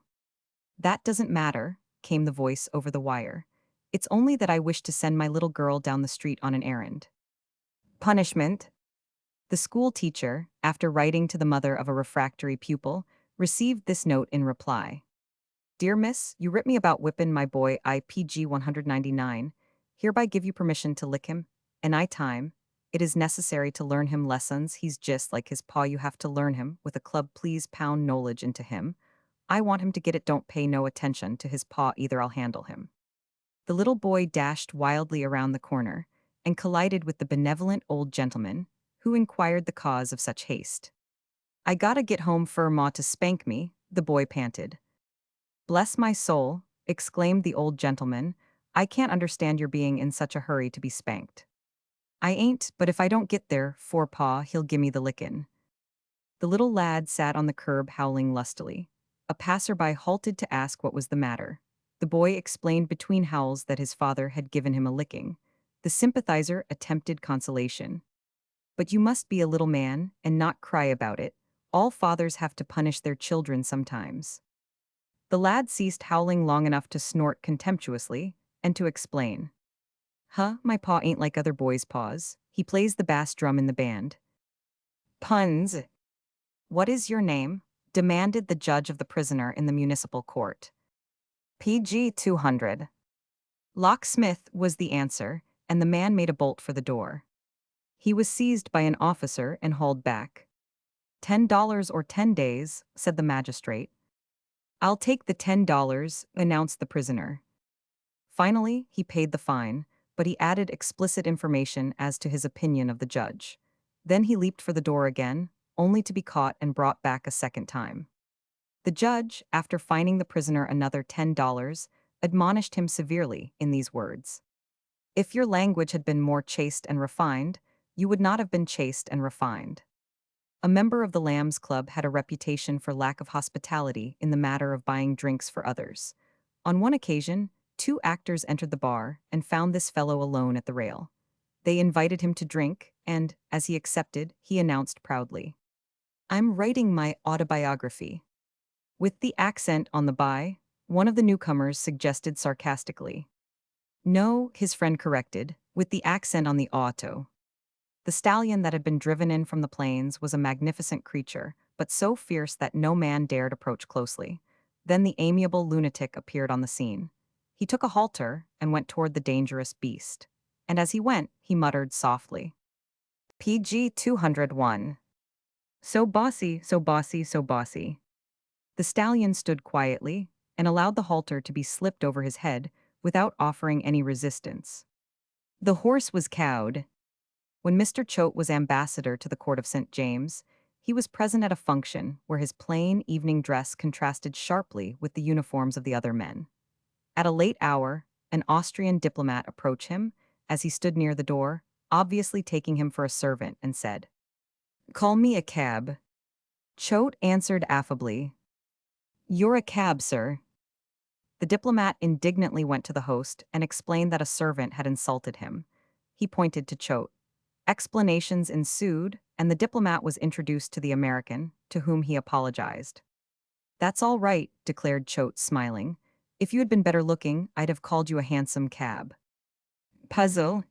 That doesn't matter, came the voice over the wire. It's only that I wish to send my little girl down the street on an errand. Punishment. The school teacher, after writing to the mother of a refractory pupil, received this note in reply. Dear Miss, you writ me about whippin' my boy IPG 199. Hereby give you permission to lick him. And time. It is necessary to learn him lessons. He's just like his paw. You have to learn him with a club. Please pound knowledge into him. I want him to get it. Don't pay no attention to his paw either. I'll handle him. The little boy dashed wildly around the corner and collided with the benevolent old gentleman, who inquired the cause of such haste. I gotta get home for Ma to spank me, the boy panted. Bless my soul, exclaimed the old gentleman, I can't understand your being in such a hurry to be spanked. I ain't, but if I don't get there, for Pa, he'll gimme the lickin'. The little lad sat on the curb howling lustily. A passerby halted to ask what was the matter. The boy explained between howls that his father had given him a licking. The sympathizer attempted consolation. But you must be a little man and not cry about it. All fathers have to punish their children sometimes. The lad ceased howling long enough to snort contemptuously and to explain. My paw ain't like other boys' paws. He plays the bass drum in the band. Puns. "What is your name?" demanded the judge of the prisoner in the municipal court. PG 200. Locksmith was the answer, and the man made a bolt for the door. He was seized by an officer and hauled back. $10 or 10 days, said the magistrate. I'll take the $10, announced the prisoner. Finally, he paid the fine, but he added explicit information as to his opinion of the judge. Then he leaped for the door again, only to be caught and brought back a second time. The judge, after fining the prisoner another $10, admonished him severely in these words. If your language had been more chaste and refined, you would not have been chaste and refined. A member of the Lambs Club had a reputation for lack of hospitality in the matter of buying drinks for others. On one occasion, two actors entered the bar and found this fellow alone at the rail. They invited him to drink, and, as he accepted, he announced proudly, "I'm writing my autobiography." With the accent on the by, one of the newcomers suggested sarcastically. No, his friend corrected, with the accent on the auto. The stallion that had been driven in from the plains was a magnificent creature, but so fierce that no man dared approach closely. Then the amiable lunatic appeared on the scene. He took a halter and went toward the dangerous beast. And as he went, he muttered softly. PG 201. So bossy, so bossy, so bossy. The stallion stood quietly and allowed the halter to be slipped over his head without offering any resistance. The horse was cowed. When Mr. Choate was ambassador to the court of St. James, he was present at a function where his plain evening dress contrasted sharply with the uniforms of the other men. At a late hour, an Austrian diplomat approached him as he stood near the door, obviously taking him for a servant, and said, "Call me a cab." Choate answered affably, "You're a cab, sir." The diplomat indignantly went to the host and explained that a servant had insulted him. He pointed to Choate. Explanations ensued, and the diplomat was introduced to the American, to whom he apologized. "That's all right," declared Choate, smiling. "If you had been better looking, I'd have called you a handsome cab." Puzzle.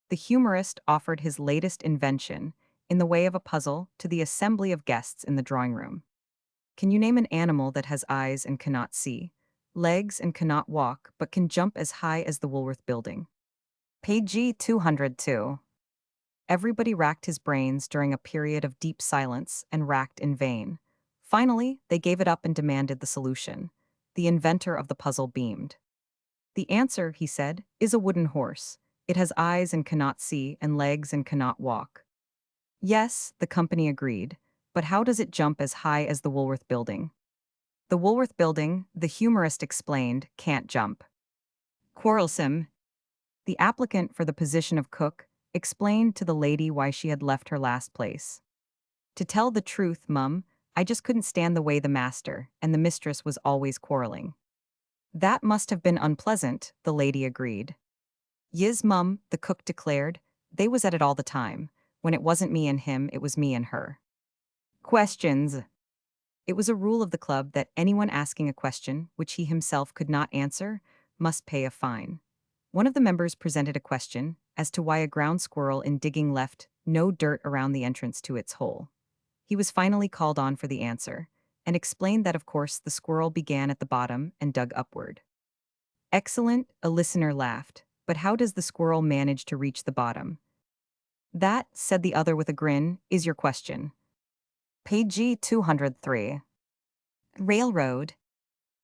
The humorist offered his latest invention, in the way of a puzzle, to the assembly of guests in the drawing room. Can you name an animal that has eyes and cannot see, legs and cannot walk, but can jump as high as the Woolworth Building? Page 202. Everybody racked his brains during a period of deep silence and racked in vain. Finally, they gave it up and demanded the solution. The inventor of the puzzle beamed. "The answer," he said, "is a wooden horse. It has eyes and cannot see, and legs and cannot walk." Yes, the company agreed, but how does it jump as high as the Woolworth Building? The Woolworth Building, the humorist explained, can't jump. Quarrelsome. The applicant for the position of cook explained to the lady why she had left her last place. "To tell the truth, mum, I just couldn't stand the way the master and the mistress was always quarreling." "That must have been unpleasant," the lady agreed. "Yis, mum," the cook declared, "they was at it all the time. When it wasn't me and him, it was me and her." Questions. It was a rule of the club that anyone asking a question which he himself could not answer must pay a fine. One of the members presented a question as to why a ground squirrel in digging left no dirt around the entrance to its hole. He was finally called on for the answer, and explained that of course the squirrel began at the bottom and dug upward. "Excellent," a listener laughed, "but how does the squirrel manage to reach the bottom?" "That," said the other with a grin, "is your question." Page 203. Railroad.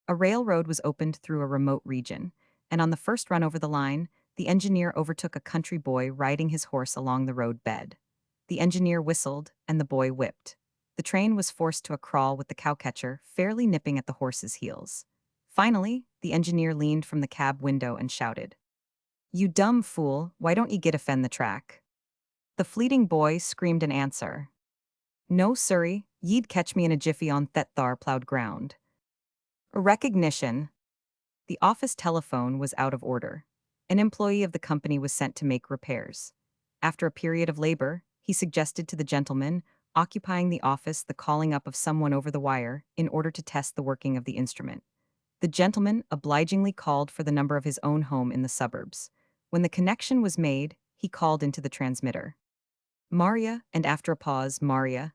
A railroad was opened through a remote region, and on the first run over the line, the engineer overtook a country boy riding his horse along the road bed. The engineer whistled, and the boy whipped. The train was forced to a crawl with the cowcatcher fairly nipping at the horse's heels. Finally, the engineer leaned from the cab window and shouted, "You dumb fool, why don't ye get offend the track?" The fleeting boy screamed an answer. "No, sirree, ye'd catch me in a jiffy on thet thar plowed ground." Recognition. The office telephone was out of order. An employee of the company was sent to make repairs. After a period of labor, he suggested to the gentleman occupying the office the calling up of someone over the wire in order to test the working of the instrument. The gentleman obligingly called for the number of his own home in the suburbs. When the connection was made, he called into the transmitter. "Maria," and after a pause, "Maria,"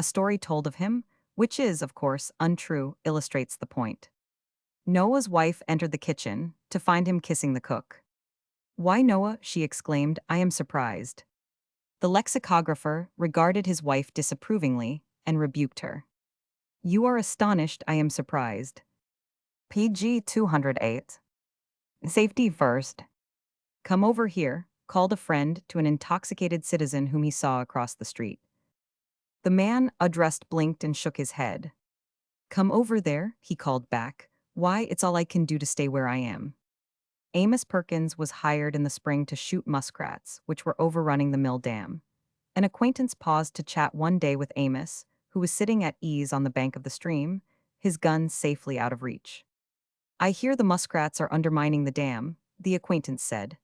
A story told of him, which is, of course, untrue, illustrates the point. Noah's wife entered the kitchen to find him kissing the cook. "Why, Noah?" she exclaimed, "I am surprised." The lexicographer regarded his wife disapprovingly and rebuked her. "You are astonished, I am surprised." PG 208. Safety first. "Come over here," called a friend to an intoxicated citizen whom he saw across the street. The man addressed blinked and shook his head. "Come over there," he called back. "Why, it's all I can do to stay where I am." Amos Perkins was hired in the spring to shoot muskrats, which were overrunning the mill dam. An acquaintance paused to chat one day with Amos, who was sitting at ease on the bank of the stream, his gun safely out of reach. "I hear the muskrats are undermining the dam," the acquaintance said.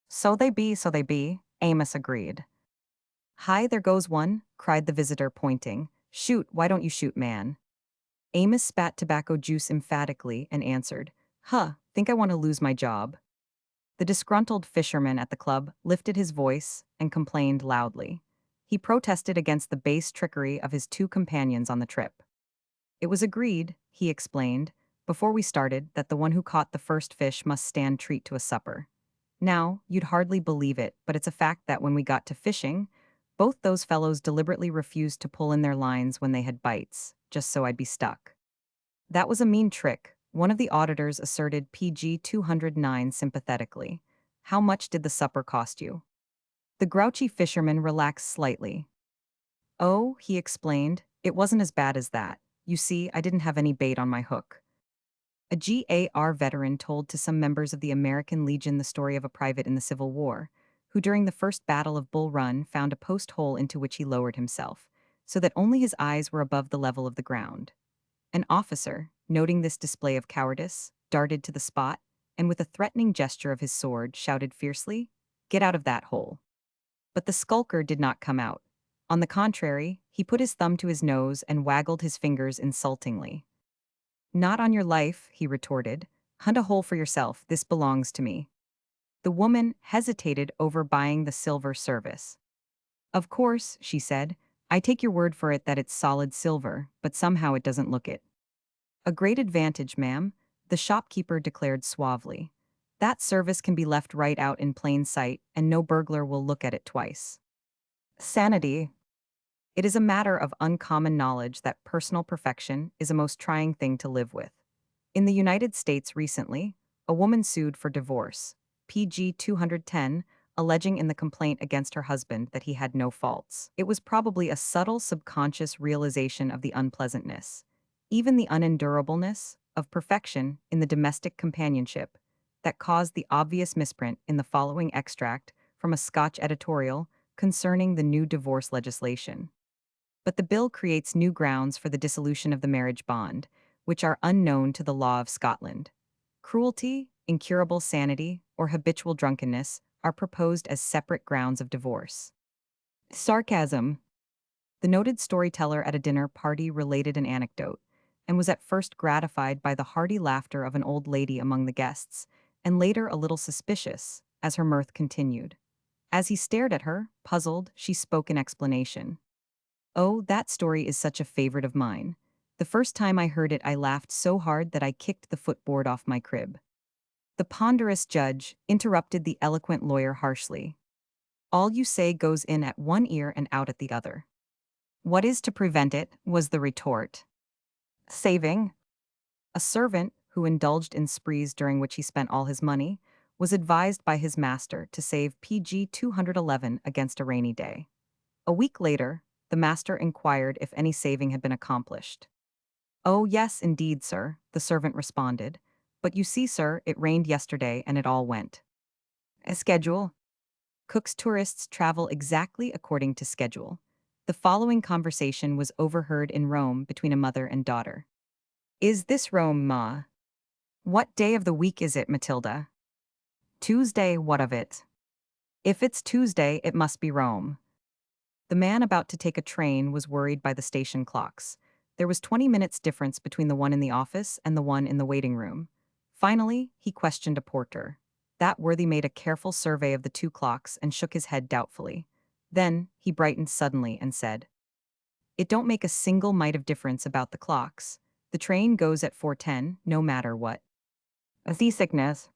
So they be," Amos agreed. "Hi, there goes one," cried the visitor, pointing. "Shoot, why don't you shoot, man?" Amos spat tobacco juice emphatically and answered, "Huh, think I want to lose my job." The disgruntled fisherman at the club lifted his voice and complained loudly. He protested against the base trickery of his two companions on the trip. "It was agreed," he explained, "before we started, that the one who caught the first fish must stand treat to a supper. Now, you'd hardly believe it, but it's a fact that when we got to fishing, both those fellows deliberately refused to pull in their lines when they had bites, just so I'd be stuck." "That was a mean trick," one of the auditors asserted, PG 209 sympathetically. "How much did the supper cost you?" The grouchy fisherman relaxed slightly. "Oh," he explained, "it wasn't as bad as that. You see, I didn't have any bait on my hook." A GAR veteran told to some members of the American Legion the story of a private in the Civil War, who during the First Battle of Bull Run found a post hole into which he lowered himself, so that only his eyes were above the level of the ground. An officer, noting this display of cowardice, darted to the spot, and with a threatening gesture of his sword, shouted fiercely, "Get out of that hole." But the skulker did not come out. On the contrary, he put his thumb to his nose and waggled his fingers insultingly. "Not on your life," he retorted. "Hunt a hole for yourself, this belongs to me." The woman hesitated over buying the silver service. "Of course," she said, "I take your word for it that it's solid silver, but somehow it doesn't look it." "A great advantage, ma'am," the shopkeeper declared suavely. "That service can be left right out in plain sight, and no burglar will look at it twice." Sanity. It is a matter of uncommon knowledge that personal perfection is a most trying thing to live with. In the United States recently, a woman sued for divorce, PG 210, alleging in the complaint against her husband that he had no faults. It was probably a subtle subconscious realization of the unpleasantness, even the unendurableness, of perfection in the domestic companionship that caused the obvious misprint in the following extract from a Scotch editorial concerning the new divorce legislation. But the bill creates new grounds for the dissolution of the marriage bond, which are unknown to the law of Scotland. Cruelty, incurable sanity, or habitual drunkenness are proposed as separate grounds of divorce. Sarcasm. The noted storyteller at a dinner party related an anecdote, and was at first gratified by the hearty laughter of an old lady among the guests, and later a little suspicious, as her mirth continued. As he stared at her, puzzled, she spoke in explanation. "Oh, that story is such a favorite of mine. The first time I heard it, I laughed so hard that I kicked the footboard off my crib." The ponderous judge interrupted the eloquent lawyer harshly. "All you say goes in at one ear and out at the other." "What is to prevent it?" was the retort. Saving. A servant, who indulged in sprees during which he spent all his money, was advised by his master to save PG 211 against a rainy day. A week later, the master inquired if any saving had been accomplished. "Oh, yes, indeed, sir," the servant responded. "But you see, sir, it rained yesterday and it all went." A schedule. Cook's tourists travel exactly according to schedule. The following conversation was overheard in Rome between a mother and daughter. "Is this Rome, Ma?" "What day of the week is it, Matilda?" "Tuesday, what of it?" "If it's Tuesday, it must be Rome." The man about to take a train was worried by the station clocks. There was 20 minutes difference between the one in the office and the one in the waiting room. Finally, he questioned a porter. That worthy made a careful survey of the two clocks and shook his head doubtfully. Then, he brightened suddenly and said, It don't make a single mite of difference about the clocks. The train goes at 4:10, no matter what. A seasickness.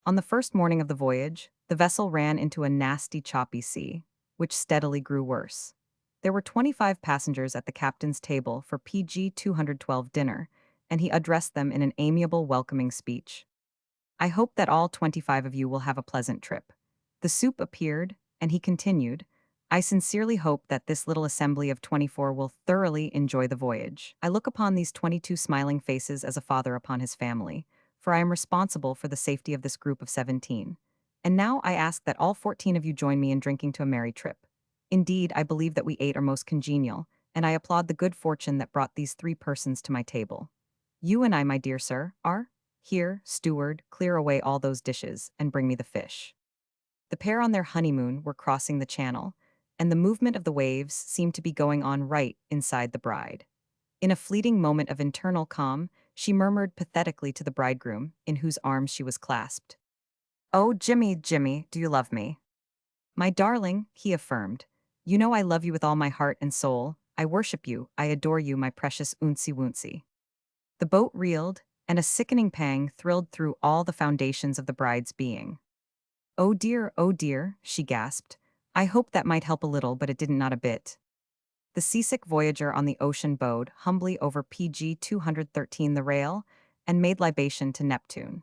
On the first morning of the voyage, the vessel ran into a nasty choppy sea, which steadily grew worse. There were 25 passengers at the captain's table for PG 212 dinner, and he addressed them in an amiable welcoming speech. I hope that all 25 of you will have a pleasant trip. The soup appeared, and he continued, I sincerely hope that this little assembly of 24 will thoroughly enjoy the voyage. I look upon these 22 smiling faces as a father upon his family, for I am responsible for the safety of this group of 17. And now I ask that all 14 of you join me in drinking to a merry trip. Indeed, I believe that we eight are most congenial, and I applaud the good fortune that brought these three persons to my table. You and I, my dear sir, are? Here, steward, clear away all those dishes, and bring me the fish. The pair on their honeymoon were crossing the channel, and the movement of the waves seemed to be going on right inside the bride. In a fleeting moment of internal calm, she murmured pathetically to the bridegroom, in whose arms she was clasped. Oh, Jimmy, Jimmy, do you love me? My darling, he affirmed. You know I love you with all my heart and soul. I worship you, I adore you, my precious ooncy wooncy. The boat reeled, and a sickening pang thrilled through all the foundations of the bride's being. Oh dear, she gasped. I hoped that might help a little, but it didn't not a bit. The seasick voyager on the ocean bowed humbly over PG 213 the rail and made libation to Neptune.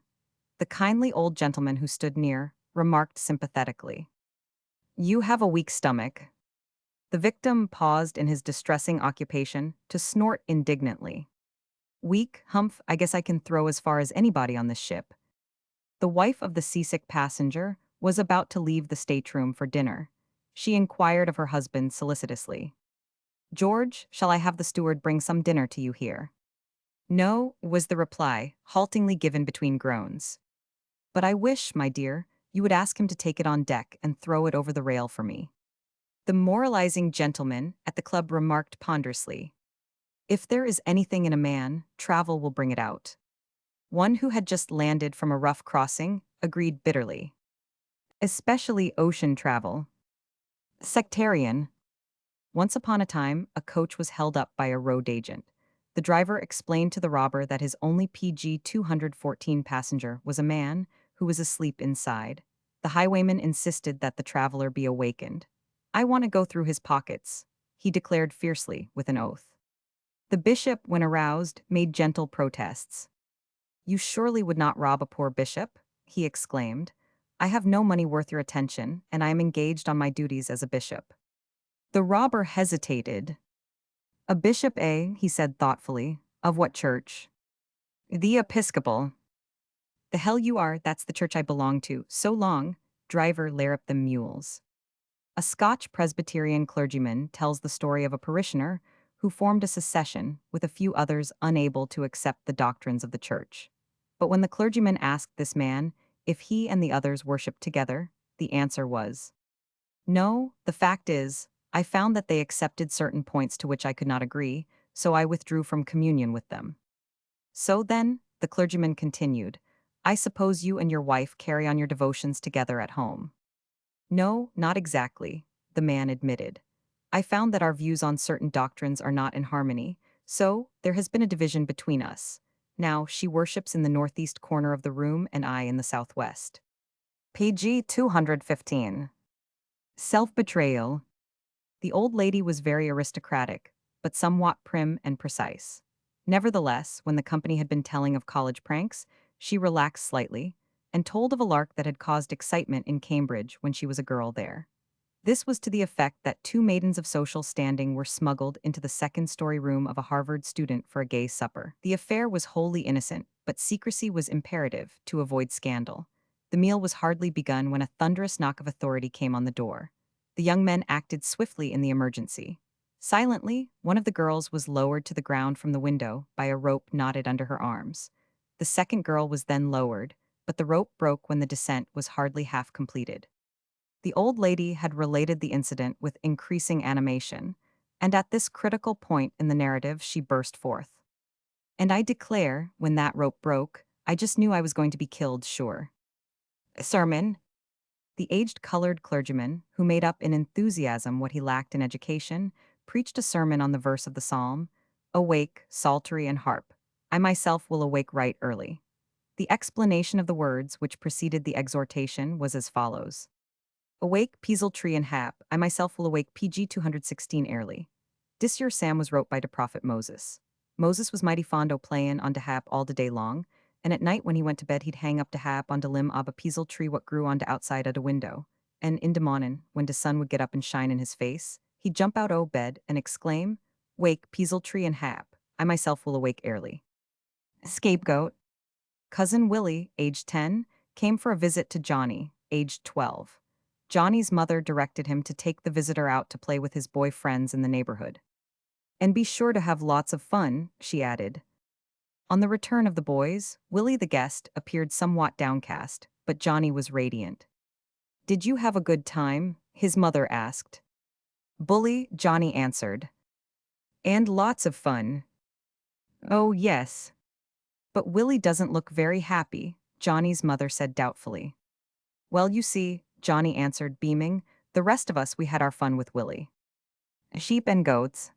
The kindly old gentleman who stood near remarked sympathetically, You have a weak stomach. The victim paused in his distressing occupation to snort indignantly. Weak, humph, I guess I can throw as far as anybody on this ship. The wife of the seasick passenger was about to leave the stateroom for dinner. She inquired of her husband solicitously. George, shall I have the steward bring some dinner to you here? No, was the reply, haltingly given between groans. But I wish, my dear, you would ask him to take it on deck and throw it over the rail for me. The moralizing gentleman at the club remarked ponderously. If there is anything in a man, travel will bring it out. One who had just landed from a rough crossing agreed bitterly. Especially ocean travel. Sectarian. Once upon a time, a coach was held up by a road agent. The driver explained to the robber that his only PG 214 passenger was a man who was asleep inside. The highwayman insisted that the traveler be awakened. I want to go through his pockets, he declared fiercely with an oath. The bishop, when aroused, made gentle protests. You surely would not rob a poor bishop, he exclaimed. I have no money worth your attention, and I am engaged on my duties as a bishop. The robber hesitated. A bishop, eh? He said thoughtfully. Of what church? The Episcopal. The hell you are, that's the church I belong to. So long, driver lare up the mules. A Scotch Presbyterian clergyman tells the story of a parishioner who formed a secession with a few others unable to accept the doctrines of the church. But when the clergyman asked this man if he and the others worshipped together, the answer was, No, the fact is, I found that they accepted certain points to which I could not agree, so I withdrew from communion with them. So then, the clergyman continued, I suppose you and your wife carry on your devotions together at home. No, not exactly, the man admitted. I found that our views on certain doctrines are not in harmony, so there has been a division between us. Now, she worships in the northeast corner of the room and I in the southwest. PG 215. Self-betrayal. The old lady was very aristocratic, but somewhat prim and precise. Nevertheless, when the company had been telling of college pranks, she relaxed slightly and told of a lark that had caused excitement in Cambridge when she was a girl there. This was to the effect that two maidens of social standing were smuggled into the second-story room of a Harvard student for a gay supper. The affair was wholly innocent, but secrecy was imperative to avoid scandal. The meal was hardly begun when a thunderous knock of authority came on the door. The young men acted swiftly in the emergency. Silently, one of the girls was lowered to the ground from the window by a rope knotted under her arms. The second girl was then lowered, but the rope broke when the descent was hardly half completed. The old lady had related the incident with increasing animation, and at this critical point in the narrative she burst forth. And I declare, when that rope broke, I just knew I was going to be killed, sure. Sermon. The aged colored clergyman, who made up in enthusiasm what he lacked in education, preached a sermon on the verse of the psalm, "Awake, psaltery and harp. I myself will awake right early." The explanation of the words which preceded the exhortation was as follows. Awake, Peaseltree and Hap, I myself will awake PG 216 early. Dis year Sam was wrote by the prophet Moses. Moses was mighty fond o' playin' on de Hap all de day long, and at night when he went to bed he'd hang up de Hap on de limb ob a Peaseltree what grew on de outside of de window. And in de mornin', when de sun would get up and shine in his face, he'd jump out o' bed and exclaim, "Wake, Peaseltree and Hap, I myself will awake early." Scapegoat. Cousin Willie, aged 10, came for a visit to Johnny, aged 12. Johnny's mother directed him to take the visitor out to play with his boy friends in the neighborhood. "And be sure to have lots of fun," she added. On the return of the boys, Willie the guest appeared somewhat downcast, but Johnny was radiant. "Did you have a good time?" his mother asked. "Bully," Johnny answered. "And lots of fun." "Oh, yes. But Willie doesn't look very happy," Johnny's mother said doubtfully. "Well, you see," Johnny answered, beaming, "the rest of us we had our fun with Willie." Sheep and goats.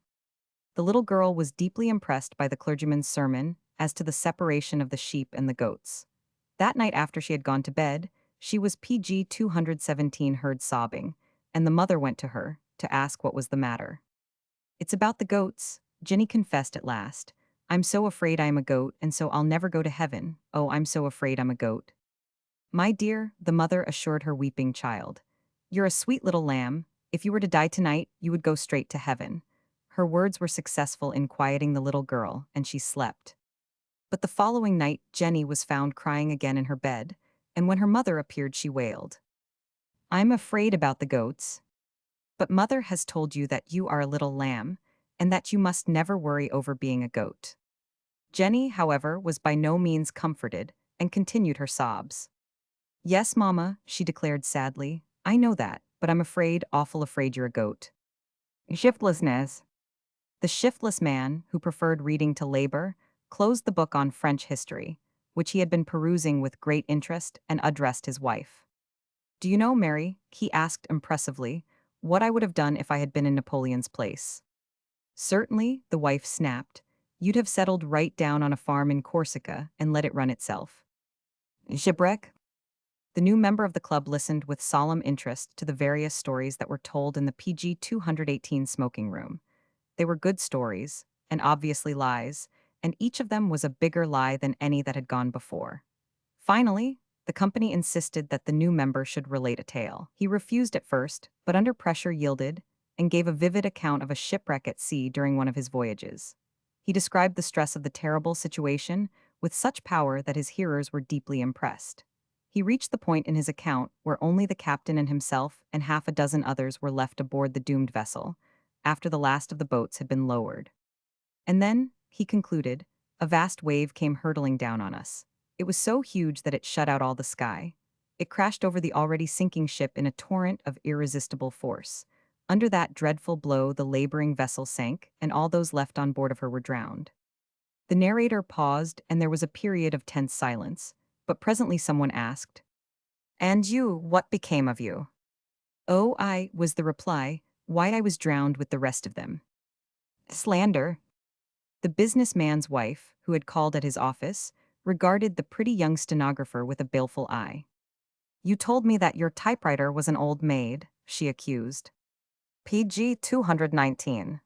The little girl was deeply impressed by the clergyman's sermon as to the separation of the sheep and the goats. That night after she had gone to bed, she was PG 217 heard sobbing, and the mother went to her to ask what was the matter. "It's about the goats," Jenny confessed at last. "I'm so afraid I am a goat, and so I'll never go to heaven. Oh, I'm so afraid I'm a goat." "My dear," the mother assured her weeping child, "you're a sweet little lamb. If you were to die tonight, you would go straight to heaven." Her words were successful in quieting the little girl, and she slept. But the following night, Jenny was found crying again in her bed, and when her mother appeared, she wailed, "I'm afraid about the goats." "But mother has told you that you are a little lamb, and that you must never worry over being a goat." Jenny, however, was by no means comforted, and continued her sobs. "Yes, Mama," she declared sadly, "I know that, but I'm afraid, awful afraid you're a goat." Shiftlessness. The shiftless man, who preferred reading to labor, closed the book on French history, which he had been perusing with great interest, and addressed his wife. "Do you know, Mary," he asked impressively, "what I would have done if I had been in Napoleon's place?" "Certainly," the wife snapped. "You'd have settled right down on a farm in Corsica and let it run itself." Shipwreck. The new member of the club listened with solemn interest to the various stories that were told in the PG 218 smoking room. They were good stories, and obviously lies, and each of them was a bigger lie than any that had gone before. Finally, the company insisted that the new member should relate a tale. He refused at first, but under pressure yielded, and gave a vivid account of a shipwreck at sea during one of his voyages. He described the stress of the terrible situation with such power that his hearers were deeply impressed. He reached the point in his account where only the captain and himself and half a dozen others were left aboard the doomed vessel, after the last of the boats had been lowered. And then, he concluded, a vast wave came hurtling down on us. It was so huge that it shut out all the sky. It crashed over the already sinking ship in a torrent of irresistible force. Under that dreadful blow, the laboring vessel sank, and all those left on board of her were drowned. The narrator paused, and there was a period of tense silence, but presently someone asked, "And you, what became of you?" "Oh, I," was the reply, "why I was drowned with the rest of them." Slander. The businessman's wife, who had called at his office, regarded the pretty young stenographer with a baleful eye. "You told me that your typewriter was an old maid," she accused. PG 219.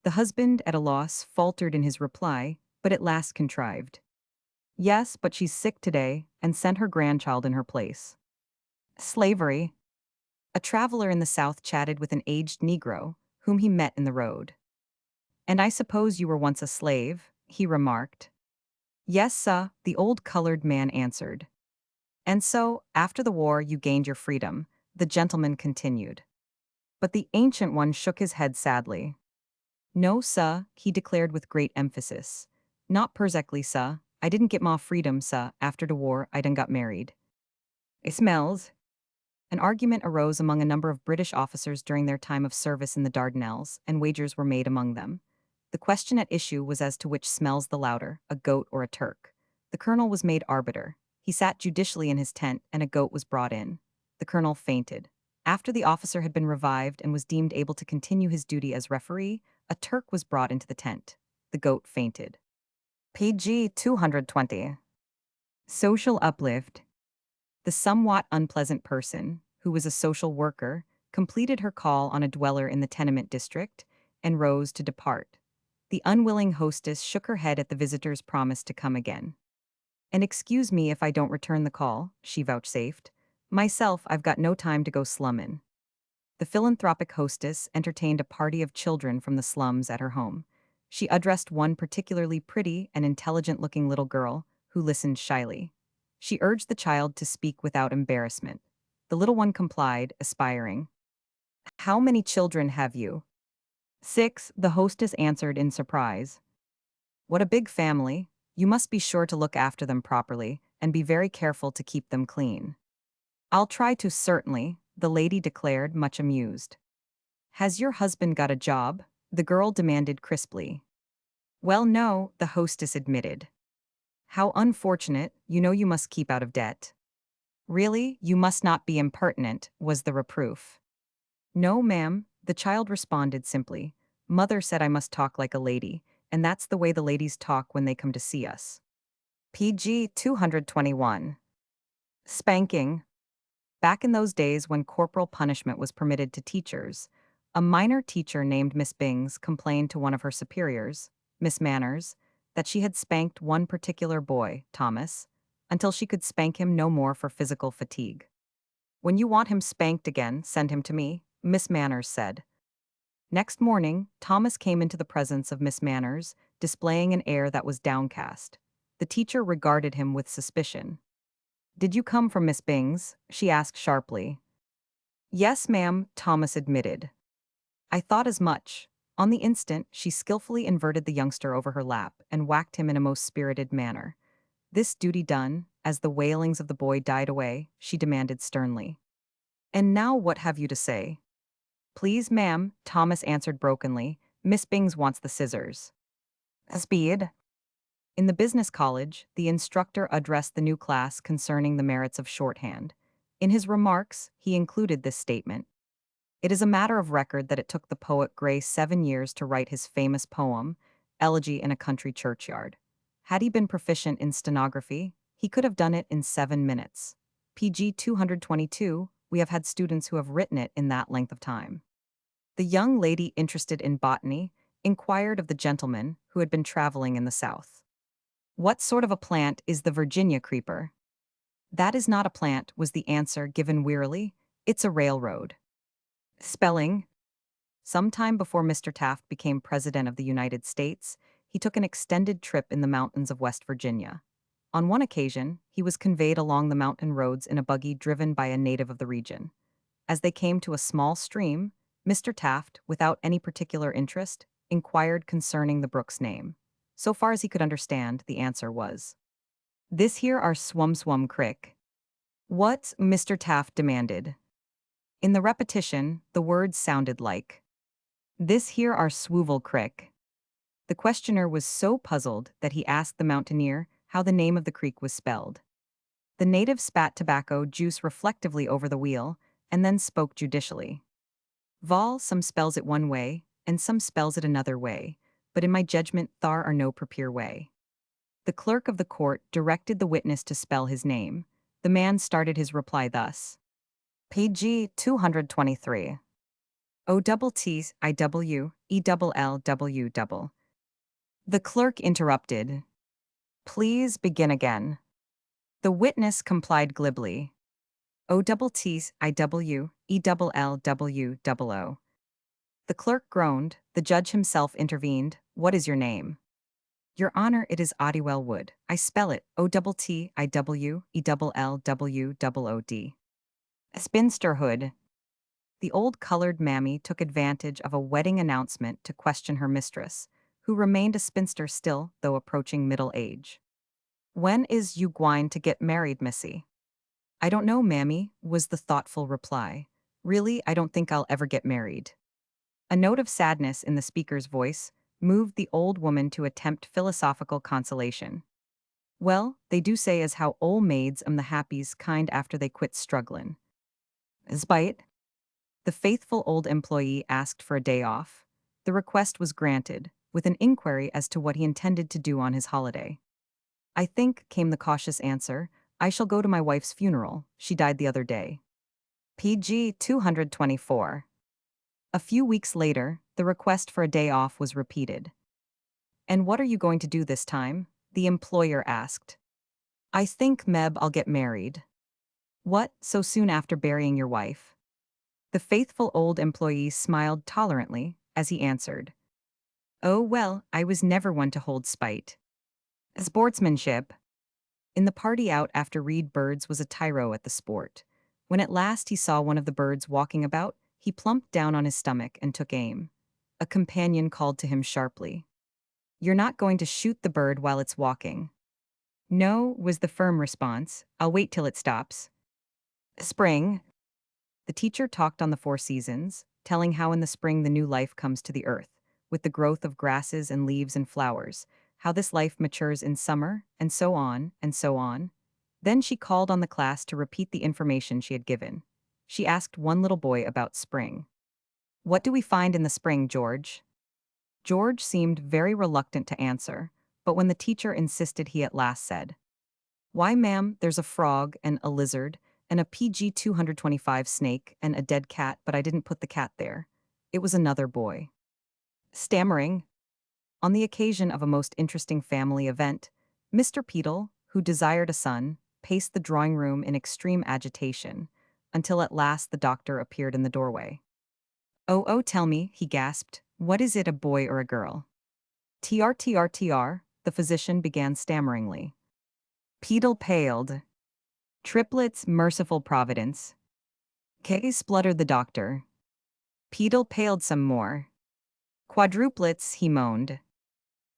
The husband, at a loss, faltered in his reply, but at last contrived. "Yes, but she's sick today, and sent her grandchild in her place." Slavery. A traveler in the South chatted with an aged Negro, whom he met in the road. "And I suppose you were once a slave," he remarked. "Yes, sah," the old colored man answered. "And so, after the war, you gained your freedom," the gentleman continued. But the ancient one shook his head sadly. "No, sah," he declared with great emphasis. "Not perfectly, sah. I didn't get my freedom, sah. After the war, I done got married." It smells. An argument arose among a number of British officers during their time of service in the Dardanelles, and wagers were made among them. The question at issue was as to which smells the louder, a goat or a Turk. The colonel was made arbiter. He sat judicially in his tent, and a goat was brought in. The colonel fainted. After the officer had been revived and was deemed able to continue his duty as referee, a Turk was brought into the tent. The goat fainted. PG 220. Social uplift. The somewhat unpleasant person, who was a social worker, completed her call on a dweller in the tenement district and rose to depart. The unwilling hostess shook her head at the visitor's promise to come again. And excuse me if I don't return the call, she vouchsafed. Myself, I've got no time to go slummin'. The philanthropic hostess entertained a party of children from the slums at her home. She addressed one particularly pretty and intelligent-looking little girl who listened shyly. She urged the child to speak without embarrassment. The little one complied, aspiring. How many children have you? 6, the hostess answered in surprise. What a big family. You must be sure to look after them properly and be very careful to keep them clean. I'll try to, certainly, the lady declared, much amused. Has your husband got a job? The girl demanded crisply. Well, no, the hostess admitted. How unfortunate, you know you must keep out of debt. Really, you must not be impertinent, was the reproof. No, ma'am, the child responded simply. Mother said I must talk like a lady, and that's the way the ladies talk when they come to see us. PG 221. Spanking. Back in those days when corporal punishment was permitted to teachers, a minor teacher named Miss Bings complained to one of her superiors, Miss Manners, that she had spanked one particular boy, Thomas, until she could spank him no more for physical fatigue. When you want him spanked again, send him to me, Miss Manners said. Next morning, Thomas came into the presence of Miss Manners, displaying an air that was downcast. The teacher regarded him with suspicion. Did you come from Miss Bings? She asked sharply. Yes, ma'am, Thomas admitted. I thought as much. On the instant, she skillfully inverted the youngster over her lap and whacked him in a most spirited manner. This duty done, as the wailings of the boy died away, she demanded sternly. And now what have you to say? Please, ma'am, Thomas answered brokenly. Miss Bings wants the scissors. Speed. In the business college, the instructor addressed the new class concerning the merits of shorthand. In his remarks, he included this statement. It is a matter of record that it took the poet Gray 7 years to write his famous poem, Elegy in a Country Churchyard. Had he been proficient in stenography, he could have done it in 7 minutes. PG 222, we have had students who have written it in that length of time. The young lady interested in botany inquired of the gentleman who had been traveling in the South. What sort of a plant is the Virginia creeper? That is not a plant, was the answer given wearily. It's a railroad. Spelling. Sometime before Mr. Taft became President of the United States, he took an extended trip in the mountains of West Virginia. On one occasion, he was conveyed along the mountain roads in a buggy driven by a native of the region. As they came to a small stream, Mr. Taft, without any particular interest, inquired concerning the brook's name. So far as he could understand, the answer was, "This here are Swum Crick." "What?" Mr. Taft demanded. In the repetition, the words sounded like, "This here are Swoovel Crick." The questioner was so puzzled that he asked the mountaineer how the name of the creek was spelled. The native spat tobacco juice reflectively over the wheel and then spoke judicially. Vol, some spells it one way, and some spells it another way, but in my judgment thar are no proper way. The clerk of the court directed the witness to spell his name. The man started his reply thus. PG 223. OTTIWELLW. The clerk interrupted. Please begin again. The witness complied glibly. OTTIWELLWO. The clerk groaned. The judge himself intervened. What is your name? Your Honor, it is Oddiwell Wood. I spell it OTTIWELLWOOD. Spinsterhood. The old colored mammy took advantage of a wedding announcement to question her mistress, who remained a spinster still, though approaching middle age. When is you gwine to get married, missy? I don't know, mammy, was the thoughtful reply. Really, I don't think I'll ever get married. A note of sadness in the speaker's voice moved the old woman to attempt philosophical consolation. Well, they do say as how ol' maids am the happies kind after they quit strugglin'. Spite. The faithful old employee asked for a day off. The request was granted, with an inquiry as to what he intended to do on his holiday. I think, came the cautious answer, I shall go to my wife's funeral. She died the other day. PG 224. A few weeks later, the request for a day off was repeated. And what are you going to do this time? The employer asked. I think, Meb, I'll get married. What, so soon after burying your wife? The faithful old employee smiled tolerantly as he answered. Oh, well, I was never one to hold spite. Sportsmanship. In the party out after Reed Birds was a tyro at the sport. When at last he saw one of the birds walking about, he plumped down on his stomach and took aim. A companion called to him sharply. You're not going to shoot the bird while it's walking. No, was the firm response. I'll wait till it stops. Spring. The teacher talked on the four seasons, telling how in the spring the new life comes to the earth, with the growth of grasses and leaves and flowers, how this life matures in summer, and so on, and so on. Then she called on the class to repeat the information she had given. She asked one little boy about spring. What do we find in the spring, George? George seemed very reluctant to answer, but when the teacher insisted, he at last said, Why, ma'am, there's a frog and a lizard and a PG 225 snake and a dead cat, but I didn't put the cat there. It was another boy. Stammering. On the occasion of a most interesting family event, Mr. Peedle, who desired a son, paced the drawing room in extreme agitation, until at last the doctor appeared in the doorway. Oh, tell me, he gasped, what is it, a boy or a girl? TR, the physician began stammeringly. Peedle paled. Triplets, merciful providence. K, spluttered the doctor. Peedle paled some more. Quadruplets, he moaned.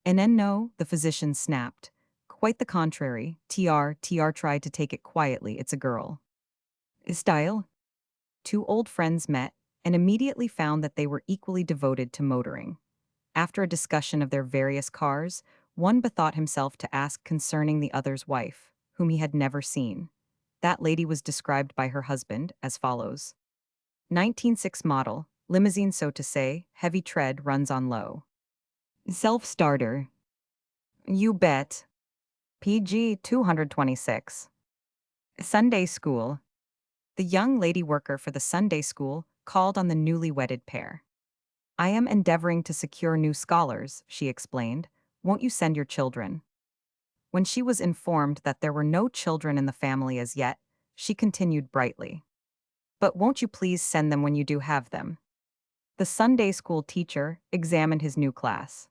And then no, the physician snapped. Quite the contrary, TR tried to take it quietly, it's a girl. Style? Two old friends met, and immediately found that they were equally devoted to motoring. After a discussion of their various cars, one bethought himself to ask concerning the other's wife, whom he had never seen. That lady was described by her husband as follows. 1906 model, limousine so to say, heavy tread, runs on low. Self-starter. You bet. PG 226. Sunday school. The young lady worker for the Sunday school called on the newly wedded pair. I am endeavoring to secure new scholars, she explained. Won't you send your children? When she was informed that there were no children in the family as yet, she continued brightly. But won't you please send them when you do have them? The Sunday school teacher examined his new class.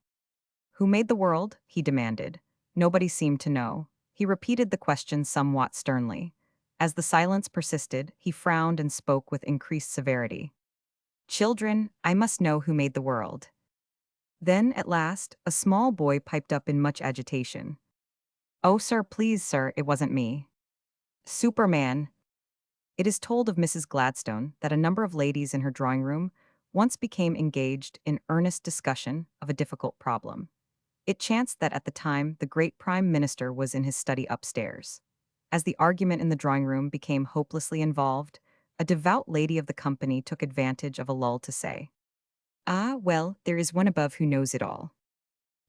Who made the world? He demanded. Nobody seemed to know. He repeated the question somewhat sternly. As the silence persisted, he frowned and spoke with increased severity. Children, I must know who made the world. Then, at last, a small boy piped up in much agitation. Oh, sir, please, sir, it wasn't me. Superman. It is told of Mrs. Gladstone that a number of ladies in her drawing room once became engaged in earnest discussion of a difficult problem. It chanced that at the time the great Prime Minister was in his study upstairs. As the argument in the drawing room became hopelessly involved, a devout lady of the company took advantage of a lull to say, Ah, well, there is one above who knows it all.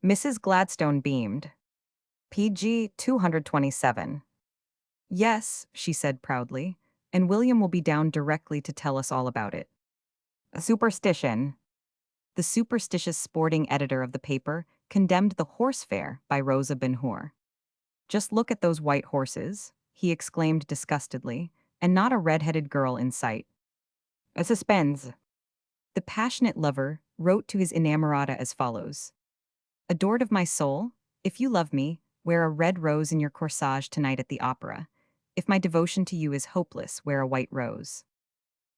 Mrs. Gladstone beamed. PG 227. Yes, she said proudly, and William will be down directly to tell us all about it. A superstition. The superstitious sporting editor of the paper condemned the horse fair by Rosa Ben-Hur. Just look at those white horses, he exclaimed disgustedly, and not a red-headed girl in sight. A suspense. The passionate lover wrote to his inamorata as follows. Adored of my soul, if you love me, wear a red rose in your corsage tonight at the opera. If my devotion to you is hopeless, wear a white rose.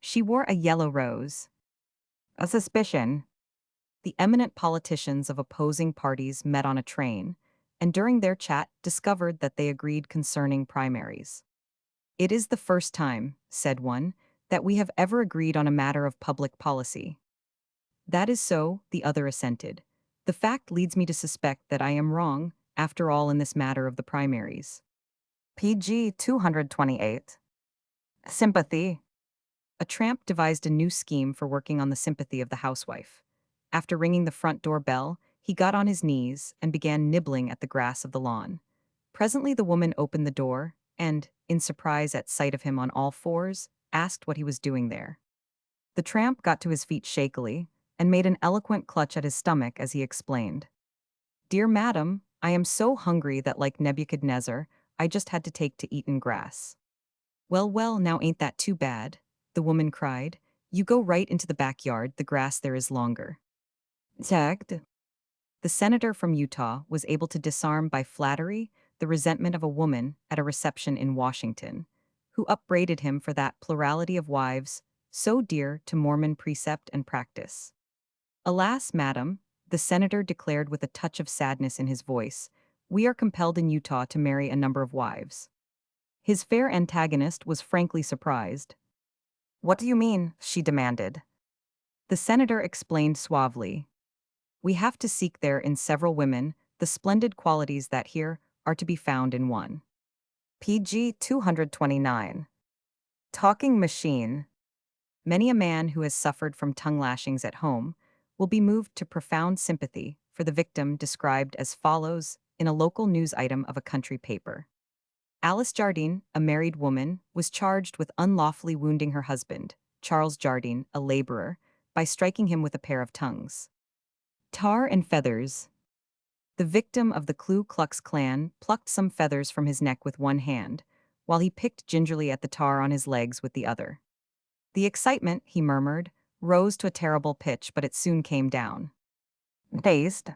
She wore a yellow rose. A suspicion. The eminent politicians of opposing parties met on a train, and during their chat discovered that they agreed concerning primaries. It is the first time, said one, that we have ever agreed on a matter of public policy. That is so, the other assented. The fact leads me to suspect that I am wrong, after all, in this matter of the primaries. PG 228. Sympathy. A tramp devised a new scheme for working on the sympathy of the housewife. After ringing the front door bell, he got on his knees and began nibbling at the grass of the lawn. Presently, the woman opened the door and, in surprise at sight of him on all fours, asked what he was doing there. The tramp got to his feet shakily and made an eloquent clutch at his stomach as he explained. Dear madam, I am so hungry that, like Nebuchadnezzar, I just had to take to eatin' grass. Well, well, now ain't that too bad? The woman cried. You go right into the backyard, the grass there is longer. Tagged. The senator from Utah was able to disarm by flattery the resentment of a woman at a reception in Washington, who upbraided him for that plurality of wives so dear to Mormon precept and practice. Alas, madam, the senator declared with a touch of sadness in his voice, we are compelled in Utah to marry a number of wives. His fair antagonist was frankly surprised. What do you mean? She demanded. The senator explained suavely. We have to seek there in several women the splendid qualities that here are to be found in one. PG 229. Talking machine. Many a man who has suffered from tongue lashings at home will be moved to profound sympathy for the victim described as follows in a local news item of a country paper. Alice Jardine, a married woman, was charged with unlawfully wounding her husband, Charles Jardine, a laborer, by striking him with a pair of tongues. Tar and feathers. The victim of the Ku Klux Klan plucked some feathers from his neck with one hand, while he picked gingerly at the tar on his legs with the other. The excitement, he murmured, rose to a terrible pitch, but it soon came down. Dazed.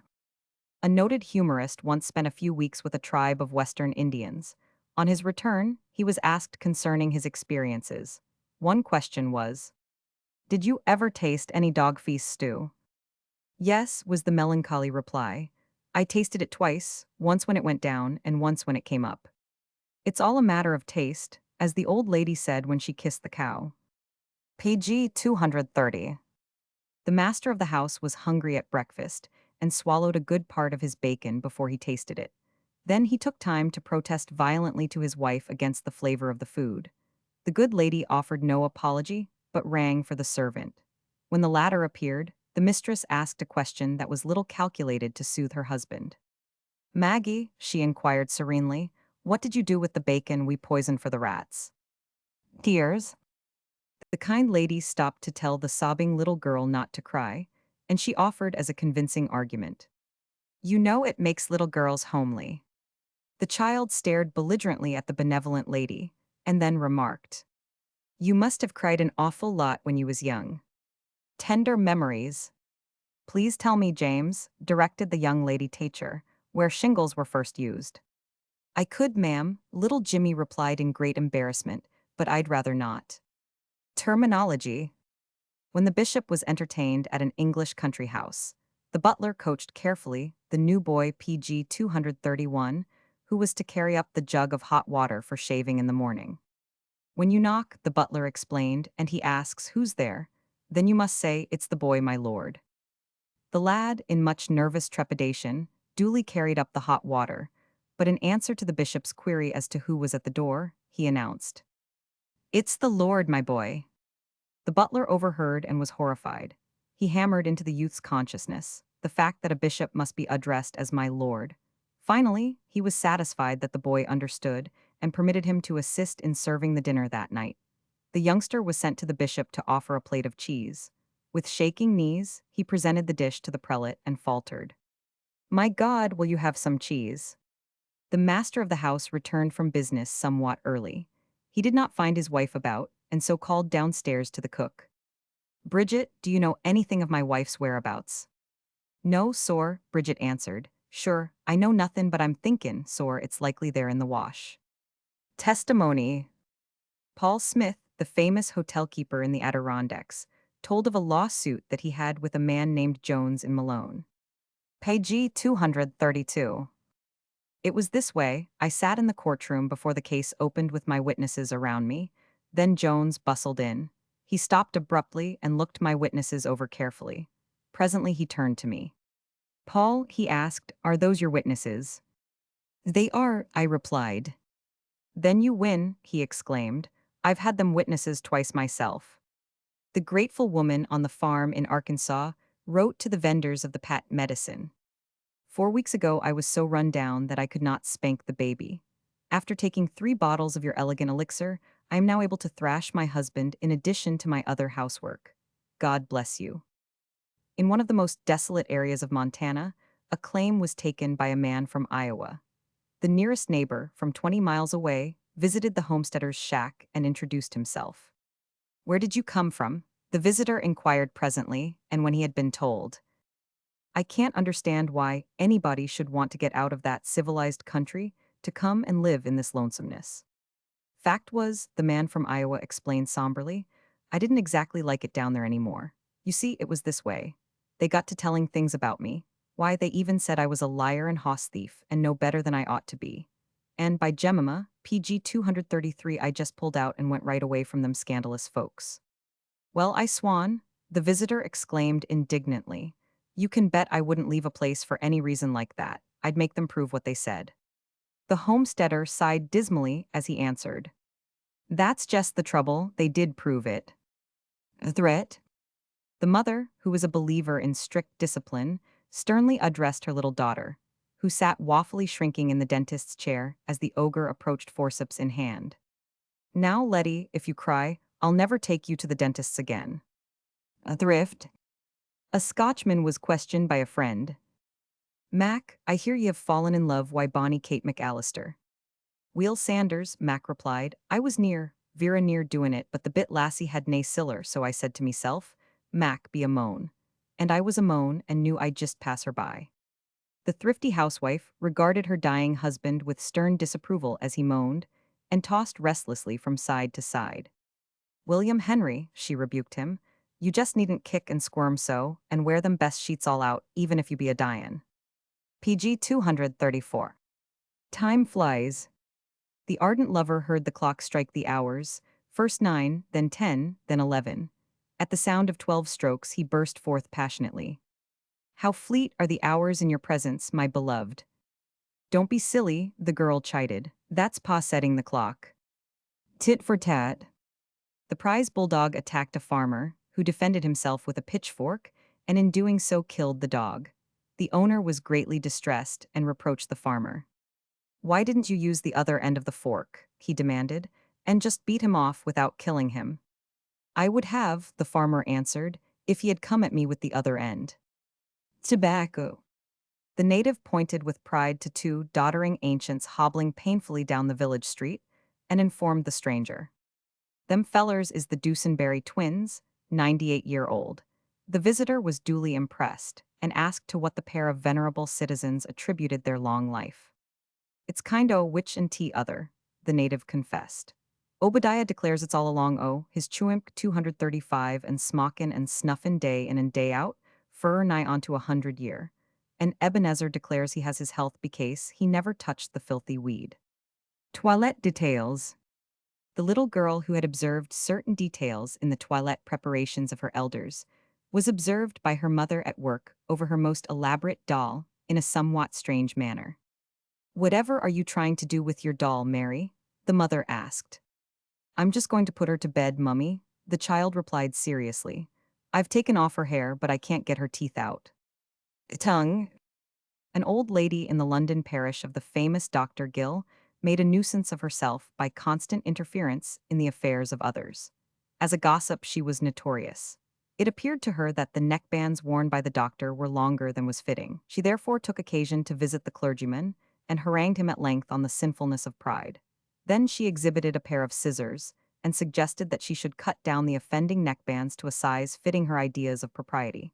A noted humorist once spent a few weeks with a tribe of Western Indians. On his return, he was asked concerning his experiences. One question was, did you ever taste any dog feast stew? Yes, was the melancholy reply. I tasted it twice, once when it went down and once when it came up. It's all a matter of taste, as the old lady said when she kissed the cow. PG 230. The master of the house was hungry at breakfast and swallowed a good part of his bacon before he tasted it. Then he took time to protest violently to his wife against the flavor of the food. The good lady offered no apology, but rang for the servant. When the latter appeared, the mistress asked a question that was little calculated to soothe her husband. Maggie, she inquired serenely, what did you do with the bacon we poisoned for the rats? Tears. The kind lady stopped to tell the sobbing little girl not to cry, and she offered as a convincing argument. You know it makes little girls homely. The child stared belligerently at the benevolent lady, and then remarked, you must have cried an awful lot when you was young. Tender memories. Please tell me, James, directed the young lady teacher, where shingles were first used. I could, ma'am, little Jimmy replied in great embarrassment, but I'd rather not. Terminology. When the bishop was entertained at an English country house, the butler coached carefully the new boy PG 231, who was to carry up the jug of hot water for shaving in the morning. When you knock, the butler explained, and he asks, who's there? Then you must say, it's the boy, my lord. The lad, in much nervous trepidation, duly carried up the hot water, but in answer to the bishop's query as to who was at the door, he announced, it's the Lord, my boy. The butler overheard and was horrified. He hammered into the youth's consciousness the fact that a bishop must be addressed as my lord. Finally, he was satisfied that the boy understood and permitted him to assist in serving the dinner that night. The youngster was sent to the bishop to offer a plate of cheese. With shaking knees, he presented the dish to the prelate and faltered. My God, will you have some cheese? The master of the house returned from business somewhat early. He did not find his wife about, and so called downstairs to the cook. Bridget, do you know anything of my wife's whereabouts? No, sor, Bridget answered. Sure, I know nothin', but I'm thinkin', sor, it's likely they're in the wash. Testimony. Paul Smith, the famous hotel keeper in the Adirondacks, told of a lawsuit that he had with a man named Jones in Malone. Page 232. It was this way. I sat in the courtroom before the case opened with my witnesses around me. Then Jones bustled in. He stopped abruptly and looked my witnesses over carefully. Presently he turned to me. Paul, he asked, are those your witnesses? They are, I replied. Then you win, he exclaimed. I've had them witnesses twice myself. The grateful woman on the farm in Arkansas wrote to the vendors of the patent medicine. 4 weeks ago, I was so run down that I could not spank the baby. After taking 3 bottles of your elegant elixir, I am now able to thrash my husband in addition to my other housework. God bless you. In one of the most desolate areas of Montana, a claim was taken by a man from Iowa. The nearest neighbor, from 20 miles away, visited the homesteader's shack and introduced himself. Where did you come from? The visitor inquired presently, and when he had been told, I can't understand why anybody should want to get out of that civilized country to come and live in this lonesomeness. Fact was, the man from Iowa explained somberly, I didn't exactly like it down there anymore. You see, it was this way. They got to telling things about me. Why, they even said I was a liar and hoss thief and no better than I ought to be. And by Jemima, PG 233, I just pulled out and went right away from them scandalous folks. Well, I swan, the visitor exclaimed indignantly. You can bet I wouldn't leave a place for any reason like that. I'd make them prove what they said. The homesteader sighed dismally as he answered. That's just the trouble, they did prove it. A threat? The mother, who was a believer in strict discipline, sternly addressed her little daughter, who sat waffly shrinking in the dentist's chair as the ogre approached forceps in hand. Now, Letty, if you cry, I'll never take you to the dentist's again. A thrift? A Scotchman was questioned by a friend. Mac, I hear ye have fallen in love wi' bonny Kate McAllister. Will Sanders, Mac replied, I was vera near doin' it, but the bit lassie had nae siller, so I said to meself, Mac be a moan. And I was a moan and knew I'd just pass her by. The thrifty housewife regarded her dying husband with stern disapproval as he moaned, and tossed restlessly from side to side. William Henry, she rebuked him, you just needn't kick and squirm so, and wear them best sheets all out, even if you be a dyin'. PG 234. Time flies. The ardent lover heard the clock strike the hours, first 9, then 10, then 11. At the sound of 12 strokes, he burst forth passionately. How fleet are the hours in your presence, my beloved. Don't be silly, the girl chided. That's pa setting the clock. Tit for tat. The prize bulldog attacked a farmer, who defended himself with a pitchfork, and in doing so killed the dog. The owner was greatly distressed and reproached the farmer. Why didn't you use the other end of the fork, he demanded, and just beat him off without killing him? I would have, the farmer answered, if he had come at me with the other end. Tobacco. The native pointed with pride to 2 doddering ancients hobbling painfully down the village street, and informed the stranger. Them fellers is the Dusenberry twins, 98-year-old. The visitor was duly impressed, and asked to what the pair of venerable citizens attributed their long life. It's kind o' which and tea other, the native confessed. Obadiah declares it's all along his chewimp 235 and smockin' and snuffin' day in and day out, fur nigh onto 100 year. And Ebenezer declares he has his health becase he never touched the filthy weed. Toilette details. The little girl who had observed certain details in the toilette preparations of her elders was observed by her mother at work over her most elaborate doll in a somewhat strange manner. Whatever are you trying to do with your doll, Mary? The mother asked. I'm just going to put her to bed, Mummy, the child replied seriously. I've taken off her hair, but I can't get her teeth out. Tongue. An old lady in the London parish of the famous Dr. Gill made a nuisance of herself by constant interference in the affairs of others. As a gossip, she was notorious. It appeared to her that the neckbands worn by the doctor were longer than was fitting. She therefore took occasion to visit the clergyman and harangued him at length on the sinfulness of pride. Then she exhibited a pair of scissors and suggested that she should cut down the offending neckbands to a size fitting her ideas of propriety.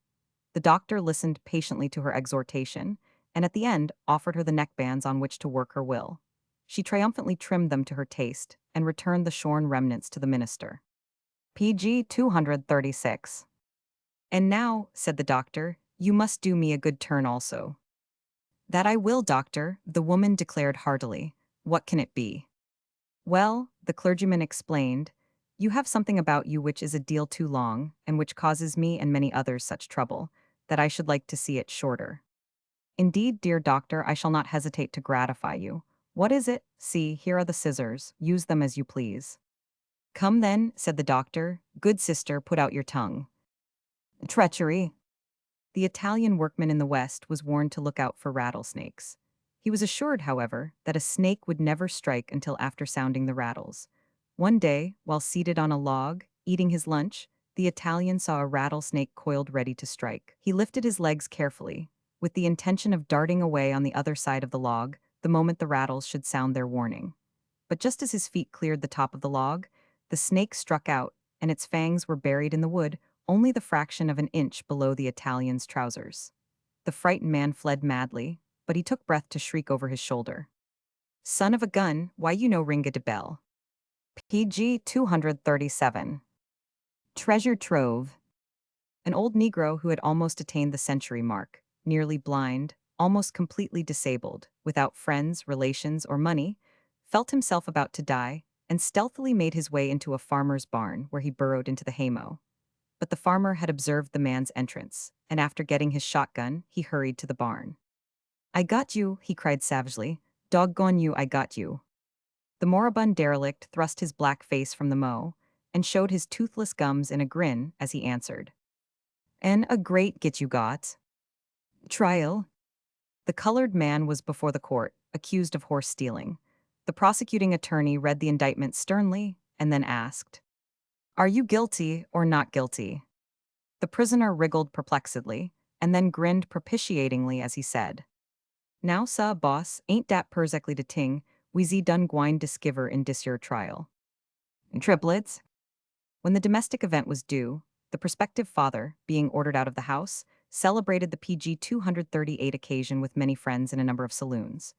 The doctor listened patiently to her exhortation, and at the end offered her the neckbands on which to work her will. She triumphantly trimmed them to her taste and returned the shorn remnants to the minister. PG 236. And now, said the doctor, you must do me a good turn also. That I will, doctor, the woman declared heartily. What can it be? Well, the clergyman explained, you have something about you which is a deal too long, and which causes me and many others such trouble, that I should like to see it shorter. Indeed, dear doctor, I shall not hesitate to gratify you. What is it? See, here are the scissors, use them as you please. Come then, said the doctor. Good sister, put out your tongue. Treachery. The Italian workman in the West was warned to look out for rattlesnakes. He was assured, however, that a snake would never strike until after sounding the rattles. One day, while seated on a log, eating his lunch, the Italian saw a rattlesnake coiled ready to strike. He lifted his legs carefully, with the intention of darting away on the other side of the log the moment the rattles should sound their warning. But just as his feet cleared the top of the log, the snake struck out, and its fangs were buried in the wood, only the fraction of an inch below the Italian's trousers. The frightened man fled madly, but he took breath to shriek over his shoulder. Son of a gun, why you no ringa de bell? PG 237. Treasure trove. An old Negro who had almost attained the century mark, nearly blind, almost completely disabled, without friends, relations, or money, felt himself about to die, and stealthily made his way into a farmer's barn where he burrowed into the haymow. But the farmer had observed the man's entrance, and after getting his shotgun, he hurried to the barn. I got you, he cried savagely. Doggone you, I got you. The moribund derelict thrust his black face from the mow, and showed his toothless gums in a grin as he answered. And a great get you got. Trial. The colored man was before the court, accused of horse stealing. The prosecuting attorney read the indictment sternly, and then asked, Are you guilty or not guilty? The prisoner wriggled perplexedly, and then grinned propitiatingly as he said, Now, sah, boss, ain't dat perfectly de ting, we ze done gwine discover in dis yer trial. Triplets. When the domestic event was due, the prospective father, being ordered out of the house, celebrated the PG 238 occasion with many friends in a number of saloons.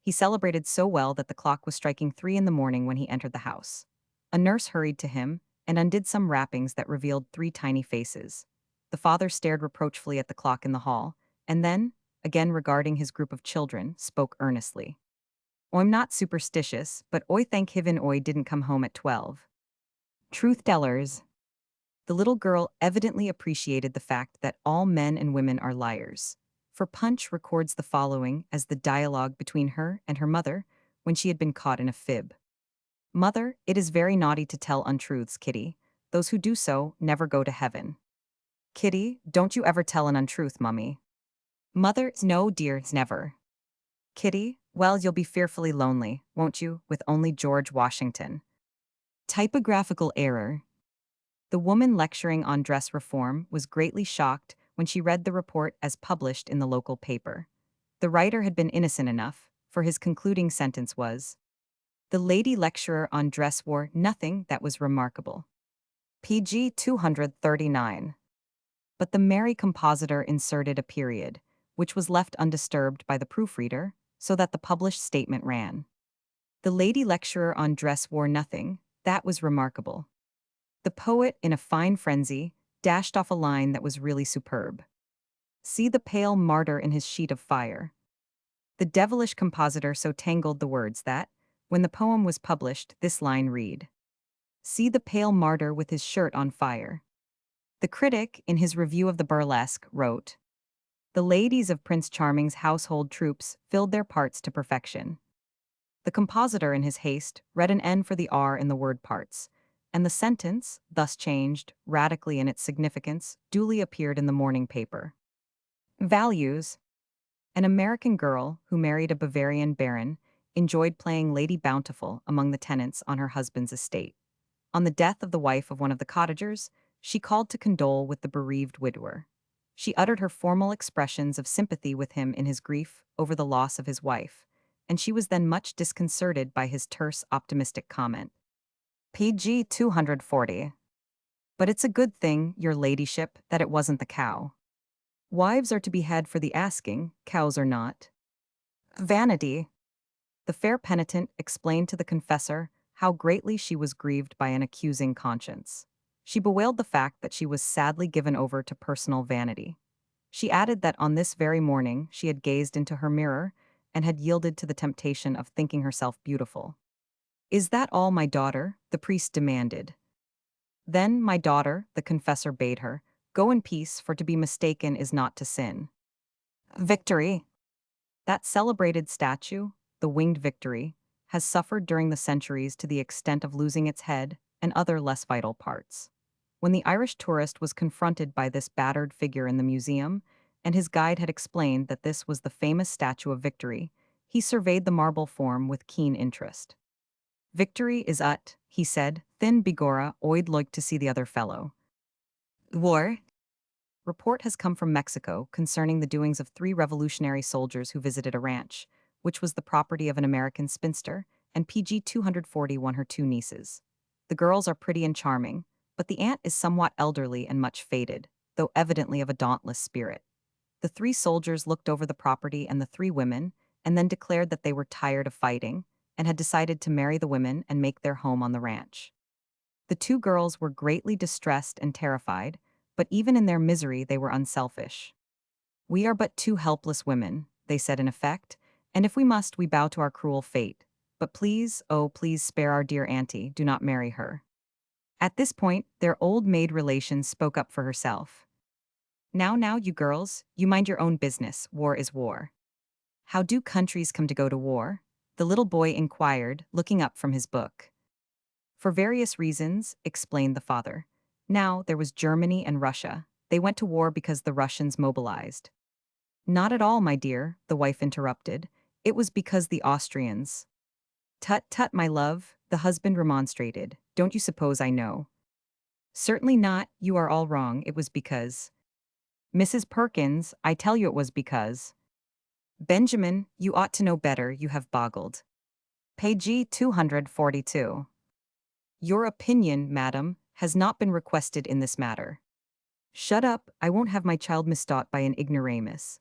He celebrated so well that the clock was striking 3 in the morning when he entered the house. A nurse hurried to him and undid some wrappings that revealed 3 tiny faces. The father stared reproachfully at the clock in the hall, and then, again regarding his group of children, spoke earnestly. I'm not superstitious, but Oi thank Heaven Oi didn't come home at 12. Truth tellers. The little girl evidently appreciated the fact that all men and women are liars, for Punch records the following as the dialogue between her and her mother when she had been caught in a fib. Mother, it is very naughty to tell untruths, Kitty. Those who do so never go to heaven. Kitty, don't you ever tell an untruth, Mummy. Mother, no dear, never. Kitty, well, you'll be fearfully lonely, won't you, with only George Washington. Typographical error. The woman lecturing on dress reform was greatly shocked when she read the report as published in the local paper. The writer had been innocent enough, for his concluding sentence was, The lady lecturer on dress wore nothing that was remarkable. PG 239. But the merry compositor inserted a period, which was left undisturbed by the proofreader, so that the published statement ran. The lady lecturer on dress wore nothing, that was remarkable. The poet, in a fine frenzy, dashed off a line that was really superb. See the pale martyr in his sheet of fire. The devilish compositor so tangled the words that, when the poem was published, this line read, See the pale martyr with his shirt on fire. The critic, in his review of the burlesque, wrote, The ladies of Prince Charming's household troops filled their parts to perfection. The compositor, in his haste, read an N for the R in the word parts, and the sentence, thus changed, radically in its significance, duly appeared in the morning paper. Values. An American girl who married a Bavarian baron enjoyed playing Lady Bountiful among the tenants on her husband's estate. On the death of the wife of one of the cottagers, she called to condole with the bereaved widower. She uttered her formal expressions of sympathy with him in his grief over the loss of his wife, and she was then much disconcerted by his terse, optimistic comment. PG 240. But it's a good thing, your ladyship, that it wasn't the cow. Wives are to be had for the asking, cows are not. Vanity. The fair penitent explained to the confessor how greatly she was grieved by an accusing conscience. She bewailed the fact that she was sadly given over to personal vanity. She added that on this very morning she had gazed into her mirror and had yielded to the temptation of thinking herself beautiful. Is that all, my daughter? The priest demanded. Then, my daughter, the confessor bade her, go in peace, for to be mistaken is not to sin. Victory. That celebrated statue, the winged Victory, has suffered during the centuries to the extent of losing its head, and other less vital parts. When the Irish tourist was confronted by this battered figure in the museum, and his guide had explained that this was the famous Statue of Victory, he surveyed the marble form with keen interest. Victory is ut, he said, thin bigora oid loik to see the other fellow. War? Report has come from Mexico concerning the doings of three revolutionary soldiers who visited a ranch, which was the property of an American spinster, and PG 240 won her two nieces. The girls are pretty and charming, but the aunt is somewhat elderly and much faded, though evidently of a dauntless spirit. The three soldiers looked over the property and the three women, and then declared that they were tired of fighting, and had decided to marry the women and make their home on the ranch. The two girls were greatly distressed and terrified, but even in their misery they were unselfish. "We are but two helpless women," they said in effect, "and if we must, we bow to our cruel fate. But please, oh, please spare our dear auntie, do not marry her." At this point, their old maid relation spoke up for herself. Now, you girls, you mind your own business, war is war." "How do countries come to go to war?" the little boy inquired, looking up from his book. "For various reasons," explained the father. "Now, there was Germany and Russia. They went to war because the Russians mobilized." "Not at all, my dear," the wife interrupted. "It was because the Austrians—" "Tut, tut, my love," the husband remonstrated. "Don't you suppose I know?" "Certainly not, you are all wrong. It was because—" "Mrs. Perkins, I tell you it was because—" "Benjamin, you ought to know better, you have boggled." Page 242. "Your opinion, madam, has not been requested in this matter." "Shut up, I won't have my child mistaught by an ignoramus."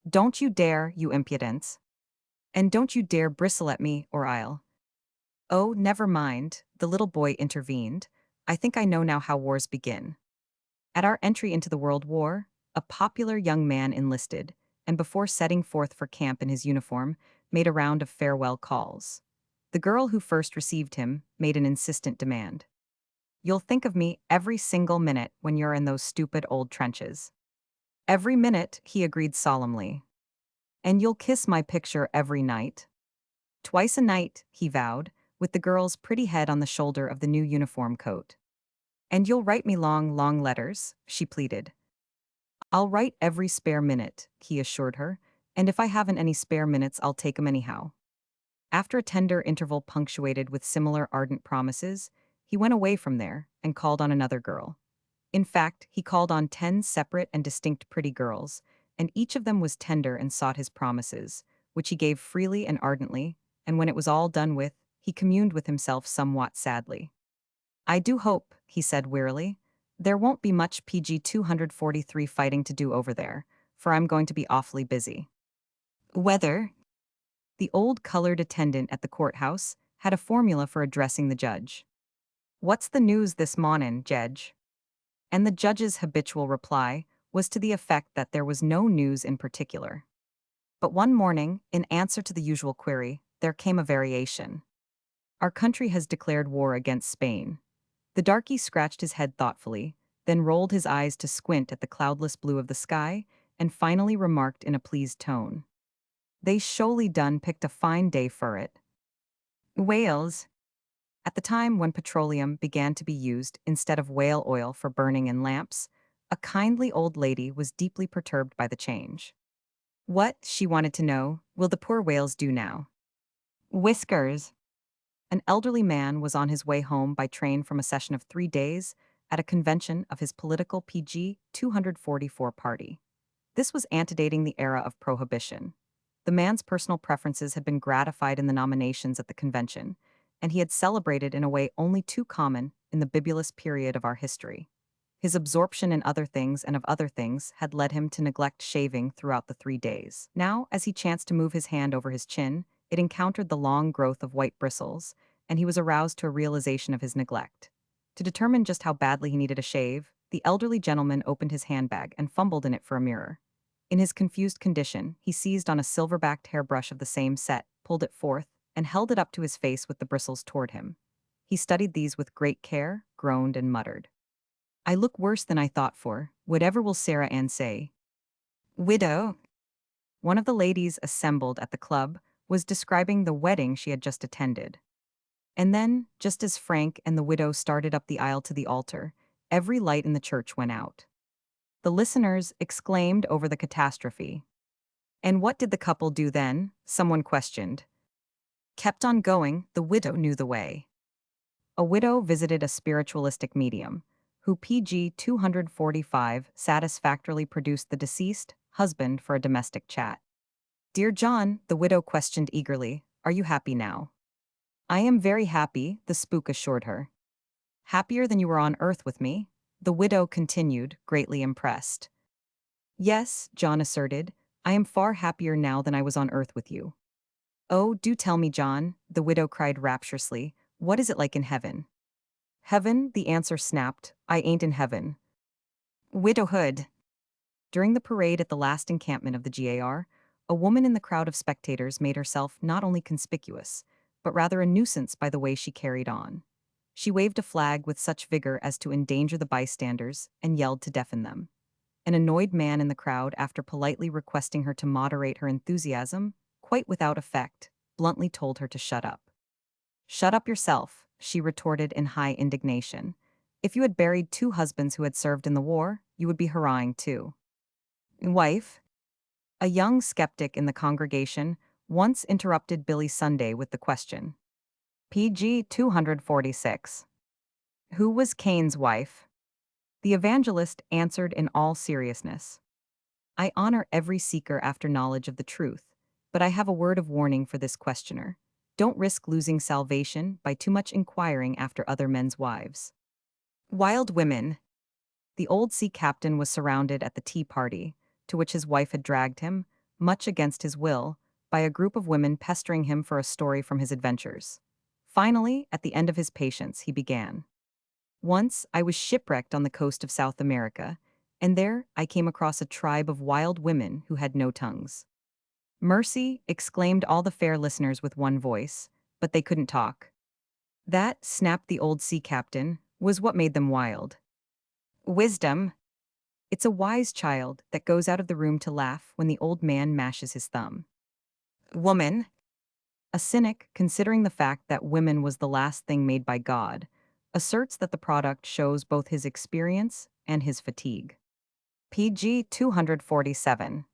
"Don't you dare, you impudence." "And don't you dare bristle at me, or I'll—" "Oh, never mind," the little boy intervened. "I think I know now how wars begin. At our entry into the World War, a popular young man enlisted, and before setting forth for camp in his uniform, made a round of farewell calls. The girl who first received him made an insistent demand. 'You'll think of me every single minute when you're in those stupid old trenches.' 'Every minute,' he agreed solemnly. 'And you'll kiss my picture every night?' 'Twice a night,' he vowed, with the girl's pretty head on the shoulder of the new uniform coat. 'And you'll write me long, long letters?' she pleaded. 'I'll write every spare minute,' he assured her, 'and if I haven't any spare minutes, I'll take 'em anyhow.' After a tender interval punctuated with similar ardent promises, he went away from there and called on another girl. In fact, he called on 10 separate and distinct pretty girls, and each of them was tender and sought his promises, which he gave freely and ardently, and when it was all done with, he communed with himself somewhat sadly. 'I do hope,' he said wearily, 'there won't be much PG 243 fighting to do over there, for I'm going to be awfully busy.' Whether the old colored attendant at the courthouse had a formula for addressing the judge. "What's the news this mornin', Jedge?" And the judge's habitual reply was to the effect that there was no news in particular. But one morning, in answer to the usual query, there came a variation. "Our country has declared war against Spain." The darky scratched his head thoughtfully, then rolled his eyes to squint at the cloudless blue of the sky, and finally remarked in a pleased tone, "They sho'ly done picked a fine day for it." Whales. At the time when petroleum began to be used instead of whale oil for burning in lamps, a kindly old lady was deeply perturbed by the change. What, she wanted to know, will the poor whales do now? Whiskers. An elderly man was on his way home by train from a session of 3 days at a convention of his political PG 244 party. This was antedating the era of prohibition. The man's personal preferences had been gratified in the nominations at the convention, and he had celebrated in a way only too common in the bibulous period of our history. His absorption in other things and of other things had led him to neglect shaving throughout the 3 days. Now, as he chanced to move his hand over his chin, it encountered the long growth of white bristles, and he was aroused to a realization of his neglect. To determine just how badly he needed a shave, the elderly gentleman opened his handbag and fumbled in it for a mirror. In his confused condition, he seized on a silver-backed hairbrush of the same set, pulled it forth, and held it up to his face with the bristles toward him. He studied these with great care, groaned, and muttered, "I look worse than I thought for. Whatever will Sarah Ann say?" Widow. One of the ladies assembled at the club was describing the wedding she had just attended. And then, just as Frank and the widow started up the aisle to the altar, every light in the church went out. The listeners exclaimed over the catastrophe. And what did the couple do then? Someone questioned. Kept on going, the widow knew the way. A widow visited a spiritualistic medium, who PG 245 satisfactorily produced the deceased husband for a domestic chat. Dear John, the widow questioned eagerly, are you happy now? I am very happy, the spook assured her. Happier than you were on earth with me? The widow continued, greatly impressed. Yes, John asserted, I am far happier now than I was on earth with you. Oh, do tell me, John, the widow cried rapturously, what is it like in heaven? Heaven, the answer snapped, I ain't in heaven. Widowhood. During the parade at the last encampment of the GAR, a woman in the crowd of spectators made herself not only conspicuous, but rather a nuisance by the way she carried on. She waved a flag with such vigor as to endanger the bystanders and yelled to deafen them. An annoyed man in the crowd, after politely requesting her to moderate her enthusiasm, quite without effect, bluntly told her to shut up. Shut up yourself, she retorted in high indignation. If you had buried two husbands who had served in the war, you would be hurrahing too. Wife? A young skeptic in the congregation once interrupted Billy Sunday with the question. PG 246. Who was Cain's wife? The evangelist answered in all seriousness. I honor every seeker after knowledge of the truth, but I have a word of warning for this questioner. Don't risk losing salvation by too much inquiring after other men's wives. Wild women. The old sea captain was surrounded at the tea party, to which his wife had dragged him, much against his will, by a group of women pestering him for a story from his adventures. Finally, at the end of his patience, he began. Once I was shipwrecked on the coast of South America, and there I came across a tribe of wild women who had no tongues. Mercy, exclaimed all the fair listeners with one voice, but they couldn't talk. That, snapped the old sea captain, was what made them wild. Wisdom. It's a wise child that goes out of the room to laugh when the old man mashes his thumb. Woman. A cynic, considering the fact that women was the last thing made by God, asserts that the product shows both his experience and his fatigue. PG 247.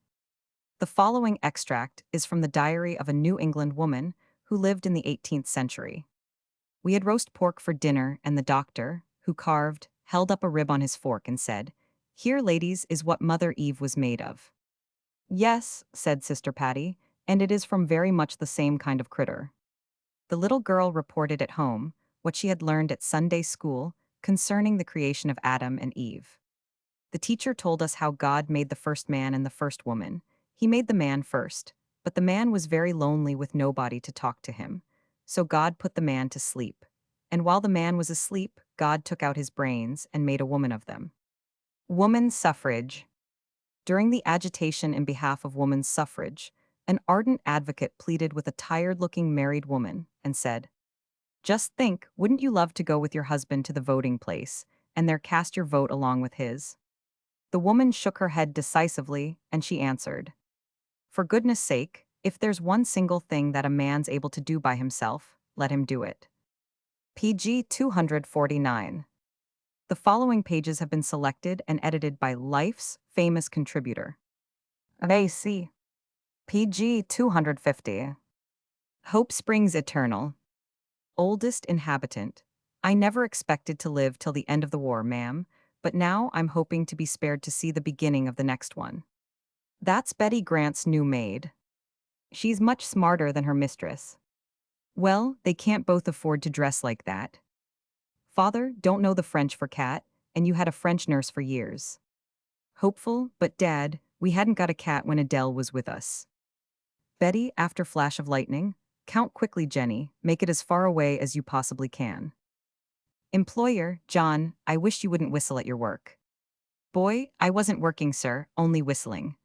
The following extract is from the diary of a New England woman who lived in the 18th century. We had roast pork for dinner, and the doctor, who carved, held up a rib on his fork and said, Here, ladies, is what Mother Eve was made of. Yes, said Sister Patty, and it is from very much the same kind of critter. The little girl reported at home what she had learned at Sunday school concerning the creation of Adam and Eve. The teacher told us how God made the first man and the first woman. He made the man first, but the man was very lonely with nobody to talk to him. So God put the man to sleep. And while the man was asleep, God took out his brains and made a woman of them. Woman's suffrage. During the agitation in behalf of woman's suffrage, an ardent advocate pleaded with a tired-looking married woman and said, Just think, wouldn't you love to go with your husband to the voting place and there cast your vote along with his? The woman shook her head decisively, and she answered, For goodness sake, if there's one single thing that a man's able to do by himself, let him do it. PG 249. The following pages have been selected and edited by Life's famous contributor. AC. PG 250. Hope springs eternal. Oldest inhabitant. I never expected to live till the end of the war, ma'am, but now I'm hoping to be spared to see the beginning of the next one. That's Betty Grant's new maid. She's much smarter than her mistress. Well, they can't both afford to dress like that. Father, don't know the French for cat, and you had a French nurse for years. Hopeful, but Dad, we hadn't got a cat when Adele was with us. Betty, after flash of lightning, count quickly, Jenny, make it as far away as you possibly can. Employer, John, I wish you wouldn't whistle at your work. Boy, I wasn't working, sir, only whistling.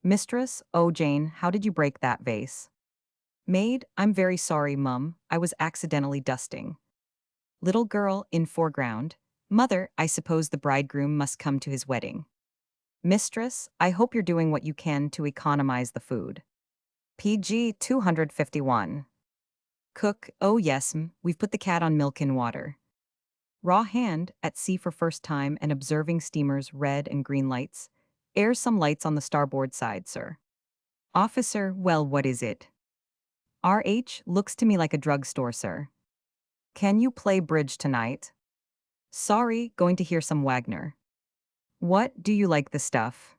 Mistress, oh Jane, how did you break that vase? Maid, I'm very sorry, Mum, I was accidentally dusting. Little girl, in foreground, Mother, I suppose the bridegroom must come to his wedding. Mistress, I hope you're doing what you can to economize the food. PG 251. Cook, oh yes, we've put the cat on milk and water. Raw hand, at sea for first time and observing steamers red and green lights. Air some lights on the starboard side, sir. Officer, well, what is it? RH, looks to me like a drugstore, sir. Can you play bridge tonight? Sorry, going to hear some Wagner. What, do you like the stuff?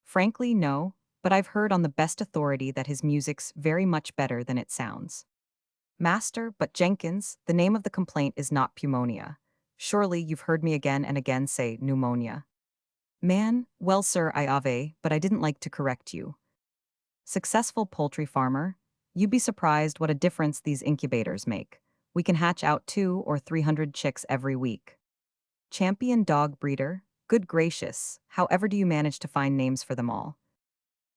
Frankly, no, but I've heard on the best authority that his music's very much better than it sounds. Master, but Jenkins, the name of the complaint is not pneumonia. Surely you've heard me again and again say pneumonia. Man, well, sir, I ave, but I didn't like to correct you. Successful poultry farmer, you'd be surprised what a difference these incubators make. We can hatch out 200 or 300 chicks every week. Champion dog breeder, good gracious, however do you manage to find names for them all?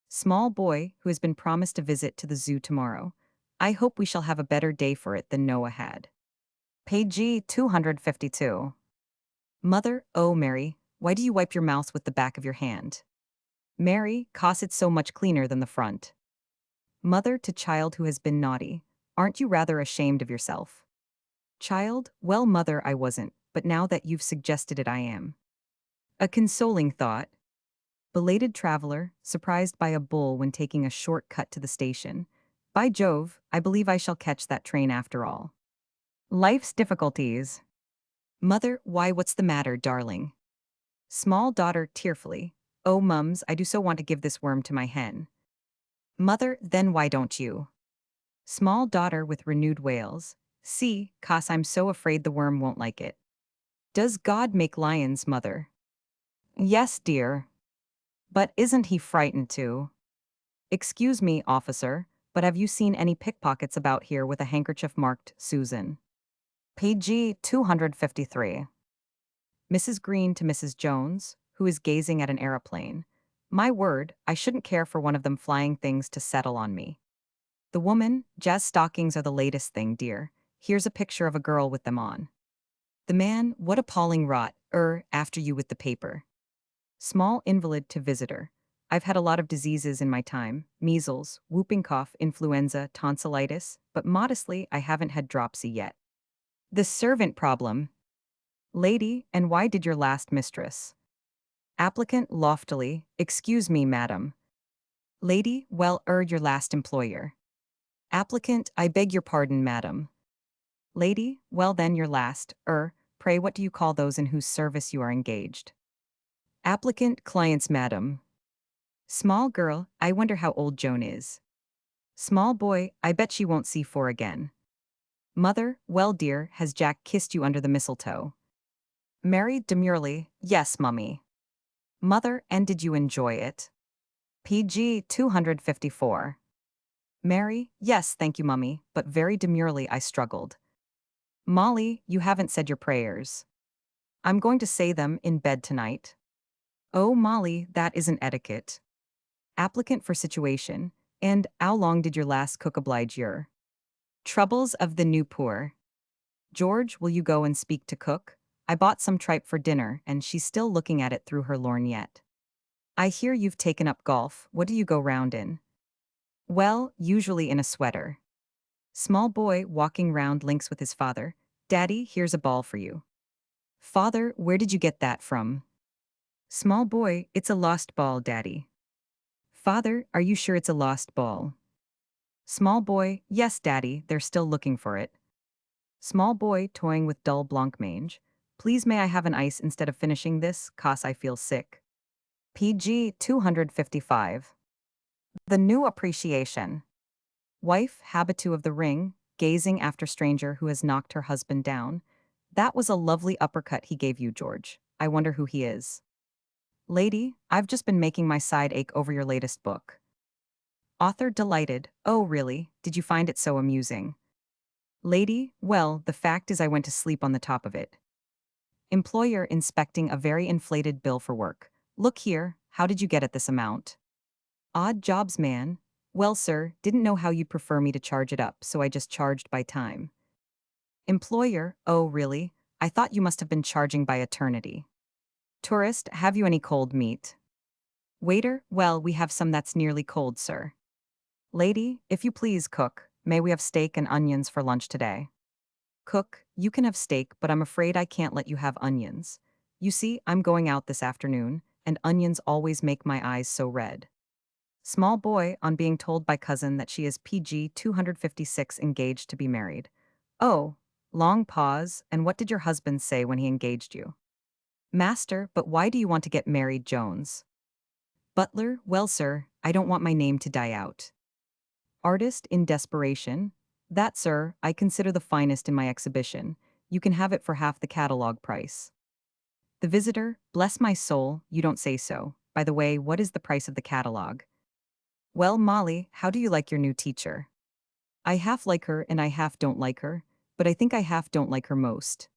Small boy who has been promised a visit to the zoo tomorrow. I hope we shall have a better day for it than Noah had. Page 252. Mother, oh Mary, why do you wipe your mouth with the back of your hand? Mary, 'cause it's so much cleaner than the front. Mother to child who has been naughty, aren't you rather ashamed of yourself? Child, well mother I wasn't, but now that you've suggested it I am. A consoling thought. Belated traveler, surprised by a bull when taking a short cut to the station. By Jove, I believe I shall catch that train after all. Life's difficulties. Mother, why what's the matter, darling? Small daughter tearfully. Oh mums, I do so want to give this worm to my hen. Mother, then why don't you? Small daughter with renewed wails. See, 'cause I'm so afraid the worm won't like it. Does God make lions, mother? Yes, dear. But isn't he frightened too? Excuse me, officer, but have you seen any pickpockets about here with a handkerchief marked Susan? Page 253. Mrs. Green to Mrs. Jones, who is gazing at an aeroplane. My word, I shouldn't care for one of them flying things to settle on me. The woman, jazz stockings are the latest thing, dear. Here's a picture of a girl with them on. The man, what appalling rot, after you with the paper. Small invalid to visitor. I've had a lot of diseases in my time, measles, whooping cough, influenza, tonsillitis, but modestly I haven't had dropsy yet. The servant problem. Lady, and why did your last mistress? Applicant loftily, excuse me, madam. Lady, well, your last employer. Applicant, I beg your pardon, madam. Lady, well then your last, pray what do you call those in whose service you are engaged? Applicant, clients, madam. Small girl, I wonder how old Joan is. Small boy, I bet she won't see 4 again. Mother, well dear, has Jack kissed you under the mistletoe? Mary demurely, yes, mummy. Mother, and did you enjoy it? Page 254. Mary, yes, thank you, mummy, but very demurely I struggled. Molly, you haven't said your prayers. I'm going to say them in bed tonight. Oh, Molly, that isn't etiquette. Applicant for situation, and how long did your last cook oblige your? Troubles of the new poor. George, will you go and speak to cook? I bought some tripe for dinner, and she's still looking at it through her lorgnette. I hear you've taken up golf. What do you go round in? Well, usually in a sweater. Small boy walking round links with his father. Daddy, here's a ball for you. Father, where did you get that from? Small boy, it's a lost ball, Daddy. Father, are you sure it's a lost ball? Small boy, yes, Daddy, they're still looking for it. Small boy toying with dull blancmange. Please may I have an ice instead of finishing this, 'cause I feel sick. Page 255. The new appreciation. Wife, habitu of the ring, gazing after stranger who has knocked her husband down. That was a lovely uppercut he gave you, George. I wonder who he is. Lady, I've just been making my side ache over your latest book. Author delighted. Oh, really? Did you find it so amusing? Lady, well, the fact is I went to sleep on the top of it. Employer inspecting a very inflated bill for work. Look here, how did you get at this amount? Odd jobs man. Well, sir, didn't know how you'd prefer me to charge it up, so I just charged by time. Employer, oh, really? I thought you must have been charging by eternity. Tourist, have you any cold meat? Waiter, well, we have some that's nearly cold, sir. Lady, if you please, cook, may we have steak and onions for lunch today? Cook, you can have steak, but I'm afraid I can't let you have onions. You see, I'm going out this afternoon, and onions always make my eyes so red. Small boy on being told by cousin that she is PG 256 engaged to be married. Oh, long pause, and what did your husband say when he engaged you? Master, but why do you want to get married, Jones? Butler, well, sir, I don't want my name to die out. Artist in desperation? That, sir, I consider the finest in my exhibition. You can have it for half the catalog price. The visitor, bless my soul, you don't say so. By the way, what is the price of the catalog? Well, Molly, how do you like your new teacher? I half like her and I half don't like her, but I think I half don't like her most.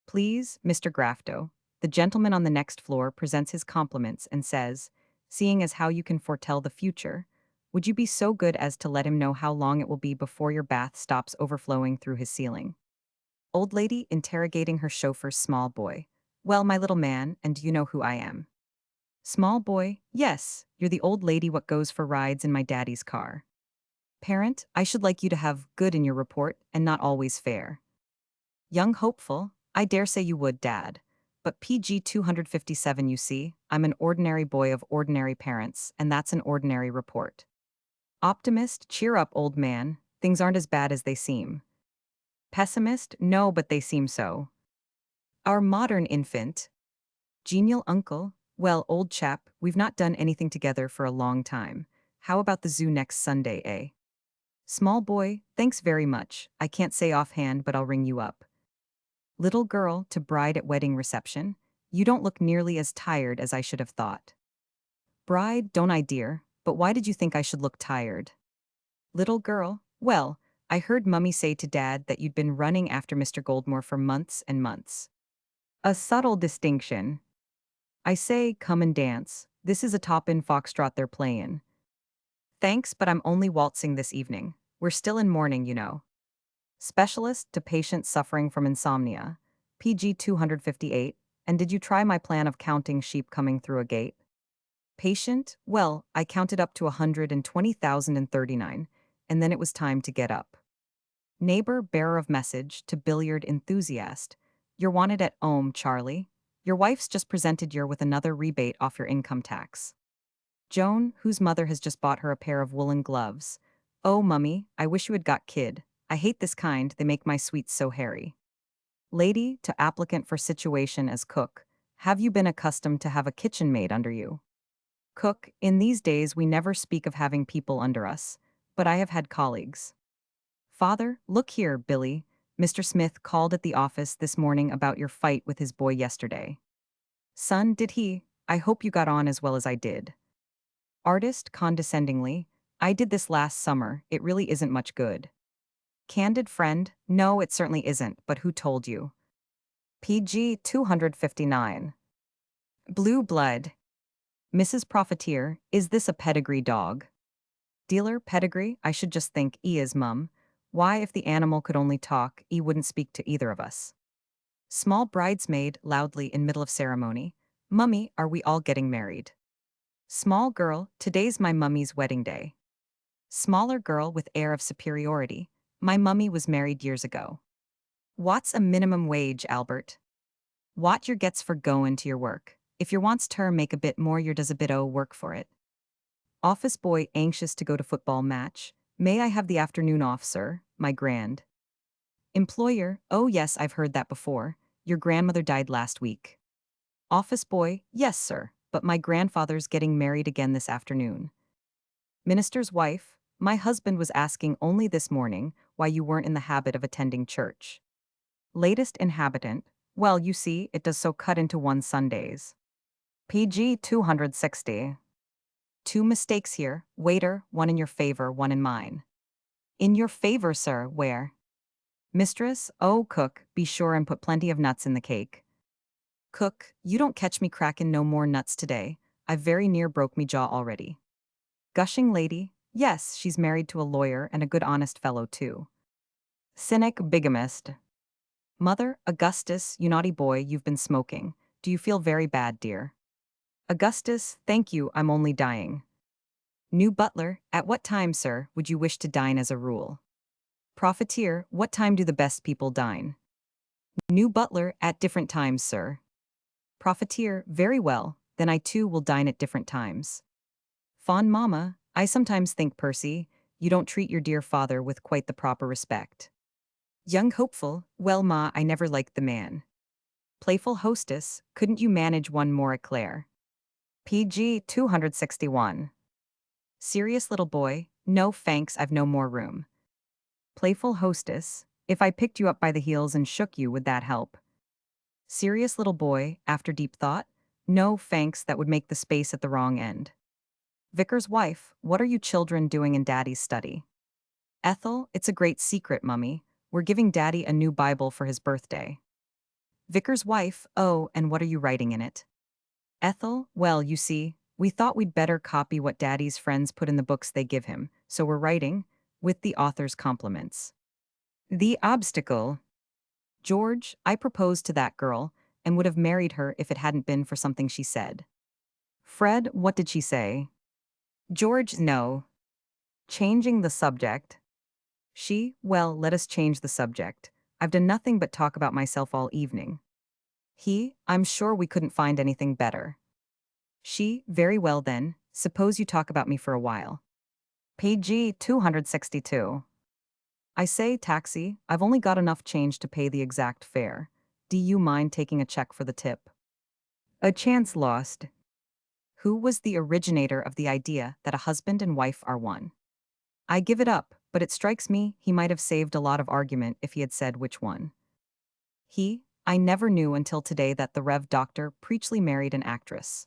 Please, Mr. Grafto. The gentleman on the next floor presents his compliments and says, seeing as how you can foretell the future, would you be so good as to let him know how long it will be before your bath stops overflowing through his ceiling? Old lady interrogating her chauffeur's small boy. Well, my little man, and do you know who I am? Small boy, yes, you're the old lady what goes for rides in my daddy's car. Parent, I should like you to have good in your report and not always fair. Young hopeful, I dare say you would, Dad. But PG 257, you see, I'm an ordinary boy of ordinary parents, and that's an ordinary report. Optimist, cheer up, old man, things aren't as bad as they seem. Pessimist, no, but they seem so. Our modern infant. Genial uncle, well, old chap, we've not done anything together for a long time. How about the zoo next Sunday, eh? Small boy, thanks very much. I can't say offhand, but I'll ring you up. Little girl to bride at wedding reception. You don't look nearly as tired as I should have thought. Bride, don't I, dear? But why did you think I should look tired? Little girl, well, I heard Mummy say to Dad that you'd been running after Mr. Goldmore for months and months. A subtle distinction. I say, come and dance. This is a top-in foxtrot they're playing. Thanks, but I'm only waltzing this evening. We're still in mourning, you know. Specialist to patient suffering from insomnia. PG 258. And did you try my plan of counting sheep coming through a gate? Patient? Well, I counted up to 120,039, and then it was time to get up. Neighbor bearer of message to billiard enthusiast. You're wanted at home, Charlie. Your wife's just presented you with another rebate off your income tax. Joan, whose mother has just bought her a pair of woolen gloves. Oh, Mummy, I wish you had got kid. I hate this kind, they make my sweets so hairy. Lady to applicant for situation as cook. Have you been accustomed to have a kitchen maid under you? Cook, in these days we never speak of having people under us, but I have had colleagues. Father, look here, Billy. Mr. Smith called at the office this morning about your fight with his boy yesterday. Son, did he? I hope you got on as well as I did. Artist, condescendingly, I did this last summer, it really isn't much good. Candid friend, no, it certainly isn't, but who told you? PG 259. Blue blood. Mrs. Profiteer, is this a pedigree dog? Dealer, pedigree, I should just think E is mum. Why, if the animal could only talk, E wouldn't speak to either of us. Small bridesmaid, loudly in middle of ceremony. Mummy, are we all getting married? Small girl, today's my mummy's wedding day. Smaller girl with air of superiority. My mummy was married years ago. What's a minimum wage, Albert? What your gets for goin' to your work. If your wants term make a bit more, your does a bit o' work for it. Office boy anxious to go to football match. May I have the afternoon off, sir, my grand? Employer, oh yes, I've heard that before. Your grandmother died last week. Office boy, yes, sir, but my grandfather's getting married again this afternoon. Minister's wife, my husband was asking only this morning why you weren't in the habit of attending church. Latest inhabitant, well, you see, it does so cut into one Sundays. PG 260. Two mistakes here, waiter, one in your favor, one in mine. In your favor, sir, where? Mistress, oh, cook, be sure and put plenty of nuts in the cake. Cook, you don't catch me crackin' no more nuts today. I've very near broke me jaw already. Gushing lady, yes, she's married to a lawyer and a good honest fellow too. Cynic bigamist. Mother, Augustus, you naughty boy, you've been smoking. Do you feel very bad, dear? Augustus, thank you, I'm only dying. New butler, at what time, sir, would you wish to dine as a rule? Profiteer, what time do the best people dine? New butler, at different times, sir. Profiteer, very well, then I too will dine at different times. Fond mamma, I sometimes think, Percy, you don't treat your dear father with quite the proper respect. Young hopeful, well ma, I never liked the man. Playful hostess, couldn't you manage one more eclair? PG 261. Serious little boy, no thanks, I've no more room. Playful hostess, if I picked you up by the heels and shook you, would that help? Serious little boy, after deep thought, no thanks, that would make the space at the wrong end. Vicar's wife, what are you children doing in Daddy's study? Ethel, it's a great secret, Mummy. We're giving Daddy a new Bible for his birthday. Vicar's wife, oh, and what are you writing in it? Ethel, well, you see, we thought we'd better copy what Daddy's friends put in the books they give him, so we're writing, with the author's compliments. The obstacle. George, I proposed to that girl, and would have married her if it hadn't been for something she said. Fred, what did she say? George, no. Changing the subject. She, well, let us change the subject. I've done nothing but talk about myself all evening. He, I'm sure we couldn't find anything better. She, very well then, suppose you talk about me for a while. PG 262. I say, taxi, I've only got enough change to pay the exact fare. Do you mind taking a check for the tip? A chance lost. Who was the originator of the idea that a husband and wife are one? I give it up, but it strikes me he might have saved a lot of argument if he had said which one. He, I never knew until today that the Rev. Doctor Preachley married an actress.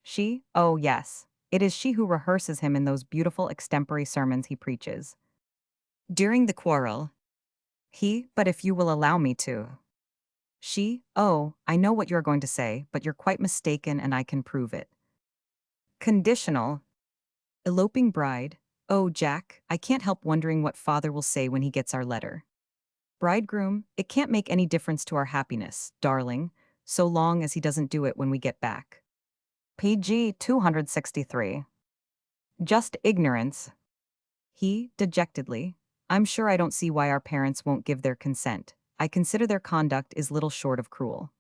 She, oh yes, it is she who rehearses him in those beautiful extempore sermons he preaches. During the quarrel. He, but if you will allow me to. She, oh, I know what you're going to say, but you're quite mistaken and I can prove it. Conditional. Eloping bride, oh Jack, I can't help wondering what father will say when he gets our letter. Bridegroom, it can't make any difference to our happiness, darling, so long as he doesn't do it when we get back. PG 263. Just ignorance. He, dejectedly, I'm sure I don't see why our parents won't give their consent. I consider their conduct is little short of cruel.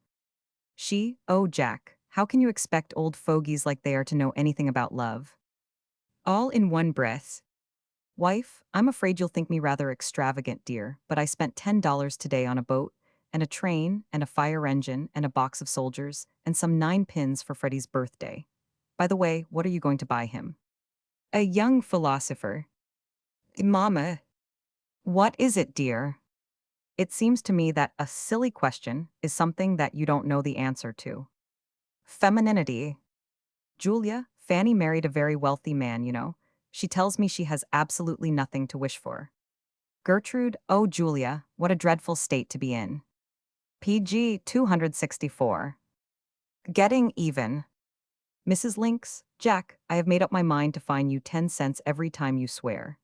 She, oh Jack, how can you expect old fogies like they are to know anything about love? All in one breath. Wife, I'm afraid you'll think me rather extravagant, dear, but I spent $10 today on a boat, and a train, and a fire engine, and a box of soldiers, and some 9 pins for Freddie's birthday. By the way, what are you going to buy him? A young philosopher. Mama. What is it, dear? It seems to me that a silly question is something that you don't know the answer to. Femininity. Julia, Fanny married a very wealthy man, you know. She tells me she has absolutely nothing to wish for. Gertrude, oh Julia, what a dreadful state to be in. PG 264. Getting even. Mrs. Lynx, Jack, I have made up my mind to fine you 10 cents every time you swear.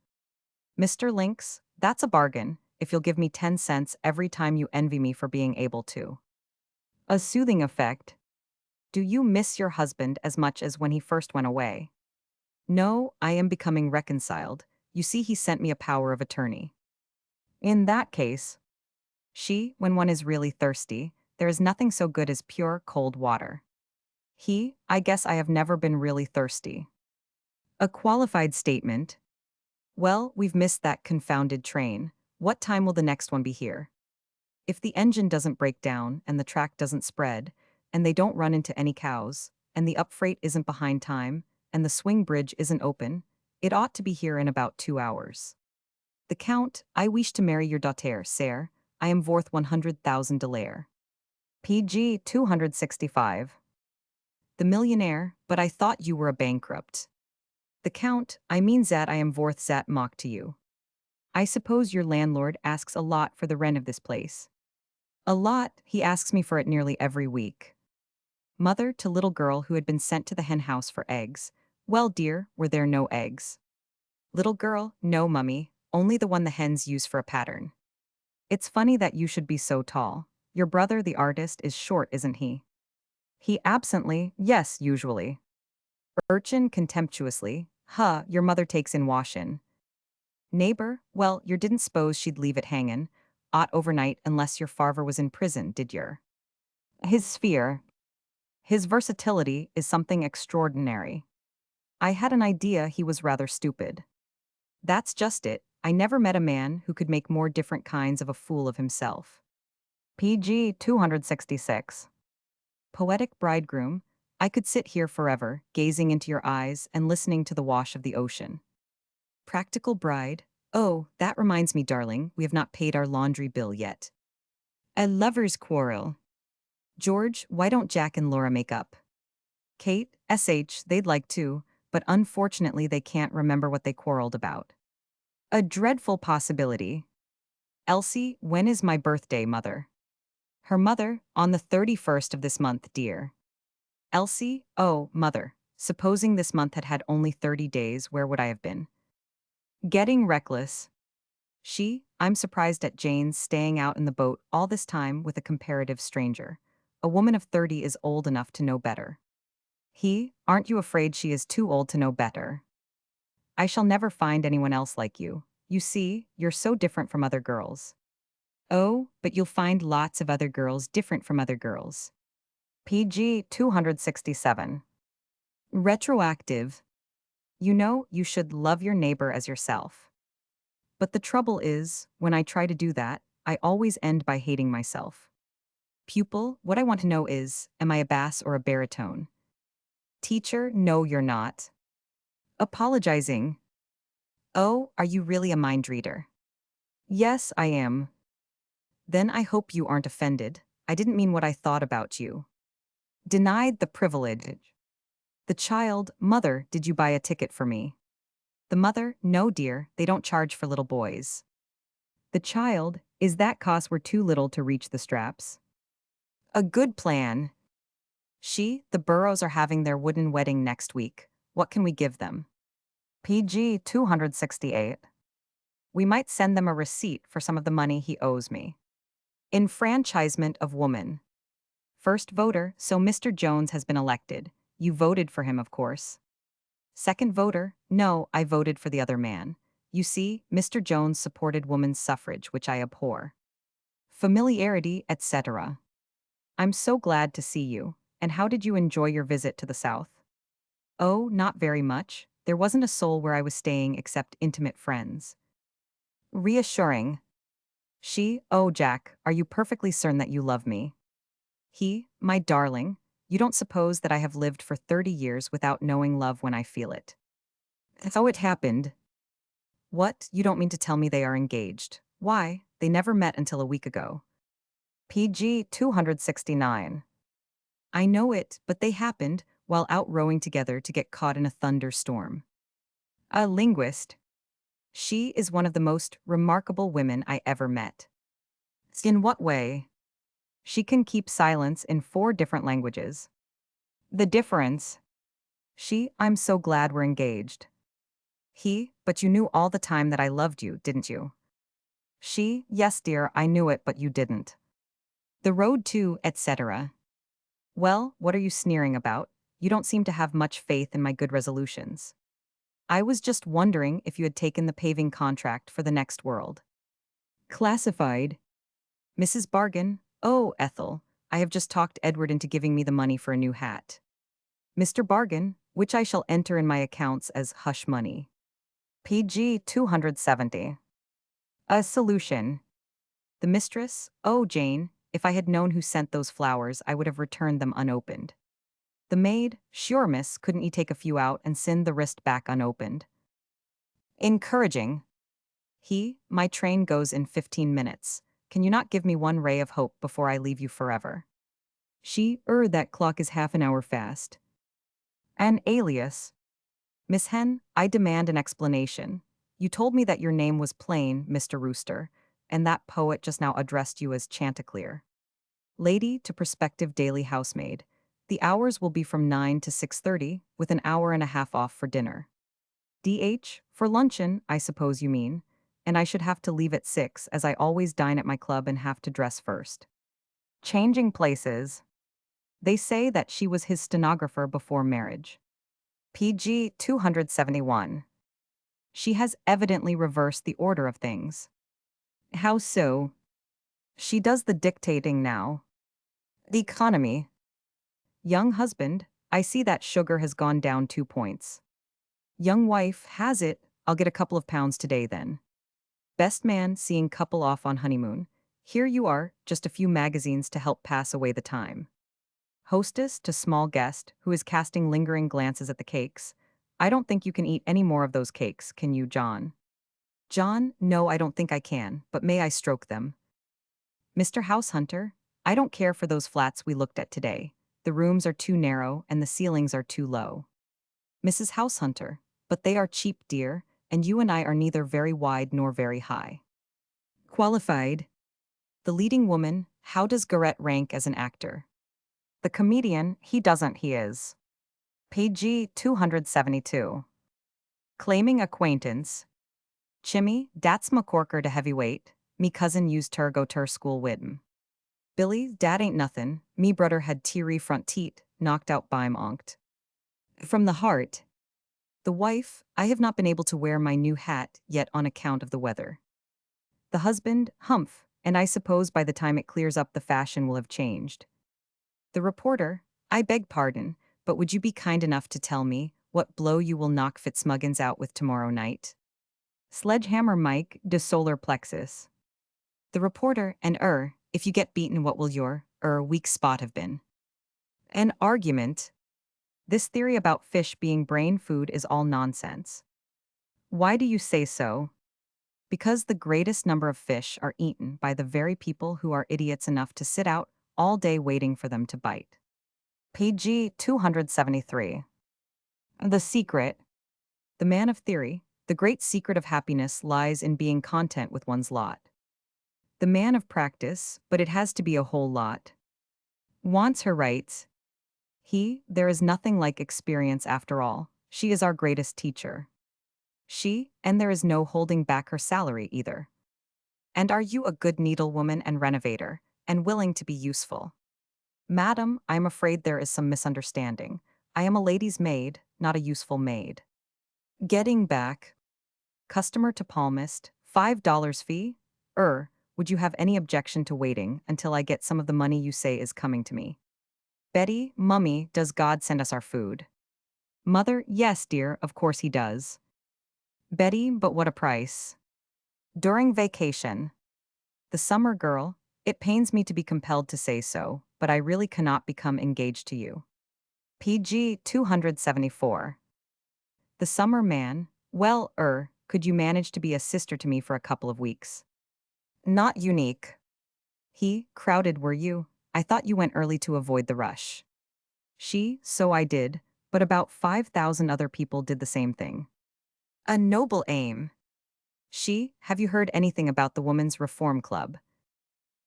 Mr. Lynx, that's a bargain, if you'll give me 10 cents every time you envy me for being able to. A soothing effect. Do you miss your husband as much as when he first went away? No, I am becoming reconciled. You see, he sent me a power of attorney. In that case, she, when one is really thirsty, there is nothing so good as pure, cold water. He, I guess I have never been really thirsty. A qualified statement. Well, we've missed that confounded train. What time will the next one be here? If the engine doesn't break down, and the track doesn't spread, and they don't run into any cows, and the upfreight isn't behind time, and the swing bridge isn't open, it ought to be here in about 2 hours. The Count, I wish to marry your daughter, sir. I am worth 100,000 dollars. PG 265. The millionaire, but I thought you were a bankrupt. The Count, I mean that I am worth that mock to you. I suppose your landlord asks a lot for the rent of this place. A lot, he asks me for it nearly every week. Mother to little girl who had been sent to the hen house for eggs. Well, dear, were there no eggs? Little girl, no, mummy, only the one the hens use for a pattern. It's funny that you should be so tall. Your brother, the artist, is short, isn't he? He absently, yes, usually. Urchin contemptuously, huh, your mother takes in washin'. Neighbor, well, you didn't suppose she'd leave it hangin', ought overnight unless your farver was in prison, did yer? His sphere, his versatility is something extraordinary. I had an idea he was rather stupid. That's just it. I never met a man who could make more different kinds of a fool of himself. PG 266. Poetic bridegroom, I could sit here forever, gazing into your eyes and listening to the wash of the ocean. Practical bride, oh, that reminds me, darling, we have not paid our laundry bill yet. A lover's quarrel. George, why don't Jack and Laura make up? Kate, they'd like to, but unfortunately they can't remember what they quarreled about. A dreadful possibility. Elsie, when is my birthday, mother? Her mother, on the 31st of this month, dear. Elsie, oh, mother, supposing this month had had only 30 days, where would I have been? Getting reckless. I'm surprised at Jane's staying out in the boat all this time with a comparative stranger. A woman of 30 is old enough to know better. Aren't you afraid she is too old to know better? I shall never find anyone else like you. You see, you're so different from other girls. Oh, but you'll find lots of other girls different from other girls. PG 267. Retroactive. You know, you should love your neighbor as yourself. But the trouble is, when I try to do that, I always end by hating myself. Pupil, what I want to know is, am I a bass or a baritone? Teacher, no, you're not. Apologizing. Oh, are you really a mind reader? Yes, I am. Then I hope you aren't offended. I didn't mean what I thought about you. Denied the privilege. The child, mother, did you buy a ticket for me? The mother, no dear, they don't charge for little boys. The child, is that cost were too little to reach the straps? A good plan. The Burrows are having their wooden wedding next week. What can we give them? PG 268. We might send them a receipt for some of the money he owes me. Enfranchisement of woman. First voter, so Mr. Jones has been elected. You voted for him, of course. Second voter, no, I voted for the other man. You see, Mr. Jones supported woman's suffrage, which I abhor. Familiarity, etc. I'm so glad to see you. And how did you enjoy your visit to the South? Oh, not very much. There wasn't a soul where I was staying except intimate friends. Reassuring. Oh, Jack, are you perfectly certain that you love me? My darling, you don't suppose that I have lived for 30 years without knowing love when I feel it. That's how it happened. What, you don't mean to tell me they are engaged? Why, they never met until a week ago. PG 269. I know it, but they happened while out rowing together to get caught in a thunderstorm. A linguist. She is one of the most remarkable women I ever met. In what way? She can keep silence in 4 different languages. The difference. I'm so glad we're engaged. But you knew all the time that I loved you, didn't you? Yes, dear, I knew it, but you didn't. The road to, etc. Well, what are you sneering about? You don't seem to have much faith in my good resolutions. I was just wondering if you had taken the paving contract for the next world. Classified. Mrs. Bargain, oh, Ethel, I have just talked Edward into giving me the money for a new hat. Mr. Bargain, which I shall enter in my accounts as hush money. PG 270. A solution. The mistress, oh, Jane, if I had known who sent those flowers, I would have returned them unopened. The maid, sure, miss, couldn't ye take a few out and send the wrist back unopened? Encouraging. My train goes in 15 minutes. Can you not give me one ray of hope before I leave you forever? That clock is half an hour fast. An alias. Miss Hen, I demand an explanation. You told me that your name was plain, Mr. Rooster, and that poet just now addressed you as Chanticleer. Lady to prospective daily housemaid. The hours will be from 9 to 6:30, with an hour and a half off for dinner. DH, for luncheon, I suppose you mean, and I should have to leave at 6 as I always dine at my club and have to dress first. Changing places. They say that she was his stenographer before marriage. PG 271. She has evidently reversed the order of things. How so? She does the dictating now. The economy. Young husband, I see that sugar has gone down 2 points. Young wife, has it? I'll get a couple of pounds today then. Best man seeing couple off on honeymoon. Here you are, just a few magazines to help pass away the time. Hostess to small guest, who is casting lingering glances at the cakes. I don't think you can eat any more of those cakes, can you, John? John, no, I don't think I can, but may I stroke them? Mr. House Hunter, I don't care for those flats we looked at today. The rooms are too narrow and the ceilings are too low. Mrs. House Hunter, but they are cheap, dear, and you and I are neither very wide nor very high. Qualified. The leading woman, how does Garrett rank as an actor? The comedian, he doesn't, he is. PG 272. Claiming acquaintance. Chimmy, dat's McCorker to heavyweight. Me cousin used ter go ter school widm. Billy, dat ain't nothin'. Me brudder had teary front teat, knocked out by'm onct. From the heart. The wife, I have not been able to wear my new hat yet on account of the weather. The husband, humph, and I suppose by the time it clears up the fashion will have changed. The reporter, I beg pardon, but would you be kind enough to tell me what blow you will knock Fitzmuggins out with tomorrow night? Sledgehammer Mike, de solar plexus. The reporter, and if you get beaten, what will your, weak spot have been? An argument. This theory about fish being brain food is all nonsense. Why do you say so? Because the greatest number of fish are eaten by the very people who are idiots enough to sit out all day waiting for them to bite. PG 273. The secret. The man of theory, the great secret of happiness lies in being content with one's lot. The man of practice, but it has to be a whole lot. Wants her rights. There is nothing like experience after all. She is our greatest teacher. And there is no holding back her salary either. And are you a good needlewoman and renovator, and willing to be useful? Madam, I am afraid there is some misunderstanding. I am a lady's maid, not a useful maid. Getting back. Customer to palmist, $5 fee? Would you have any objection to waiting until I get some of the money you say is coming to me? Betty, Mummy, does God send us our food? Mother, yes, dear, of course he does. Betty, but what a price. During vacation. The summer girl, it pains me to be compelled to say so, but I really cannot become engaged to you. PG 274. The summer man, well, could you manage to be a sister to me for a couple of weeks? Not unique. Crowded were you? I thought you went early to avoid the rush. So I did, but about 5,000 other people did the same thing. A noble aim. Have you heard anything about the Woman's Reform Club?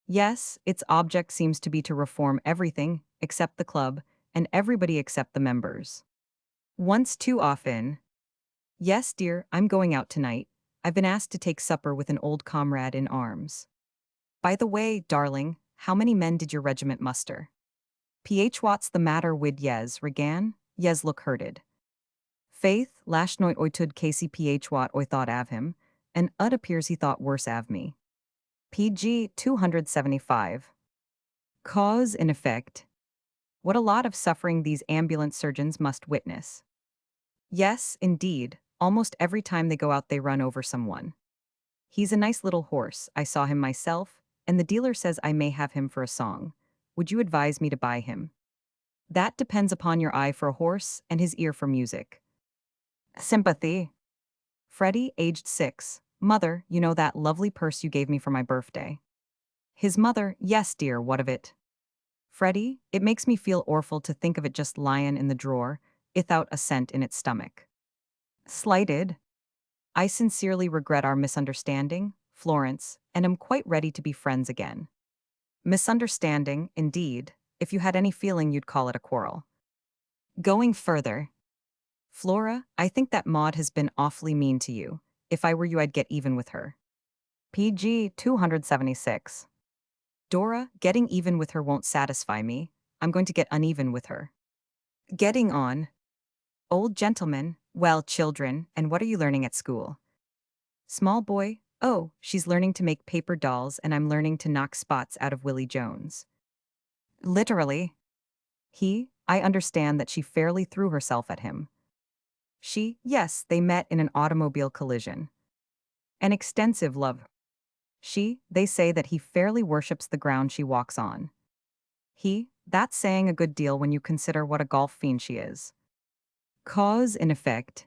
Yes, its object seems to be to reform everything, except the club, and everybody except the members. Once too often. Yes, dear, I'm going out tonight. I've been asked to take supper with an old comrade in arms. By the way, darling, how many men did your regiment muster? What's the matter wid yes, regan? Yes look hurted. Faith, lashnoit oitud Casey what oi thought av him, and appears he thought worse av me. PG 275. Cause and effect. What a lot of suffering these ambulance surgeons must witness. Yes, indeed, almost every time they go out they run over someone. He's a nice little horse, I saw him myself, and the dealer says I may have him for a song. Would you advise me to buy him? That depends upon your eye for a horse and his ear for music. Sympathy. Freddie, aged 6. Mother, you know that lovely purse you gave me for my birthday? His mother, yes dear, what of it? Freddie, it makes me feel orful to think of it just lyin' in the drawer, without a cent in its stomach. Slighted. I sincerely regret our misunderstanding, Florence, and am quite ready to be friends again. Misunderstanding, indeed. If you had any feeling you'd call it a quarrel. Going further. Flora, I think that Maud has been awfully mean to you. If I were you I'd get even with her. PG 276. Dora, getting even with her won't satisfy me. I'm going to get uneven with her. Getting on. Old gentleman, Well, children, and what are you learning at school? Small boy, oh, she's learning to make paper dolls and I'm learning to knock spots out of Willie Jones. Literally. I understand that she fairly threw herself at him. Yes, they met in an automobile collision. An extensive love. They say that he fairly worships the ground she walks on. That's saying a good deal when you consider what a golf fiend she is. Cause and effect.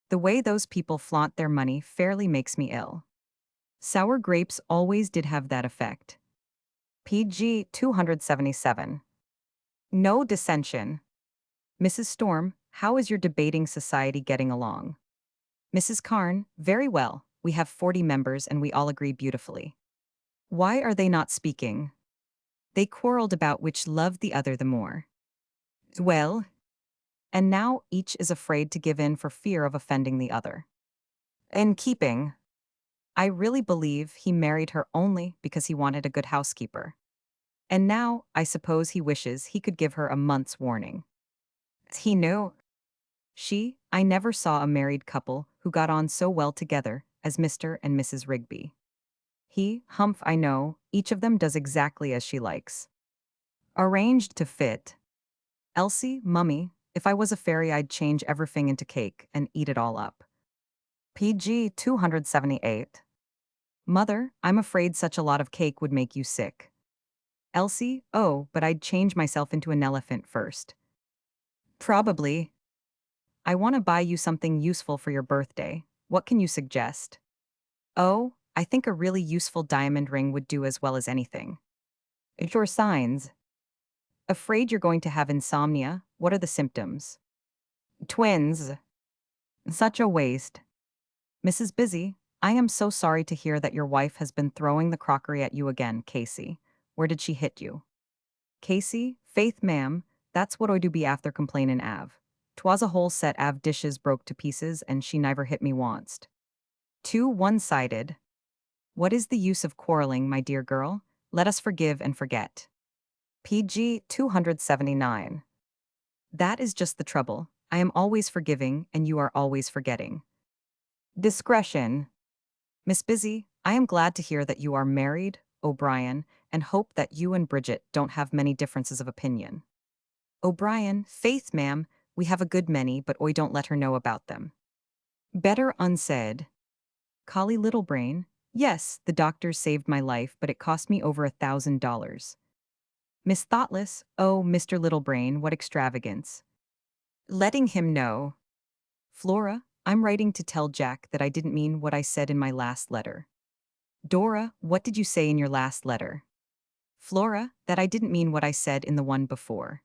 The way those people flaunt their money fairly makes me ill. Sour grapes always did have that effect. PG 277. No dissension. Mrs. Storm, how is your debating society getting along? Mrs. Karn, very well. We have 40 members and we all agree beautifully. Why are they not speaking? They quarreled about which loved the other the more. Well, and now each is afraid to give in for fear of offending the other. In keeping, I really believe he married her only because he wanted a good housekeeper. And now, I suppose he wishes he could give her a month's warning. He knew. I never saw a married couple who got on so well together as Mr. and Mrs. Rigby. I know, each of them does exactly as she likes. Arranged to fit. Elsie, Mummy, if I was a fairy I'd change everything into cake and eat it all up. PG 278. Mother, I'm afraid such a lot of cake would make you sick. Elsie, oh, but I'd change myself into an elephant first. Probably. I want to buy you something useful for your birthday. What can you suggest? Oh, I think a really useful diamond ring would do as well as anything. Your signs. Afraid you're going to have insomnia? What are the symptoms? Twins. Such a waste. Mrs. Busy, I am so sorry to hear that your wife has been throwing the crockery at you again, Casey. Where did she hit you? Casey, faith ma'am, that's what I do be after complainin' av. 'Twas a whole set av dishes broke to pieces and she never hit me once. Too one-sided. What is the use of quarreling, my dear girl? Let us forgive and forget. PG 279. That is just the trouble. I am always forgiving and you are always forgetting. Discretion. Miss Busy, I am glad to hear that you are married, O'Brien, and hope that you and Bridget don't have many differences of opinion. O'Brien, faith, ma'am, we have a good many, but I don't let her know about them. Better unsaid. Collie Littlebrain, yes, the doctors saved my life, but it cost me over $1,000. Miss Thoughtless, oh, Mr. Littlebrain, what extravagance. Letting him know. Flora, I'm writing to tell Jack that I didn't mean what I said in my last letter. Dora, what did you say in your last letter? Flora, that I didn't mean what I said in the one before.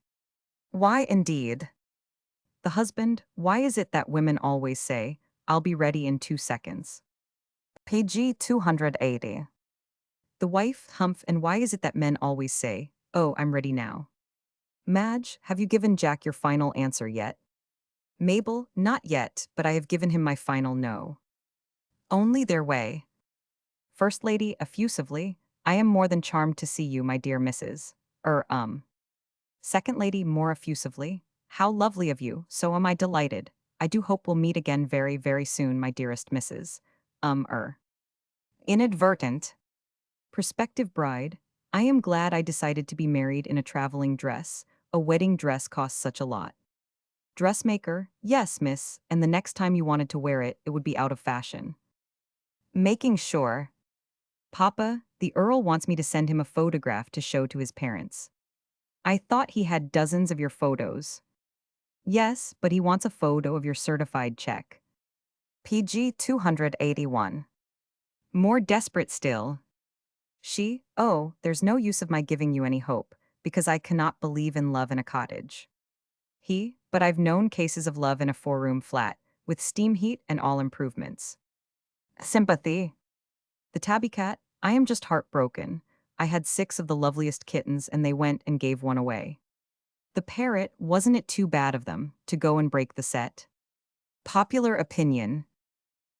Why indeed? The husband, why is it that women always say, I'll be ready in 2 seconds? PG 280. The wife, and why is it that men always say, oh, I'm ready now? Madge, have you given Jack your final answer yet? Mabel, not yet, but I have given him my final no. Only their way. First Lady, effusively, I am more than charmed to see you, my dear Mrs. Second Lady, more effusively, how lovely of you, so am I delighted. I do hope we'll meet again very, very soon, my dearest Mrs. Inadvertent. Prospective bride, I am glad I decided to be married in a traveling dress. A wedding dress costs such a lot. Dressmaker, yes, miss, and the next time you wanted to wear it, it would be out of fashion. Making sure. Papa, the Earl wants me to send him a photograph to show to his parents. I thought he had dozens of your photos. Yes, but he wants a photo of your certified check. PG 281. More desperate still. Oh, there's no use of my giving you any hope, because I cannot believe in love in a cottage. But I've known cases of love in a 4-room flat, with steam heat and all improvements. Sympathy. The tabby cat, I am just heartbroken. I had 6 of the loveliest kittens and they went and gave one away. The parrot, wasn't it too bad of them to go and break the set? Popular opinion.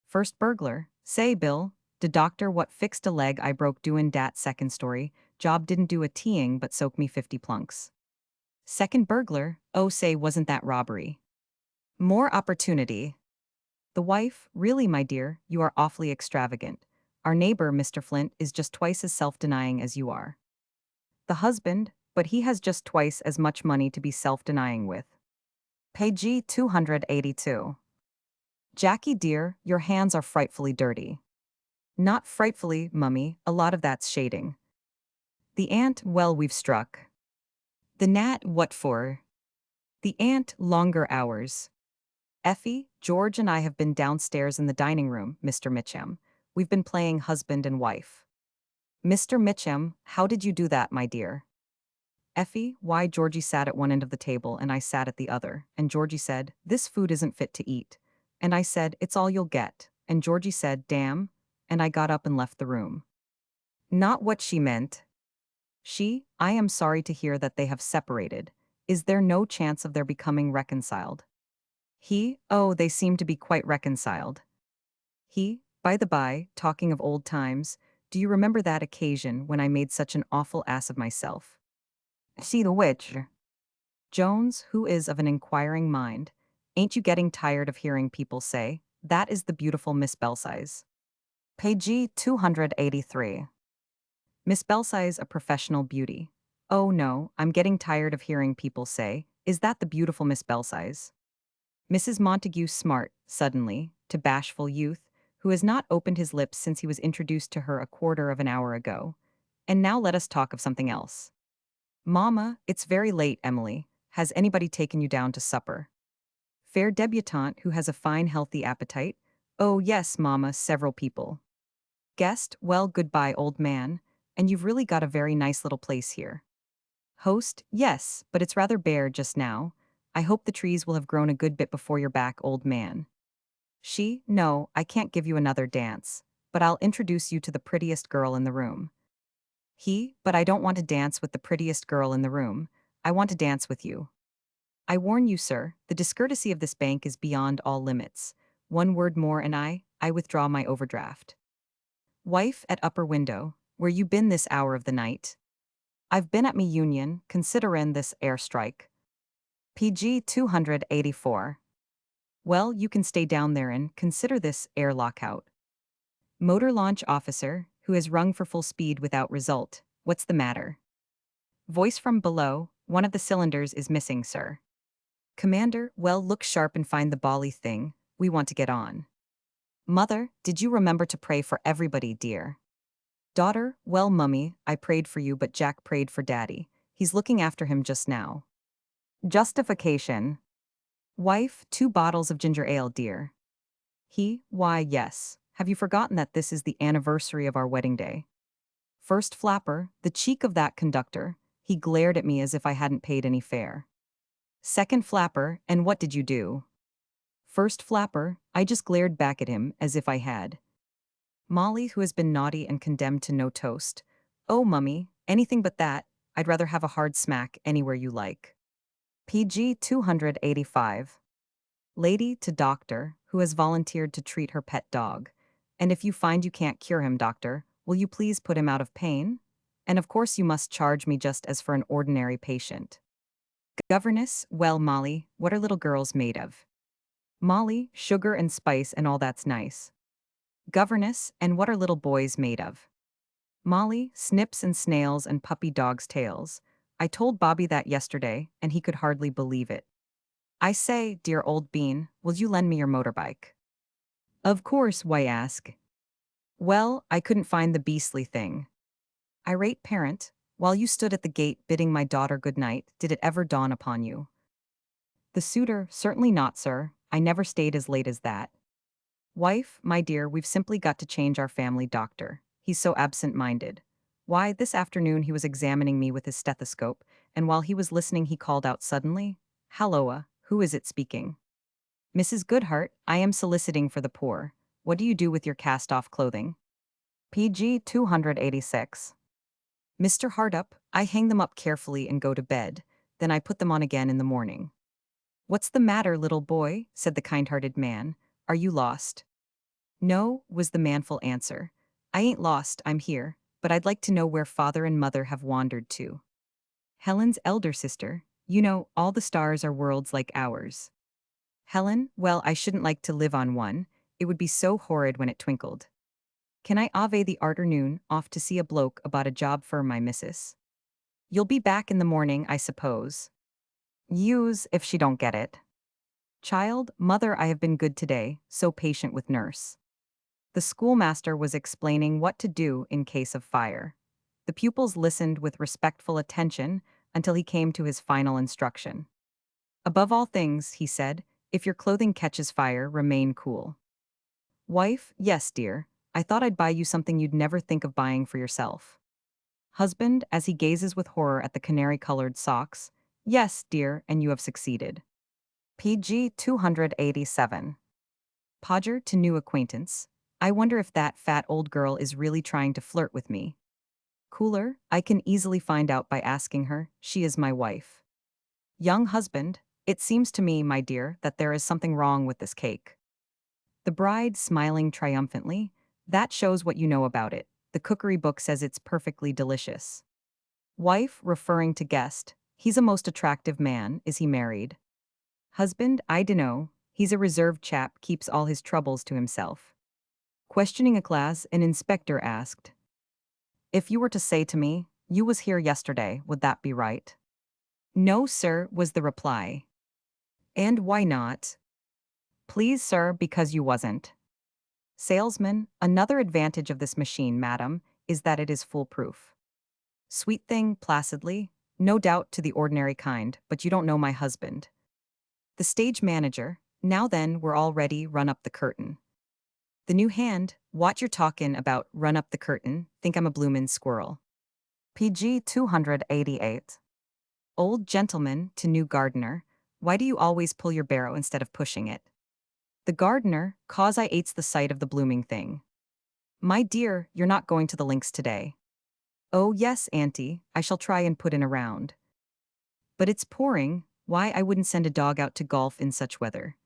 First burglar, say Bill, the doctor what fixed a leg I broke doin' dat second story, job didn't do a teeing but soak me 50 plunks. Second burglar, oh say wasn't that robbery? More opportunity. The wife, really, my dear, you are awfully extravagant. Our neighbor, Mr. Flint, is just twice as self-denying as you are. The husband, but he has just twice as much money to be self-denying with. Page 282. Jackie dear, your hands are frightfully dirty. Not frightfully, mummy, a lot of that's shading. The ant, well, we've struck. The gnat, what for? The ant, longer hours. Effie, George and I have been downstairs in the dining room, Mr. Mitchum. We've been playing husband and wife. Mr. Mitchum, how did you do that, my dear? Effie, why, Georgie sat at one end of the table and I sat at the other, and Georgie said, this food isn't fit to eat. And I said, it's all you'll get, and Georgie said, damn, and I got up and left the room. Not what she meant. She, I am sorry to hear that they have separated. Is there no chance of their becoming reconciled? He, oh, they seem to be quite reconciled. He, by the by, talking of old times, do you remember that occasion when I made such an awful ass of myself? See the witch. Jones, who is of an inquiring mind, ain't you getting tired of hearing people say, that is the beautiful Miss Belsize? Page 283. Miss Belsize a professional beauty. Oh no, I'm getting tired of hearing people say, is that the beautiful Miss Belsize? Mrs. Montague smart, suddenly, to bashful youth, who has not opened his lips since he was introduced to her a quarter of an hour ago. And now let us talk of something else. Mamma, it's very late, Emily. Has anybody taken you down to supper? Fair debutante who has a fine healthy appetite? Oh yes, mamma, several people. Guest, well, goodbye, old man, and you've really got a very nice little place here. Host, yes, but it's rather bare just now. I hope the trees will have grown a good bit before you're back, old man. She, no, I can't give you another dance, but I'll introduce you to the prettiest girl in the room. He, but I don't want to dance with the prettiest girl in the room. I want to dance with you. I warn you, sir, the discourtesy of this bank is beyond all limits. One word more and I withdraw my overdraft. Wife at upper window, where you been this hour of the night? I've been at me union, considerin' this air strike. PG 284. Well, you can stay down there and consider this air lockout. Motor launch officer, who has rung for full speed without result. What's the matter? Voice from below, one of the cylinders is missing, sir. Commander, well, look sharp and find the bally thing. We want to get on. Mother, did you remember to pray for everybody, dear? Daughter, well, mummy, I prayed for you, but Jack prayed for daddy. He's looking after him just now. Justification. Wife, 2 bottles of ginger ale, dear. He, why, yes. Have you forgotten that this is the anniversary of our wedding day? First flapper, the cheek of that conductor. He glared at me as if I hadn't paid any fare. Second flapper, and what did you do? First flapper, I just glared back at him as if I had. Molly, who has been naughty and condemned to no toast. Oh, mummy, anything but that. I'd rather have a hard smack anywhere you like. PG 285. Lady to doctor, who has volunteered to treat her pet dog. And if you find you can't cure him, doctor, will you please put him out of pain? And of course you must charge me just as for an ordinary patient. Governess, well, Molly, what are little girls made of? Molly, sugar and spice and all that's nice. Governess, and what are little boys made of? Molly, snips and snails and puppy dogs' tails. I told Bobby that yesterday, and he could hardly believe it. I say, dear old bean, will you lend me your motorbike? Of course, why ask? Well, I couldn't find the beastly thing. Irate parent, while you stood at the gate bidding my daughter good night, did it ever dawn upon you? The suitor, certainly not, sir. I never stayed as late as that. Wife, my dear, we've simply got to change our family doctor. He's so absent-minded. Why, this afternoon he was examining me with his stethoscope, and while he was listening he called out suddenly, Halloa, who is it speaking? Mrs. Goodhart, I am soliciting for the poor. What do you do with your cast-off clothing? PG 286. Mr. Hardup, I hang them up carefully and go to bed, then I put them on again in the morning. What's the matter, little boy? Said the kind-hearted man. Are you lost? No, was the manful answer. I ain't lost, I'm here, but I'd like to know where father and mother have wandered to. Helen's elder sister, you know, all the stars are worlds like ours. Helen, well, I shouldn't like to live on one. It would be so horrid when it twinkled. Can I ave the arternoon off to see a bloke about a job for my missus? You'll be back in the morning, I suppose. Use if she don't get it. Child, mother, I have been good today, so patient with nurse. The schoolmaster was explaining what to do in case of fire. The pupils listened with respectful attention until he came to his final instruction. Above all things, he said, if your clothing catches fire, remain cool. Wife, yes, dear. I thought I'd buy you something you'd never think of buying for yourself. Husband, as he gazes with horror at the canary-colored socks, yes, dear, and you have succeeded. PG 287. Podger to new acquaintance. I wonder if that fat old girl is really trying to flirt with me. Cooler, I can easily find out by asking her. She is my wife. Young husband, it seems to me, my dear, that there is something wrong with this cake. The bride smiling triumphantly. That shows what you know about it. The cookery book says it's perfectly delicious. Wife referring to guest. He's a most attractive man. Is he married? Husband, I dunno. He's a reserved chap, keeps all his troubles to himself. Questioning a class, an inspector asked, if you were to say to me, you was here yesterday, would that be right? No, sir, was the reply. And why not? Please, sir, because you wasn't. Salesman, another advantage of this machine, madam, is that it is foolproof. Sweet thing, placidly, no doubt to the ordinary kind, but you don't know my husband. The stage manager, now then, we're all ready, run up the curtain. The new hand, what you're talkin' about, run up the curtain, think I'm a bloomin' squirrel. PG 288. Old gentleman to new gardener, why do you always pull your barrow instead of pushing it? The gardener, cause I ates the sight of the blooming thing. My dear, you're not going to the links today. Oh yes, auntie, I shall try and put in a round. But it's pouring, why I wouldn't send a dog out to golf in such weather.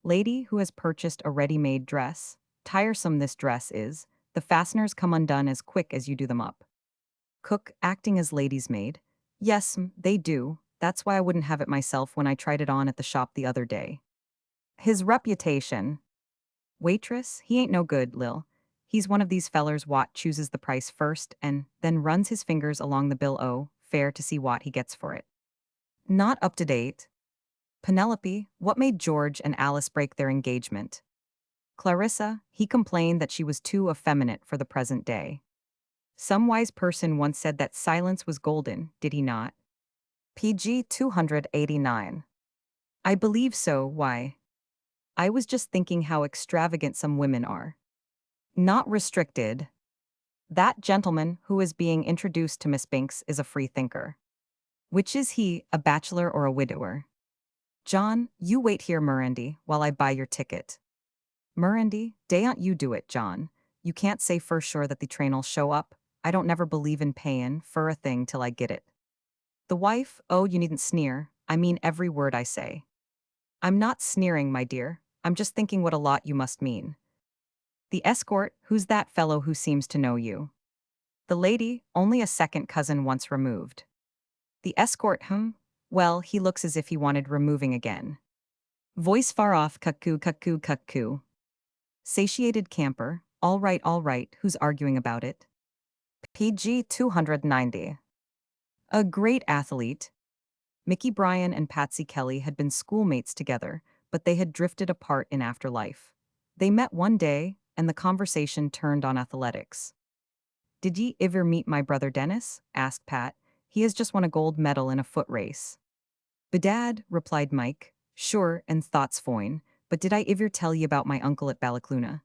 Lady who has purchased a ready-made dress, tiresome this dress is, the fasteners come undone as quick as you do them up. Cook acting as lady's maid, yes, they do, that's why I wouldn't have it myself when I tried it on at the shop the other day. His reputation. Waitress, he ain't no good, Lil. He's one of these fellers what chooses the price first and then runs his fingers along the bill fair to see what he gets for it. Not up to date. Penelope, what made George and Alice break their engagement? Clarissa, he complained that she was too effeminate for the present day. Some wise person once said that silence was golden, did he not? PG 289. I believe so, why? I was just thinking how extravagant some women are. Not restricted. That gentleman who is being introduced to Miss Binks is a free thinker. Which is he, a bachelor or a widower? John, you wait here, Mirandy, while I buy your ticket. Mirandy, dayn't you do it, John. You can't say for sure that the train'll show up. I don't never believe in payin' for a thing till I get it. The wife, oh, you needn't sneer. I mean every word I say. I'm not sneering, my dear. I'm just thinking what a lot you must mean. The escort, who's that fellow who seems to know you? The lady, only a second cousin once removed. The escort, well, he looks as if he wanted removing again. Voice far off, cuckoo, cuckoo, cuckoo. Satiated camper, all right, who's arguing about it? PG 290. A great athlete. Mickey Bryan and Patsy Kelly had been schoolmates together, but they had drifted apart in afterlife. They met one day, and the conversation turned on athletics. Did ye iver meet my brother Dennis? Asked Pat. He has just won a gold medal in a foot race. Bedad, replied Mike. Sure, and thought's foine, but did I iver tell ye about my uncle at Ballacluna?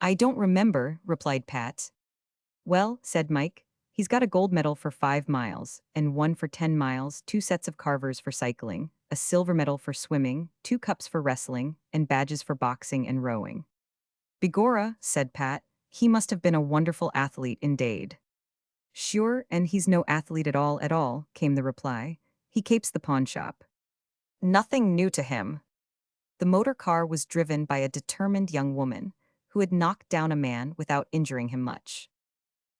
I don't remember, replied Pat. Well, said Mike, he's got a gold medal for 5 miles, and one for 10 miles, 2 sets of carvers for cycling, a silver medal for swimming, 2 cups for wrestling, and badges for boxing and rowing. Begorra, said Pat, he must have been a wonderful athlete indeed. Sure, and he's no athlete at all, came the reply. He capes the pawn shop. Nothing new to him. The motor car was driven by a determined young woman who had knocked down a man without injuring him much.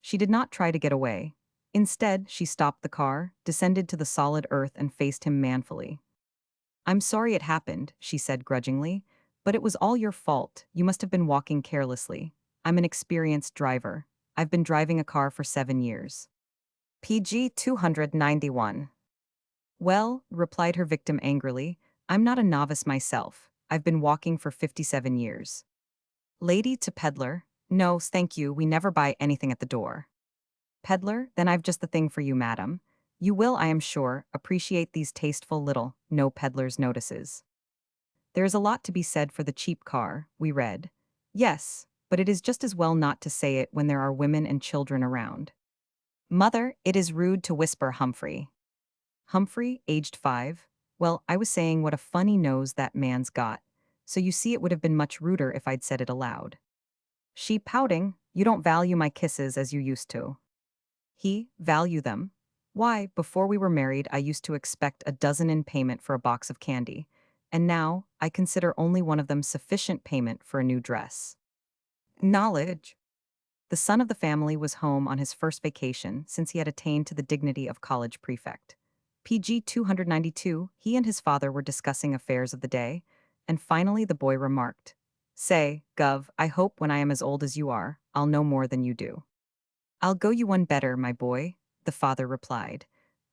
She did not try to get away. Instead, she stopped the car, descended to the solid earth and faced him manfully. I'm sorry it happened, she said grudgingly, but it was all your fault. You must have been walking carelessly. I'm an experienced driver. I've been driving a car for 7 years. PG 291. Well, replied her victim angrily, I'm not a novice myself. I've been walking for 57 years. Lady to peddler, no, thank you, we never buy anything at the door. Peddler, then I've just the thing for you, madam. You will, I am sure, appreciate these tasteful little, no peddler's notices. There is a lot to be said for the cheap car, we read. Yes, but it is just as well not to say it when there are women and children around. Mother, it is rude to whisper Humphrey. Humphrey, aged 5? Well, I was saying what a funny nose that man's got. So you see it would have been much ruder if I'd said it aloud. She pouting, you don't value my kisses as you used to. He, value them? Why, before we were married, I used to expect a dozen in payment for a box of candy, and now I consider only one of them sufficient payment for a new dress. Knowledge. The son of the family was home on his first vacation since he had attained to the dignity of college prefect. PG 292, he and his father were discussing affairs of the day, and finally the boy remarked, Say, Gov, I hope when I am as old as you are, I'll know more than you do. I'll go you one better, my boy, the father replied.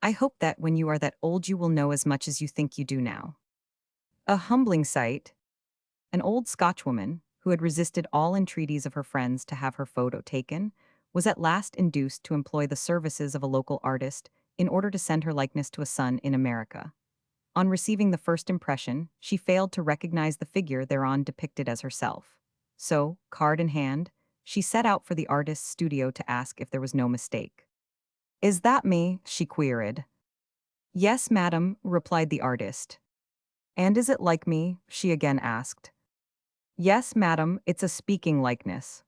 I hope that when you are that old you will know as much as you think you do now. A humbling sight. An old Scotchwoman, who had resisted all entreaties of her friends to have her photo taken, was at last induced to employ the services of a local artist in order to send her likeness to a son in America. On receiving the first impression, she failed to recognize the figure thereon depicted as herself. So, card in hand, she set out for the artist's studio to ask if there was no mistake. Is that me? She queried. Yes, madam, replied the artist. And is it like me? She again asked. Yes, madam, it's a speaking likeness.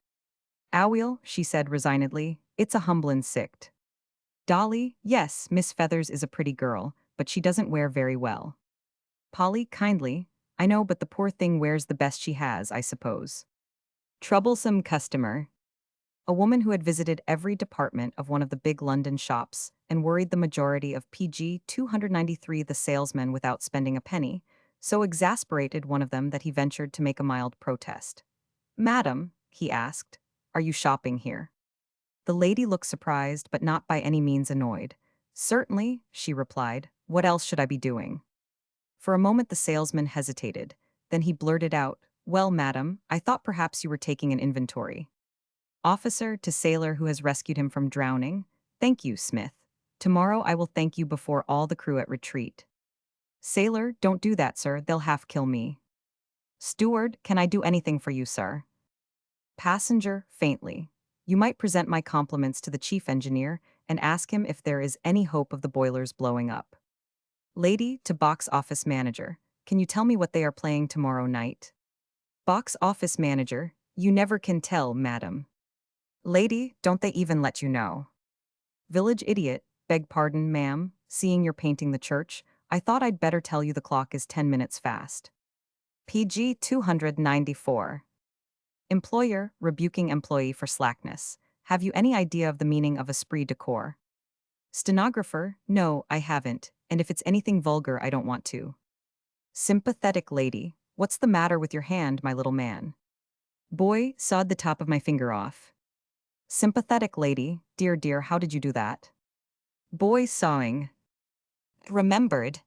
Aweel, she said resignedly, it's a humblin' sicht. Dolly, yes, Miss Feathers is a pretty girl, but she doesn't wear very well. Polly, kindly, I know, but the poor thing wears the best she has, I suppose. Troublesome customer. A woman who had visited every department of one of the big London shops and worried the majority of PG 293 the salesmen without spending a penny, so exasperated one of them that he ventured to make a mild protest. Madam, he asked, are you shopping here? The lady looked surprised but not by any means annoyed. Certainly, she replied, what else should I be doing? For a moment the salesman hesitated, then he blurted out, well, madam, I thought perhaps you were taking an inventory. Officer to sailor who has rescued him from drowning, thank you, Smith. Tomorrow I will thank you before all the crew at retreat. Sailor, don't do that, sir, they'll half kill me. Steward, can I do anything for you, sir? Passenger, faintly. You might present my compliments to the chief engineer and ask him if there is any hope of the boilers blowing up. Lady to box office manager, can you tell me what they are playing tomorrow night? Box office manager, you never can tell, madam. Lady, don't they even let you know? Village idiot, beg pardon, ma'am, seeing you're painting the church, I thought I'd better tell you the clock is 10 minutes fast. PG 294. Employer, rebuking employee for slackness. Have you any idea of the meaning of esprit de corps? Stenographer, no, I haven't, and if it's anything vulgar, I don't want to. Sympathetic lady, what's the matter with your hand, my little man? Boy, sawed the top of my finger off. Sympathetic lady, dear, dear, how did you do that? Boy sawing. Remembered.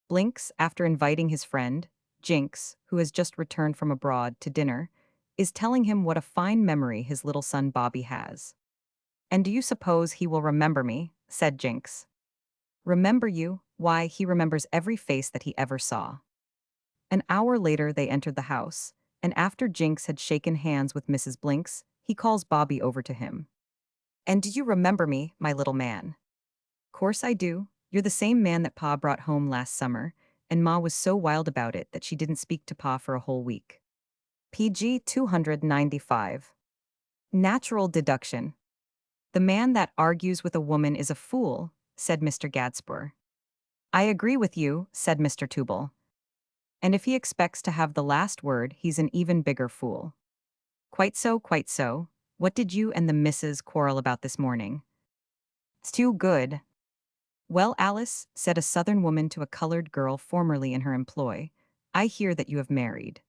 Blinks, after inviting his friend, Jinx, who has just returned from abroad, to dinner, is telling him what a fine memory his little son Bobby has. And do you suppose he will remember me? Said Jinx. Remember you? Why, he remembers every face that he ever saw. An hour later they entered the house, and after Jinx had shaken hands with Mrs. Blinks, he calls Bobby over to him. And do you remember me, my little man? Course I do. You're the same man that Pa brought home last summer, and Ma was so wild about it that she didn't speak to Pa for a whole week. PG 295. Natural deduction. The man that argues with a woman is a fool, said Mr. Gadspur. I agree with you, said Mr. Tubal. And if he expects to have the last word, he's an even bigger fool. Quite so, quite so. What did you and the missus quarrel about this morning? It's too good. Well, Alice, said a southern woman to a colored girl formerly in her employ, I hear that you have married.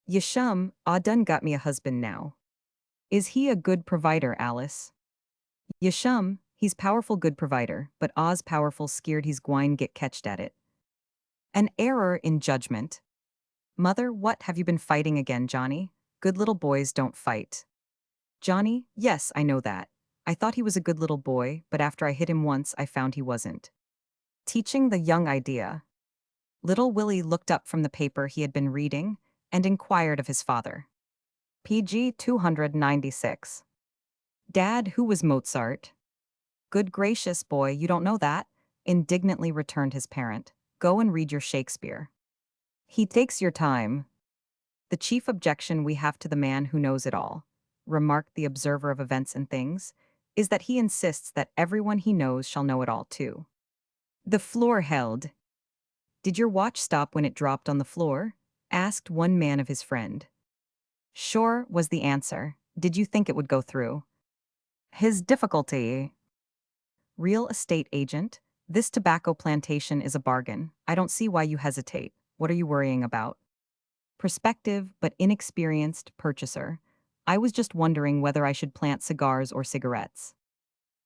Yashum, Ah done got me a husband now. Is he a good provider, Alice? Yashum, he's powerful good provider, but Ah's powerful scared he's gwine get catched at it. An error in judgment. Mother, what have you been fighting again, Johnny? Good little boys don't fight. Johnny, yes, I know that. I thought he was a good little boy, but after I hit him once, I found he wasn't. Teaching the young idea. Little Willie looked up from the paper he had been reading and inquired of his father. PG 296. Dad, who was Mozart? Good gracious, boy, you don't know that? Indignantly returned his parent. Go and read your Shakespeare. He takes your time. The chief objection we have to the man who knows it all, remarked the observer of events and things, is that he insists that everyone he knows shall know it all too. The floor held. Did your watch stop when it dropped on the floor? Asked one man of his friend. Sure, was the answer. Did you think it would go through? His difficulty. Real estate agent, this tobacco plantation is a bargain. I don't see why you hesitate. What are you worrying about? Prospective but inexperienced purchaser. I was just wondering whether I should plant cigars or cigarettes.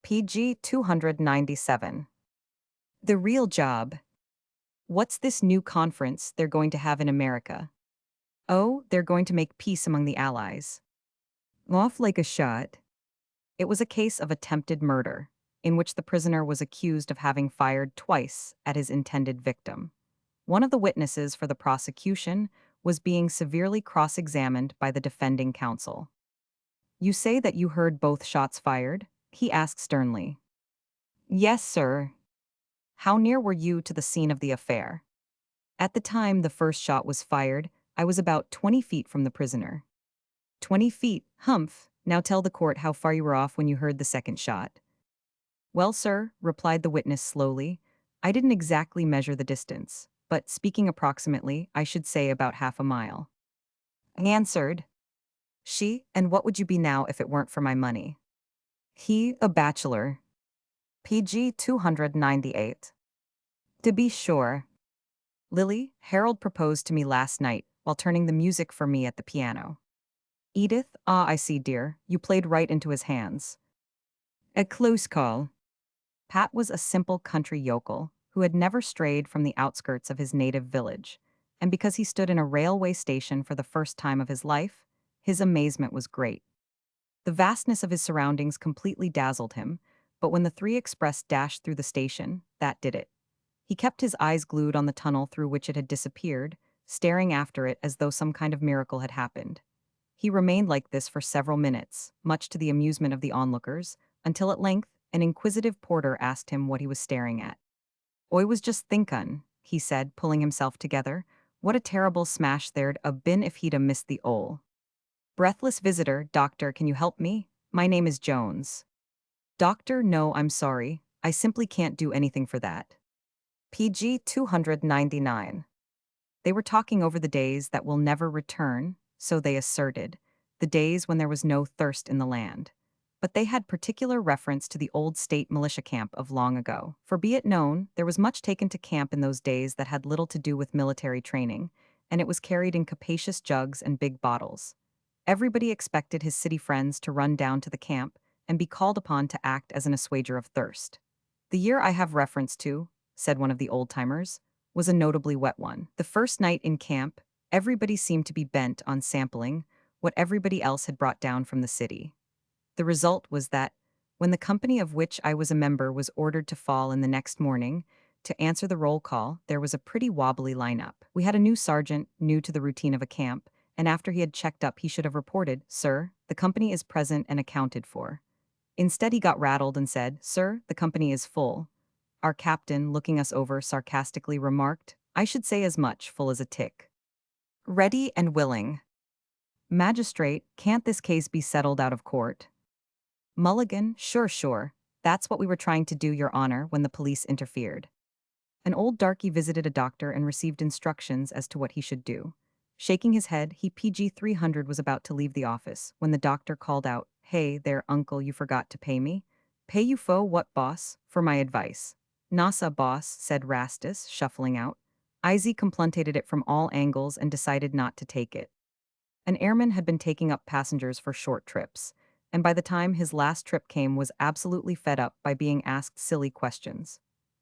PG 297. The real job. What's this new conference they're going to have in America? Oh, they're going to make peace among the Allies. Off like a shot. It was a case of attempted murder, in which the prisoner was accused of having fired twice at his intended victim. One of the witnesses for the prosecution was being severely cross-examined by the defending counsel. You say that you heard both shots fired? He asked sternly. Yes, sir. How near were you to the scene of the affair? At the time the first shot was fired, I was about 20 feet from the prisoner. 20 feet, humph. Now tell the court how far you were off when you heard the second shot. Well, sir, replied the witness slowly, I didn't exactly measure the distance, but speaking approximately, I should say about half a mile. I answered. She, and what would you be now if it weren't for my money? He, a bachelor. PG 298. To be sure. Lily, Harold proposed to me last night while turning the music for me at the piano. Edith, ah, I see, dear, you played right into his hands. A close call. Pat was a simple country yokel who had never strayed from the outskirts of his native village, and because he stood in a railway station for the first time of his life, his amazement was great. The vastness of his surroundings completely dazzled him, but when the 3 express dashed through the station, that did it. He kept his eyes glued on the tunnel through which it had disappeared, staring after it as though some kind of miracle had happened. He remained like this for several minutes, much to the amusement of the onlookers, until at length an inquisitive porter asked him what he was staring at. Oi was just thinkin', he said, pulling himself together, what a terrible smash there'd a been if he'd a missed the ole. Breathless visitor, doctor, can you help me? My name is Jones. Doctor, no, I'm sorry. I simply can't do anything for that. PG 299. They were talking over the days that will never return, so they asserted, the days when there was no thirst in the land. But they had particular reference to the old state militia camp of long ago. For be it known, there was much taken to camp in those days that had little to do with military training, and it was carried in capacious jugs and big bottles. Everybody expected his city friends to run down to the camp and be called upon to act as an assuager of thirst. The year I have reference to, said one of the old-timers, was a notably wet one. The first night in camp, everybody seemed to be bent on sampling what everybody else had brought down from the city. The result was that, when the company of which I was a member was ordered to fall in the next morning, to answer the roll call, there was a pretty wobbly lineup. We had a new sergeant, new to the routine of a camp, and after he had checked up he should have reported, Sir, the company is present and accounted for. Instead he got rattled and said, Sir, the company is full. Our captain, looking us over sarcastically, remarked, I should say as much, full as a tick. Ready and willing. Magistrate, can't this case be settled out of court? Mulligan, sure. That's what we were trying to do, Your Honor, when the police interfered. An old darky visited a doctor and received instructions as to what he should do. Shaking his head, he PG 300 was about to leave the office when the doctor called out, Hey there, uncle, you forgot to pay me? Pay you for what, boss? For my advice. "Nasa, boss," said Rastus, shuffling out. Izzy contemplated it from all angles and decided not to take it. An airman had been taking up passengers for short trips, and by the time his last trip came was absolutely fed up by being asked silly questions.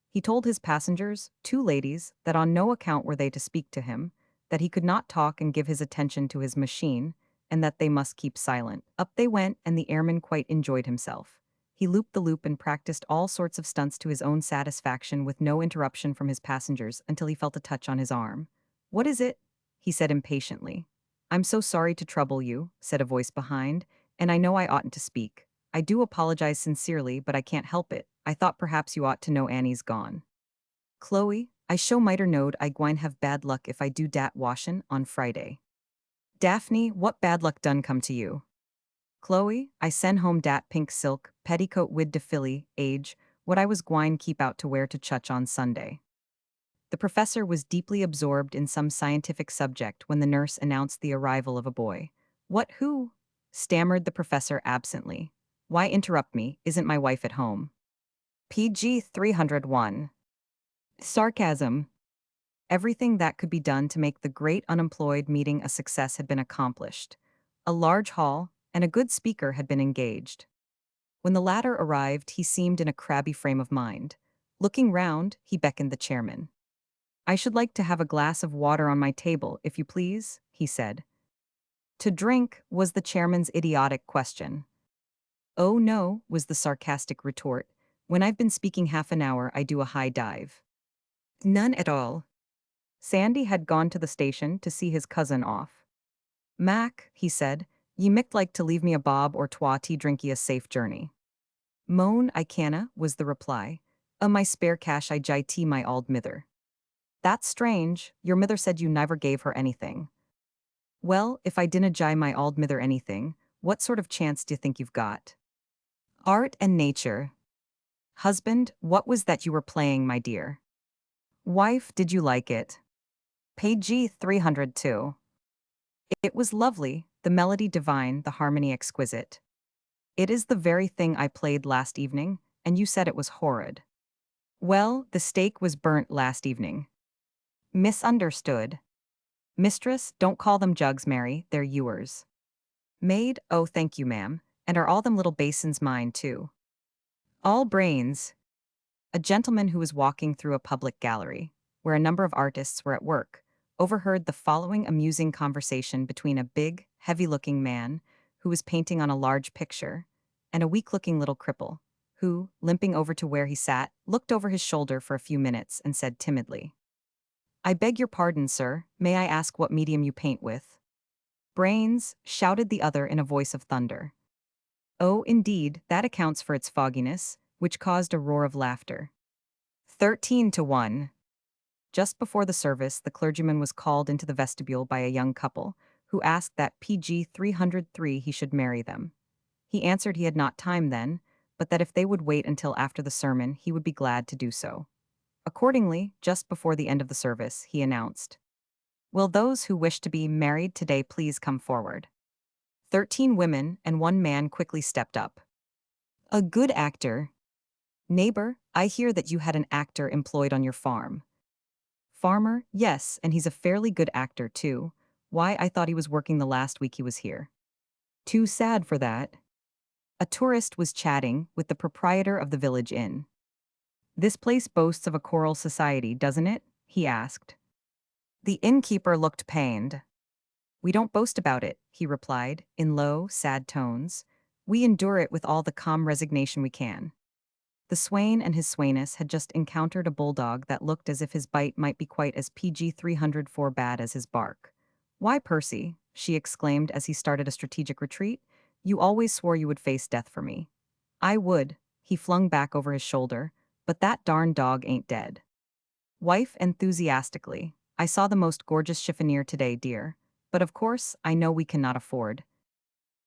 He told his passengers, two ladies, that on no account were they to speak to him, that he could not talk and give his attention to his machine, and that they must keep silent. Up they went, and the airman quite enjoyed himself. He looped the loop and practiced all sorts of stunts to his own satisfaction with no interruption from his passengers until he felt a touch on his arm. "What is it?" he said impatiently. "I'm so sorry to trouble you," said a voice behind, "and I know I oughtn't to speak. I do apologize sincerely, but I can't help it. I thought perhaps you ought to know Annie's gone. Chloe, I show miter knowed I gwine have bad luck if I do dat washin' on Friday. Daphne, what bad luck done come to you? Chloe, I send home dat pink silk petticoat wid de filly age, what I was gwine keep out to wear to church on Sunday." The professor was deeply absorbed in some scientific subject when the nurse announced the arrival of a boy. "What, who?" stammered the professor absently. "Why interrupt me? Isn't my wife at home?" PG 301. Sarcasm. Everything that could be done to make the great unemployed meeting a success had been accomplished. A large hall and a good speaker had been engaged. When the latter arrived, he seemed in a crabby frame of mind. Looking round, he beckoned the chairman. "I should like to have a glass of water on my table, if you please," he said. "To drink," was the chairman's idiotic question. "Oh no," was the sarcastic retort. "When I've been speaking half an hour, I do a high dive." "None at all." Sandy had gone to the station to see his cousin off. "Mac," he said, "ye micht like to leave me a bob or twa to drink ye a safe journey." "Moan, I canna," was the reply. "O' my spare cash I gied tea my auld mither." "That's strange, your mither said you never gave her anything." "Well, if I dinna gie my auld mither anything, what sort of chance d'ye think you've got?" "Art and nature." "Husband, what was that you were playing, my dear?" "Wife, did you like it?" Page 302. "It was lovely, the melody divine, the harmony exquisite." "It is the very thing I played last evening, and you said it was horrid." "Well, the steak was burnt last evening." "Misunderstood." "Mistress, don't call them jugs, Mary, they're ewers." "Maid, oh thank you, ma'am, and are all them little basins mine, too?" "All brains." A gentleman who was walking through a public gallery, where a number of artists were at work, overheard the following amusing conversation between a big, heavy-looking man who was painting on a large picture, and a weak-looking little cripple, who, limping over to where he sat, looked over his shoulder for a few minutes and said timidly, "I beg your pardon, sir, may I ask what medium you paint with?" "Brains," shouted the other in a voice of thunder. "Oh, indeed, that accounts for its fogginess," which caused a roar of laughter. 13-1. Just before the service, the clergyman was called into the vestibule by a young couple, who asked that PG 303 he should marry them. He answered he had not time then, but that if they would wait until after the sermon, he would be glad to do so. Accordingly, just before the end of the service, he announced, "Will those who wish to be married today please come forward?" 13 women and 1 man quickly stepped up. "A good actor." "Neighbor, I hear that you had an actor employed on your farm." "Farmer, yes, and he's a fairly good actor, too. Why, I thought he was working the last week he was here." "Too sad for that." A tourist was chatting with the proprietor of the village inn. "This place boasts of a choral society, doesn't it?" he asked. The innkeeper looked pained. "We don't boast about it," he replied, in low, sad tones. "We endure it with all the calm resignation we can." The swain and his swainess had just encountered a bulldog that looked as if his bite might be quite as PG 304 bad as his bark. "Why, Percy," she exclaimed as he started a strategic retreat, "you always swore you would face death for me." "I would," he flung back over his shoulder, "but that darn dog ain't dead." Wife enthusiastically, "I saw the most gorgeous chiffonier today, dear, but of course, I know we cannot afford."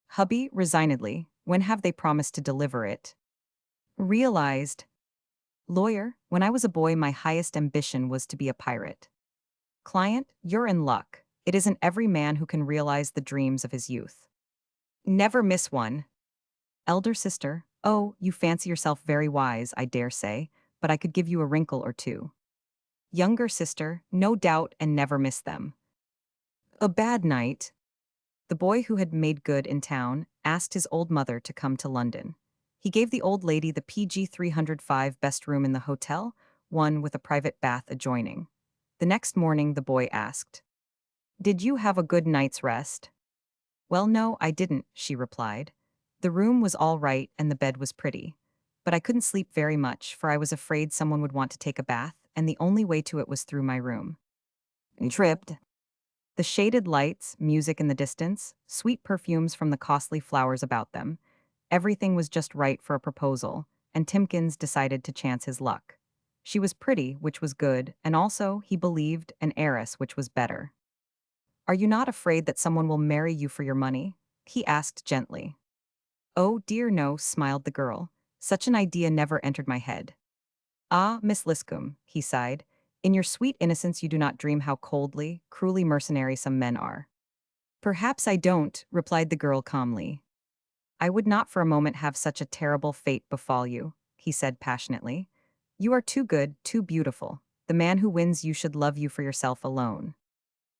Hubby resignedly, "When have they promised to deliver it?" Realized. Lawyer, "When I was a boy, my highest ambition was to be a pirate." Client, "You're in luck. It isn't every man who can realize the dreams of his youth." Never miss one. Elder sister, "Oh, you fancy yourself very wise, I dare say, but I could give you a wrinkle or two. Younger sister, no doubt, and never miss them. A bad night. The boy who had made good in town asked his old mother to come to London. He gave the old lady the PG 305 best room in the hotel, one with a private bath adjoining. The next morning, the boy asked, "Did you have a good night's rest?" "Well, no, I didn't," she replied. "The room was all right and the bed was pretty. But I couldn't sleep very much, for I was afraid someone would want to take a bath, and the only way to it was through my room." Tripped. The shaded lights, music in the distance, sweet perfumes from the costly flowers about them. Everything was just right for a proposal, and Timkins decided to chance his luck. She was pretty, which was good, and also, he believed, an heiress, which was better. "Are you not afraid that someone will marry you for your money?" he asked gently. "Oh dear no," smiled the girl. "Such an idea never entered my head." "Ah, Miss Liscombe," he sighed, "in your sweet innocence you do not dream how coldly, cruelly mercenary some men are." "Perhaps I don't," replied the girl calmly. "I would not for a moment have such a terrible fate befall you," he said passionately. "You are too good, too beautiful. The man who wins you should love you for yourself alone."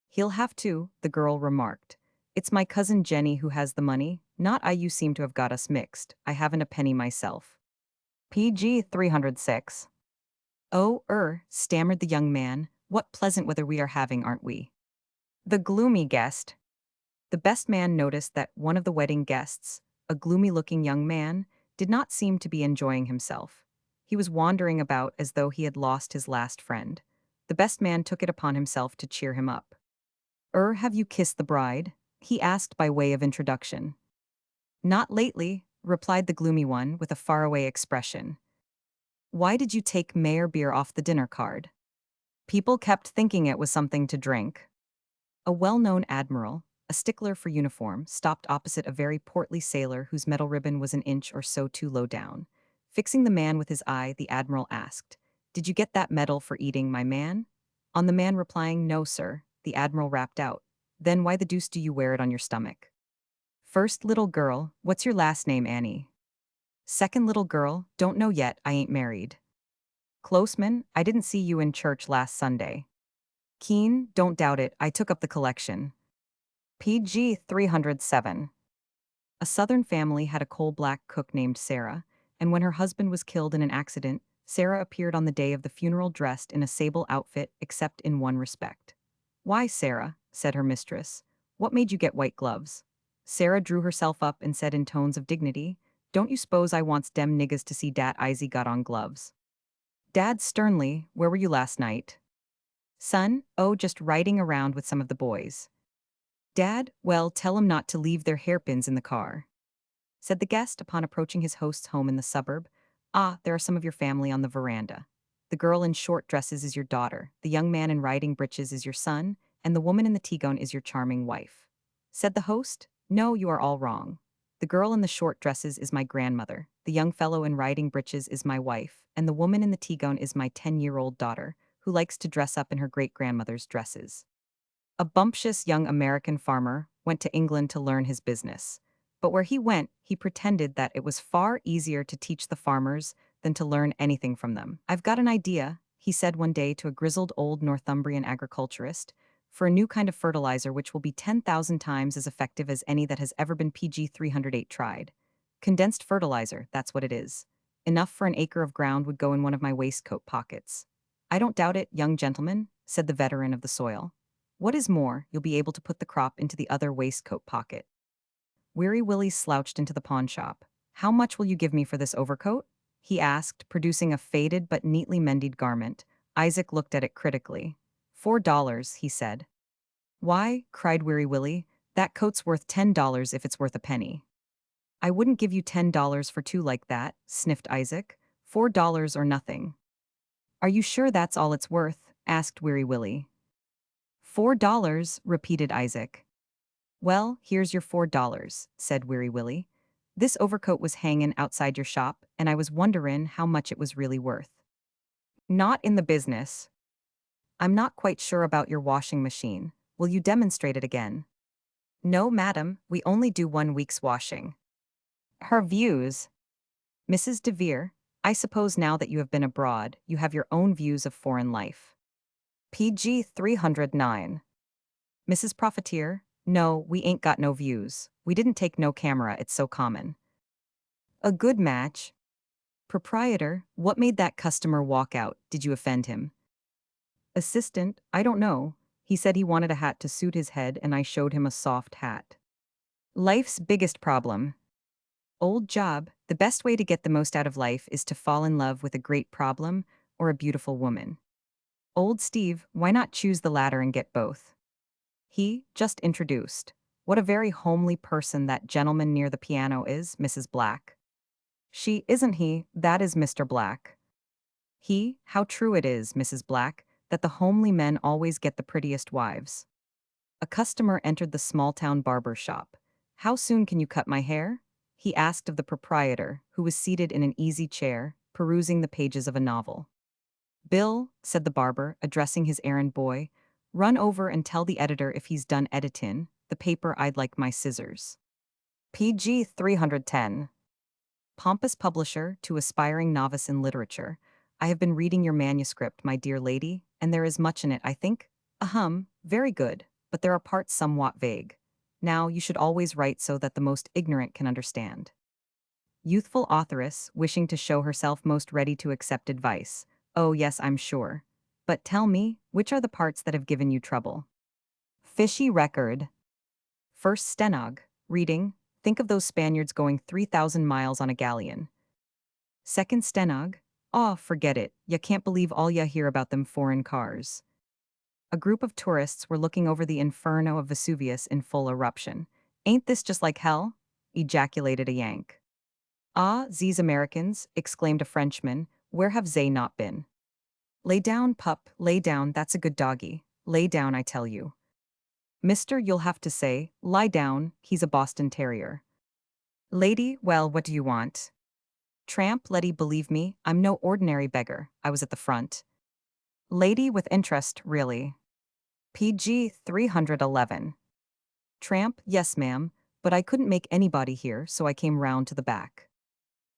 "He'll have to," the girl remarked. "It's my cousin Jenny who has the money, not I. You seem to have got us mixed. I haven't a penny myself." PG 306. "Oh, stammered the young man, what pleasant weather we are having, aren't we?" The gloomy guest. The best man noticed that one of the wedding guests, a gloomy-looking young man, did not seem to be enjoying himself. He was wandering about as though he had lost his last friend. The best man took it upon himself to cheer him up. Have you kissed the bride?" he asked by way of introduction. "Not lately," replied the gloomy one with a faraway expression. "Why did you take Mayor beer off the dinner card?" "People kept thinking it was something to drink." A well-known admiral, a stickler for uniform, stopped opposite a very portly sailor whose medal ribbon was an inch or so too low down. Fixing the man with his eye, the admiral asked, "Did you get that medal for eating, my man?" On the man replying, "No, sir," the admiral rapped out, "Then why the deuce do you wear it on your stomach?" "First little girl, what's your last name, Annie?" "Second little girl, don't know yet, I ain't married." "Closeman, I didn't see you in church last Sunday." "Keen, don't doubt it, I took up the collection." PG 307. A Southern family had a coal-black cook named Sarah, and when her husband was killed in an accident, Sarah appeared on the day of the funeral dressed in a sable outfit except in one respect. "Why, Sarah," said her mistress, "what made you get white gloves?" Sarah drew herself up and said in tones of dignity, "Don't you s'pose I wants dem niggas to see dat Izzy got on gloves?" Dad sternly, "Where were you last night?" "Son, oh, just riding around with some of the boys." "Dad, well, tell 'em not to leave their hairpins in the car," said the guest upon approaching his host's home in the suburb. "Ah, there are some of your family on the veranda. The girl in short dresses is your daughter, the young man in riding breeches is your son, and the woman in the tea-gown is your charming wife." Said the host, "No, you are all wrong. The girl in the short dresses is my grandmother, the young fellow in riding breeches is my wife, and the woman in the tea-gown is my 10-year-old daughter, who likes to dress up in her great-grandmother's dresses." A bumptious young American farmer went to England to learn his business. But where he went, he pretended that it was far easier to teach the farmers than to learn anything from them. "I've got an idea," he said one day to a grizzled old Northumbrian agriculturist, "for a new kind of fertilizer which will be 10,000 times as effective as any that has ever been PG 308 tried. Condensed fertilizer, that's what it is. Enough for an acre of ground would go in one of my waistcoat pockets." "I don't doubt it, young gentleman," said the veteran of the soil. "What is more, you'll be able to put the crop into the other waistcoat pocket." Weary Willie slouched into the pawn shop. "How much will you give me for this overcoat?" he asked, producing a faded but neatly mended garment. Isaac looked at it critically. $4, he said. "Why," cried Weary Willie, "that coat's worth $10 if it's worth a penny." "I wouldn't give you $10 for two like that," sniffed Isaac. $4 or nothing." "Are you sure that's all it's worth?" asked Weary Willie. $4, repeated Isaac. "Well, here's your $4, said Weary Willie. "This overcoat was hangin' outside your shop, and I was wonderin' how much it was really worth." "Not in the business." "I'm not quite sure about your washing machine. Will you demonstrate it again?" "No, madam, we only do 1 week's washing." Her views. Mrs. DeVere, I suppose now that you have been abroad, you have your own views of foreign life. PG 309. Mrs. Profiteer, no, we ain't got no views. We didn't take no camera, it's so common. A good match. Proprietor, what made that customer walk out? Did you offend him? Assistant, I don't know. He said he wanted a hat to suit his head and I showed him a soft hat. Life's biggest problem. Old job, the best way to get the most out of life is to fall in love with a great problem or a beautiful woman. Old Steve, why not choose the latter and get both? He, just introduced. What a very homely person that gentleman near the piano is, Mrs. Black. She, isn't he, that is Mr. Black. He, how true it is, Mrs. Black, that the homely men always get the prettiest wives. A customer entered the small-town barber shop. How soon can you cut my hair? He asked of the proprietor, who was seated in an easy chair, perusing the pages of a novel. Bill, said the barber, addressing his errand boy, run over and tell the editor if he's done editin', the paper I'd like my scissors. PG 310. Pompous publisher to aspiring novice in literature. I have been reading your manuscript, my dear lady, and there is much in it, I think. Ahem, very good, but there are parts somewhat vague. Now, you should always write so that the most ignorant can understand. Youthful authoress, wishing to show herself most ready to accept advice. Oh, yes, I'm sure. But tell me, which are the parts that have given you trouble? Fishy record. First stenog. Reading. Think of those Spaniards going 3,000 miles on a galleon. Second stenog. Aw, forget it. Ya can't believe all ya hear about them foreign cars. A group of tourists were looking over the inferno of Vesuvius in full eruption. Ain't this just like hell? Ejaculated a Yank. Ah, these Americans, exclaimed a Frenchman, where have they not been? Lay down, pup, lay down, that's a good doggy. Lay down, I tell you. Mister, you'll have to say, lie down, he's a Boston Terrier. Lady, well, what do you want? Tramp, Letty, believe me, I'm no ordinary beggar, I was at the front. Lady with interest, really. PG 311. Tramp, yes ma'am, but I couldn't make anybody here, so I came round to the back.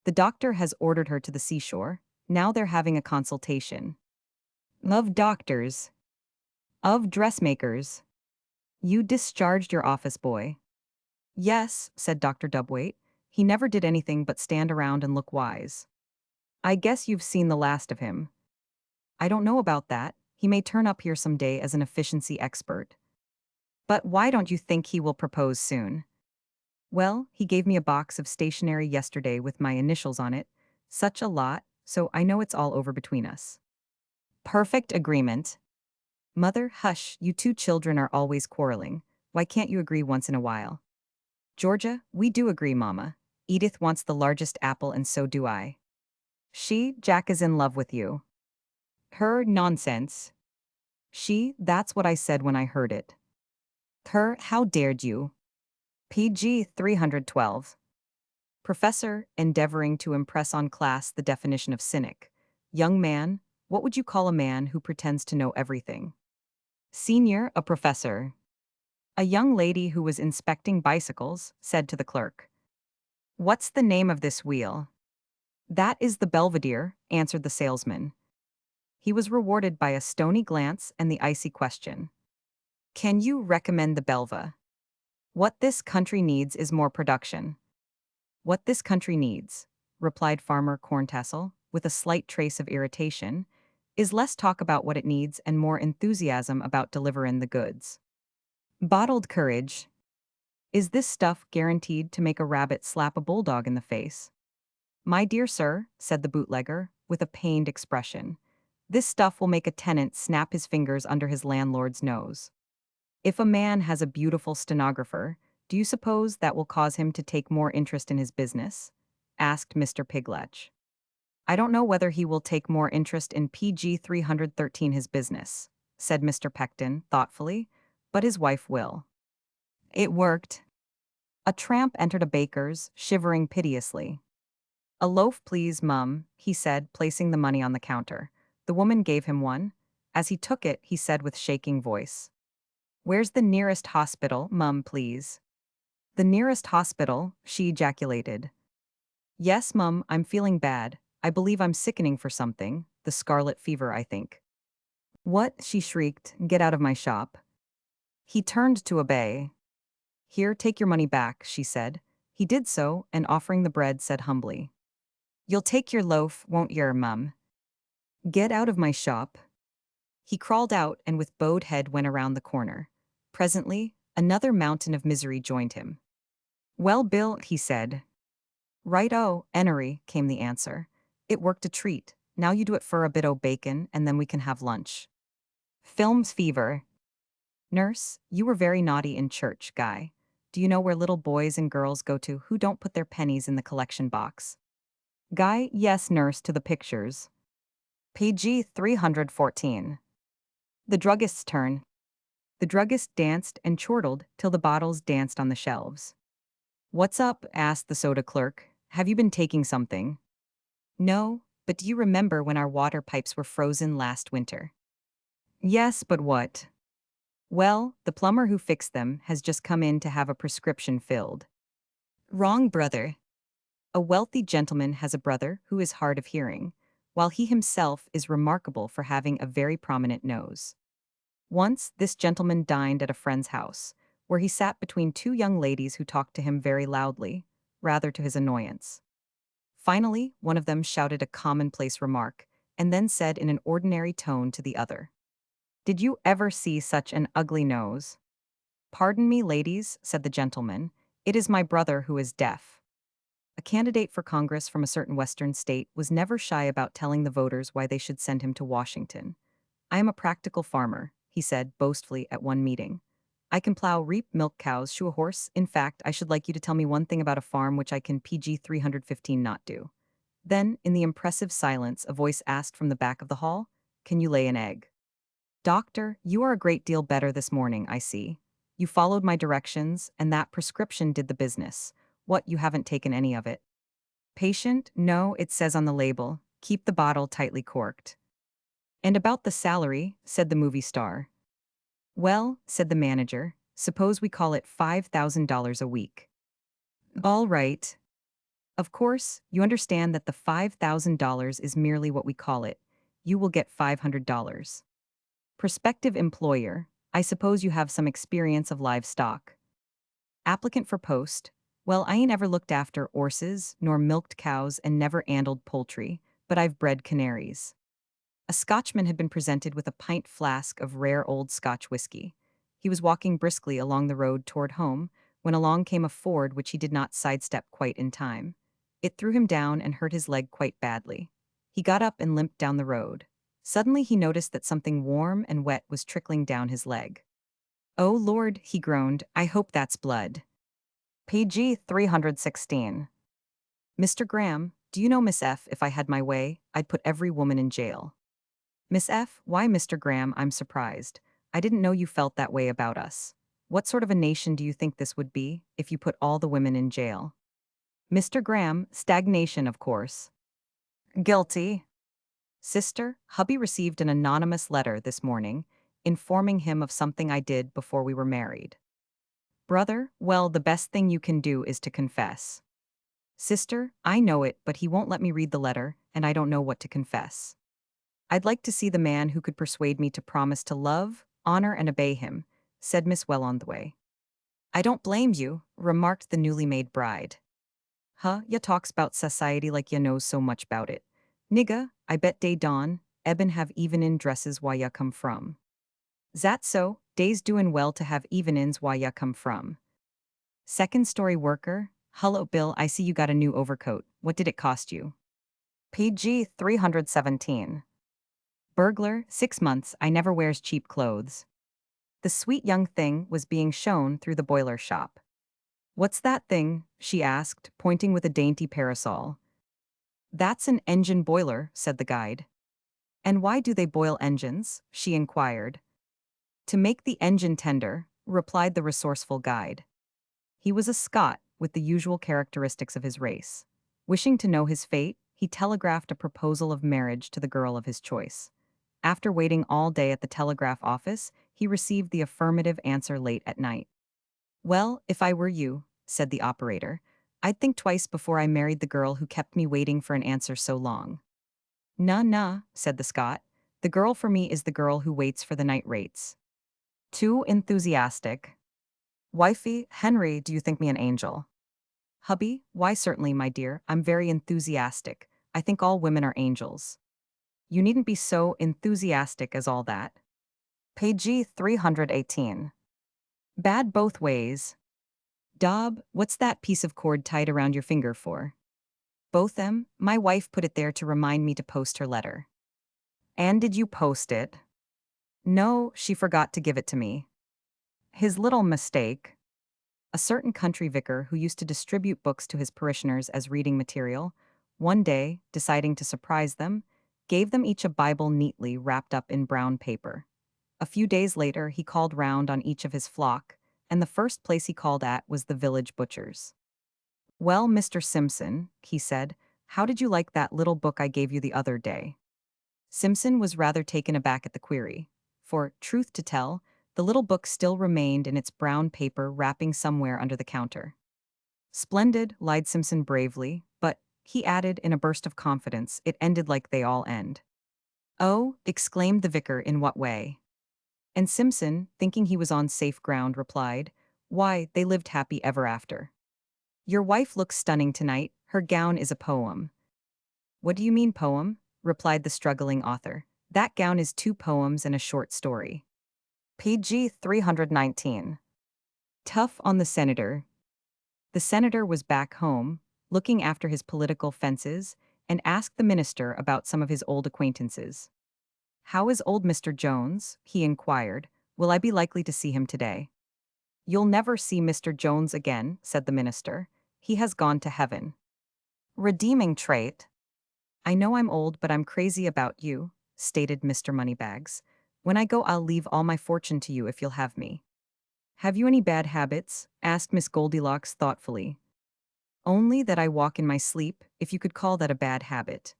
The doctor has ordered her to the seashore, now they're having a consultation. Of doctors. Of dressmakers. You discharged your office boy. Yes, said Dr. Dubwaite. He never did anything but stand around and look wise. I guess you've seen the last of him. I don't know about that. He may turn up here someday as an efficiency expert. But why don't you think he will propose soon? Well, he gave me a box of stationery yesterday with my initials on it. Such a lot, so I know it's all over between us. Perfect agreement. Mother, hush, you two children are always quarreling. Why can't you agree once in a while? Georgia, we do agree, Mama. Edith wants the largest apple and so do I. Jack is in love with you. Her, nonsense. That's what I said when I heard it. Her, how dared you? PG 312. Professor, endeavoring to impress on class the definition of cynic. Young man, what would you call a man who pretends to know everything? Senior, a professor. A young lady who was inspecting bicycles said to the clerk, "What's the name of this wheel?" "That is the Belvedere," answered the salesman. He was rewarded by a stony glance and the icy question. "Can you recommend the Belva?" "What this country needs is more production." "What this country needs," replied Farmer Corntassel, with a slight trace of irritation, "is less talk about what it needs and more enthusiasm about deliverin' the goods." Bottled courage. Is this stuff guaranteed to make a rabbit slap a bulldog in the face? My dear sir, said the bootlegger, with a pained expression, this stuff will make a tenant snap his fingers under his landlord's nose. If a man has a beautiful stenographer, do you suppose that will cause him to take more interest in his business? Asked Mr. Pigletch. I don't know whether he will take more interest in PG 313 his business, said Mr. Pecton, thoughtfully, but his wife will. It worked. A tramp entered a baker's, shivering piteously. A loaf, please, mum, he said, placing the money on the counter. The woman gave him one. As he took it, he said with shaking voice, Where's the nearest hospital, mum, please? The nearest hospital, she ejaculated. Yes, mum, I'm feeling bad. I believe I'm sickening for something, the scarlet fever, I think. What? She shrieked. Get out of my shop. He turned to obey. Here, take your money back, she said. He did so, and offering the bread, said humbly, You'll take your loaf, won't yer, mum? Get out of my shop. He crawled out and with bowed head went around the corner. Presently, another mountain of misery joined him. Well, Bill, he said. Right-o, Enery, came the answer. It worked a treat. Now you do it for a bit o' bacon, and then we can have lunch. Films fever. Nurse, you were very naughty in church, Guy. Do you know where little boys and girls go to who don't put their pennies in the collection box? Guy, yes, nurse, to the pictures. PG 314. The druggist's turn. The druggist danced and chortled till the bottles danced on the shelves. What's up? Asked the soda clerk. Have you been taking something? No, but do you remember when our water pipes were frozen last winter? Yes, but what? Well, the plumber who fixed them has just come in to have a prescription filled. Wrong, brother. A wealthy gentleman has a brother who is hard of hearing, while he himself is remarkable for having a very prominent nose. Once, this gentleman dined at a friend's house, where he sat between two young ladies who talked to him very loudly, rather to his annoyance. Finally, one of them shouted a commonplace remark, and then said in an ordinary tone to the other, Did you ever see such an ugly nose? Pardon me, ladies, said the gentleman, it is my brother who is deaf. A candidate for Congress from a certain western state was never shy about telling the voters why they should send him to Washington. I am a practical farmer, he said boastfully at one meeting. I can plow, reap, milk cows, shoe a horse. In fact, I should like you to tell me one thing about a farm which I can PG 315 not do. Then, in the impressive silence, a voice asked from the back of the hall, Can you lay an egg? Doctor, you are a great deal better this morning, I see. You followed my directions, and that prescription did the business. What, you haven't taken any of it? Patient? No, it says on the label. Keep the bottle tightly corked. And about the salary, said the movie star. Well, said the manager, suppose we call it $5,000 a week. All right. Of course, you understand that the $5,000 is merely what we call it. You will get $500. Prospective employer, I suppose you have some experience of livestock. Applicant for post, well, I ain't ever looked after 'orses, nor milked cows, and never 'andled poultry, but I've bred canaries. A Scotchman had been presented with a pint flask of rare old Scotch whiskey. He was walking briskly along the road toward home, when along came a Ford which he did not sidestep quite in time. It threw him down and hurt his leg quite badly. He got up and limped down the road. Suddenly he noticed that something warm and wet was trickling down his leg. Oh Lord, he groaned, I hope that's blood. PG 316. Mr. Graham, do you know Miss F? If I had my way, I'd put every woman in jail. Miss F? Why, Mr. Graham, I'm surprised. I didn't know you felt that way about us. What sort of a nation do you think this would be, if you put all the women in jail? Mr. Graham, stagnation, of course. Guilty. Sister, hubby received an anonymous letter this morning, informing him of something I did before we were married. Brother, well, the best thing you can do is to confess. Sister, I know it, but he won't let me read the letter, and I don't know what to confess. I'd like to see the man who could persuade me to promise to love, honor, and obey him, said Miss Well on the way. I don't blame you, remarked the newly made bride. Huh, ya talks about society like ya knows so much about it. Nigga, I bet day dawn, eben have even-in dresses why ya come from. Zat so, day's doin' well to have even-ins why ya come from. Second story worker, hello Bill, I see you got a new overcoat, what did it cost you? PG 317. Burglar, 6 months, I never wears cheap clothes. The sweet young thing was being shown through the boiler shop. What's that thing? She asked, pointing with a dainty parasol. That's an engine boiler, said the guide. And why do they boil engines? She inquired. To make the engine tender, replied the resourceful guide. He was a Scot, with the usual characteristics of his race. Wishing to know his fate, he telegraphed a proposal of marriage to the girl of his choice. After waiting all day at the telegraph office, he received the affirmative answer late at night. Well, if I were you, said the operator, I'd think twice before I married the girl who kept me waiting for an answer so long. Nah, said the Scot. The girl for me is the girl who waits for the night rates. Too enthusiastic. Wifey, Henry, do you think me an angel? Hubby, why certainly, my dear, I'm very enthusiastic. I think all women are angels. You needn't be so enthusiastic as all that. Page 318. Bad both ways. Dob, what's that piece of cord tied around your finger for? Both them, my wife put it there to remind me to post her letter. And did you post it? No, she forgot to give it to me. His little mistake. A certain country vicar who used to distribute books to his parishioners as reading material, one day, deciding to surprise them, gave them each a Bible neatly wrapped up in brown paper. A few days later, he called round on each of his flock, and the first place he called at was the village butcher's. Well, Mr. Simpson, he said, how did you like that little book I gave you the other day? Simpson was rather taken aback at the query, for, truth to tell, the little book still remained in its brown paper wrapping somewhere under the counter. Splendid, lied Simpson bravely, but, he added in a burst of confidence, it ended like they all end. Oh, exclaimed the vicar, in what way? And Simpson, thinking he was on safe ground, replied, why, they lived happy ever after. Your wife looks stunning tonight, her gown is a poem. What do you mean poem? Replied the struggling author. That gown is 2 poems and a short story. Page 319. Tough on the senator. The senator was back home, looking after his political fences, and asked the minister about some of his old acquaintances. How is old Mr. Jones? He inquired. Will I be likely to see him today? You'll never see Mr. Jones again, said the minister. He has gone to heaven. Redeeming trait. I know I'm old, but I'm crazy about you, stated Mr. Moneybags. When I go, I'll leave all my fortune to you if you'll have me. Have you any bad habits? Asked Miss Goldilocks thoughtfully. Only that I walk in my sleep, if you could call that a bad habit.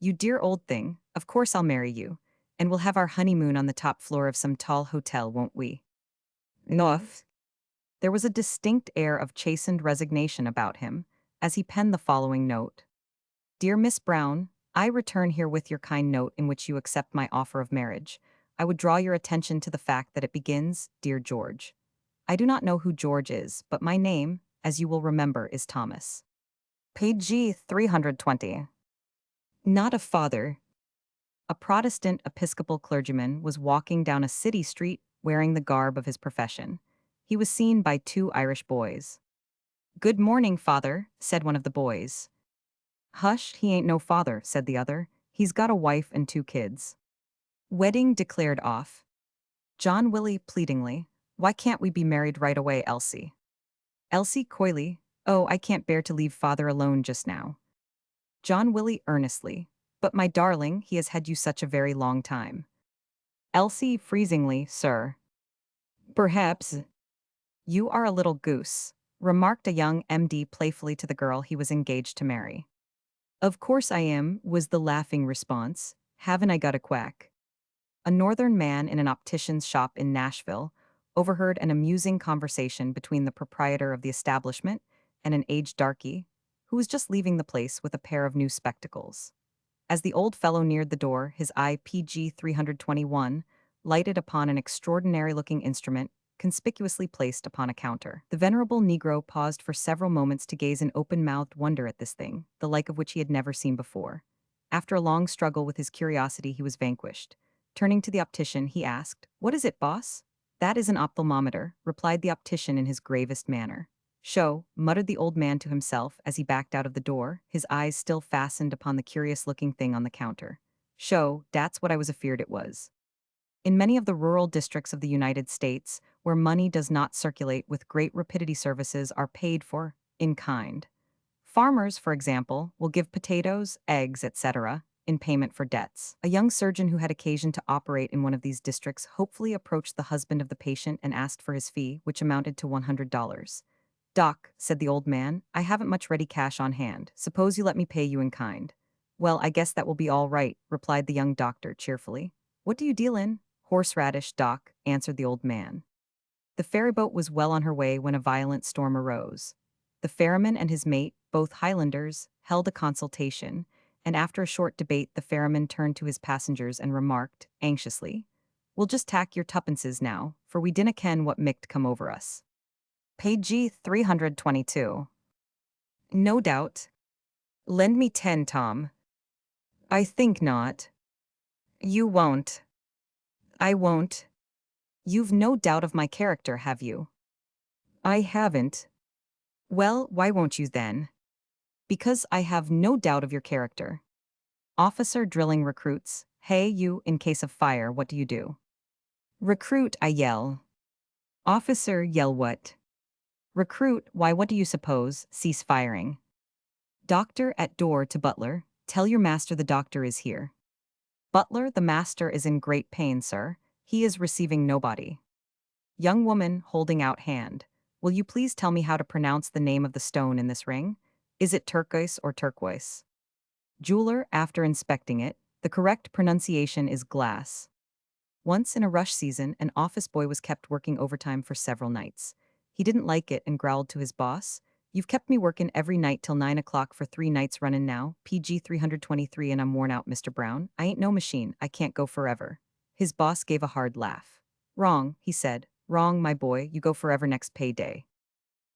You dear old thing, of course I'll marry you, and we'll have our honeymoon on the top floor of some tall hotel, won't we? Noth. There was a distinct air of chastened resignation about him, as he penned the following note. Dear Miss Brown, I return here with your kind note in which you accept my offer of marriage. I would draw your attention to the fact that it begins, Dear George. I do not know who George is, but my name, as you will remember, is Thomas. Page 320. Not a father. A Protestant Episcopal clergyman was walking down a city street wearing the garb of his profession. He was seen by 2 Irish boys. Good morning, father, said one of the boys. Hush, he ain't no father, said the other. He's got a wife and 2 kids. Wedding declared off. John Willie pleadingly, why can't we be married right away, Elsie? Elsie coyly, oh, I can't bear to leave father alone just now. John Willie earnestly, but my darling, he has had you such a very long time. Elsie freezingly, sir. Perhaps. You are a little goose, remarked a young MD playfully to the girl he was engaged to marry. Of course I am, was the laughing response. Haven't I got a quack? A northern man in an optician's shop in Nashville overheard an amusing conversation between the proprietor of the establishment and an aged darky, who was just leaving the place with a pair of new spectacles. As the old fellow neared the door, his eye PG 321 lighted upon an extraordinary-looking instrument conspicuously placed upon a counter. The venerable Negro paused for several moments to gaze in open-mouthed wonder at this thing, the like of which he had never seen before. After a long struggle with his curiosity, he was vanquished. Turning to the optician, he asked, "What is it, boss?" "That is an ophthalmometer," replied the optician in his gravest manner. "Show," muttered the old man to himself as he backed out of the door, his eyes still fastened upon the curious-looking thing on the counter. "Show, dat's what I was afeared it was." In many of the rural districts of the United States, where money does not circulate with great rapidity, services are paid for in kind. Farmers, for example, will give potatoes, eggs, etc., in payment for debts. A young surgeon who had occasion to operate in one of these districts hopefully approached the husband of the patient and asked for his fee, which amounted to $100. "Doc," said the old man, "I haven't much ready cash on hand. Suppose you let me pay you in kind." "Well, I guess that will be all right," replied the young doctor cheerfully. "What do you deal in?" "Horseradish, Doc," answered the old man. The ferryboat was well on her way when a violent storm arose. The ferryman and his mate, both Highlanders, held a consultation, and after a short debate the ferryman turned to his passengers and remarked, anxiously, "We'll just tack your tuppences now, for we dinna ken what micht come over us." Page 322. No doubt. Lend me 10, Tom. I think not. You won't. I won't. You've no doubt of my character, have you? I haven't. Well, why won't you then? Because I have no doubt of your character. Officer drilling recruits. Hey, you, in case of fire, what do you do? Recruit, I yell. Officer, yell what? Recruit, why, what do you suppose? Cease firing. Doctor at door to butler. Tell your master the doctor is here. Butler, the master is in great pain, sir. He is receiving nobody. Young woman holding out hand. Will you please tell me how to pronounce the name of the stone in this ring? Is it turquoise or turquoise? Jeweler, after inspecting it, the correct pronunciation is glass. Once in a rush season, an office boy was kept working overtime for several nights. He didn't like it and growled to his boss, "You've kept me working every night till 9 o'clock for 3 nights running now, PG 323, and I'm worn out, Mr. Brown. I ain't no machine, I can't go forever." His boss gave a hard laugh. "Wrong," he said. "Wrong, my boy, you go forever next payday."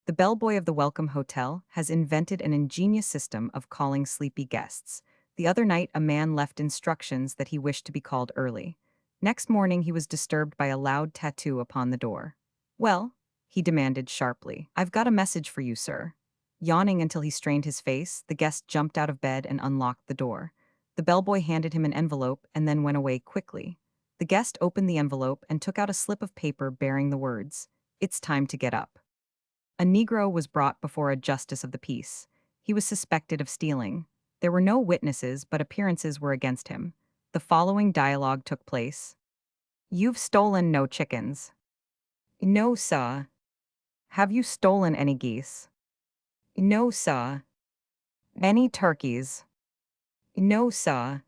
The bellboy of the Welcome Hotel has invented an ingenious system of calling sleepy guests. The other night, a man left instructions that he wished to be called early. Next morning, he was disturbed by a loud tattoo upon the door. "Well?" he demanded sharply. "I've got a message for you, sir." Yawning until he strained his face, the guest jumped out of bed and unlocked the door. The bellboy handed him an envelope and then went away quickly. The guest opened the envelope and took out a slip of paper bearing the words, "It's time to get up." A Negro was brought before a justice of the peace. He was suspected of stealing. There were no witnesses, but appearances were against him. The following dialogue took place. "You've stolen no chickens." "No, sir." "Have you stolen any geese?" "No, sir." "Any turkeys?" "No, sir."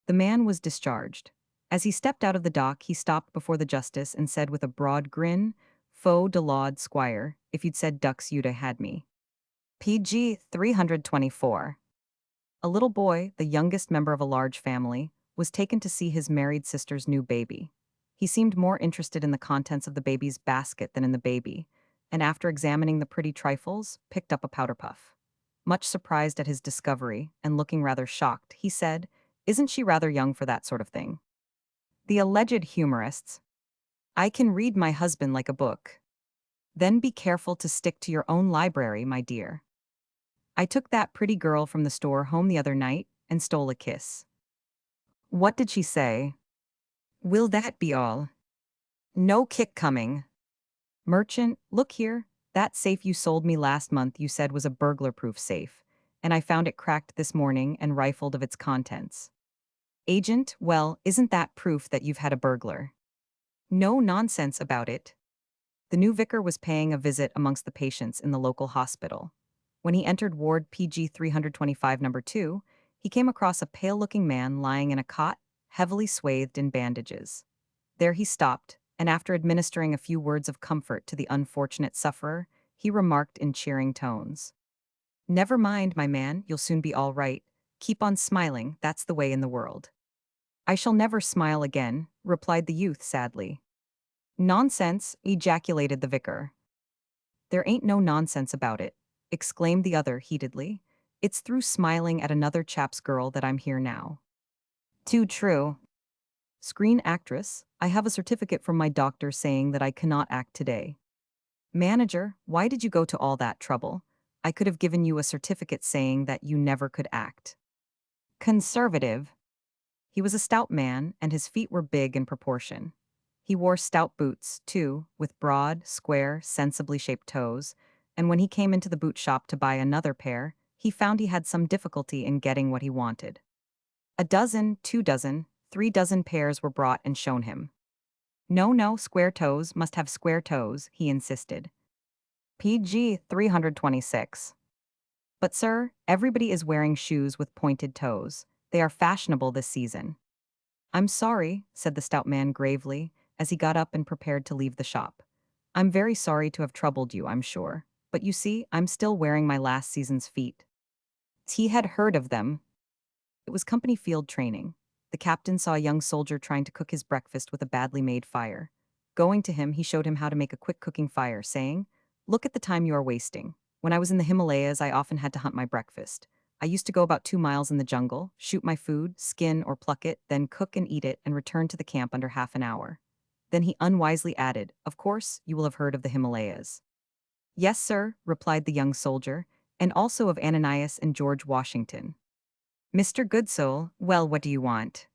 The man was discharged. As he stepped out of the dock, he stopped before the justice and said with a broad grin, "Faux de laud, squire, if you'd said ducks you'd 'a' had me." PG 324. A little boy, the youngest member of a large family, was taken to see his married sister's new baby. He seemed more interested in the contents of the baby's basket than in the baby, and after examining the pretty trifles, picked up a powder puff. Much surprised at his discovery, and looking rather shocked, he said, "Isn't she rather young for that sort of thing?" The alleged humorists. "I can read my husband like a book." "Then be careful to stick to your own library, my dear." "I took that pretty girl from the store home the other night and stole a kiss." "What did she say?" "Will that be all?" "No kick coming." Merchant, look here, that safe you sold me last month you said was a burglar-proof safe, and I found it cracked this morning and rifled of its contents. Agent, well, isn't that proof that you've had a burglar? No nonsense about it. The new vicar was paying a visit amongst the patients in the local hospital. When he entered ward PG 325 number 2, he came across a pale-looking man lying in a cot, heavily swathed in bandages. There he stopped, and after administering a few words of comfort to the unfortunate sufferer, he remarked in cheering tones, "Never mind, my man, you'll soon be all right. Keep on smiling, that's the way in the world." "I shall never smile again," replied the youth sadly. "Nonsense," ejaculated the vicar. "There ain't no nonsense about it," exclaimed the other heatedly. "It's through smiling at another chap's girl that I'm here now." "Too true." Screen actress, "I have a certificate from my doctor saying that I cannot act today." Manager, "Why did you go to all that trouble? I could have given you a certificate saying that you never could act." Conservative. He was a stout man, and his feet were big in proportion. He wore stout boots, too, with broad, square, sensibly shaped toes, and when he came into the boot shop to buy another pair, he found he had some difficulty in getting what he wanted. A dozen, 2 dozen, 3 dozen pairs were brought and shown him. "No, no, square toes must have square toes," he insisted. PG 326. "But sir, everybody is wearing shoes with pointed toes. They are fashionable this season." "I'm sorry," said the stout man gravely, as he got up and prepared to leave the shop. "I'm very sorry to have troubled you, I'm sure. but you see, I'm still wearing my last season's feet. He had heard of them. It was company field training. The captain saw a young soldier trying to cook his breakfast with a badly made fire. Going to him, he showed him how to make a quick cooking fire, saying, "Look at the time you are wasting. When I was in the Himalayas, I often had to hunt my breakfast. I used to go about 2 miles in the jungle, shoot my food, skin or pluck it, then cook and eat it, and return to the camp under half an hour." Then he unwisely added, "Of course, you will have heard of the Himalayas." "Yes, sir," replied the young soldier, "and also of Ananias and George Washington." "Mr. Goodsoul, well, what do you want?"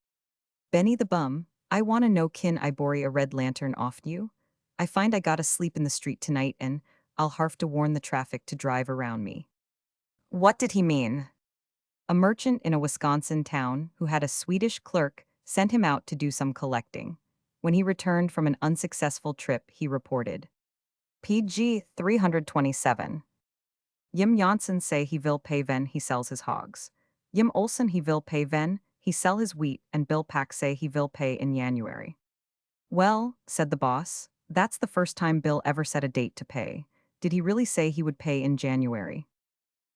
"Benny the bum, I wanna know kin I borry a red lantern off you? I find I gotta sleep in the street tonight and I'll harf to warn the traffic to drive around me." What did he mean? A merchant in a Wisconsin town who had a Swedish clerk sent him out to do some collecting. When he returned from an unsuccessful trip, he reported, PG 327. Jim Janssen say he will pay ven he sells his hogs. Jim Olsen he will pay ven he sell his wheat, and Bill Pack say he will pay in January. "Well," said the boss, "that's the first time Bill ever set a date to pay. Did he really say he would pay in January?"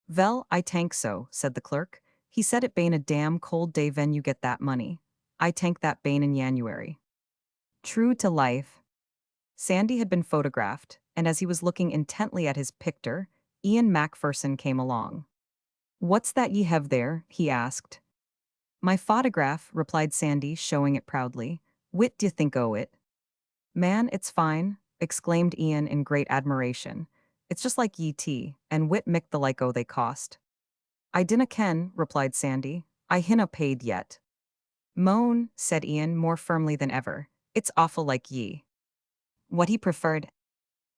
"Vel, I tank so," said the clerk. "He said it bane a damn cold day ven you get that money. I tank that bane in January." True to life. Sandy had been photographed, and as he was looking intently at his picture, Ian Macpherson came along. "What's that ye have there?" he asked. "My photograph," replied Sandy, showing it proudly. "Wit d'ye think o' it?" "Man, it's fine," exclaimed Ian in great admiration. "It's just like ye tea, and wit mick the like o' they cost." "I dinna ken," replied Sandy. "I hinna paid yet." "Moan," said Ian more firmly than ever. "It's awful like ye." "What he preferred."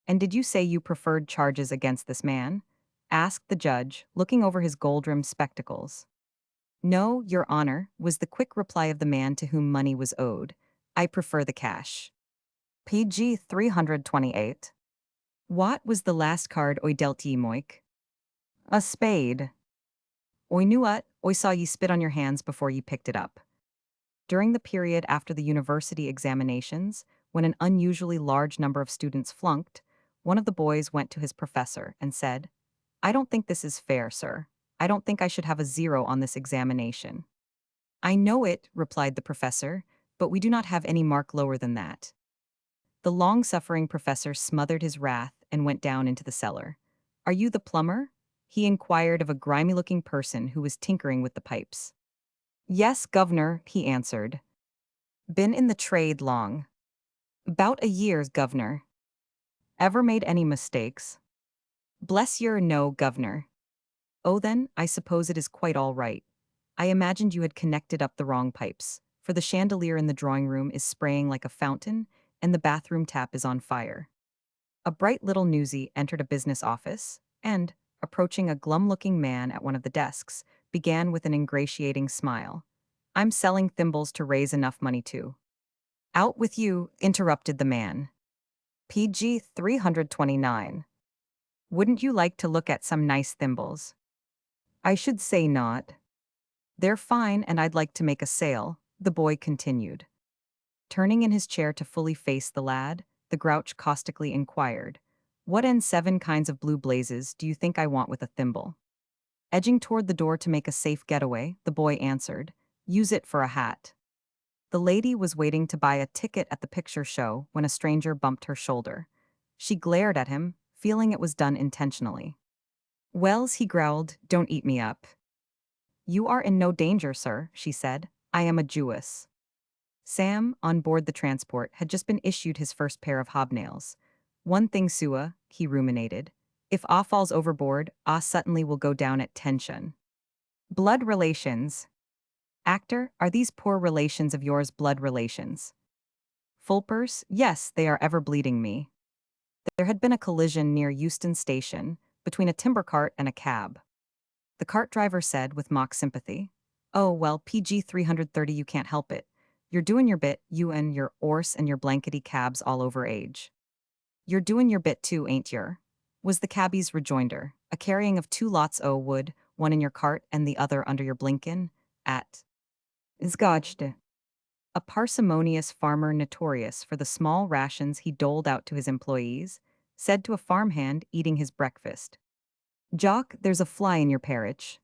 "And did you say you preferred charges against this man?" asked the judge, looking over his gold-rimmed spectacles. "No, Your Honor," was the quick reply of the man to whom money was owed. "I prefer the cash." PG 328. What was the last card oi dealt ye, Moik? "A spade." "Oi knew what, oi saw ye spit on your hands before ye picked it up." During the period after the university examinations, when an unusually large number of students flunked, one of the boys went to his professor and said, "I don't think this is fair, sir. I don't think I should have a 0 on this examination." "I know it," replied the professor, "but we do not have any mark lower than that." The long-suffering professor smothered his wrath and went down into the cellar. "Are you the plumber?" he inquired of a grimy-looking person who was tinkering with the pipes. "Yes, governor," he answered. "Been in the trade long?" "'Bout a year, governor." "Ever made any mistakes?" "Bless yer, no, governor." "Oh then, I suppose it is quite all right. I imagined you had connected up the wrong pipes, for the chandelier in the drawing room is spraying like a fountain, and the bathroom tap is on fire." A bright little newsie entered a business office, and, approaching a glum-looking man at one of the desks, began with an ingratiating smile. "I'm selling thimbles to raise enough money to—" "Out with you," interrupted the man. PG 329. "Wouldn't you like to look at some nice thimbles?" "I should say not." "They're fine, and I'd like to make a sale," the boy continued. Turning in his chair to fully face the lad, the grouch caustically inquired, "What N7 kinds of blue blazes do you think I want with a thimble?" Edging toward the door to make a safe getaway, the boy answered, "Use it for a hat." The lady was waiting to buy a ticket at the picture show when a stranger bumped her shoulder. She glared at him, feeling it was done intentionally. "Wells," he growled, "don't eat me up." "You are in no danger, sir," she said. "I am a Jewess." Sam, on board the transport, had just been issued his first pair of hobnails. "One thing, Sua," he ruminated. "If Ah falls overboard, Ah suddenly will go down at tension." Blood relations. Actor, are these poor relations of yours blood relations? Fulpers, yes, they are ever bleeding me. There had been a collision near Euston Station, between a timber cart and a cab. The cart driver said with mock sympathy, "Oh, well, PG 330, you can't help it. You're doing your bit, you and your 'orse and your blankety cabs all over age." "You're doing your bit too, ain't yer?" was the cabbie's rejoinder, "a carrying of 2 lots o' wood, one in your cart and the other under your blinkin', at Zgajde." A parsimonious farmer notorious for the small rations he doled out to his employees, said to a farmhand eating his breakfast. "Jock, there's a fly in your parritch."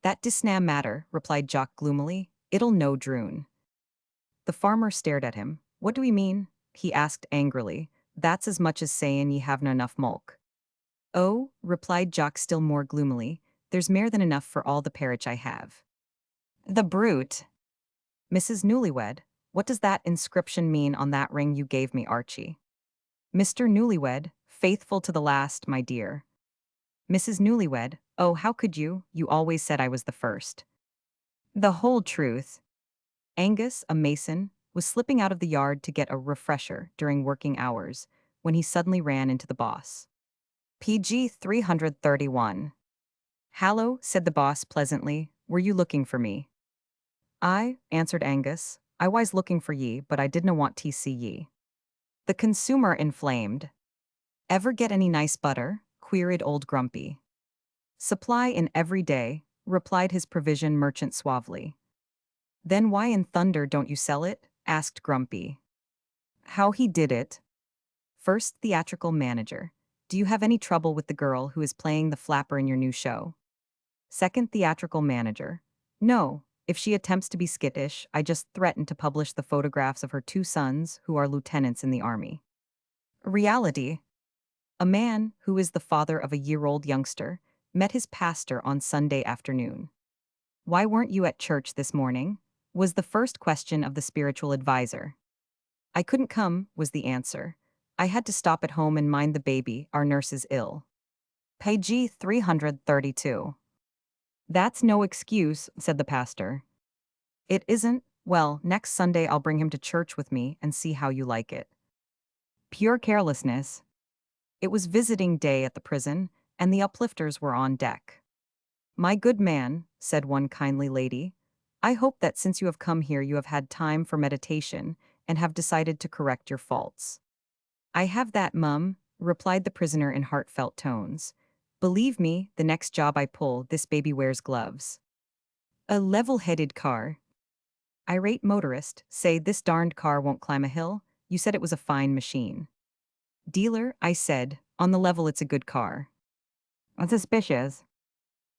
"That disna matter," replied Jock gloomily. "It'll no droon." The farmer stared at him. "What do we mean?" he asked angrily. "That's as much as sayin' ye havena enough mulk." "Oh," replied Jock still more gloomily, "there's mair than enough for all the parritch I have." "The brute!" "Mrs. Newlywed, what does that inscription mean on that ring you gave me, Archie?" "Mr. Newlywed, faithful to the last, my dear." "Mrs. Newlywed, oh, how could you? You always said I was the first." "The whole truth." Angus, a mason, was slipping out of the yard to get a refresher during working hours when he suddenly ran into the boss. PG 331. "Hallo," said the boss pleasantly, "were you looking for me?" "I," answered Angus, "I was looking for ye, but I didna want to see ye." The consumer inflamed. "Ever get any nice butter?" queried old Grumpy. "Supply in every day," replied his provision merchant suavely. "Then why in thunder don't you sell it?" asked Grumpy. How he did it. First theatrical manager. "Do you have any trouble with the girl who is playing the flapper in your new show?" Second theatrical manager. "No. If she attempts to be skittish, I just threaten to publish the photographs of her two sons who are lieutenants in the army." Reality. A man, who is the father of a year-old youngster, met his pastor on Sunday afternoon. "Why weren't you at church this morning?" was the first question of the spiritual advisor. "I couldn't come," was the answer. "I had to stop at home and mind the baby, our nurse is ill." Page 332. "That's no excuse," said the pastor. "It isn't? Well, next Sunday I'll bring him to church with me and see how you like it." Pure carelessness. It was visiting day at the prison, and the uplifters were on deck. "My good man," said one kindly lady, "I hope that since you have come here you have had time for meditation and have decided to correct your faults." "I have that, mum," replied the prisoner in heartfelt tones. "Believe me, the next job I pull, this baby wears gloves." A level-headed car. Irate motorist, say this darned car won't climb a hill? You said it was a fine machine. Dealer, I said, on the level it's a good car. Unsuspicious.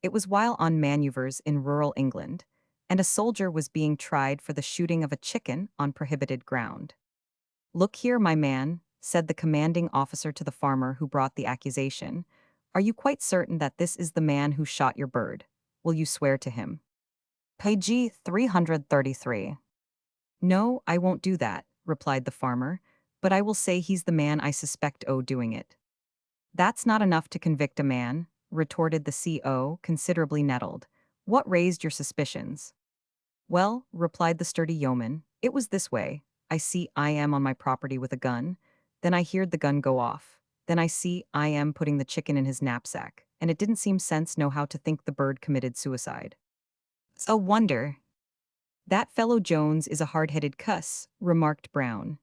It was while on maneuvers in rural England, and a soldier was being tried for the shooting of a chicken on prohibited ground. "Look here, my man," said the commanding officer to the farmer who brought the accusation. "Are you quite certain that this is the man who shot your bird? Will you swear to him?" Page 333. "No, I won't do that," replied the farmer, "but I will say he's the man I suspect o' doing it." "That's not enough to convict a man," retorted the CO, considerably nettled. "What raised your suspicions?" "Well," replied the sturdy yeoman, "it was this way. I see I am on my property with a gun. Then I heard the gun go off. Then I see I am putting the chicken in his knapsack, and it didn't seem sense no how to think the bird committed suicide." "It's a wonder." "That fellow Jones is a hard-headed cuss," remarked Brown.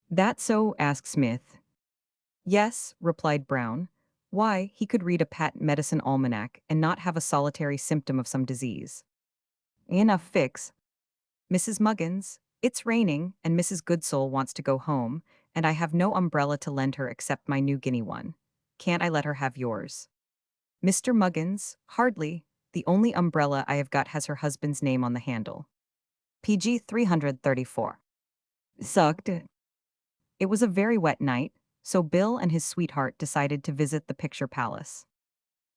"That so?" asked Smith. "Yes," replied Brown. "Why, he could read a patent medicine almanac and not have a solitary symptom of some disease." "Enough fix." "Mrs. Muggins, it's raining, and Mrs. Goodsoul wants to go home, and I have no umbrella to lend her except my new guinea one. Can't I let her have yours?" "Mr. Muggins, hardly. The only umbrella I have got has her husband's name on the handle." PG 334. Sucked. It was a very wet night, so Bill and his sweetheart decided to visit the picture palace.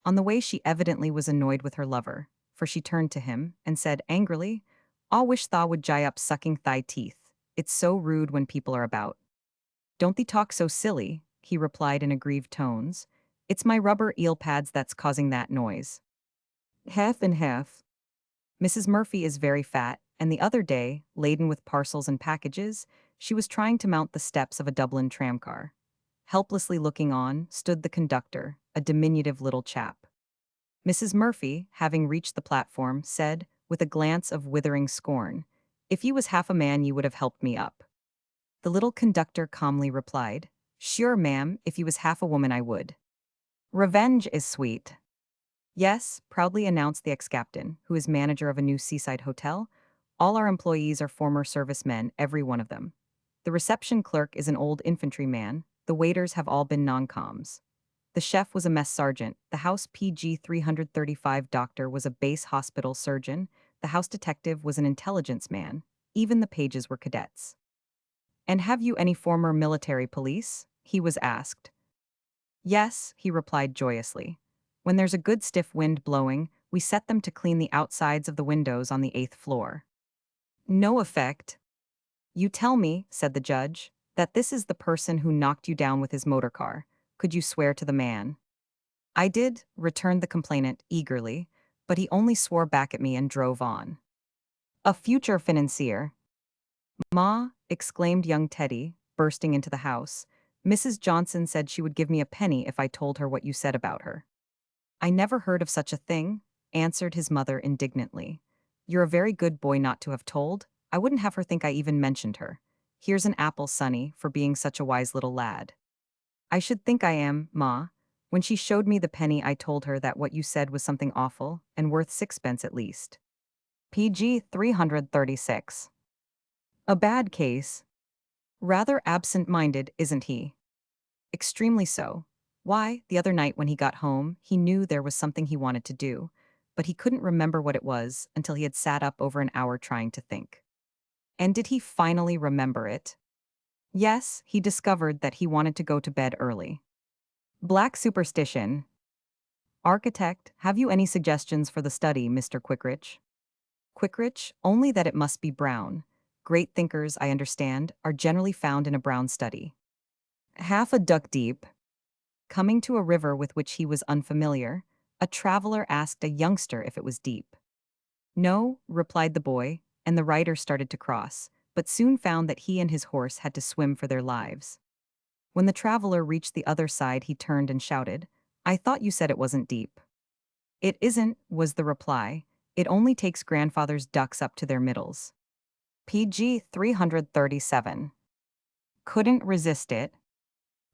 On the way, she evidently was annoyed with her lover, for she turned to him and said angrily, "Aw wish thaw would jye up sucking thy teeth. It's so rude when people are about." "Don't thee talk so silly," he replied in aggrieved tones. "It's my rubber eel pads that's causing that noise." Half and half. Mrs. Murphy is very fat, and the other day, laden with parcels and packages, she was trying to mount the steps of a Dublin tramcar. Helplessly looking on stood the conductor, a diminutive little chap. Mrs. Murphy, having reached the platform, said, with a glance of withering scorn, "If you was half a man you would have helped me up." The little conductor calmly replied, "Sure, ma'am, if you was half a woman I would." Revenge is sweet. "Yes," proudly announced the ex-captain, who is manager of a new seaside hotel. "All our employees are former servicemen, every one of them. The reception clerk is an old infantryman, the The waiters have all been non-coms. The chef was a mess sergeant, the house PG 335 doctor was a base hospital surgeon, the house detective was an intelligence man, even the pages were cadets. And have you any former military police? He was asked. Yes, he replied joyously. When there's a good stiff wind blowing, we set them to clean the outsides of the windows on the 8th floor. No effect. You tell me, said the judge, that this is the person who knocked you down with his motor car. Could you swear to the man? I did, returned the complainant eagerly, but he only swore back at me and drove on. A future financier. Ma, exclaimed young Teddy, bursting into the house. Mrs. Johnson said she would give me a penny if I told her what you said about her. I never heard of such a thing, answered his mother indignantly. You're a very good boy not to have told. I wouldn't have her think I even mentioned her. Here's an apple, Sonny, for being such a wise little lad. I should think I am, Ma. When she showed me the penny, I told her that what you said was something awful and worth sixpence at least. PG 336. A bad case. Rather absent-minded, isn't he? Extremely so. Why, the other night when he got home, he knew there was something he wanted to do, but he couldn't remember what it was until he had sat up over an hour trying to think. And did he finally remember it? Yes, he discovered that he wanted to go to bed early. Black superstition. Architect, have you any suggestions for the study, Mr. Quickridge? Quickridge, only that it must be brown. Great thinkers, I understand, are generally found in a brown study. Half a duck deep. Coming to a river with which he was unfamiliar, a traveler asked a youngster if it was deep. No, replied the boy, and the rider started to cross, but soon found that he and his horse had to swim for their lives. When the traveler reached the other side, he turned and shouted, I thought you said it wasn't deep. It isn't, was the reply. It only takes grandfather's ducks up to their middles. PG 337. Couldn't resist it.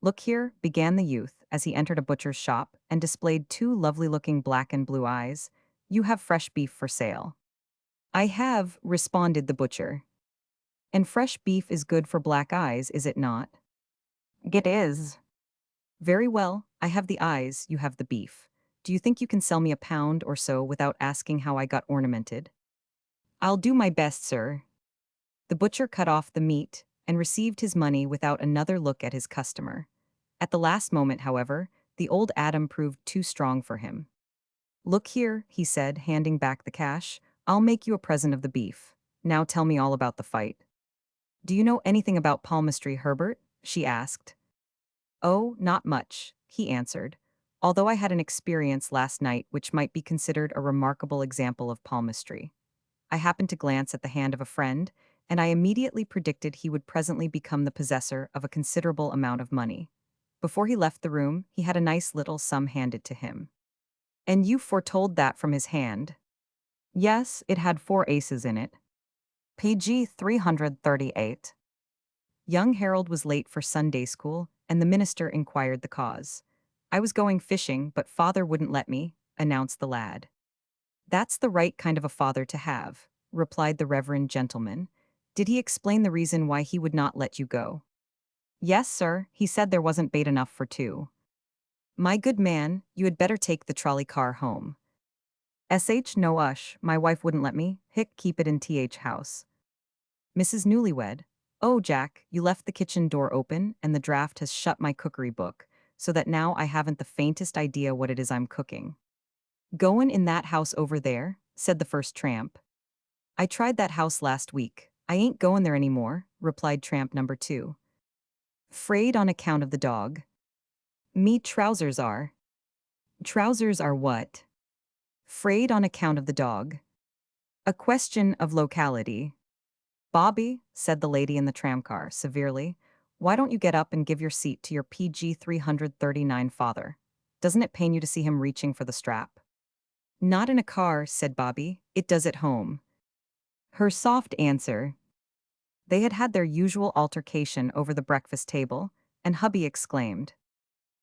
Look here, began the youth, as he entered a butcher's shop and displayed two lovely-looking black and blue eyes. You have fresh beef for sale. I have, responded the butcher. And fresh beef is good for black eyes, is it not? It is. Very well, I have the eyes, you have the beef. Do you think you can sell me a pound or so without asking how I got ornamented? I'll do my best, sir. The butcher cut off the meat and received his money without another look at his customer. At the last moment, however, the old Adam proved too strong for him. Look here, he said, handing back the cash. I'll make you a present of the beef. Now tell me all about the fight. Do you know anything about palmistry, Herbert? She asked. Oh, not much, he answered, although I had an experience last night which might be considered a remarkable example of palmistry. I happened to glance at the hand of a friend, and I immediately predicted he would presently become the possessor of a considerable amount of money. Before he left the room, he had a nice little sum handed to him. And you foretold that from his hand? Yes, it had 4 aces in it. PG 338. Young Harold was late for Sunday school, and the minister inquired the cause. I was going fishing, but father wouldn't let me, announced the lad. That's the right kind of a father to have, replied the reverend gentleman. Did he explain the reason why he would not let you go? Yes, sir, he said there wasn't bait enough for 2. My good man, you had better take the trolley car home. No ush, my wife wouldn't let me, keep it in house. Mrs. Newlywed, oh Jack, you left the kitchen door open and the draft has shut my cookery book, so that now I haven't the faintest idea what it is I'm cooking. Goin' in that house over there, said the first tramp. I tried that house last week. I ain't going there any more, replied tramp number 2. Frayed on account of the dog. Me trousers are. Trousers are what? Frayed on account of the dog. A question of locality. Bobby, said the lady in the tramcar, severely, why don't you get up and give your seat to your PG 339 father? Doesn't it pain you to see him reaching for the strap? Not in a car, said Bobby, it does at home. Her soft answer. They had had their usual altercation over the breakfast table, and hubby exclaimed,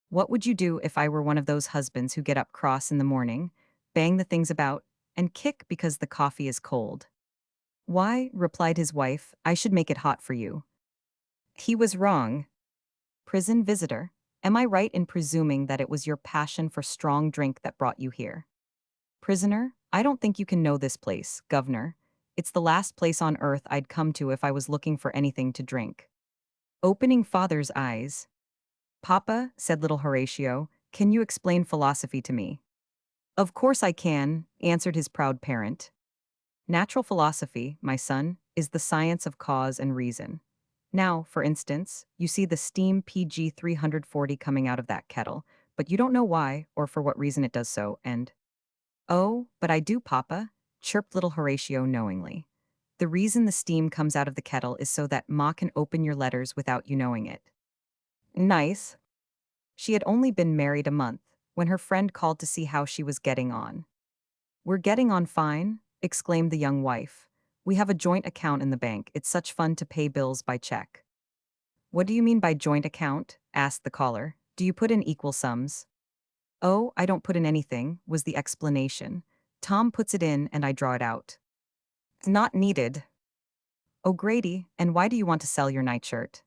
what would you do if I were one of those husbands who get up cross in the morning, bang the things about, and kick because the coffee is cold? Why, replied his wife, I should make it hot for you. He was wrong. Prison visitor, am I right in presuming that it was your passion for strong drink that brought you here? Prisoner, I don't think you can know this place, governor. It's the last place on earth I'd come to if I was looking for anything to drink. Opening father's eyes. Papa, said little Horatio, can you explain philosophy to me? Of course I can, answered his proud parent. Natural philosophy, my son, is the science of cause and reason. Now, for instance, you see the steam PG 340 coming out of that kettle, but you don't know why or for what reason it does so, and oh, but I do, Papa, chirped little Horatio knowingly. The reason the steam comes out of the kettle is so that Ma can open your letters without you knowing it. Nice. She had only been married a month when her friend called to see how she was getting on. We're getting on fine, exclaimed the young wife. We have a joint account in the bank. It's such fun to pay bills by check. What do you mean by joint account? Asked the caller. Do you put in equal sums? Oh, I don't put in anything, was the explanation. Tom puts it in and I draw it out. Not needed. Oh, Grady, and why do you want to sell your nightshirt?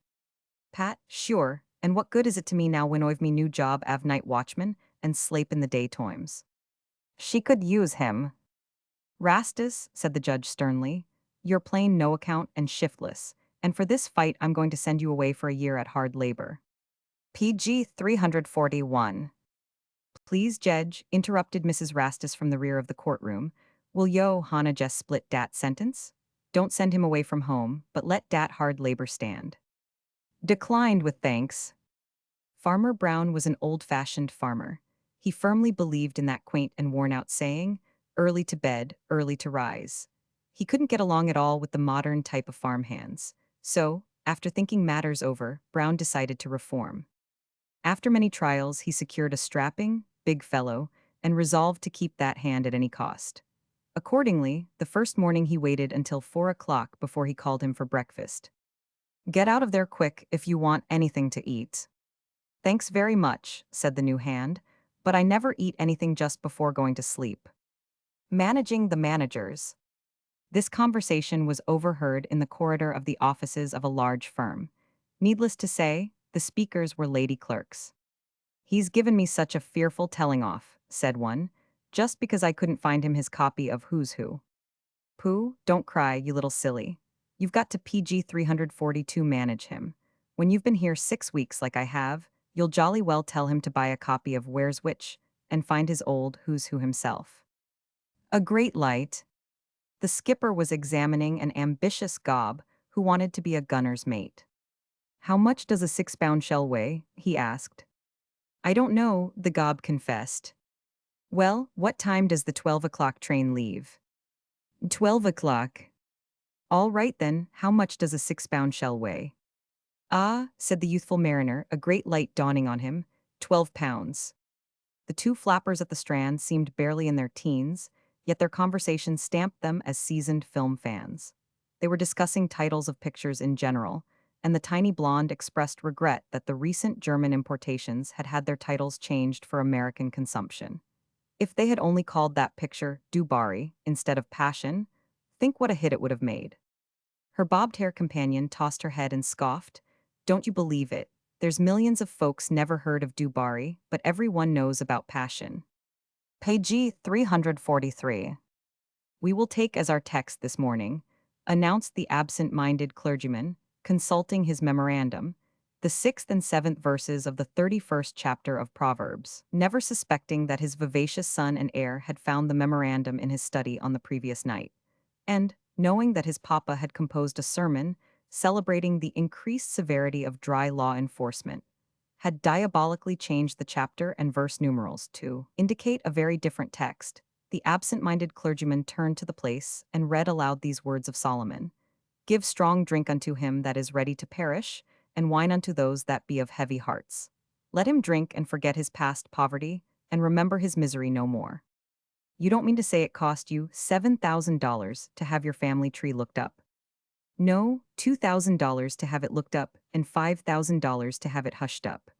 Pat, sure, and what good is it to me now when I've me new job av night watchman and slape in the daytimes? She could use him. Rastus, said the judge sternly, you're plain no account and shiftless, and for this fight I'm going to send you away for a year at hard labor. PG 341. Please, Jedge, interrupted Mrs. Rastus from the rear of the courtroom. Will yo, Hannah just split dat sentence? Don't send him away from home, but let dat hard labor stand. Declined with thanks. Farmer Brown was an old-fashioned farmer. He firmly believed in that quaint and worn-out saying, early to bed, early to rise. He couldn't get along at all with the modern type of farmhands. So, after thinking matters over, Brown decided to reform. After many trials, he secured a strapping, big fellow, and resolved to keep that hand at any cost. Accordingly, the first morning he waited until 4 o'clock before he called him for breakfast. Get out of there quick if you want anything to eat. Thanks very much, said the new hand, but I never eat anything just before going to sleep. Managing the managers. This conversation was overheard in the corridor of the offices of a large firm. Needless to say, the speakers were lady clerks. He's given me such a fearful telling off, said one, just because I couldn't find him his copy of Who's Who. Pooh, don't cry, you little silly. You've got to PG 342 manage him. When you've been here 6 weeks like I have, you'll jolly well tell him to buy a copy of Where's Which and find his old Who's Who himself. A great light. The skipper was examining an ambitious gob who wanted to be a gunner's mate. How much does a 6-pound shell weigh? He asked. I don't know, the gob confessed. Well, what time does the 12 o'clock train leave? 12 o'clock. All right then, how much does a 6-pound shell weigh? Ah, said the youthful mariner, a great light dawning on him, 12 pounds. The two flappers at the Strand seemed barely in their teens, yet their conversation stamped them as seasoned film fans. They were discussing titles of pictures in general, and the tiny blonde expressed regret that the recent German importations had had their titles changed for American consumption. If they had only called that picture Du Barry instead of Passion, think what a hit it would have made. Her bobbed-hair companion tossed her head and scoffed. Don't you believe it? There's millions of folks never heard of Du Barry, but everyone knows about Passion. Page 343. We will take as our text this morning, announced the absent-minded clergyman, consulting his memorandum, the 6th and 7th verses of the 31st chapter of Proverbs, never suspecting that his vivacious son and heir had found the memorandum in his study on the previous night, and, knowing that his papa had composed a sermon celebrating the increased severity of dry law enforcement, had diabolically changed the chapter and verse numerals to indicate a very different text. The absent-minded clergyman turned to the place and read aloud these words of Solomon. Give strong drink unto him that is ready to perish, and wine unto those that be of heavy hearts. Let him drink and forget his past poverty, and remember his misery no more. You don't mean to say it cost you $7,000 to have your family tree looked up? No, $2,000 to have it looked up, and $5,000 to have it hushed up.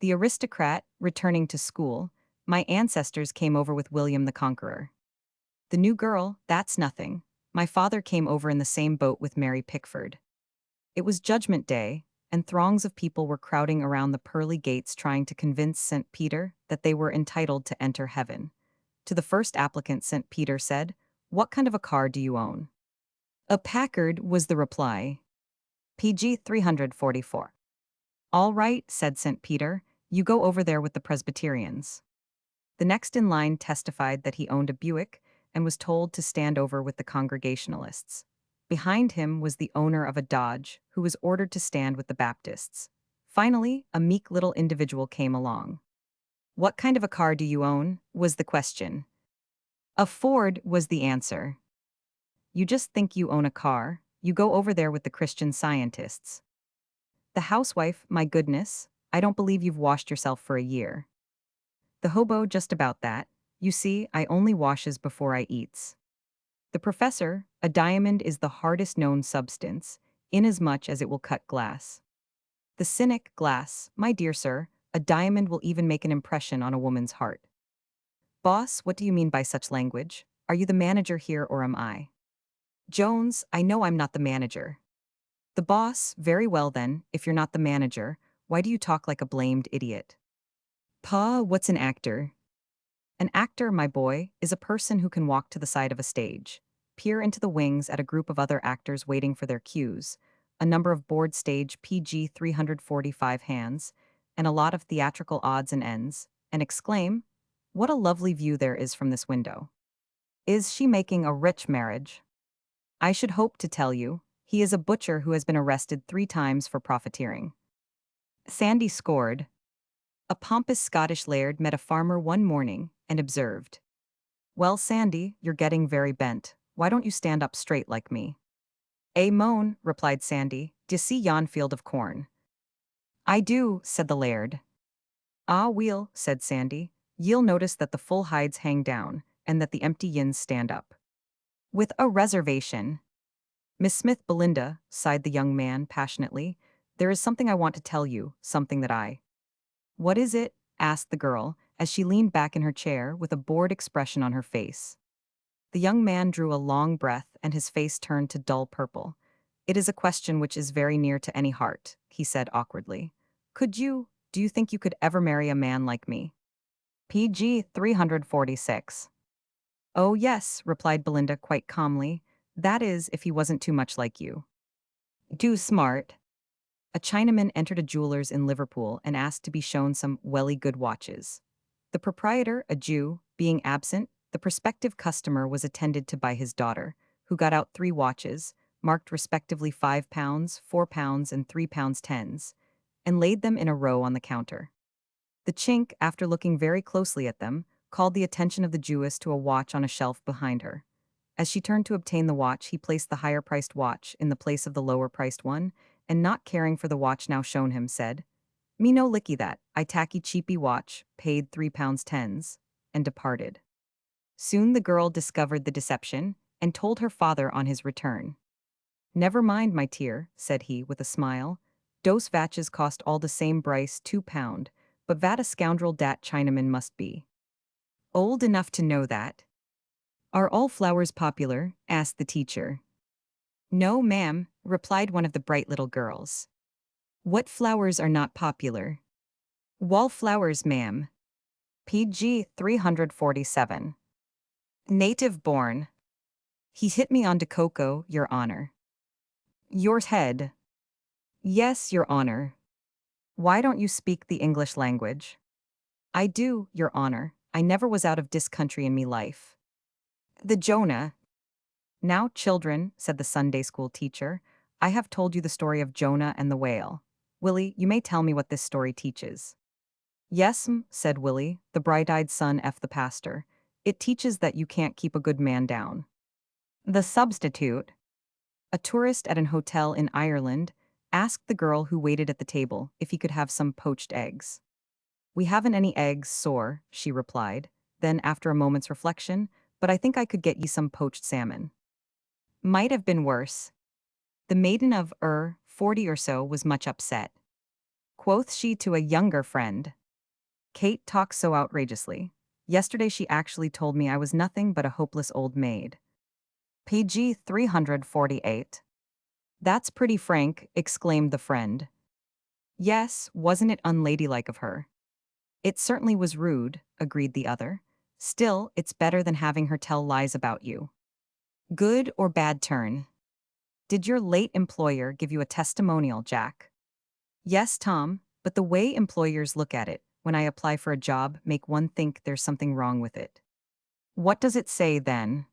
The aristocrat, returning to school, my ancestors came over with William the Conqueror. The new girl, that's nothing. My father came over in the same boat with Mary Pickford. It was Judgment Day, and throngs of people were crowding around the pearly gates trying to convince St. Peter that they were entitled to enter heaven. To the first applicant, St. Peter said, "What kind of a car do you own?" "A Packard," was the reply. PG 344. "All right," said St. Peter, "you go over there with the Presbyterians." The next in line testified that he owned a Buick and was told to stand over with the Congregationalists. Behind him was the owner of a Dodge, who was ordered to stand with the Baptists. Finally, a meek little individual came along. "What kind of a car do you own?" was the question. "A Ford," was the answer. "You just think you own a car. You go over there with the Christian Scientists." The housewife, "My goodness, I don't believe you've washed yourself for a year." The hobo, "Just about that. You see, I only washes before I eats." The professor, "A diamond is the hardest known substance, inasmuch as it will cut glass." The cynic, "Glass, my dear sir, a diamond will even make an impression on a woman's heart." "Boss, what do you mean by such language? Are you the manager here or am I?" Jones, "I know I'm not the manager." The boss, "Very well then, if you're not the manager, why do you talk like a blamed idiot?" Pa, what's an actor? An actor, my boy, is a person who can walk to the side of a stage, peer into the wings at a group of other actors waiting for their cues, a number of board stage PG 345 hands, and a lot of theatrical odds and ends, and exclaim, "What a lovely view there is from this window. Is she making a rich marriage?" I should hope to tell you, he is a butcher who has been arrested 3 times for profiteering. Sandy scored. A pompous Scottish laird met a farmer one morning and observed, "Well, Sandy, you're getting very bent. Why don't you stand up straight like me?" "Eh, moan," replied Sandy, "d'ye see yon field of corn?" "I do," said the laird. "Ah, weel," said Sandy, "ye'll notice that the full hides hang down, and that the empty yins stand up." "With a reservation." "Miss Smith Belinda," sighed the young man passionately, "there is something I want to tell you, something that I—" "What is it?" asked the girl, as she leaned back in her chair with a bored expression on her face. The young man drew a long breath and his face turned to dull purple. "It is a question which is very near to any heart," he said awkwardly. Do you think you could ever marry a man like me?" PG 346. "Oh yes," replied Belinda quite calmly. "That is, if he wasn't too much like you." "Too smart." A Chinaman entered a jeweler's in Liverpool and asked to be shown some welly good watches. The proprietor, a Jew, being absent, the prospective customer was attended to by his daughter, who got out 3 watches, marked respectively £5, £4, and £3 tens, and laid them in a row on the counter. The Chink, after looking very closely at them, called the attention of the Jewess to a watch on a shelf behind her. As she turned to obtain the watch, he placed the higher-priced watch in the place of the lower-priced one, and not caring for the watch now shown him, said, "Me no licky that, I tacky cheapy watch, paid £3 tens," and departed. Soon the girl discovered the deception, and told her father on his return. "Never mind, my dear," said he with a smile. "Dose vatches cost all the same brice £2, but vat a scoundrel dat Chinaman must be. Old enough to know that." "Are all flowers popular?" asked the teacher. "No, ma'am," replied one of the bright little girls. "What flowers are not popular?" "Wallflowers, ma'am." PG 347. Native born. "He hit me on de coco, your honor." "Your head." "Yes, your honor." "Why don't you speak the English language?" "I do, your honor. I never was out of dis country in me life." "The Jonah." "Now, children," said the Sunday school teacher, "I have told you the story of Jonah and the whale. Willie, you may tell me what this story teaches." "Yes'm," said Willie, the bright-eyed son of the pastor. "It teaches that you can't keep a good man down." The substitute. A tourist at an hotel in Ireland asked the girl who waited at the table if he could have some poached eggs. "We haven't any eggs, sore," she replied. Then, after a moment's reflection, "But I think I could get ye some poached salmon." Might have been worse. The maiden of 40 or so was much upset. Quoth she to a younger friend, "Kate talks so outrageously. Yesterday she actually told me I was nothing but a hopeless old maid." PG 348. "That's pretty frank," exclaimed the friend. Yes, wasn't it unladylike of her? It certainly was rude, agreed the other. Still, it's better than having her tell lies about you. Good or bad turn? Did your late employer give you a testimonial, Jack? Yes, Tom, but the way employers look at it when I apply for a job make one think there's something wrong with it. What does it say then?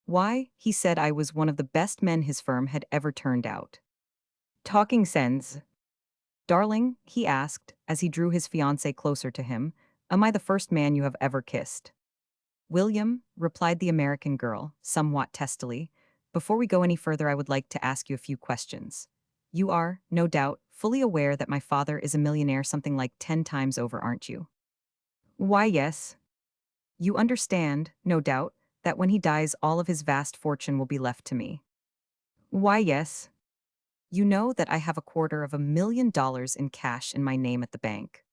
Why, he said I was one of the best men his firm had ever turned out. Talking sense. Darling, he asked, as he drew his fiancée closer to him, am I the first man you have ever kissed? William, replied the American girl, somewhat testily, before we go any further, I would like to ask you a few questions. You are, no doubt, fully aware that my father is a millionaire something like 10 times over, aren't you? Why, yes. You understand, no doubt, that when he dies, all of his vast fortune will be left to me. Why, yes. You know that I have $250,000 in cash in my name at the bank.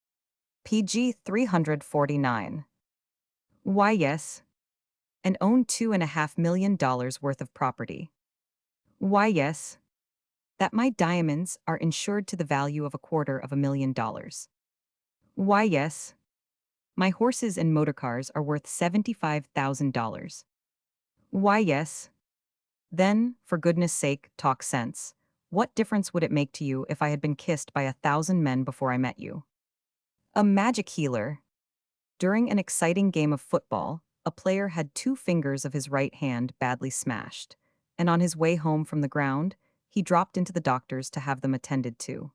PG 349. Why, yes. And own $2.5 million worth of property. Why, yes. That my diamonds are insured to the value of $250,000. Why, yes. My horses and motorcars are worth $75,000. Why, yes. Then, for goodness sake, talk sense. What difference would it make to you if I had been kissed by 1,000 men before I met you? A magic healer. During an exciting game of football, a player had 2 fingers of his right hand badly smashed, and on his way home from the ground, he dropped into the doctor's to have them attended to.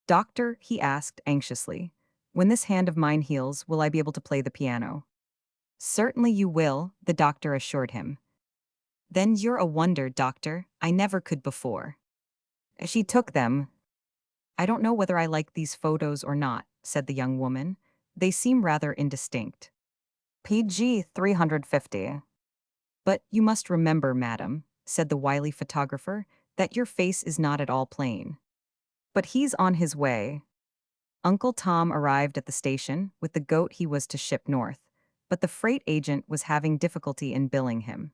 Doctor, he asked anxiously, when this hand of mine heals, will I be able to play the piano? Certainly you will, the doctor assured him. Then you're a wonder, doctor, I never could before. She took them. I don't know whether I like these photos or not, said the young woman. They seem rather indistinct. PG 350. But you must remember, madam, said the wily photographer, that your face is not at all plain. But he's on his way. Uncle Tom arrived at the station with the goat he was to ship north, but the freight agent was having difficulty in billing him.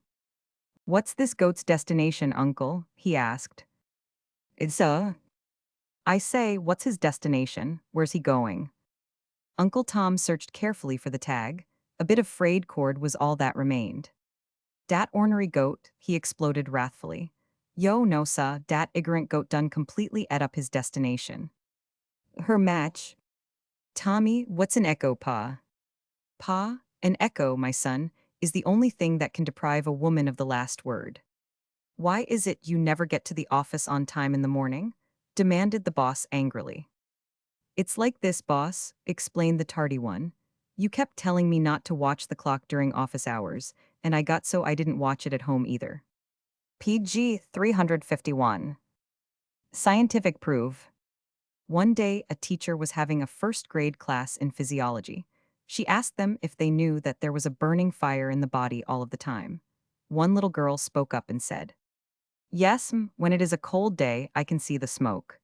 What's this goat's destination, uncle? He asked. It's I say, what's his destination? Where's he going? Uncle Tom searched carefully for the tag. A bit of frayed cord was all that remained. Dat ornery goat, he exploded wrathfully. Yo no sa, dat ignorant goat done completely ate up his destination. Her match. Tommy, what's an echo, pa? Pa, an echo, my son, is the only thing that can deprive a woman of the last word. Why is it you never get to the office on time in the morning? Demanded the boss angrily. It's like this, boss, explained the tardy one. You kept telling me not to watch the clock during office hours, and I got so I didn't watch it at home either. PG 351. Scientific proof. One day, a teacher was having a first-grade class in physiology. She asked them if they knew that there was a burning fire in the body all of the time. One little girl spoke up and said, Yes, when it is a cold day, I can see the smoke.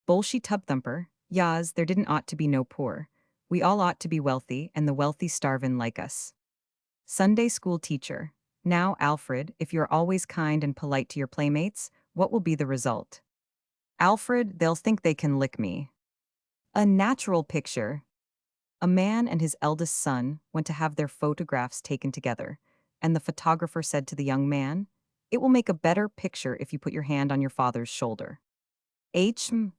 Bolshy tub thumper, yas, there didn't ought to be no poor. We all ought to be wealthy, and the wealthy starvin' like us. Sunday school teacher. Now, Alfred, if you're always kind and polite to your playmates, what will be the result? Alfred, they'll think they can lick me. A natural picture. A man and his eldest son went to have their photographs taken together, and the photographer said to the young man, It will make a better picture if you put your hand on your father's shoulder.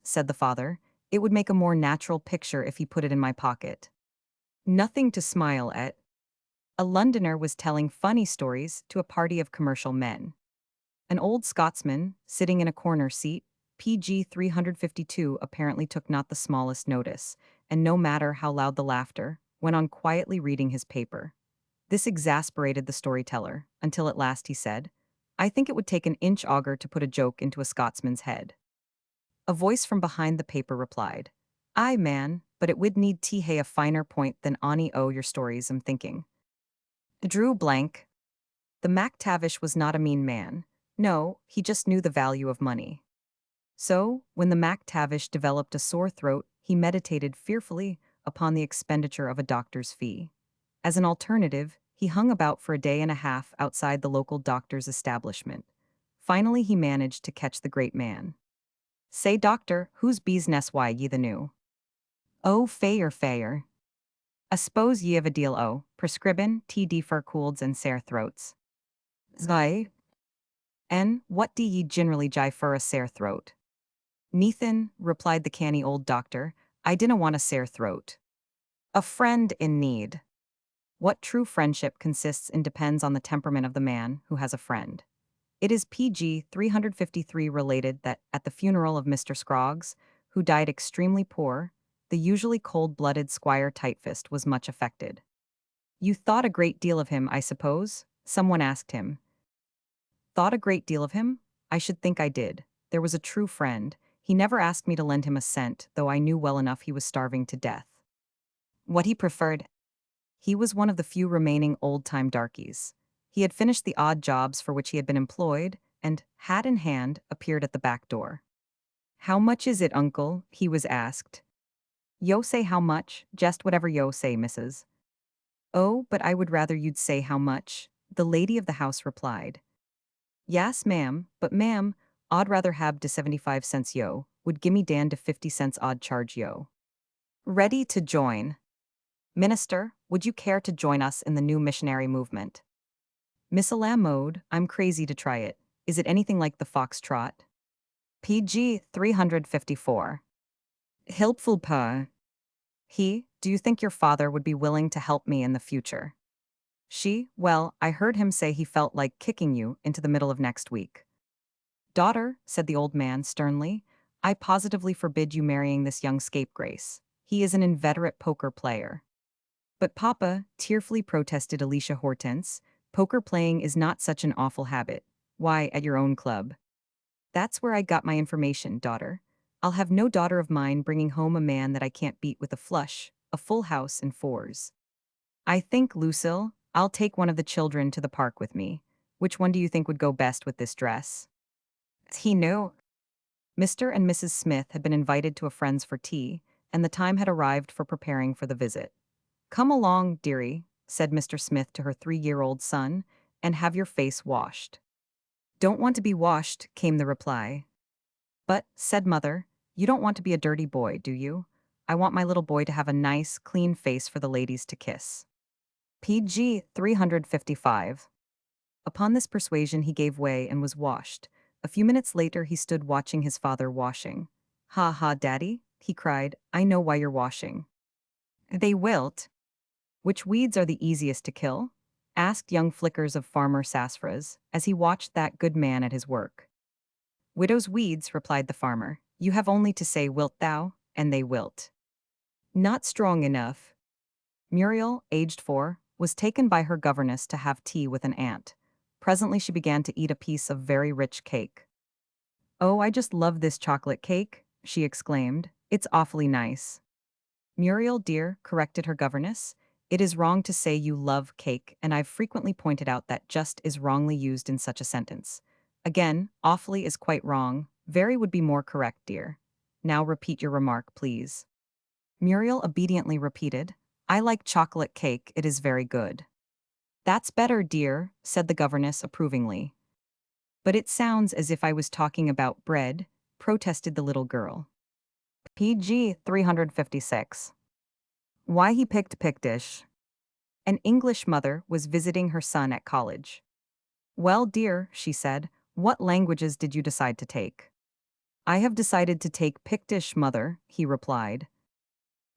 Said the father, it would make a more natural picture if he put it in my pocket. Nothing to smile at. A Londoner was telling funny stories to a party of commercial men. An old Scotsman, sitting in a corner seat, PG 352, apparently took not the smallest notice, and no matter how loud the laughter, went on quietly reading his paper. This exasperated the storyteller, until at last he said, I think it would take an inch auger to put a joke into a Scotsman's head. A voice from behind the paper replied, Aye, man, but it would need to hae a finer point than ony o your stories, I'm thinking. Drew blank. The MacTavish was not a mean man. No, he just knew the value of money. So, when the MacTavish developed a sore throat, he meditated fearfully upon the expenditure of a doctor's fee. As an alternative, he hung about for a day and a half outside the local doctor's establishment. Finally, he managed to catch the great man. Say doctor, whose business why ye the new? Oh, fair. I suppose ye have a deal prescribin, TD for colds and sore throats. Zai. And what do ye generally jie for a sore throat? Nathan, replied the canny old doctor, I dinna want a sore throat. A friend in need. What true friendship consists in depends on the temperament of the man who has a friend. It is PG 353 related that at the funeral of Mr. Scroggs, who died extremely poor, the usually cold-blooded Squire Tightfist was much affected. You thought a great deal of him, I suppose? Someone asked him. Thought a great deal of him? I should think I did. There was a true friend. He never asked me to lend him a cent, though I knew well enough he was starving to death. What he preferred? He was one of the few remaining old-time darkies. He had finished the odd jobs for which he had been employed, and, hat in hand, appeared at the back door. How much is it, uncle? He was asked. Yo say how much, just whatever yo say, missus. Oh, but I would rather you'd say how much, the lady of the house replied. Yes, ma'am, but ma'am, I'd rather have de 75 cents yo, would gimme Dan de 50 cents odd charge yo. Ready to join. Minister, would you care to join us in the new missionary movement? Miss Mode, I'm crazy to try it. Is it anything like the foxtrot? PG 354. Helpful pa. Do you think your father would be willing to help me in the future? Well, I heard him say he felt like kicking you into the middle of next week. Daughter, said the old man sternly, I positively forbid you marrying this young scapegrace. He is an inveterate poker player. But Papa, tearfully protested Alicia Hortense, poker playing is not such an awful habit. Why, at your own club. That's where I got my information, daughter. I'll have no daughter of mine bringing home a man that I can't beat with a flush, a full house and fours. I think, Lucille, I'll take one of the children to the park with me. Which one do you think would go best with this dress? He knew. Mr. and Mrs. Smith had been invited to a friend's for tea, and the time had arrived for preparing for the visit. Come along, dearie, said Mr. Smith to her 3-year-old son, and have your face washed. Don't want to be washed, came the reply. But, said mother, you don't want to be a dirty boy, do you? I want my little boy to have a nice, clean face for the ladies to kiss. PG 355. Upon this persuasion he gave way and was washed. A few minutes later he stood watching his father washing. Ha ha, Daddy, he cried, I know why you're washing. They wilt. Which weeds are the easiest to kill? Asked young Flickers of Farmer Sassafras, as he watched that good man at his work. Widow's weeds, replied the farmer. You have only to say wilt thou, and they wilt. Not strong enough. Muriel, aged 4, was taken by her governess to have tea with an aunt. Presently she began to eat a piece of very rich cake. Oh, I just love this chocolate cake, she exclaimed. It's awfully nice. Muriel, dear, corrected her governess, it is wrong to say you love cake, and I've frequently pointed out that just is wrongly used in such a sentence. Again, awfully is quite wrong. Very would be more correct, dear. Now repeat your remark, please. Muriel obediently repeated, I like chocolate cake, it is very good. That's better, dear, said the governess approvingly. But it sounds as if I was talking about bread, protested the little girl. PG 356. Why he picked Pictish. An English mother was visiting her son at college. Well, dear, she said, what languages did you decide to take? I have decided to take Pictish, mother, he replied.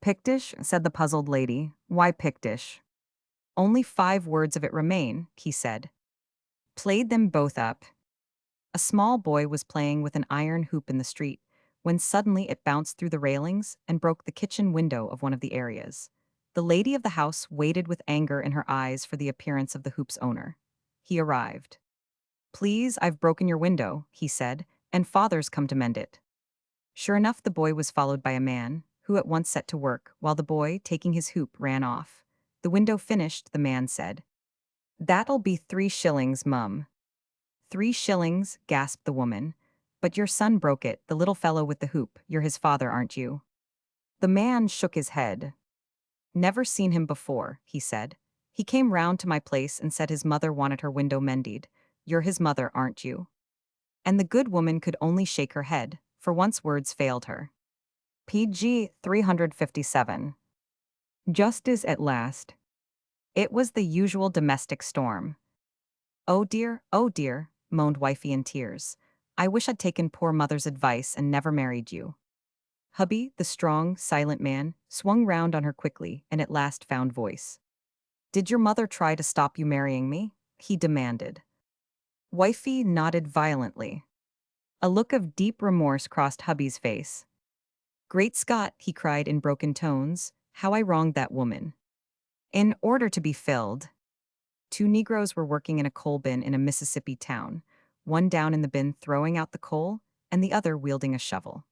Pictish, said the puzzled lady. Why Pictish? Only 5 words of it remain, he said. Played them both up. A small boy was playing with an iron hoop in the street, when suddenly it bounced through the railings and broke the kitchen window of one of the areas. The lady of the house waited with anger in her eyes for the appearance of the hoop's owner. He arrived. Please, I've broken your window, he said, and father's come to mend it. Sure enough, the boy was followed by a man, who at once set to work, while the boy, taking his hoop, ran off. The window finished, the man said. That'll be 3 shillings, mum. 3 shillings, gasped the woman. But your son broke it, the little fellow with the hoop. You're his father, aren't you? The man shook his head. Never seen him before, he said. He came round to my place and said his mother wanted her window mended. You're his mother, aren't you? And the good woman could only shake her head, For once words failed her. PG 357. Justice at last. It was the usual domestic storm. Oh dear, moaned wifey in tears. I wish I'd taken poor mother's advice and never married you. Hubby, the strong, silent man, swung round on her quickly and at last found voice. Did your mother try to stop you marrying me? He demanded. Wifey nodded violently. A look of deep remorse crossed hubby's face. Great Scott, he cried in broken tones, how I wronged that woman. In order to be filled. Two Negroes were working in a coal bin in a Mississippi town, one down in the bin throwing out the coal, and the other wielding a shovel.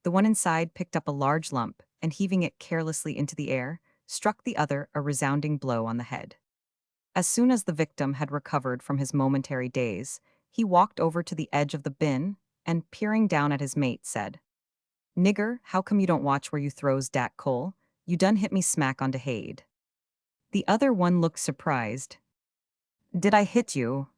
The one inside picked up a large lump and, heaving it carelessly into the air, struck the other a resounding blow on the head. As soon as the victim had recovered from his momentary daze, he walked over to the edge of the bin and, peering down at his mate, said, Nigger, how come you don't watch where you throws dat coal? You done hit me smack on de head. The other one looked surprised. Did I hit you?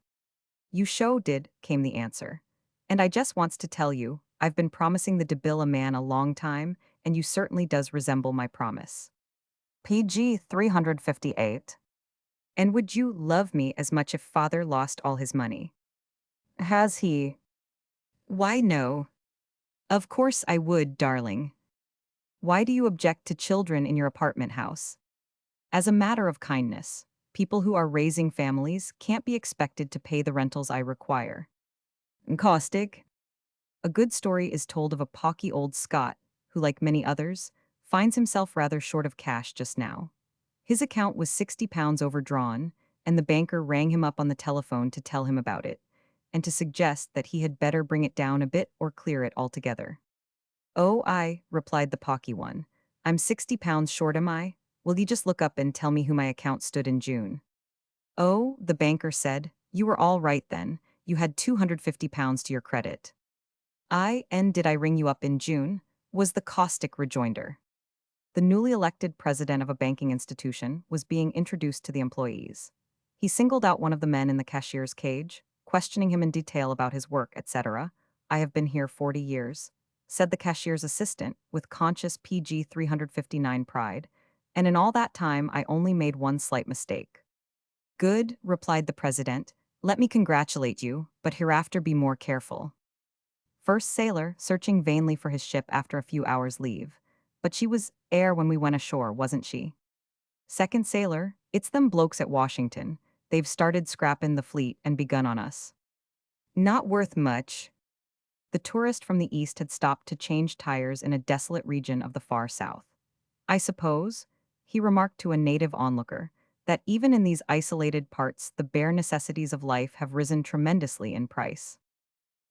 You sho did, came the answer. And I just wants to tell you, I've been promising the debil a man a long time, and you certainly does resemble my promise. PG 358. And would you love me as much if father lost all his money? Has he? Why no. Of course I would, darling. Why do you object to children in your apartment house? As a matter of kindness, people who are raising families can't be expected to pay the rentals I require. Caustic. A good story is told of a pocky old Scot who, like many others, finds himself rather short of cash just now. His account was £60 overdrawn, and the banker rang him up on the telephone to tell him about it, and to suggest that he had better bring it down a bit or clear it altogether. Oh, I, replied the pocky one. I'm £60 short, am I? Will you just look up and tell me who my account stood in June? Oh, the banker said, you were all right then. You had £250 to your credit. And did I ring you up in June? Was the caustic rejoinder. The newly elected president of a banking institution was being introduced to the employees. He singled out one of the men in the cashier's cage, questioning him in detail about his work, etc. I have been here 40 years, said the cashier's assistant with conscious PG 359 pride, and in all that time I only made one slight mistake. Good, replied the president. Let me congratulate you, but hereafter be more careful. First sailor, searching vainly for his ship after a few hours' leave. But she was air when we went ashore, wasn't she? Second sailor, it's them blokes at Washington. They've started scrappin' the fleet and begun on us. Not worth much. The tourist from the east had stopped to change tires in a desolate region of the far south. I suppose, he remarked to a native onlooker, that even in these isolated parts the bare necessities of life have risen tremendously in price.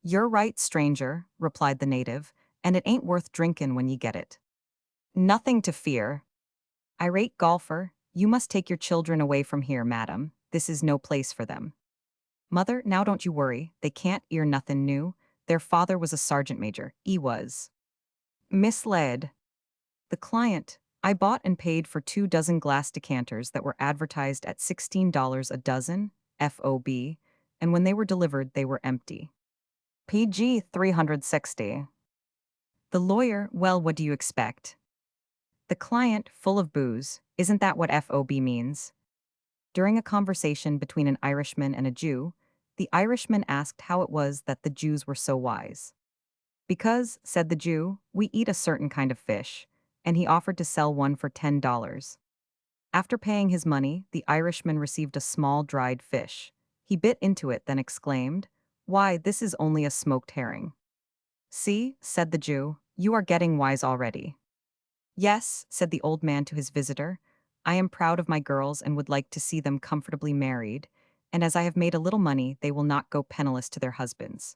You're right, stranger, replied the native, and it ain't worth drinkin' when ye get it. Nothing to fear. Irate golfer, you must take your children away from here, madam. This is no place for them. Mother, now don't you worry, they can't ear nothin' new. Their father was a sergeant major, he was. Misled. The client, I bought and paid for 2 dozen glass decanters that were advertised at $16 a dozen, FOB, and when they were delivered they were empty. PG 360. The lawyer, well, what do you expect? The client, full of booze, isn't that what FOB means? During a conversation between an Irishman and a Jew, the Irishman asked how it was that the Jews were so wise. Because, said the Jew, we eat a certain kind of fish, and he offered to sell one for $10. After paying his money, the Irishman received a small dried fish. He bit into it, then exclaimed, Why, this is only a smoked herring. See, said the Jew, you are getting wise already. Yes, said the old man to his visitor, I am proud of my girls and would like to see them comfortably married, and as I have made a little money, they will not go penniless to their husbands.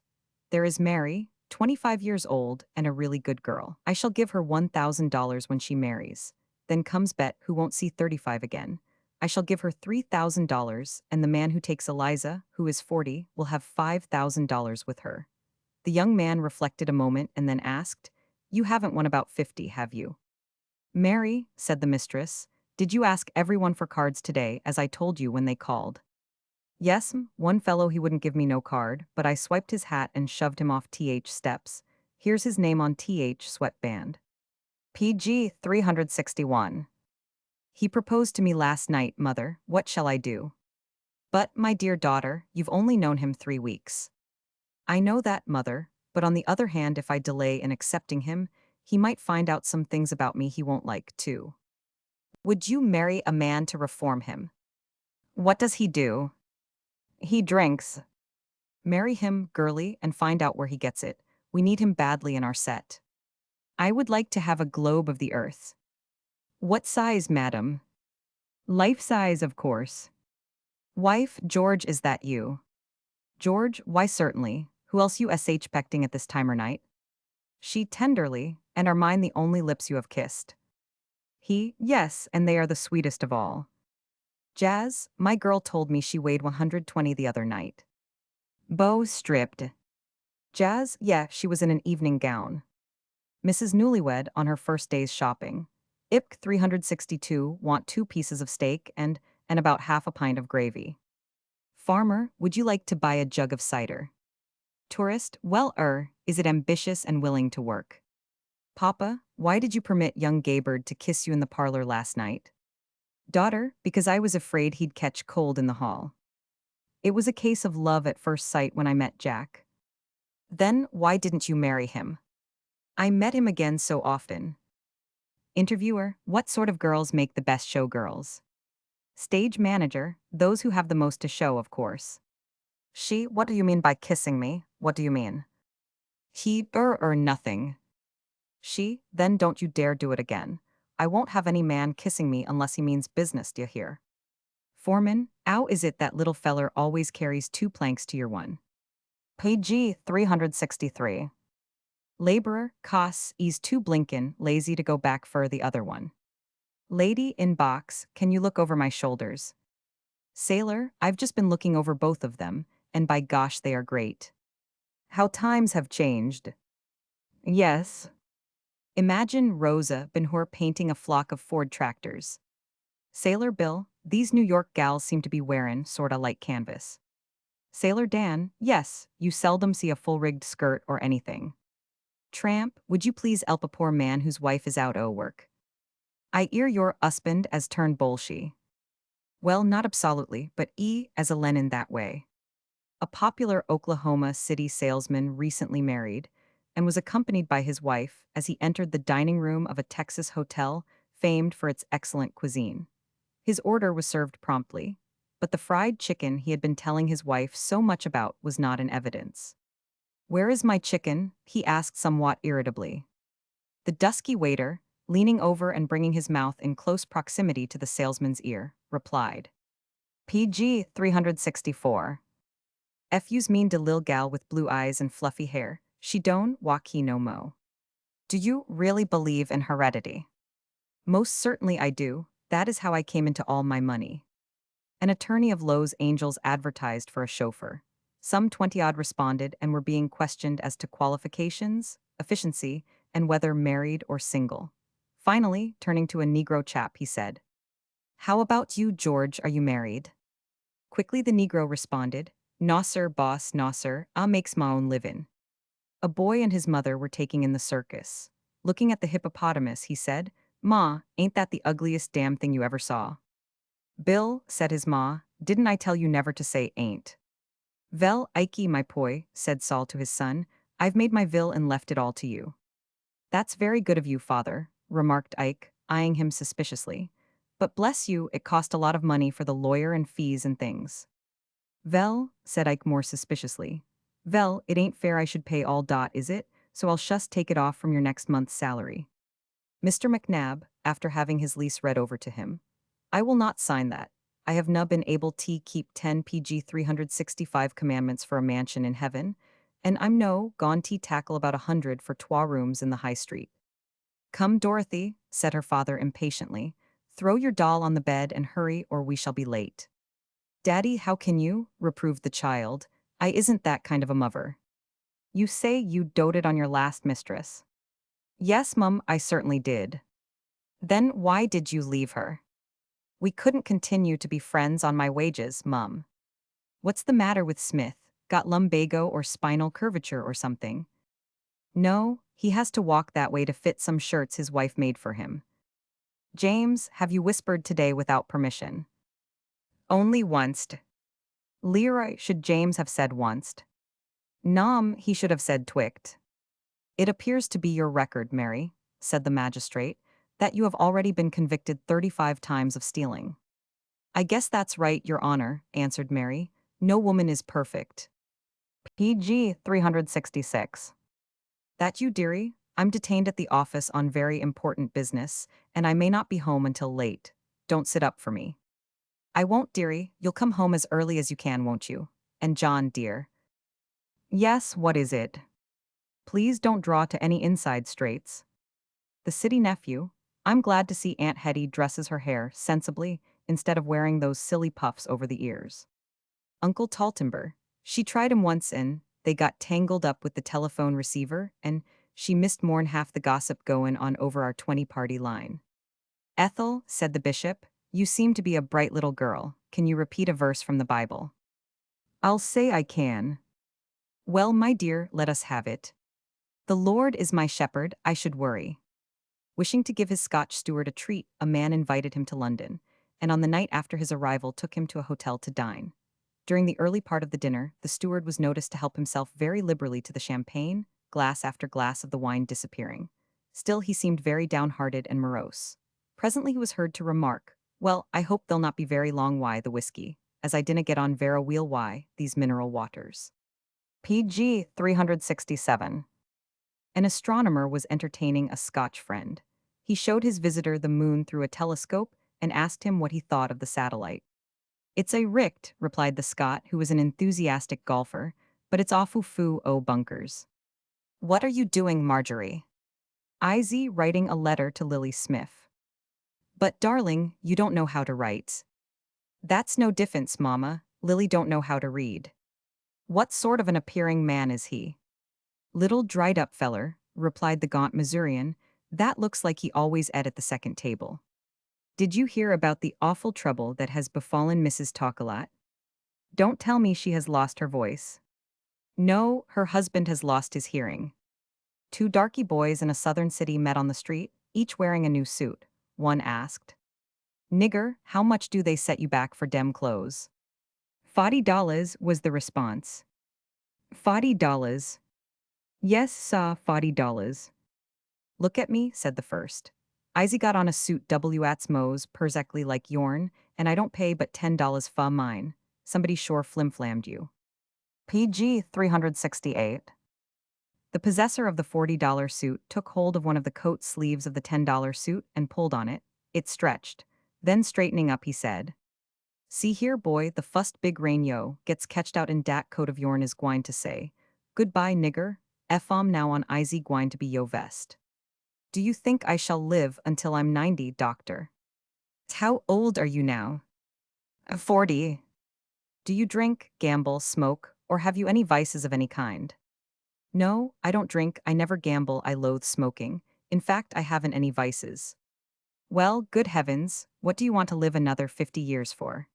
There is Mary, 25 years old, and a really good girl. I shall give her $1,000 when she marries. Then comes Bet, who won't see 35 again. I shall give her $3,000, and the man who takes Eliza, who is 40, will have $5,000 with her. The young man reflected a moment and then asked, You haven't won about 50, have you? Mary, said the mistress, did you ask everyone for cards today, as I told you when they called? Yes, one fellow he wouldn't give me no card, but I swiped his hat and shoved him off th steps. Here's his name on TH sweatband. PG 361. He proposed to me last night, mother. What shall I do? But, my dear daughter, you've only known him 3 weeks. I know that, mother, but on the other hand, if I delay in accepting him, he might find out some things about me he won't like, too. Would you marry a man to reform him? What does he do? He drinks. Marry him, girly, and find out where he gets it. We need him badly in our set. I would like to have a globe of the earth. What size, madam? Life size, of course. Wife, George, is that you? George, why certainly. Who else you pecting at this time or night? She tenderly, and are mine the only lips you have kissed? He, yes, and they are the sweetest of all. Jazz, my girl told me she weighed 120 the other night. Beau stripped. Jazz, yeah, she was in an evening gown. Mrs. Newlywed on her first day's shopping. IPC 362 want 2 pieces of steak and about half a pint of gravy. Farmer, would you like to buy a jug of cider? Tourist, well, is it ambitious and willing to work? Papa, why did you permit young Gaybird to kiss you in the parlor last night? Daughter, because I was afraid he'd catch cold in the hall. It was a case of love at first sight when I met Jack. Then, why didn't you marry him? I met him again so often. Interviewer, what sort of girls make the best show girls? Stage manager, those who have the most to show, of course. She, what do you mean by kissing me? What do you mean? He, nothing. She, then don't you dare do it again. I won't have any man kissing me unless he means business, d'ye hear? Foreman, 'ow is it that little feller always carries 2 planks to your one? PG 363. Laborer, costs, ease 2 blinkin', lazy to go back fur the other one. Lady in box, can you look over my shoulders? Sailor, I've just been looking over both of them, and by gosh they are great. How times have changed. Yes. Imagine Rosa Ben-Hur painting a flock of Ford tractors. Sailor Bill, these New York gals seem to be wearin' sorta like canvas. Sailor Dan, yes, you seldom see a full-rigged skirt or anything. Tramp, would you please help a poor man whose wife is out o' work? I 'ear your husband as turned bolshy. Well, not absolutely, but as a Lenin that way. A popular Oklahoma City salesman recently married and was accompanied by his wife as he entered the dining room of a Texas hotel famed for its excellent cuisine. His order was served promptly, but the fried chicken he had been telling his wife so much about was not in evidence. Where is my chicken? He asked somewhat irritably. The dusky waiter, leaning over and bringing his mouth in close proximity to the salesman's ear, replied. PG 364. Fuse mean de lil gal with blue eyes and fluffy hair. She don't walk he no mo. Do you really believe in heredity? Most certainly I do. That is how I came into all my money. An attorney of Lowe's Angels advertised for a chauffeur. Some 20-odd responded and were being questioned as to qualifications, efficiency, and whether married or single. Finally, turning to a Negro chap, he said, "How about you, George, are you married?" Quickly the Negro responded, "Naw sir, boss, naw sir, I makes my own livin'." A boy and his mother were taking in the circus. Looking at the hippopotamus, he said, "Ma, ain't that the ugliest damn thing you ever saw?" "Bill," said his ma, "didn't I tell you never to say ain't?" "Vel, Ikey, my boy," said Saul to his son, "I've made my vil and left it all to you." "That's very good of you, father," remarked Ike, eyeing him suspiciously. "But bless you, it cost a lot of money for the lawyer and fees and things." "Vel," said Ike more suspiciously. "Vel, it ain't fair I should pay all dot, is it? So I'll just take it off from your next month's salary." Mr. McNabb, after having his lease read over to him, "I will not sign that. I have na been able to keep 10 PG 365 commandments for a mansion in heaven, and I'm no gone to tackle about 100 for 2 rooms in the high street." "Come, Dorothy," said her father impatiently. "Throw your doll on the bed and hurry or we shall be late." "Daddy, how can you?" reproved the child. "I isn't that kind of a mother." "You say you doted on your last mistress." "Yes, Mum, I certainly did." "Then why did you leave her?" "We couldn't continue to be friends on my wages, Mum." "What's the matter with Smith? Got lumbago or spinal curvature or something?" No, he has to walk that way to fit some shirts his wife made for him. James, have you whispered today without permission? Only once. Leroy, should James have said once? Nom, he should have said twict. It appears to be your record, Mary, said the magistrate, that you have already been convicted 35 times of stealing. I guess that's right, Your Honor, answered Mary. No woman is perfect. PG 366. That you, dearie? I'm detained at the office on very important business, and I may not be home until late. Don't sit up for me. I won't, dearie. You'll come home as early as you can, won't you? And John, dear. Yes, what is it? Please don't draw to any inside straits. The city nephew. I'm glad to see Aunt Hetty dresses her hair sensibly instead of wearing those silly puffs over the ears. Uncle Taltimber. She tried him once and they got tangled up with the telephone receiver and she missed more'n half the gossip goin' on over our 20-party line. Ethel, said the bishop, you seem to be a bright little girl. Can you repeat a verse from the Bible? I'll say I can. Well, my dear, let us have it. The Lord is my shepherd, I should worry. Wishing to give his Scotch steward a treat, a man invited him to London, and on the night after his arrival took him to a hotel to dine. During the early part of the dinner, the steward was noticed to help himself very liberally to the champagne, glass after glass of the wine disappearing. Still, he seemed very downhearted and morose. Presently he was heard to remark, well, I hope they'll not be very long why the whiskey, as I dinna get on vera weel why, these mineral waters. PG 367. An astronomer was entertaining a Scotch friend. He showed his visitor the moon through a telescope and asked him what he thought of the satellite. It's a richt, replied the Scot, who was an enthusiastic golfer, but it's awfoo foo o bunkers. What are you doing, Marjorie? Izzy writing a letter to Lily Smith. But darling, you don't know how to write. That's no difference, Mama. Lily don't know how to read. What sort of an appearing man is he? Little dried-up feller, replied the gaunt Missourian. That looks like he always ate at the second table. Did you hear about the awful trouble that has befallen Mrs. Talkalat? Don't tell me she has lost her voice. No, her husband has lost his hearing. Two darky boys in a southern city met on the street, each wearing a new suit. One asked, Nigger, how much do they set you back for dem clothes? $40 was the response. $40. Yes, saw $40. Look at me, said the first. Izzy got on a suit W ats Mo's perfectly like yourn, and I don't pay but $10 fa mine. Somebody sure flimflammed you. PG 368. The possessor of the $40 suit took hold of one of the coat sleeves of the $10 suit and pulled on it. It stretched. Then straightening up, he said, See here, boy, the fust big rain yo gets catched out in dat coat of yourn is gwine to say, Goodbye, nigger, F-om now on Izzy gwine to be yo vest. Do you think I shall live until I'm 90, doctor? How old are you now? 40. Do you drink, gamble, smoke, or have you any vices of any kind? No, I don't drink, I never gamble, I loathe smoking. In fact, I haven't any vices. Well, good heavens, what do you want to live another 50 years for?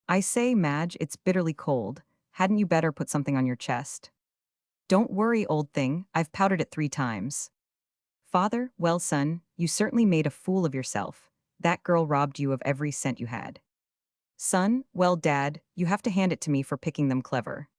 I say, Madge, it's bitterly cold. Hadn't you better put something on your chest? Don't worry, old thing, I've powdered it 3 times. Father, well, son, you certainly made a fool of yourself. That girl robbed you of every cent you had. Son, well, Dad, you have to hand it to me for picking them clever.